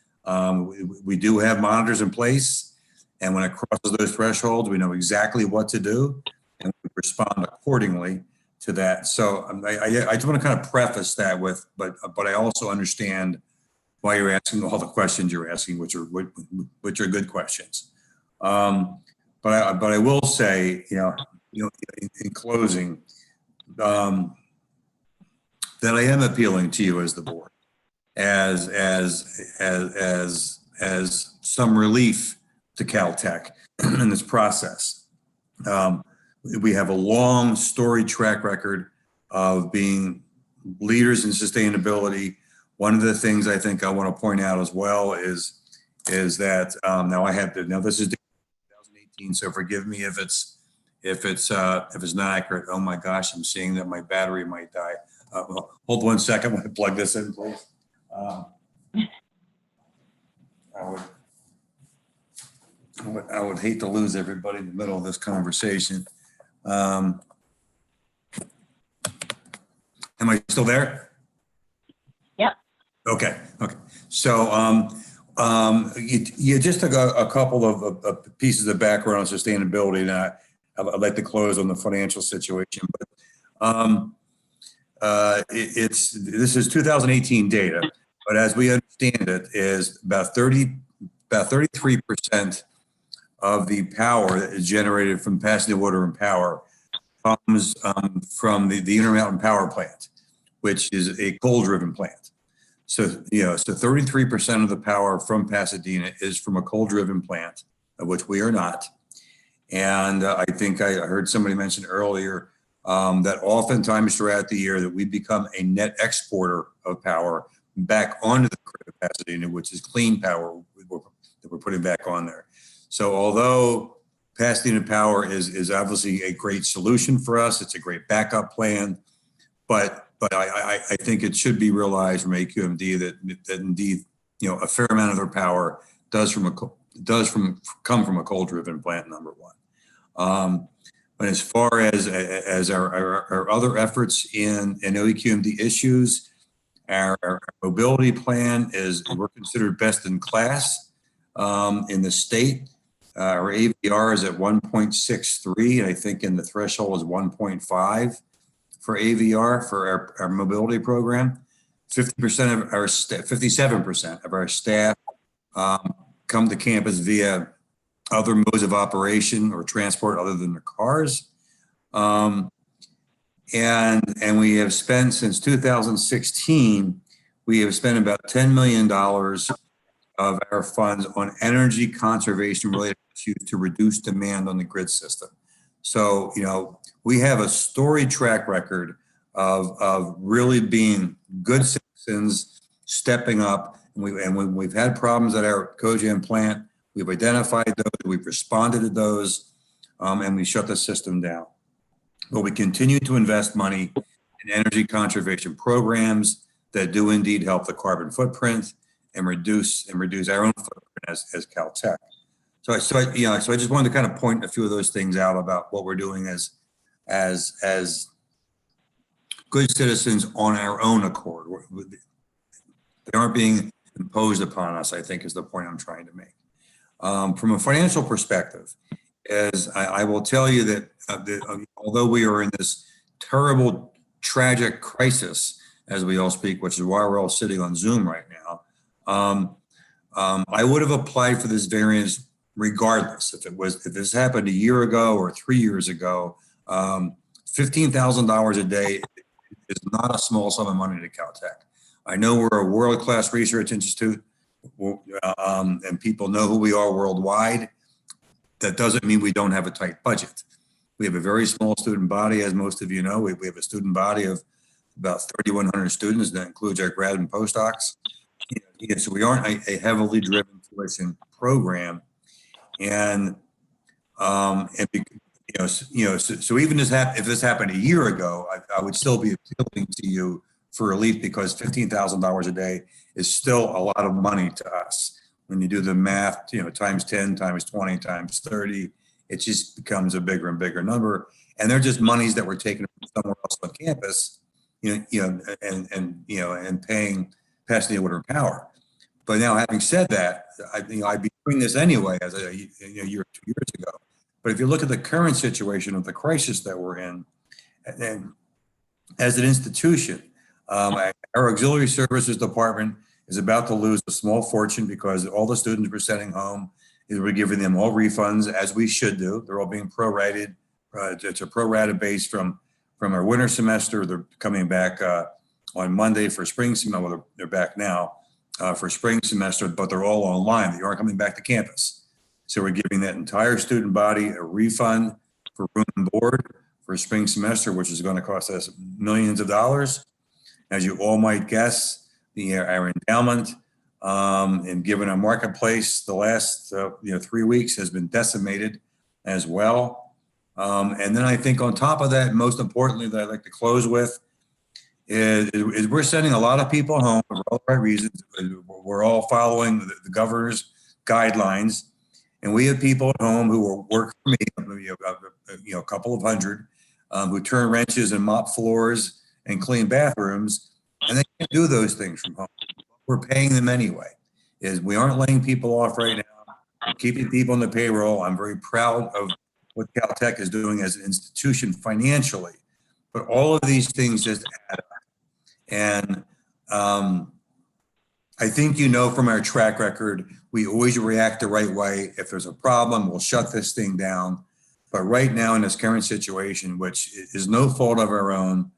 We do have monitors in place, and when it crosses those thresholds, we know exactly what to do, and we respond accordingly to that. So I just want to kind of preface that with, but I also understand why you're asking all the questions you're asking, which are good questions. But I will say, in closing, that I am appealing to you as the board, as some relief to Caltech in this process. We have a long storied track record of being leaders in sustainability. One of the things I think I want to point out as well is that now this is 2018, so forgive me if it's not accurate. Oh my gosh, I'm seeing that my battery might die. Hold 1 second. Let me plug this in, please. I would hate to lose everybody in the middle of this conversation. Am I still there? Yep. Okay. So you just took a couple of pieces of background on sustainability, and I'd like to close on the financial situation. But this is 2018 data, but as we understand it, is about 33% of the power that is generated from Pasadena Water and Power comes from the Intermountain Power Plant, which is a coal-driven plant. So 33% of the power from Pasadena is from a coal-driven plant, of which we are not. And I think I heard somebody mention earlier that oftentimes throughout the year that we become a net exporter of power back onto the grid of Pasadena, which is clean power that we're putting back on there. So although Pasadena Power is obviously a great solution for us, it's a great backup plan, but I think it should be realized from AQMD that indeed, a fair amount of their power does come from a coal-driven plant, number one. But as far as our other efforts in AQMD issues, our mobility plan we're considered best in class in the state. Our AVR is at 1.63. I think in the threshold is 1.5 for AVR for our mobility program. 57% of our staff come to campus via other modes of operation or transport other than their cars. And we have spent since 2016, we have spent about $10 million of our funds on energy conservation related issues to reduce demand on the grid system. So, we have a storied track record of really being good citizens, stepping up. And we've had problems at our cogen plant. We've identified those, we've responded to those, and we shut the system down. But we continue to invest money in energy conservation programs that do indeed help the carbon footprint and reduce our own footprint as Caltech. So I just wanted to kind of point a few of those things out about what we're doing as good citizens on our own accord. They aren't being imposed upon us, I think, is the point I'm trying to make. From a financial perspective, as I will tell you that although we are in this terrible, tragic crisis, as we all speak, which is why we're all sitting on Zoom right now, I would have applied for this variance regardless. If this happened a year ago or 3 years ago, $15,000 a day is not a small sum of money to Caltech. I know we're a world-class research institute, and people know who we are worldwide. That doesn't mean we don't have a tight budget. We have a very small student body, as most of you know. We have a student body of about 3,100 students. That includes our grad and postdocs. So we aren't a heavily driven tuition program. And so even if this happened a year ago, I would still be appealing to you for relief, because $15,000 a day is still a lot of money to us. When you do the math, times 10, times 20, times 30, it just becomes a bigger and bigger number. And they're just monies that we're taking from somewhere else on campus, and paying Pasadena Water and Power. But now, having said that, I'd be doing this anyway as a year or 2 years ago. But if you look at the current situation of the crisis that we're in, and as an institution, our auxiliary services department is about to lose a small fortune because all the students we're sending home is we're giving them all refunds, as we should do. They're all being prorated. It's a pro-rata base from our winter semester. They're coming back on Monday for spring semester. Well, they're back now for spring semester, but they're all online. They aren't coming back to campus. So we're giving that entire student body a refund for room and board for spring semester, which is going to cost us millions of dollars. As you all might guess, our endowment, and given our marketplace, the last 3 weeks has been decimated as well. And then I think on top of that, most importantly, that I'd like to close with is we're sending a lot of people home for all the right reasons. We're all following the governor's guidelines, and we have people at home who work for me, a couple of hundred, who turn wrenches and mop floors and clean bathrooms, and they can't do those things from home. We're paying them anyway. We aren't laying people off right now. We're keeping people on the payroll. I'm very proud of what Caltech is doing as an institution financially, but all of these things just add up. And I think from our track record, we always react the right way. If there's a problem, we'll shut this thing down. But right now in this current situation, which is no fault of our own,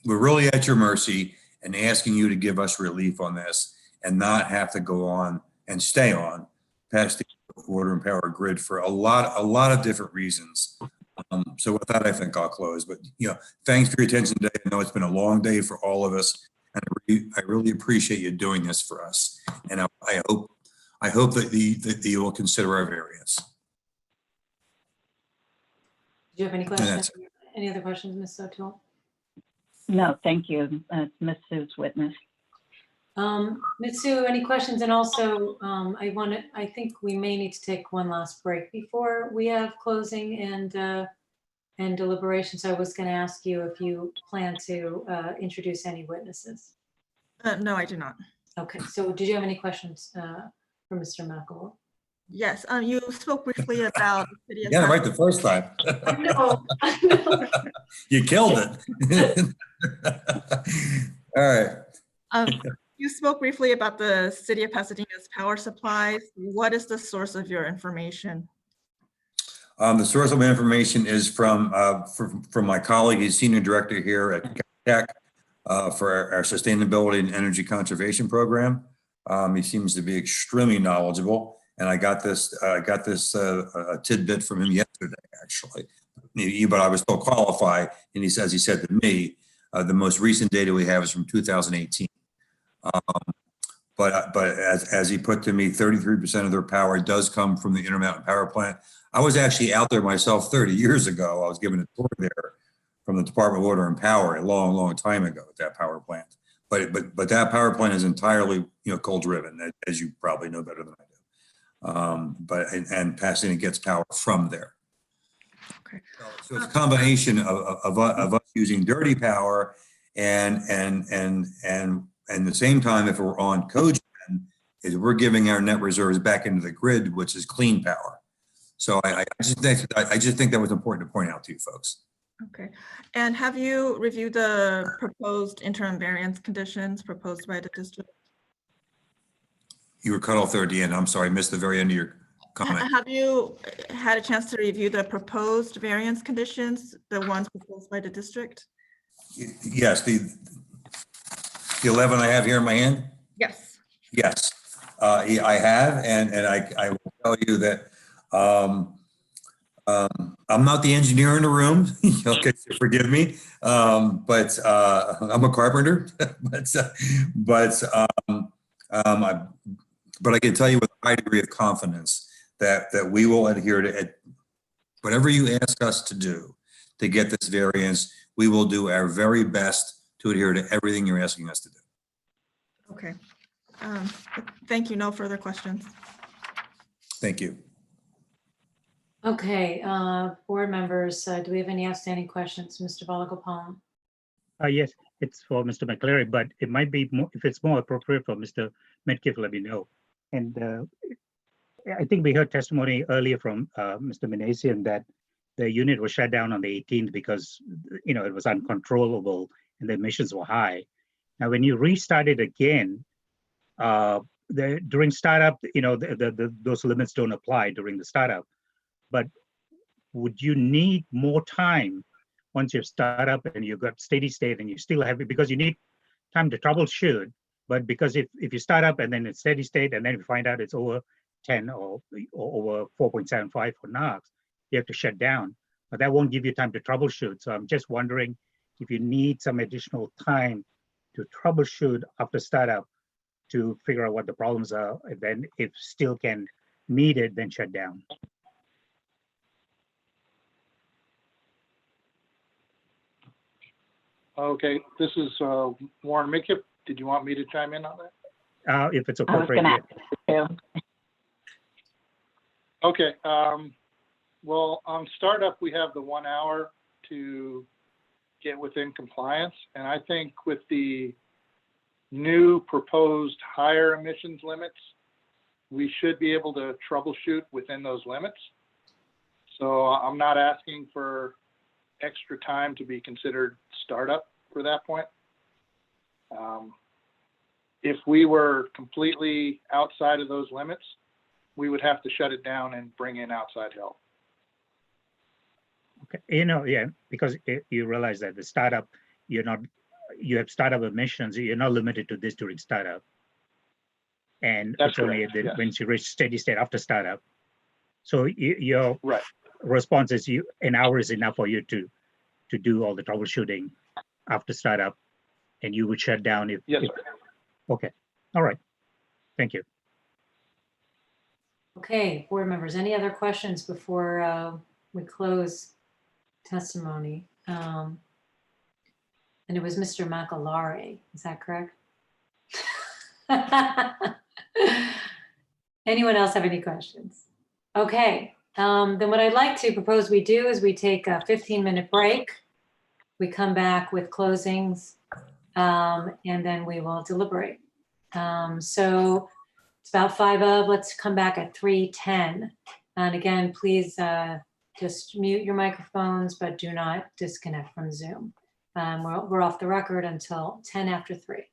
we're really at your mercy and asking you to give us relief on this and not have to go on and stay on past the water and power grid for a lot of different reasons. So with that, I think I'll close. But thanks for your attention today. I know it's been a long day for all of us, and I really appreciate you doing this for us. And I hope that you will consider our variance. Do you have any questions? Any other questions, Ms. O'Toole? No, thank you. Ms. Sue's witness. Ms. Sue, any questions? And also, I think we may need to take one last break before we have closing and deliberation. So I was going to ask you if you plan to introduce any witnesses. No, I do not. Okay. So did you have any questions for Mr. McElroy? Yes, you spoke briefly about the city of Yeah, right the first time. I know. You killed it. All right. You spoke briefly about the city of Pasadena's power supplies. What is the source of your information? The source of my information is from my colleague, he's senior director here at Caltech for our sustainability and energy conservation program. He seems to be extremely knowledgeable, and I got this a tidbit from him yesterday, actually. But I was still qualified, and he said to me, the most recent data we have is from 2018. But as he put to me, 33% of their power does come from the Intermountain Power Plant. I was actually out there myself 30 years ago. I was given a tour there from the Department of Water and Power a long, long time ago at that power plant. But that power plant is entirely coal driven, as you probably know better than I do. And Pasadena gets power from there. Okay. So it's a combination of us using dirty power and the same time, if we're on cogen, is we're giving our net reserves back into the grid, which is clean power. So I just think that was important to point out to you folks. Okay. And have you reviewed the proposed interim variance conditions proposed by the district? You were cut off there at the end. I'm sorry, I missed the very end of your comment. Have you had a chance to review the proposed variance conditions, the ones proposed by the district? Yes, the 11 I have here in my hand? Yes. Yes, I have, and I will tell you that I'm not the engineer in the room. Okay, so forgive me, but I'm a carpenter. but I can tell you with a high degree of confidence that we will adhere to whatever you ask us to do to get this variance. We will do our very best to adhere to everything you're asking us to do. Okay. Thank you. No further questions. Thank you. Okay, board members, do we have any outstanding questions? Mr. Balagopalan? Yes, it's for Mr. McCleary, but it might be more, if it's more appropriate for Mr. Metcalf, let me know. And I think we heard testimony earlier from Mr. Minasian that the unit was shut down on the 18th because, it was uncontrollable and the emissions were high. Now, when you restart it again, during startup, those limits don't apply during the startup. But would you need more time once you've started up and you've got steady state and you still have it, because you need time to troubleshoot, but because if you start up and then it's steady state and then you find out it's over 10 or over 4.75 for NOx, you have to shut down. But that won't give you time to troubleshoot. So I'm just wondering if you need some additional time to troubleshoot after startup to figure out what the problems are, and then if still can meet it, then shut down. Okay, this is Warren Mikip. Did you want me to chime in on that? If it's I was appropriate. gonna Yeah. ask you too. Okay, well, on startup, we have the 1 hour to get within compliance. And I think with the new proposed higher emissions limits, we should be able to troubleshoot within those limits. So I'm not asking for extra time to be considered startup for that point. If we were completely outside of those limits, we would have to shut it down and bring in outside help. Okay, yeah, because you realize that the startup, you have startup emissions, you're not limited to this during startup. And That's it's only correct, yes. when you reach steady state after startup. So your Right. response is an hour is enough for you to do all the troubleshooting after startup, and you would shut down if. Yes, if, sir. Okay, all right, thank you. Okay, board members, any other questions before we close testimony? And it was Mr. Macalari, is that correct? Anyone else have any questions? Okay, then what I'd like to propose we do is we take a 15-minute break. We come back with closings, and then we will deliberate. So it's about 5 of, let's come back at 3:10. And again, please just mute your microphones, but do not disconnect from Zoom. We're off the record until 10 after 3.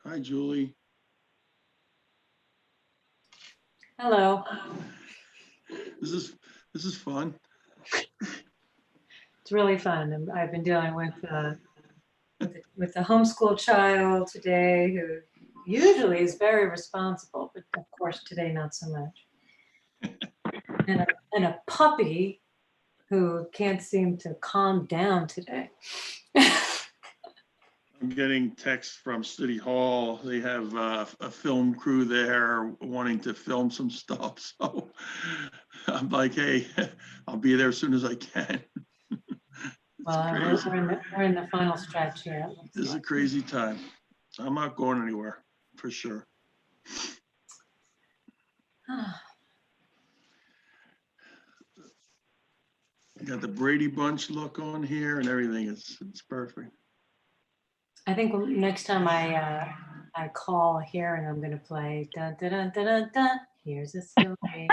Hi, Julie. Hello. This is fun. It's really fun. I've been dealing with the homeschool child today who usually is very responsible, but of course today not so much. And a puppy who can't seem to calm down today. I'm getting texts from City Hall. They have a film crew there wanting to film some stuff. So I'm like, hey, I'll be there as soon as I can. Well, we're in the final stretch here. This is a crazy time. I'm not going anywhere, for sure. Got the Brady Bunch look on here and everything. It's perfect. I think next time I call a hearing, I'm gonna play dun dun dun dun dun dun. Here's a story.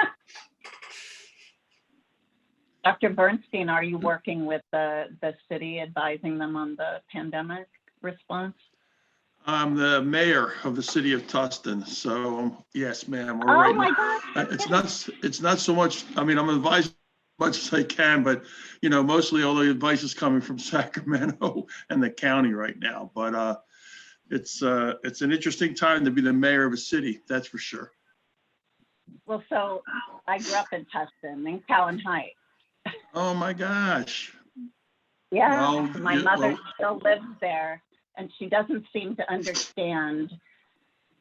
Dr. Bernstein, are you working with the city, advising them on the pandemic response? I'm the mayor of the city of Tustin, so yes, ma'am. We're Oh right my now. God. It's not so much. I mean, I'm advising as much as I can, but you know, mostly all the advice is coming from Sacramento and the county right now. But it's an interesting time to be the mayor of a city, that's for sure. Well, so I grew up in Tustin, in Callan Heights. Oh my gosh. Yeah, Well, my mother still lives there, and she doesn't seem to understand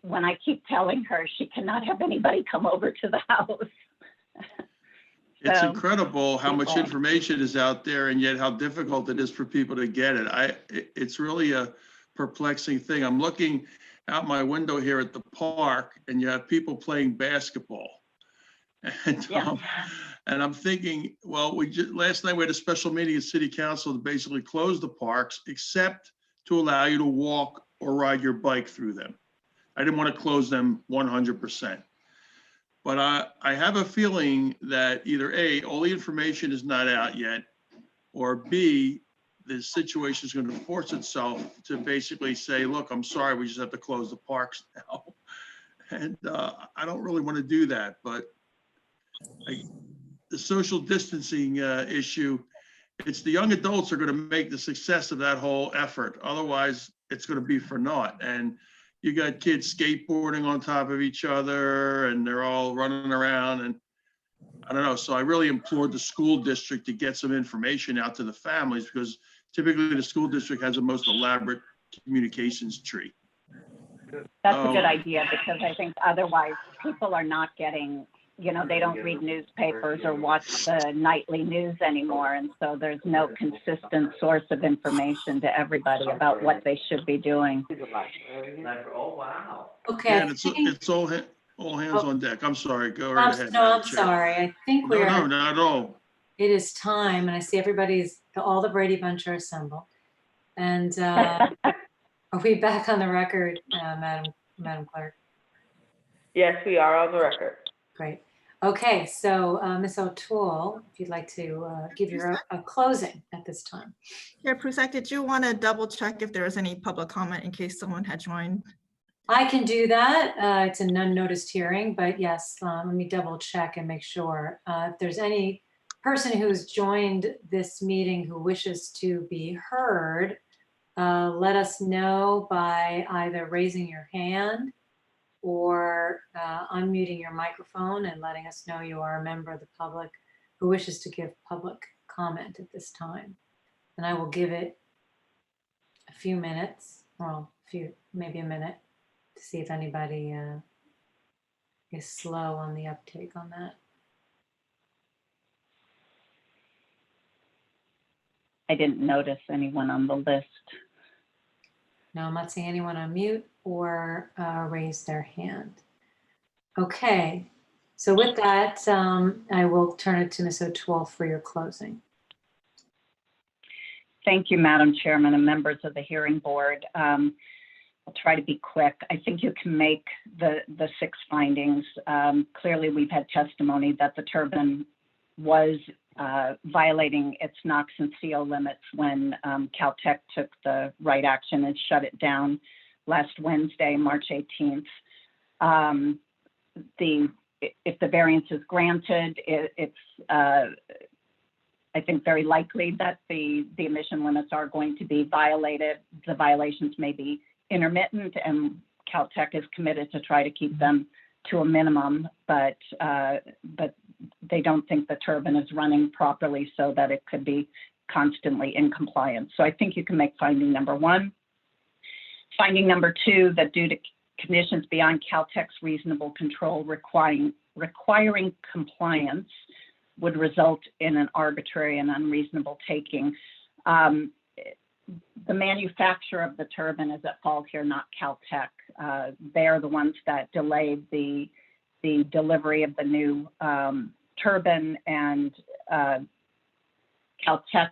when I keep telling her she cannot have anybody come over to the house. It's So, incredible how much people- information is out there and yet how difficult it is for people to get it. It's really a perplexing thing. I'm looking out my window here at the park and you have people playing basketball. And, Yeah. and I'm thinking, well, last night we had a special meeting at City Council to basically close the parks except to allow you to walk or ride your bike through them. I didn't want to close them 100%. But I have a feeling that either A, all the information is not out yet, or B, the situation is going to force itself to basically say, look, I'm sorry, we just have to close the parks now. And I don't really want to do that, but the social distancing issue, it's the young adults who are going to make the success of that whole effort. Otherwise, it's going to be for naught. And you got kids skateboarding on top of each other and they're all running around and I don't know. So I really implored the school district to get some information out to the families because typically the school district has the most elaborate communications tree. That's a good idea because I think otherwise people are not getting, you know, they don't read newspapers or watch the nightly news anymore. And so there's no consistent source of information to everybody about what they should be doing. Oh, wow. Okay. And it's all hands on deck. I'm sorry. Go right ahead. No, I'm Madam Chair. sorry. I think No, not at all. It is time, and I see all the Brady Bunch are assembled. And are we back on the record, Madam Clerk? Yes, we are on the record. Great. Okay, so Ms. O'Toole, if you'd like to give your a closing at this time. Yeah, Prusak, did you want to double check if there was any public comment in case someone had joined? I can do that. It's an unnoticed hearing, but yes, let me double check and make sure. If there's any person who's joined this meeting who wishes to be heard, let us know by either raising your hand or unmuting your microphone and letting us know you are a member of the public who wishes to give public comment at this time. And I will give it a few minutes, well, maybe a minute, to see if anybody is slow on the uptake on that. I didn't notice anyone on the list. No, I'm not seeing anyone unmute or raise their hand. Okay, so with that, I will turn it to Ms. O'Toole for your closing. Thank you, Madam Chairman and members of the hearing board. I'll try to be quick. I think you can make the 6 findings. Clearly, we've had testimony that the turbine was violating its NOx and CO limits when Caltech took the right action and shut it down. last Wednesday, March 18th. If the variance is granted, it's I think very likely that the emission limits are going to be violated. The violations may be intermittent, and Caltech is committed to try to keep them to a minimum, but they don't think the turbine is running properly so that it could be constantly in compliance. So I think you can make finding number one. Finding number two, that due to conditions beyond Caltech's reasonable control requiring compliance would result in an arbitrary and unreasonable taking. The manufacturer of the turbine is at fault here, not Caltech. They're the ones that delayed the delivery of the new turbine, and Caltech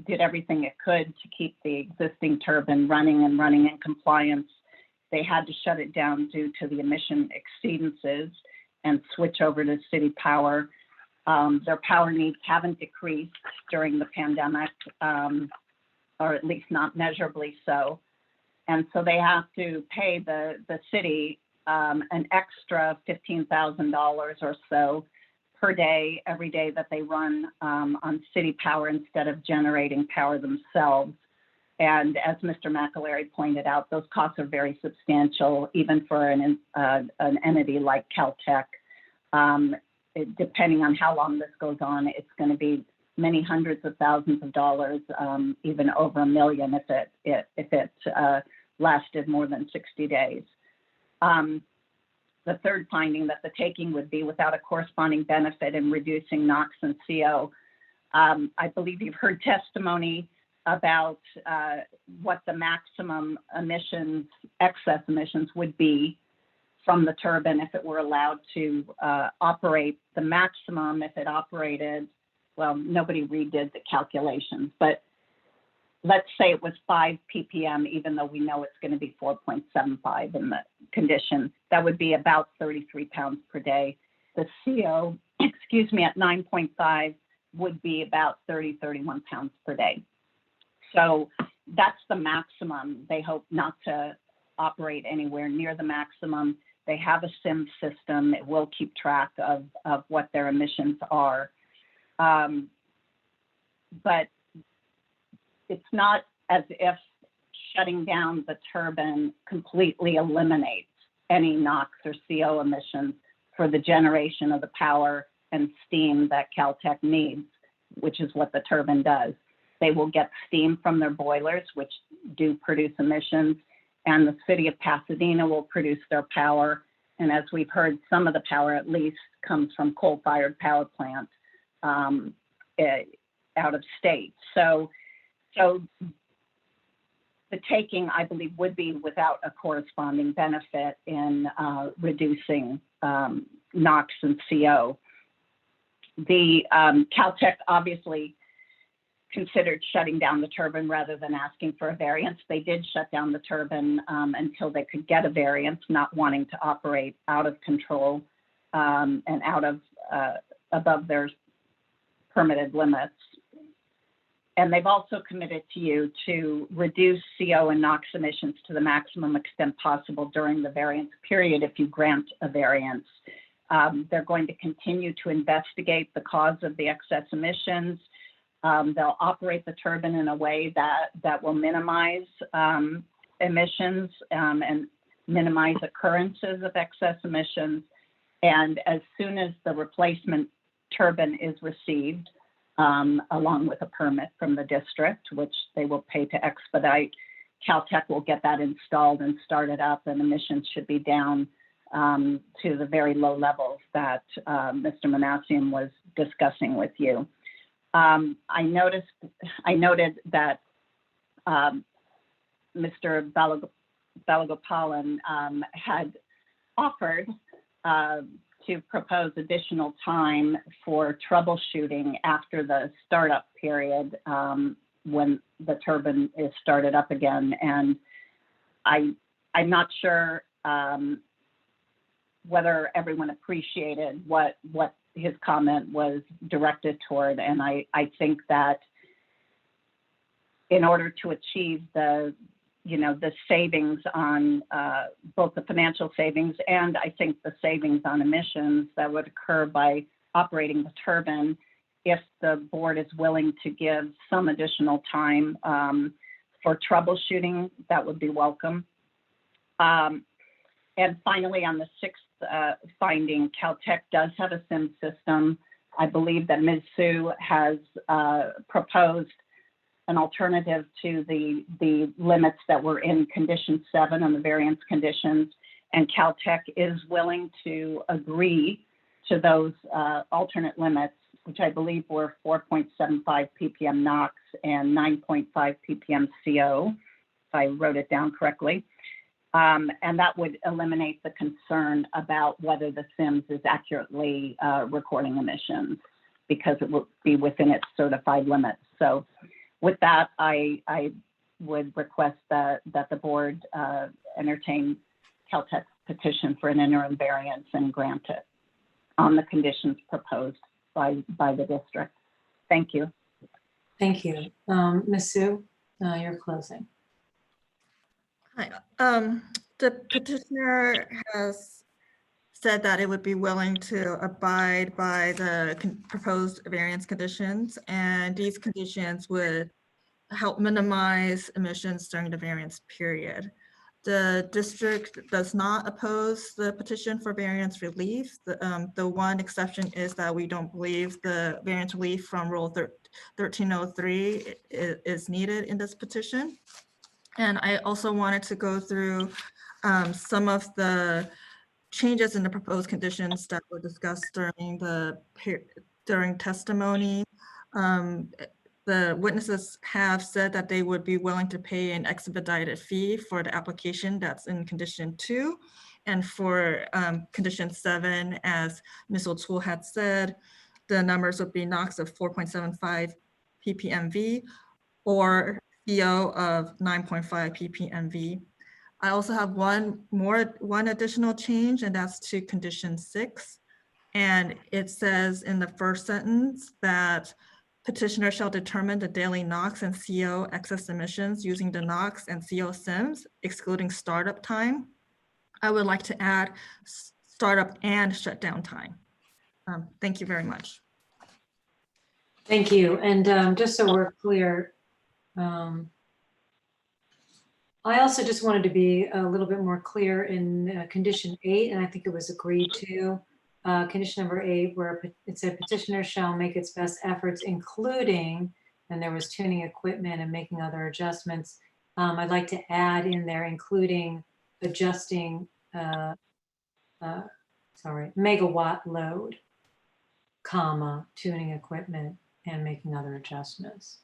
did everything it could to keep the existing turbine running in compliance. They had to shut it down due to the emission exceedances and switch over to city power. Their power needs haven't decreased during the pandemic, or at least not measurably so. And so they have to pay the city an extra $15,000 or so per day, every day that they run on city power instead of generating power themselves. And as Mr. McAlery pointed out, those costs are very substantial, even for an entity like Caltech. Depending on how long this goes on, it's going to be many hundreds of thousands of dollars, even over $1 million if it lasted more than 60 days. The third finding, that the taking would be without a corresponding benefit in reducing NOx and CO. I believe you've heard testimony about what the maximum emissions, excess emissions would be from the turbine if it were allowed to operate. The maximum, if it operated, well, nobody redid the calculations, but let's say it was 5 ppm, even though we know it's going to be 4.75 in the condition, that would be about 33 pounds per day. The CO, excuse me, at 9.5 would be about 31 pounds per day. So that's the maximum. They hope not to operate anywhere near the maximum. They have a SIM system. It will keep track of what their emissions are. But it's not as if shutting down the turbine completely eliminates any NOx or CO emissions for the generation of the power and steam that Caltech needs, which is what the turbine does. They will get steam from their boilers, which do produce emissions, and the city of Pasadena will produce their power. And as we've heard, some of the power at least comes from coal-fired power plants out of state. So the taking, I believe, would be without a corresponding benefit in reducing NOx and CO. The Caltech obviously considered shutting down the turbine rather than asking for a variance. They did shut down the turbine until they could get a variance, not wanting to operate out of control and out of above their permitted limits. And they've also committed to you to reduce CO and NOx emissions to the maximum extent possible during the variance period if you grant a variance. They're going to continue to investigate the cause of the excess emissions. They'll operate the turbine in a way that will minimize emissions and minimize occurrences of excess emissions. And as soon as the replacement turbine is received, along with a permit from the district, which they will pay to expedite, Caltech will get that installed and started up, and emissions should be down to the very low levels that Mr. Manassian was discussing with you. I noted that Mr. Balagopalan had offered to propose additional time for troubleshooting after the startup period when the turbine is started up again. And I'm not sure whether everyone appreciated what his comment was directed toward. And I think that in order to achieve the you know, the savings on both the financial savings and I think the savings on emissions that would occur by operating the turbine. If the board is willing to give some additional time for troubleshooting, that would be welcome. And finally, on the sixth finding, Caltech does have a SIM system. I believe that Ms. Sue has proposed an alternative to the limits that were in condition 7 on the variance conditions, and Caltech is willing to agree to those alternate limits, which I believe were 4.75 ppm NOx and 9.5 ppm CO, if I wrote it down correctly. And that would eliminate the concern about whether the SIMS is accurately recording emissions, because it will be within its certified limits. So with that, I would request that the board entertain Caltech's petition for an interim variance and grant it on the conditions proposed by the district. Thank you. Thank you. Ms. Sue, you're closing. Hi. The petitioner has said that it would be willing to abide by the proposed variance conditions, and these conditions would help minimize emissions during the variance period. The district does not oppose the petition for variance relief. The one exception is that we don't believe the variance relief from Rule 1303 is needed in this petition. And I also wanted to go through some of the changes in the proposed conditions that were discussed during testimony. The witnesses have said that they would be willing to pay an expedited fee for the application that's in condition 2. And for condition 7, as Ms. O'Toole had said, the numbers would be NOx of 4.75 ppmv or CO of 9.5 ppmv. I also have one additional change, and that's to condition 6. And it says in the first sentence that petitioner shall determine the daily NOx and CO excess emissions using the NOx and CO SIMS, excluding startup time. I would like to add startup and shutdown time. Thank you very much. Thank you. And just so we're clear, I also just wanted to be a little bit more clear in condition 8, and I think it was agreed to. Condition number 8, where it said petitioner shall make its best efforts, including, and there was tuning equipment and making other adjustments. I'd like to add in there, including adjusting, megawatt load, comma, tuning equipment and making other adjustments.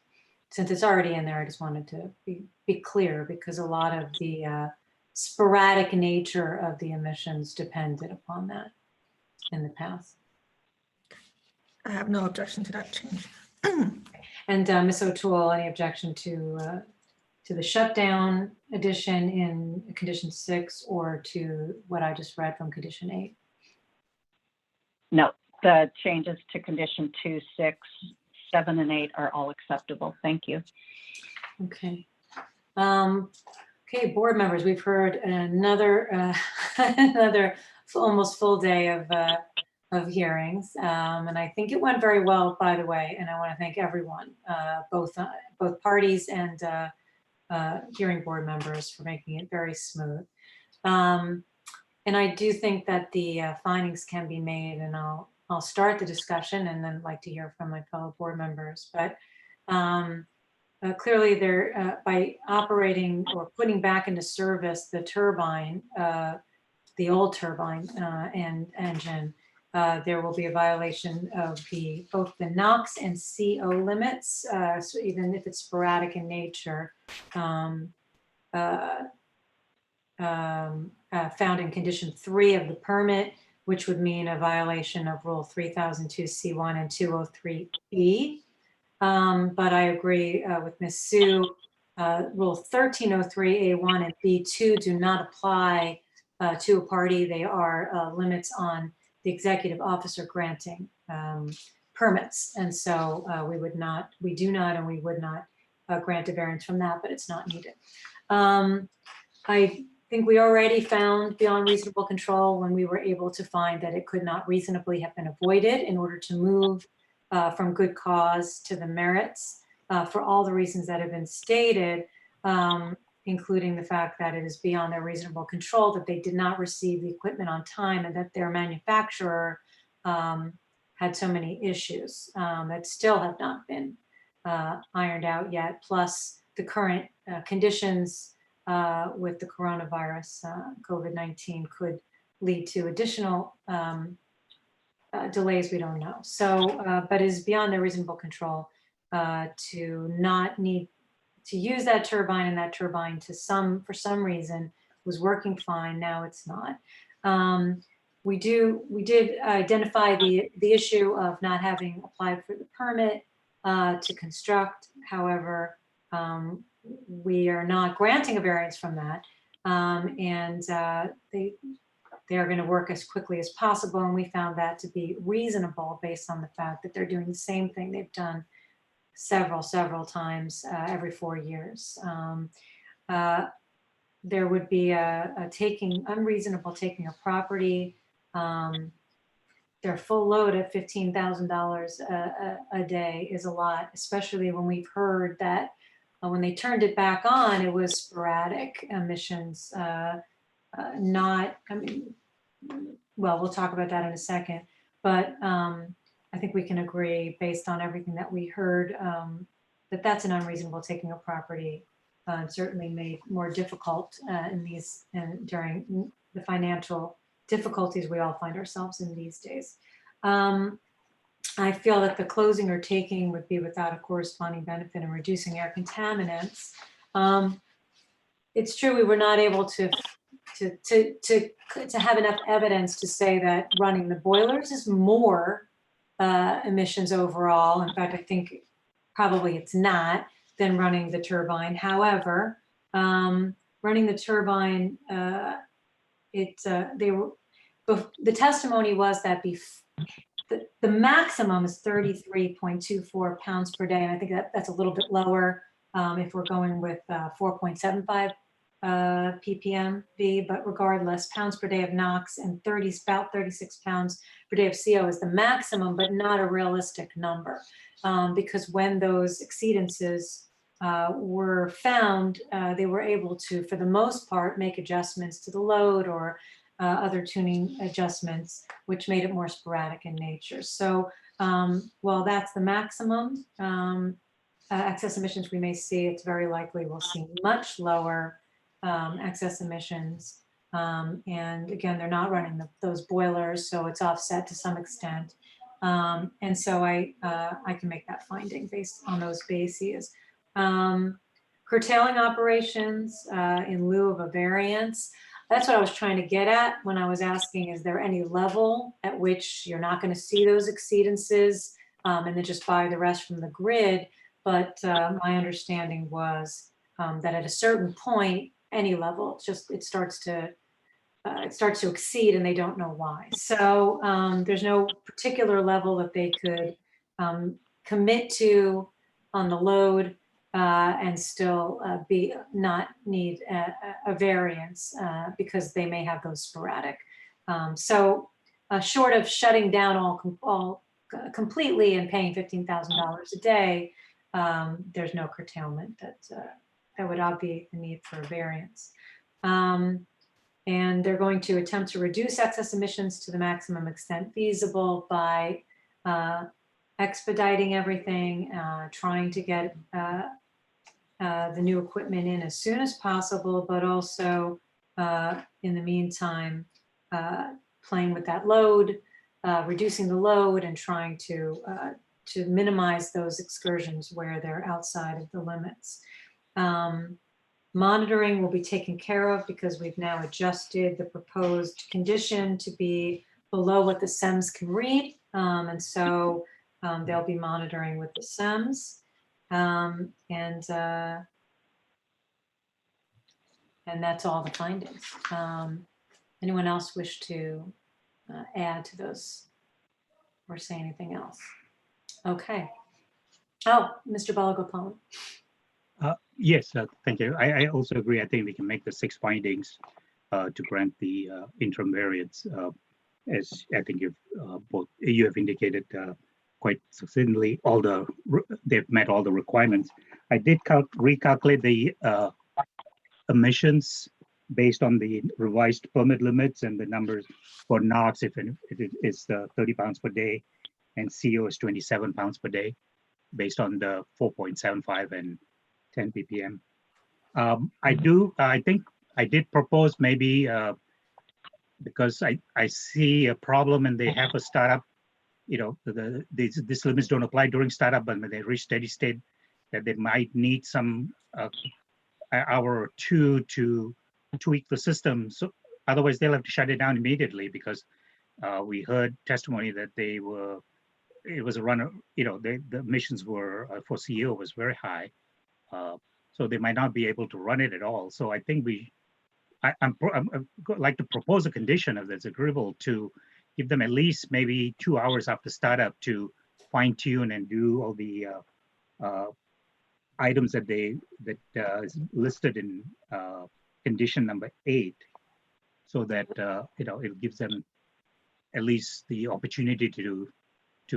Since it's already in there, I just wanted to be clear, because a lot of the sporadic nature of the emissions depended upon that in the past. I have no objection to that change. And Ms. O'Toole, any objection to the shutdown addition in condition 6 or to what I just read from condition 8? No, the changes to condition 2, 6, 7, and 8 are all acceptable. Thank you. Okay. Okay, board members, we've heard another another almost full day of hearings, and I think it went very well, by the way. And I want to thank everyone, both parties and hearing board members, for making it very smooth. And I do think that the findings can be made, and I'll start the discussion and then like to hear from my fellow board members. But clearly, they're by operating or putting back into service the turbine, the old turbine and engine, there will be a violation of both the NOx and CO limits. So even if it's sporadic in nature, found in condition 3 of the permit, which would mean a violation of Rule 3002 C1 and 203E. But I agree with Ms. Sue. Rule 1303 A1 and B2 do not apply to a party. They are limits on the executive officer granting permits. And so we do not and we would not grant a variance from that, but it's not needed. I think we already found beyond reasonable control when we were able to find that it could not reasonably have been avoided in order to move from good cause to the merits for all the reasons that have been stated, including the fact that it is beyond their reasonable control, that they did not receive the equipment on time, and that their manufacturer had so many issues that still have not been ironed out yet, plus the current conditions with the coronavirus, COVID-19 could lead to additional delays we don't know. So, but it is beyond their reasonable control to not need to use that turbine, and that turbine for some reason was working fine. Now it's not. We did identify the issue of not having applied for the permit to construct. However, we are not granting a variance from that. And they are going to work as quickly as possible. And we found that to be reasonable based on the fact that they're doing the same thing they've done several times every 4 years. There would be a unreasonable taking of property. Their full load at $15,000 a day is a lot, especially when we've heard that when they turned it back on, it was sporadic emissions, well, we'll talk about that in a second, but I think we can agree based on everything that we heard that that's an unreasonable taking of property, certainly made more difficult during the financial difficulties we all find ourselves in these days. I feel that the closing or taking would be without a corresponding benefit in reducing air contaminants. It's true we were not able to have enough evidence to say that running the boilers is more emissions overall. In fact, I think probably it's not than running the turbine. However, running the turbine, the testimony was that the maximum is 33.24 pounds per day. And I think that's a little bit lower if we're going with 4.75 ppmv, but regardless, pounds per day of NOx and about 36 pounds per day of CO is the maximum, but not a realistic number. Because when those exceedances were found, they were able to, for the most part, make adjustments to the load or other tuning adjustments, which made it more sporadic in nature. So while that's the maximum excess emissions we may see, it's very likely we'll see much lower excess emissions. And again, they're not running those boilers, so it's offset to some extent. And so I can make that finding based on those bases. Curtailing operations in lieu of a variance. That's what I was trying to get at when I was asking, is there any level at which you're not going to see those exceedances and then just buy the rest from the grid? But my understanding was that at a certain point, any level, it starts to exceed and they don't know why. So there's no particular level that they could commit to on the load and still not need a variance because they may have those sporadic. So short of shutting down all completely and paying $15,000 a day, there's no curtailment that would obviate the need for a variance. And they're going to attempt to reduce excess emissions to the maximum extent feasible by expediting everything, trying to get the new equipment in as soon as possible, but also in the meantime, playing with that load, reducing the load and trying to minimize those excursions where they're outside of the limits. Monitoring will be taken care of because we've now adjusted the proposed condition to be below what the SEMS can read. And so they'll be monitoring with the SEMS. And that's all the findings. Anyone else wish to add to those or say anything else? Okay. Oh, Mr. Balagopalan. Yes, thank you. I also agree. I think we can make the 6 findings to grant the interim variance, as I think you have indicated quite succinctly. They've met all the requirements. I did recalculate the emissions based on the revised permit limits and the numbers for NOx, if it is 30 pounds per day, and CO is 27 pounds per day, based on the 4.75 and 10 ppm. I think I did propose maybe because I see a problem and they have a startup, these limits don't apply during startup, but when they reach steady state, that they might need some hour or two to tweak the system. So otherwise they'll have to shut it down immediately, because we heard testimony that it was a runner, the emissions were for CO was very high. So they might not be able to run it at all. So I think I'd like to propose a condition, if that's agreeable, to give them at least maybe 2 hours after startup to fine tune and do all the items that is listed in condition number 8, so that it gives them at least the opportunity to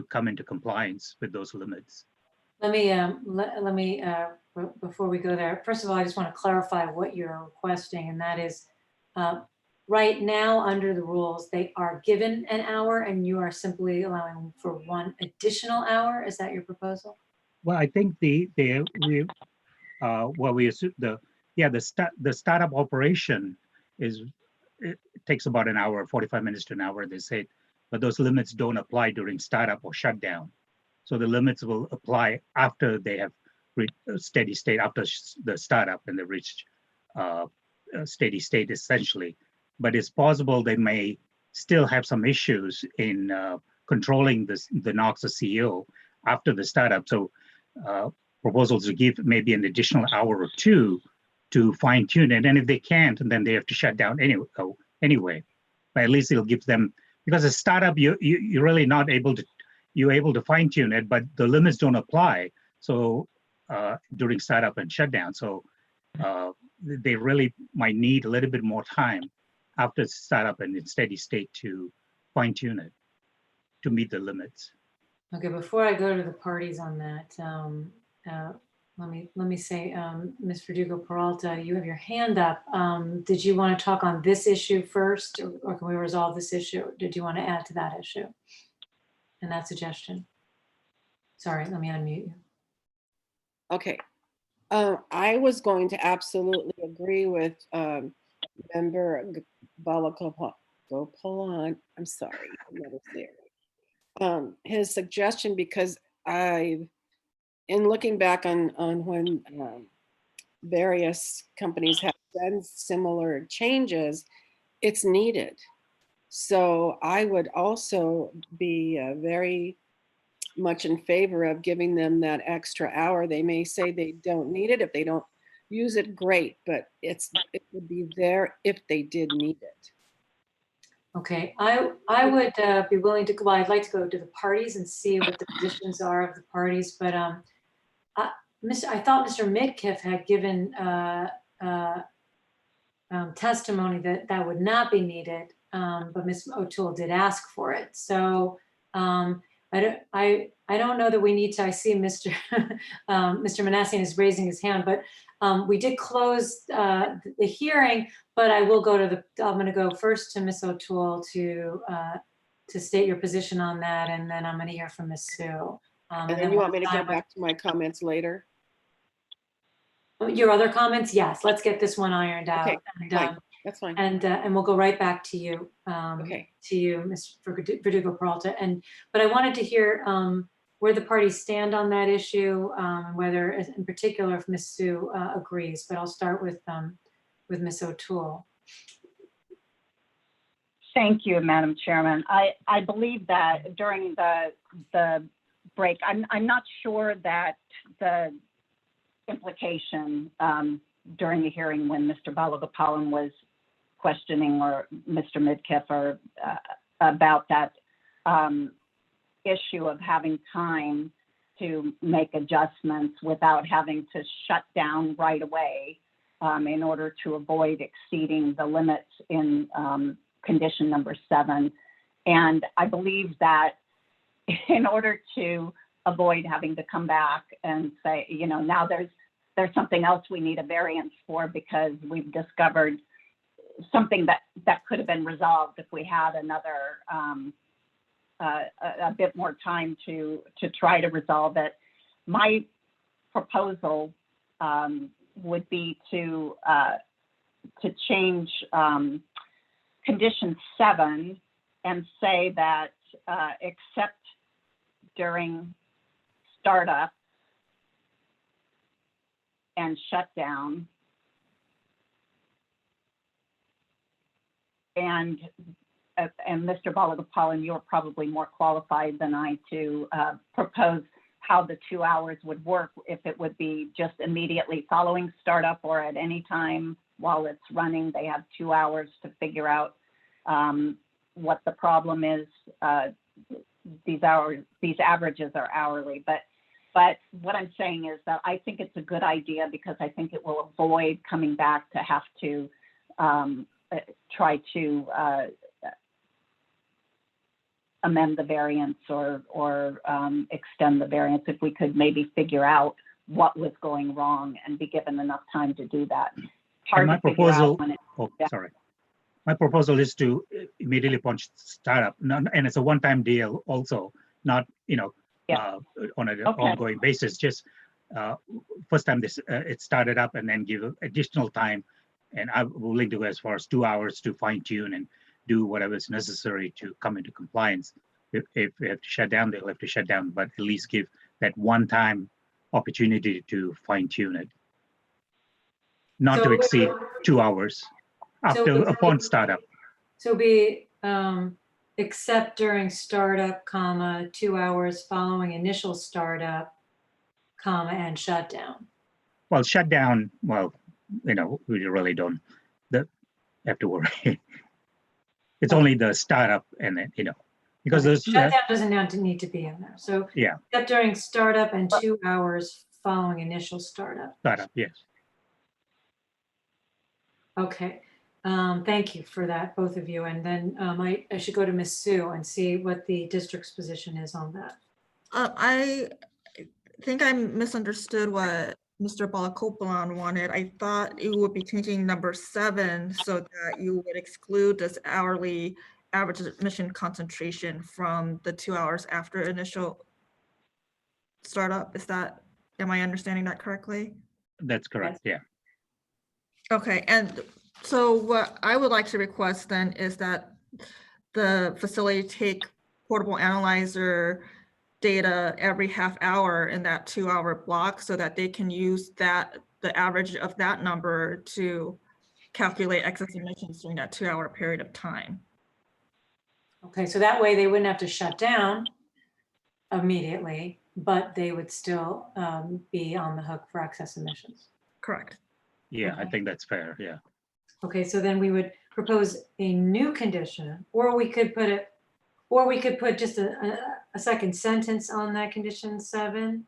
come into compliance with those limits. Let me before we go there, first of all, I just want to clarify what you're requesting, and that is, right now, under the rules, they are given an hour, and you are simply allowing for 1 additional hour. Is that your proposal? Well, I think the startup operation it takes about an hour, 45 minutes to an hour, they say, but those limits don't apply during startup or shutdown. So the limits will apply after they have reached steady state, after the startup, and they reached steady state essentially. But it's possible they may still have some issues in controlling the NOx or CO after the startup. So proposals to give maybe an additional hour or 2 to fine tune it. And if they can't, then they have to shut down anyway. But at least it'll give them, because a startup, you're really not able to, you're able to fine tune it, but the limits don't apply. So during startup and shutdown. So they really might need a little bit more time after startup and in steady state to fine tune it to meet the limits. Okay, before I go to the parties on that, let me say, Ms. Verdugo Peralta, you have your hand up. Did you want to talk on this issue first, or can we resolve this issue? Did you want to add to that issue and that suggestion? Sorry, let me unmute you. Okay. I was going to absolutely agree with Member Balagopalan. I'm sorry, I'm not there. His suggestion, because in looking back on when various companies have done similar changes, it's needed. So I would also be very much in favor of giving them that extra hour. They may say they don't need it. If they don't use it, great, but it would be there if they did need it. Okay, I would be willing to, well, I'd like to go to the parties and see what the positions are of the parties, but I thought Mr. Midkiff had given testimony that would not be needed, but Ms. O'Toole did ask for it. So I don't know that we need to. I see Mr. Mr. Manassian is raising his hand, but we did close the hearing. But I will go to I'm going to go first to Ms. O'Toole to state your position on that, and then I'm going to hear from Ms. Sue. And then you want me to go back to my comments later? Your other comments, yes. Let's get this one ironed out. Okay, and, fine. That's fine. And we'll go right back to you. Okay. To you, Ms. Verdugo Peralta. But I wanted to hear where the parties stand on that issue, whether, in particular, if Ms. Sue agrees. But I'll start with Ms. O'Toole. Thank you, Madam Chairman. I believe that during the break, I'm not sure that the implication during the hearing when Mr. Balagopalan was questioning, or Mr. Midkiff, or about that issue of having time to make adjustments without having to shut down right away in order to avoid exceeding the limits in condition number 7. And I believe that in order to avoid having to come back and say, you know, now there's something else we need a variance for because we've discovered something that could have been resolved if we had another a bit more time to try to resolve it. My proposal would be to change condition 7 and say that except during startup and shutdown, and Mr. Balagopalan, you're probably more qualified than I to propose how the 2 hours would work, if it would be just immediately following startup or at any time while it's running. They have 2 hours to figure out what the problem is. These averages are hourly, but what I'm saying is that I think it's a good idea because I think it will avoid coming back to have to try to amend the variance or extend the variance if we could maybe figure out what was going wrong and be given enough time to do that. And my proposal, sorry. My proposal is to immediately upon startup, and it's a one-time deal also, not, you know, on an ongoing basis, just first time this it started up and then give additional time. And I'm willing to go as far as 2 hours to fine tune and do whatever is necessary to come into compliance. If they have to shut down, they'll have to shut down, but at least give that one-time opportunity to fine tune it. Not to exceed 2 hours upon startup. So be except during startup, comma, 2 hours following initial startup, comma, and shutdown. Well, shutdown, well, you know, we really don't have to worry. It's only the startup and then, you know, because those shutdown doesn't need to be in there. So yeah, except during startup and 2 hours following initial startup. Startup, yes. Okay. Thank you for that, both of you. And then I should go to Ms. Sue and see what the district's position is on that. I think I misunderstood what Mr. Balakopalan wanted. I thought it would be changing number 7 so that you would exclude this hourly average emission concentration from the 2 hours after initial startup. Am I understanding that correctly? That's correct, yeah. Okay, and so what I would like to request then is that the facility take portable analyzer data every half hour in that 2 hour block so that they can use the average of that number to calculate excess emissions during that 2 hour period of time. Okay, so that way they wouldn't have to shut down immediately, but they would still be on the hook for excess emissions. Correct. Yeah, Okay. I think that's fair, yeah. Okay, so then we would propose a new condition, or we could put just a second sentence on that condition 7.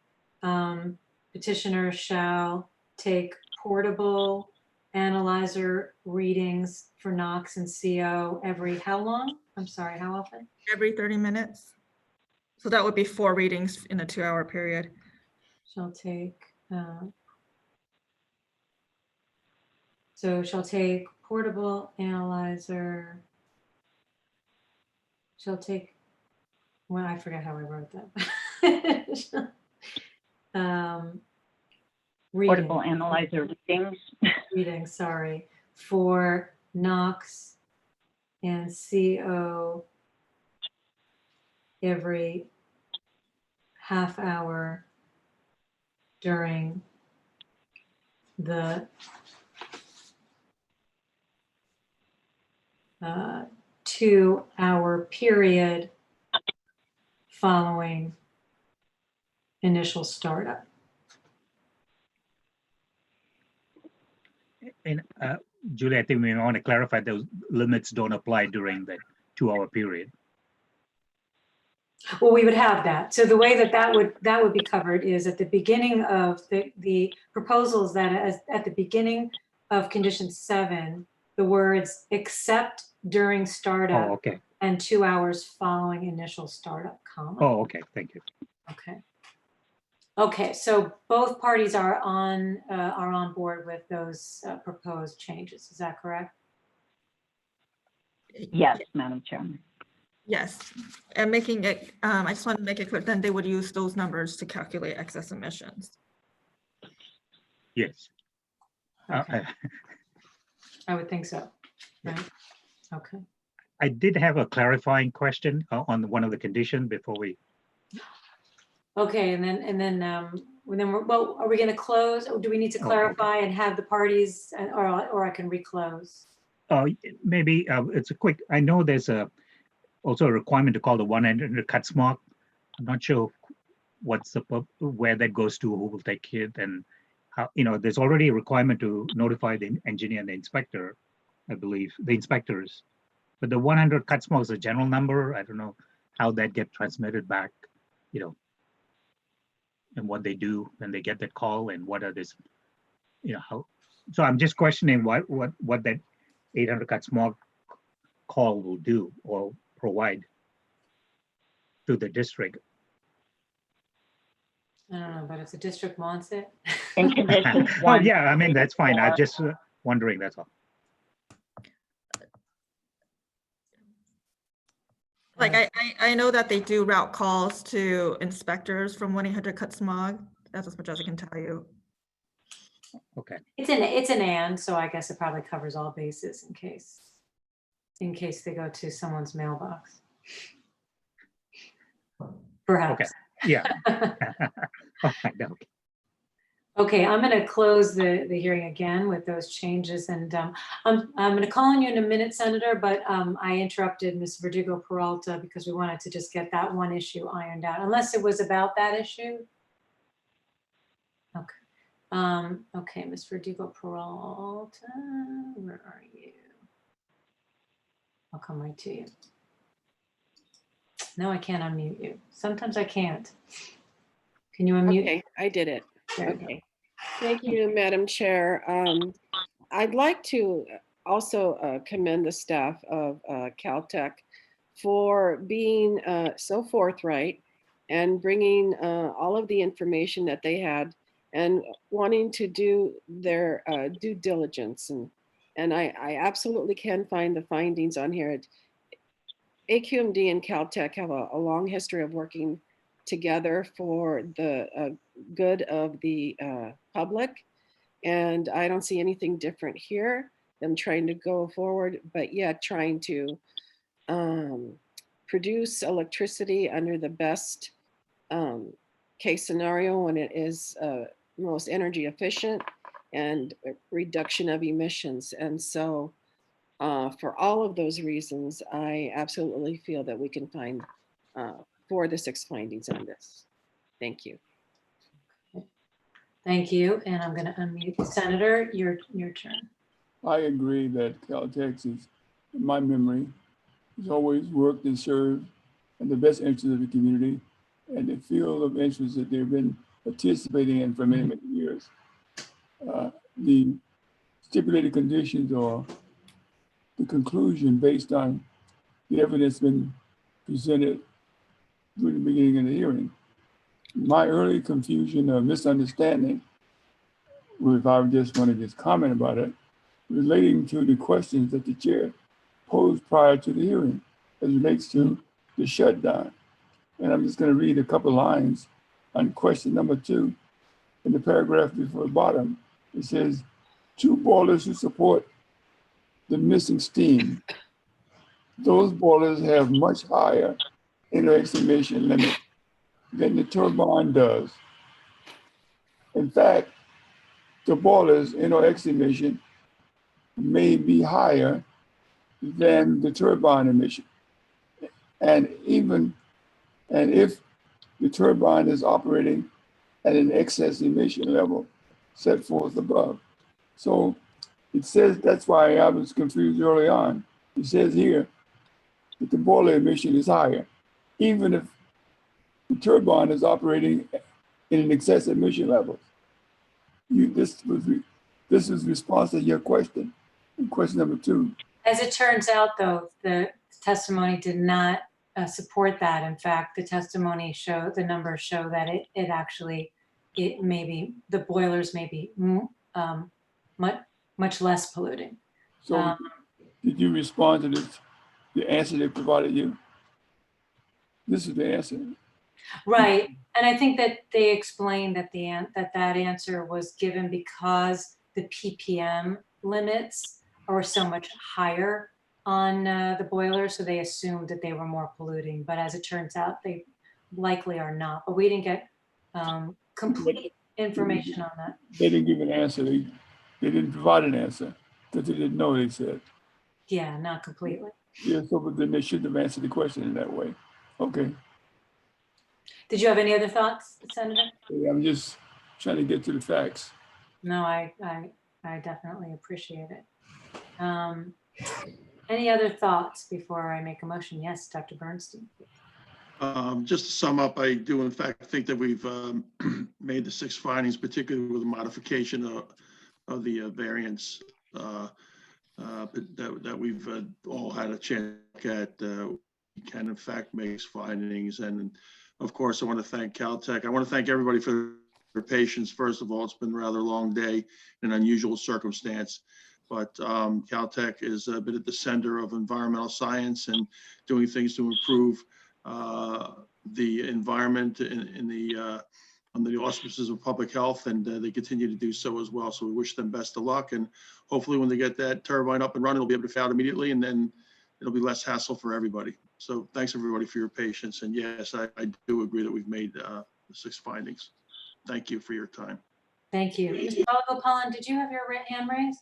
Petitioner shall take portable analyzer readings for NOx and CO every how long? I'm sorry, how often? Every 30 minutes. So that would be 4 readings in a 2 hour period. Shall take, shall take portable analyzer, shall take, well, I forgot how I wrote that. Portable analyzer readings. Readings, sorry, for NOx and CO every half hour during the 2 hour period following initial startup. And Julie, I think we want to clarify those limits don't apply during that 2 hour period. Well, we would have that. So the way that would be covered is at the beginning of the proposals that at the beginning of condition 7, the words except during Oh, startup okay. and 2 hours following initial startup, comma. Oh, okay. Thank you. Okay. Okay, so both parties are on board with those proposed changes. Is that correct? Yes, Madam Chairman. Yes, and making it, I just want to make it clear, then they would use those numbers to calculate excess emissions. Yes. Okay. I would think so, right? Okay. I did have a clarifying question on one of the conditions before we. Okay, and then well, are we going to close? Or do we need to Oh, okay. clarify and have the parties, or I can reclose? Maybe it's a quick. I know there's also a requirement to call the 100 cuts mark. I'm not sure what's where that goes to, who will take it, and how. There's already a requirement to notify the engineer and the inspector, I believe, the inspectors. But the 100 cuts mark is a general number. I don't know how that gets transmitted back, and what they do when they get that call, and what are this, how. So I'm just questioning what that 800 cuts mark call will do or provide to the district. I don't know, but if the district wants it. In condition Oh, one. yeah, I mean, that's fine. I'm 4. just wondering, that's all. Like I know that they do route calls to inspectors from 1-800-CUT-SMOG. That's as much as I can tell you. Okay. It's an and, so I guess it probably covers all bases in case they go to someone's mailbox. Perhaps. Okay. Yeah. Oh, I know. Okay, I'm going to close the hearing again with those changes, and I'm going to call on you in a minute, Senator, but I interrupted Ms. Verdugo Peralta because we wanted to just get that one issue ironed out, unless it was about that issue. Okay. Okay, Ms. Verdugo Peralta, where are you? I'll come right to you. No, I can't unmute you. Sometimes I can't. Can you unmute? Okay, I did it. There you go. Okay. Thank you, Madam Chair. I'd like to also commend the staff of Caltech for being so forthright and bringing all of the information that they had and wanting to do their due diligence. And I absolutely can find the findings on here. AQMD and Caltech have a long history of working together for the good of the public. And I don't see anything different here, them trying to go forward, but yet trying to produce electricity under the best case scenario when it is most energy efficient and reduction of emissions. And so for all of those reasons, I absolutely feel that we can find 4 of the 6 findings on this. Thank you. Thank you, and I'm going to unmute Senator. Your turn. I agree that Caltex is, in my memory, has always worked and served in the best interest of the community and the field of interest that they've been participating in for many, many years. The stipulated conditions or the conclusion based on the evidence been presented during the beginning of the hearing. My early confusion or misunderstanding, if I just want to just comment about it, relating to the questions that the chair posed prior to the hearing as relates to the shutdown. And I'm just going to read a couple lines on question number 2 in the paragraph before the bottom. It says, 2 boilers to support the missing steam. Those boilers have much higher NOx emission limit than the turbine does. In fact, the boiler's NOx emission may be higher than the turbine emission. And if the turbine is operating at an excess emission level set forth above. So it says, that's why I was confused early on. It says here that the boiler emission is higher, even if the turbine is operating in an excess emission level. This is response to your question. And question number 2. As it turns out, though, the testimony did not support that. In fact, the testimony the numbers show that it actually, the boilers may be much less polluting. So did you respond to this, the answer they provided you? This is the answer. Right, and I think that they explained that that answer was given because the ppm limits are so much higher on the boiler, so they assumed that they were more polluting. But as it turns out, they likely are not. But we didn't get complete information on that. They didn't give an answer. They didn't provide an answer because they didn't know, they said. Yeah, not completely. Yeah, so but then they shouldn't have answered the question in that way. Okay. Did you have any other thoughts, Senator? Yeah, I'm just trying to get to the facts. No, I definitely appreciate it. Any other thoughts before I make a motion? Yes, Dr. Bernstein. Just to sum up, I do in fact think that we've made the 6 findings, particularly with the modification of the variance that we've all had a chance to look at. We can in fact make findings. And of course, I want to thank Caltech. I want to thank everybody for their patience. First of all, it's been a rather long day, an unusual circumstance. But Caltech has been at the center of environmental science and doing things to improve the environment under the auspices of public health, and they continue to do so as well. So we wish them best of luck, and hopefully when they get that turbine up and running, they'll be able to fit out immediately, and then it'll be less hassle for everybody. So thanks everybody for your patience. And yes, I do agree that we've made the 6 findings. Thank you for your time. Thank you. Mr. Balagopalan, did you have your hand raised?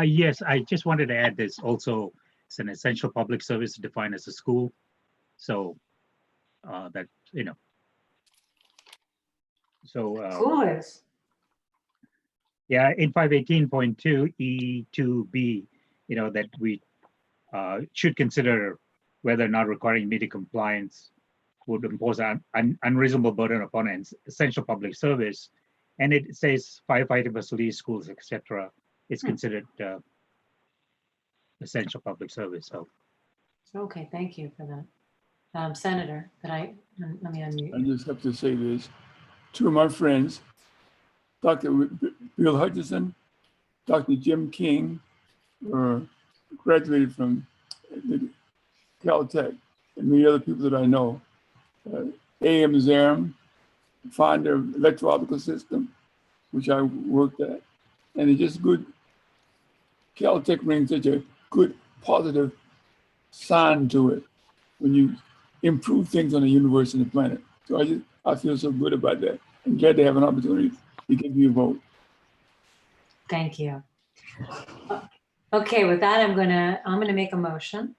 Yes, I just wanted to add this also. It's an essential public service defined as a school. So that, Who is? Yeah, in 518.2 E2B, that we should consider whether or not requiring immediate compliance would impose an unreasonable burden upon an essential public service. And it says firefighting facilities, schools, etc. It's considered essential public service. So. Okay, thank you for that. Senator, let me unmute. I just have to say this. 2 of my friends, Dr. Bill Hutchison, Dr. Jim King, graduated from Caltech, and many other people that I know. A.M. Zarum, founder of electro-optical system, which I worked at. And it's just good. Caltech brings such a good, positive sign to it when you improve things on the universe and the planet. So I feel so good about that. I'm glad to have an opportunity to give you a vote. Thank you. Okay, with that, I'm gonna make a motion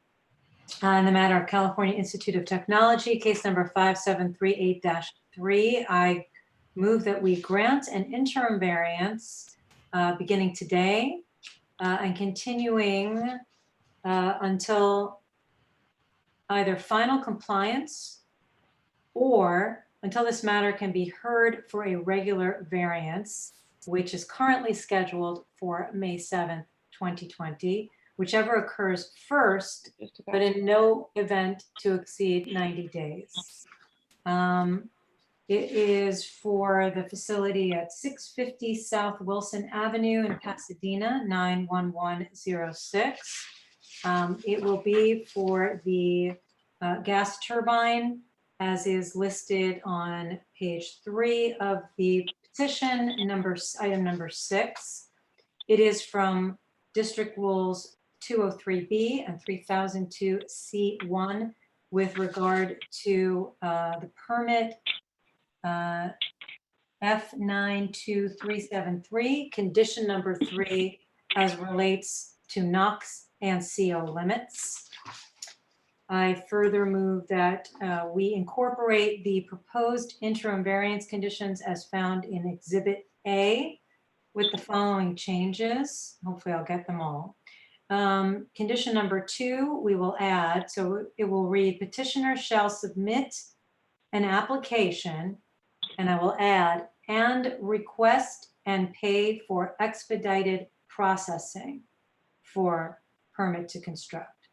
on the matter of California Institute of Technology, case number 5738-3. I move that we grant an interim variance beginning today and continuing until either final compliance or until this matter can be heard for a regular variance, which is currently scheduled for May 7th, 2020, whichever occurs first, but in no event to exceed 90 days. It is for the facility at 650 South Wilson Avenue in Pasadena, 91106. It will be for the gas turbine, as is listed on page 3 of the petition, item number 6. It is from District Rules 203B and 3002C1 with regard to the permit F92373, condition number 3, as relates to NOx and CO limits. I further move that we incorporate the proposed interim variance conditions as found in Exhibit A with the following changes. Hopefully I'll get them all. Condition number 2, we will add, so it will read, petitioner shall submit an application, and I will add, and request and pay for expedited processing for permit to construct.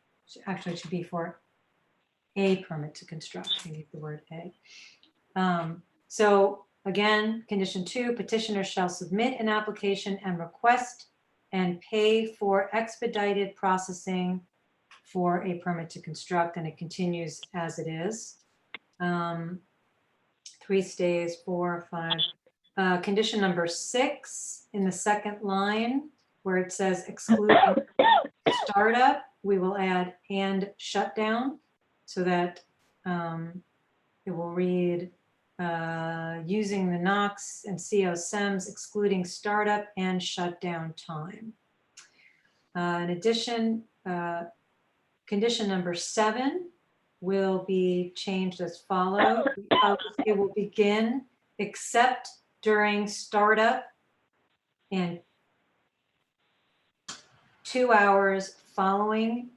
Actually, it should be for a permit to construct. We need the word a. So again, condition 2, petitioner shall submit an application and request and pay for expedited processing for a permit to construct, and it continues as it is. 3 stays, 4, 5. Condition number 6 in the second line where it says excluding startup, we will add and shutdown so that it will read using the NOx and CO SEMS excluding startup and shutdown time. In addition, condition number 7 will be changed as follows. It will begin except during startup and 2 hours following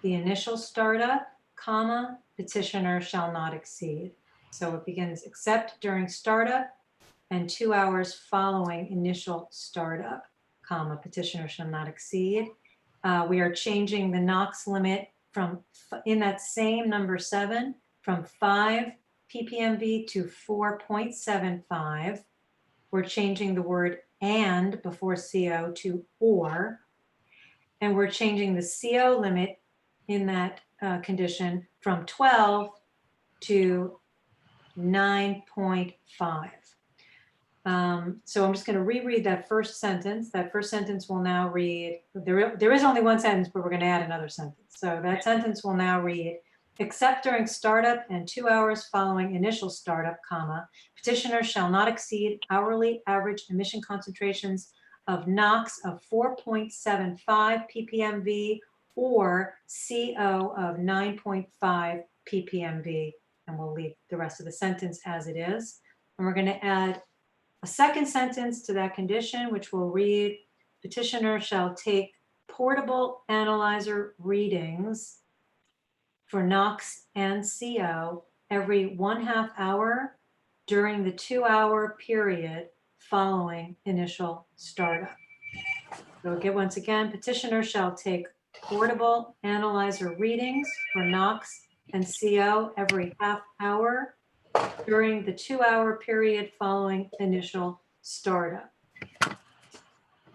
the initial startup, comma, petitioner shall not exceed. So it begins except during startup and 2 hours following initial startup, comma, petitioner shall not exceed. We are changing the NOx limit from, in that same number 7, from 5 ppmv to 4.75. We're changing the word and before CO to or. And we're changing the CO limit in that condition from 12 to 9.5. So I'm just going to reread that first sentence. That first sentence will now read, there is only one sentence, but we're going to add another sentence. So that sentence will now read, except during startup and 2 hours following initial startup, comma, petitioner shall not exceed hourly average emission concentrations of NOx of 4.75 ppmv or CO of 9.5 ppmv. And we'll leave the rest of the sentence as it is. And we're going to add a second sentence to that condition, which will read, petitioner shall take portable analyzer readings for NOx and CO every 1/2 hour during the 2-hour period following initial startup. So again, once again, petitioner shall take portable analyzer readings for NOx and CO every 1/2 hour during the 2-hour period following initial startup.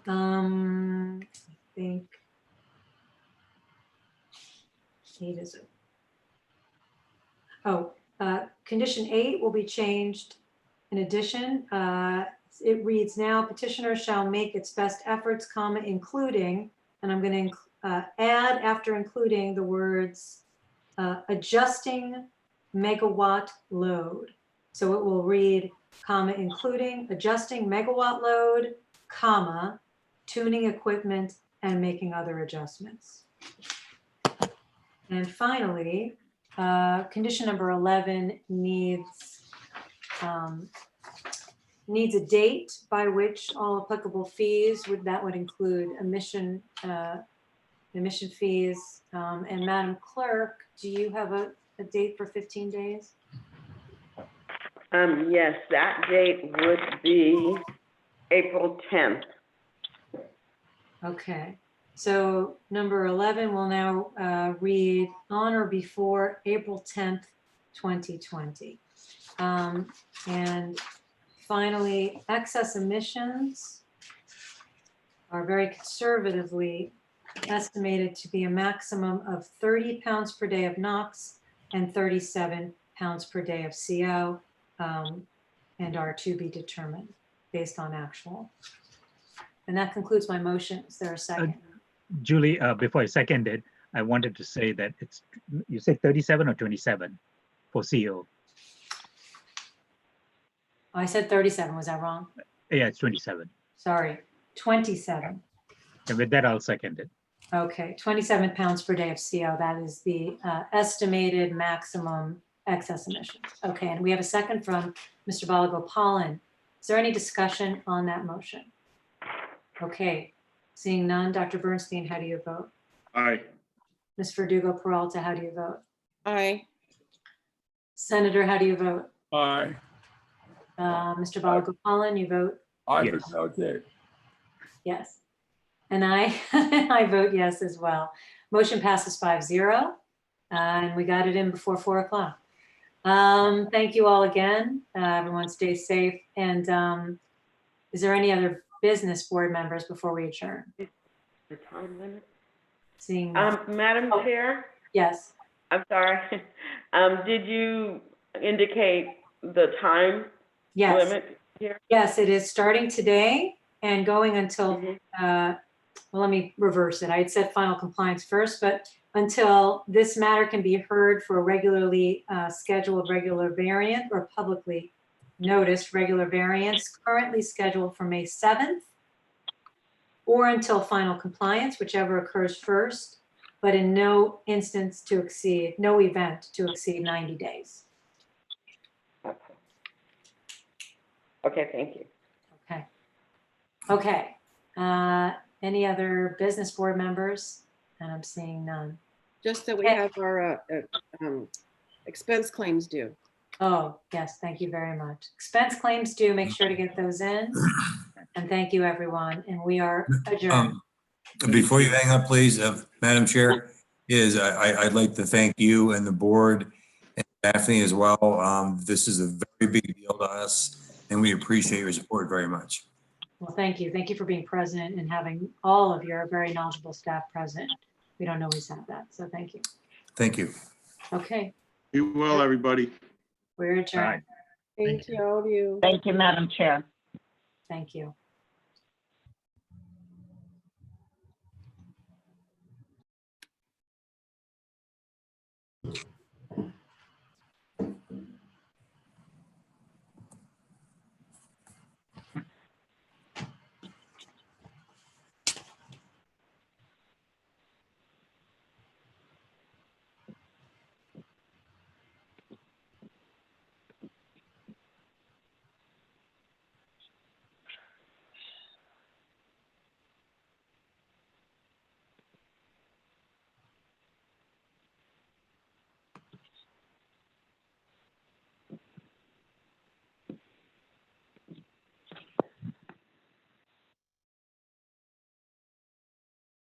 I think 8 is it. Condition 8 will be changed. In addition, it reads now, petitioner shall make its best efforts, comma, including, and I'm going to add after including the words adjusting megawatt load. So it will read, comma, including adjusting megawatt load, comma, tuning equipment and making other adjustments. And finally, condition number 11 needs a date by which all applicable fees would include emission fees. And Madam Clerk, do you have a date for 15 days? Yes, that date would be April 10th. Okay, so number 11 will now read on or before April 10th, 2020. And finally, excess emissions are very conservatively estimated to be a maximum of 30 pounds per day of NOx and 37 pounds per day of CO, and are to be determined based on actual. And that concludes my motion. Is there a second? Julie, before I second it, I wanted to say that it's, you said 37 or 27 for CO? I said 37, was that wrong? Yeah, it's 27. Sorry, 27. And with that, I'll second it. Okay, 27 pounds per day of CO. That is the estimated maximum excess emissions. Okay, and we have a second from Mr. Balagopalan. Is there any discussion on that motion? Okay, seeing none. Dr. Bernstein, how do you vote? Aye. Ms. Verdugo Peralta, how do you vote? Aye. Senator, how do you vote? Aye. Mr. Balagopalan, you vote Aye for Yes. Caltech. yes. And I, I vote yes as well. Motion passes 5-0, and we got it in before 4 o'clock. Thank you all again. Everyone stay safe. And is there any other business, board members, before we adjourn? The time limit? Seeing, Madam Oh. Chair, yes, I'm sorry. Did you indicate the time yes, limit here? yes, it is starting today and going until, Mhm. well, let me reverse it. I had said final compliance first, but until this matter can be heard for a regularly scheduled regular variant or publicly noticed regular variance currently scheduled for May 7th, or until final compliance, whichever occurs first, but in no instance to exceed, no event to exceed 90 days. Okay, thank you. Okay. Okay. Any other business, board members? And I'm seeing none. Just that we Okay. have our expense claims due. Oh, yes, thank you very much. Expense claims due, make sure to get those in. And thank you, everyone. And we are adjourned. Before you hang up, please, Madam Chair, I'd like to thank you and the board and Daphne as well. This is a very big deal to us, and we appreciate your support very much. Well, thank you. Thank you for being present and having all of your very knowledgeable staff present. We don't always have that, so thank you. Thank you. Okay, Be well, everybody. we're adjourned. Thank you, all of you. Thank you, Madam Chair. Thank you.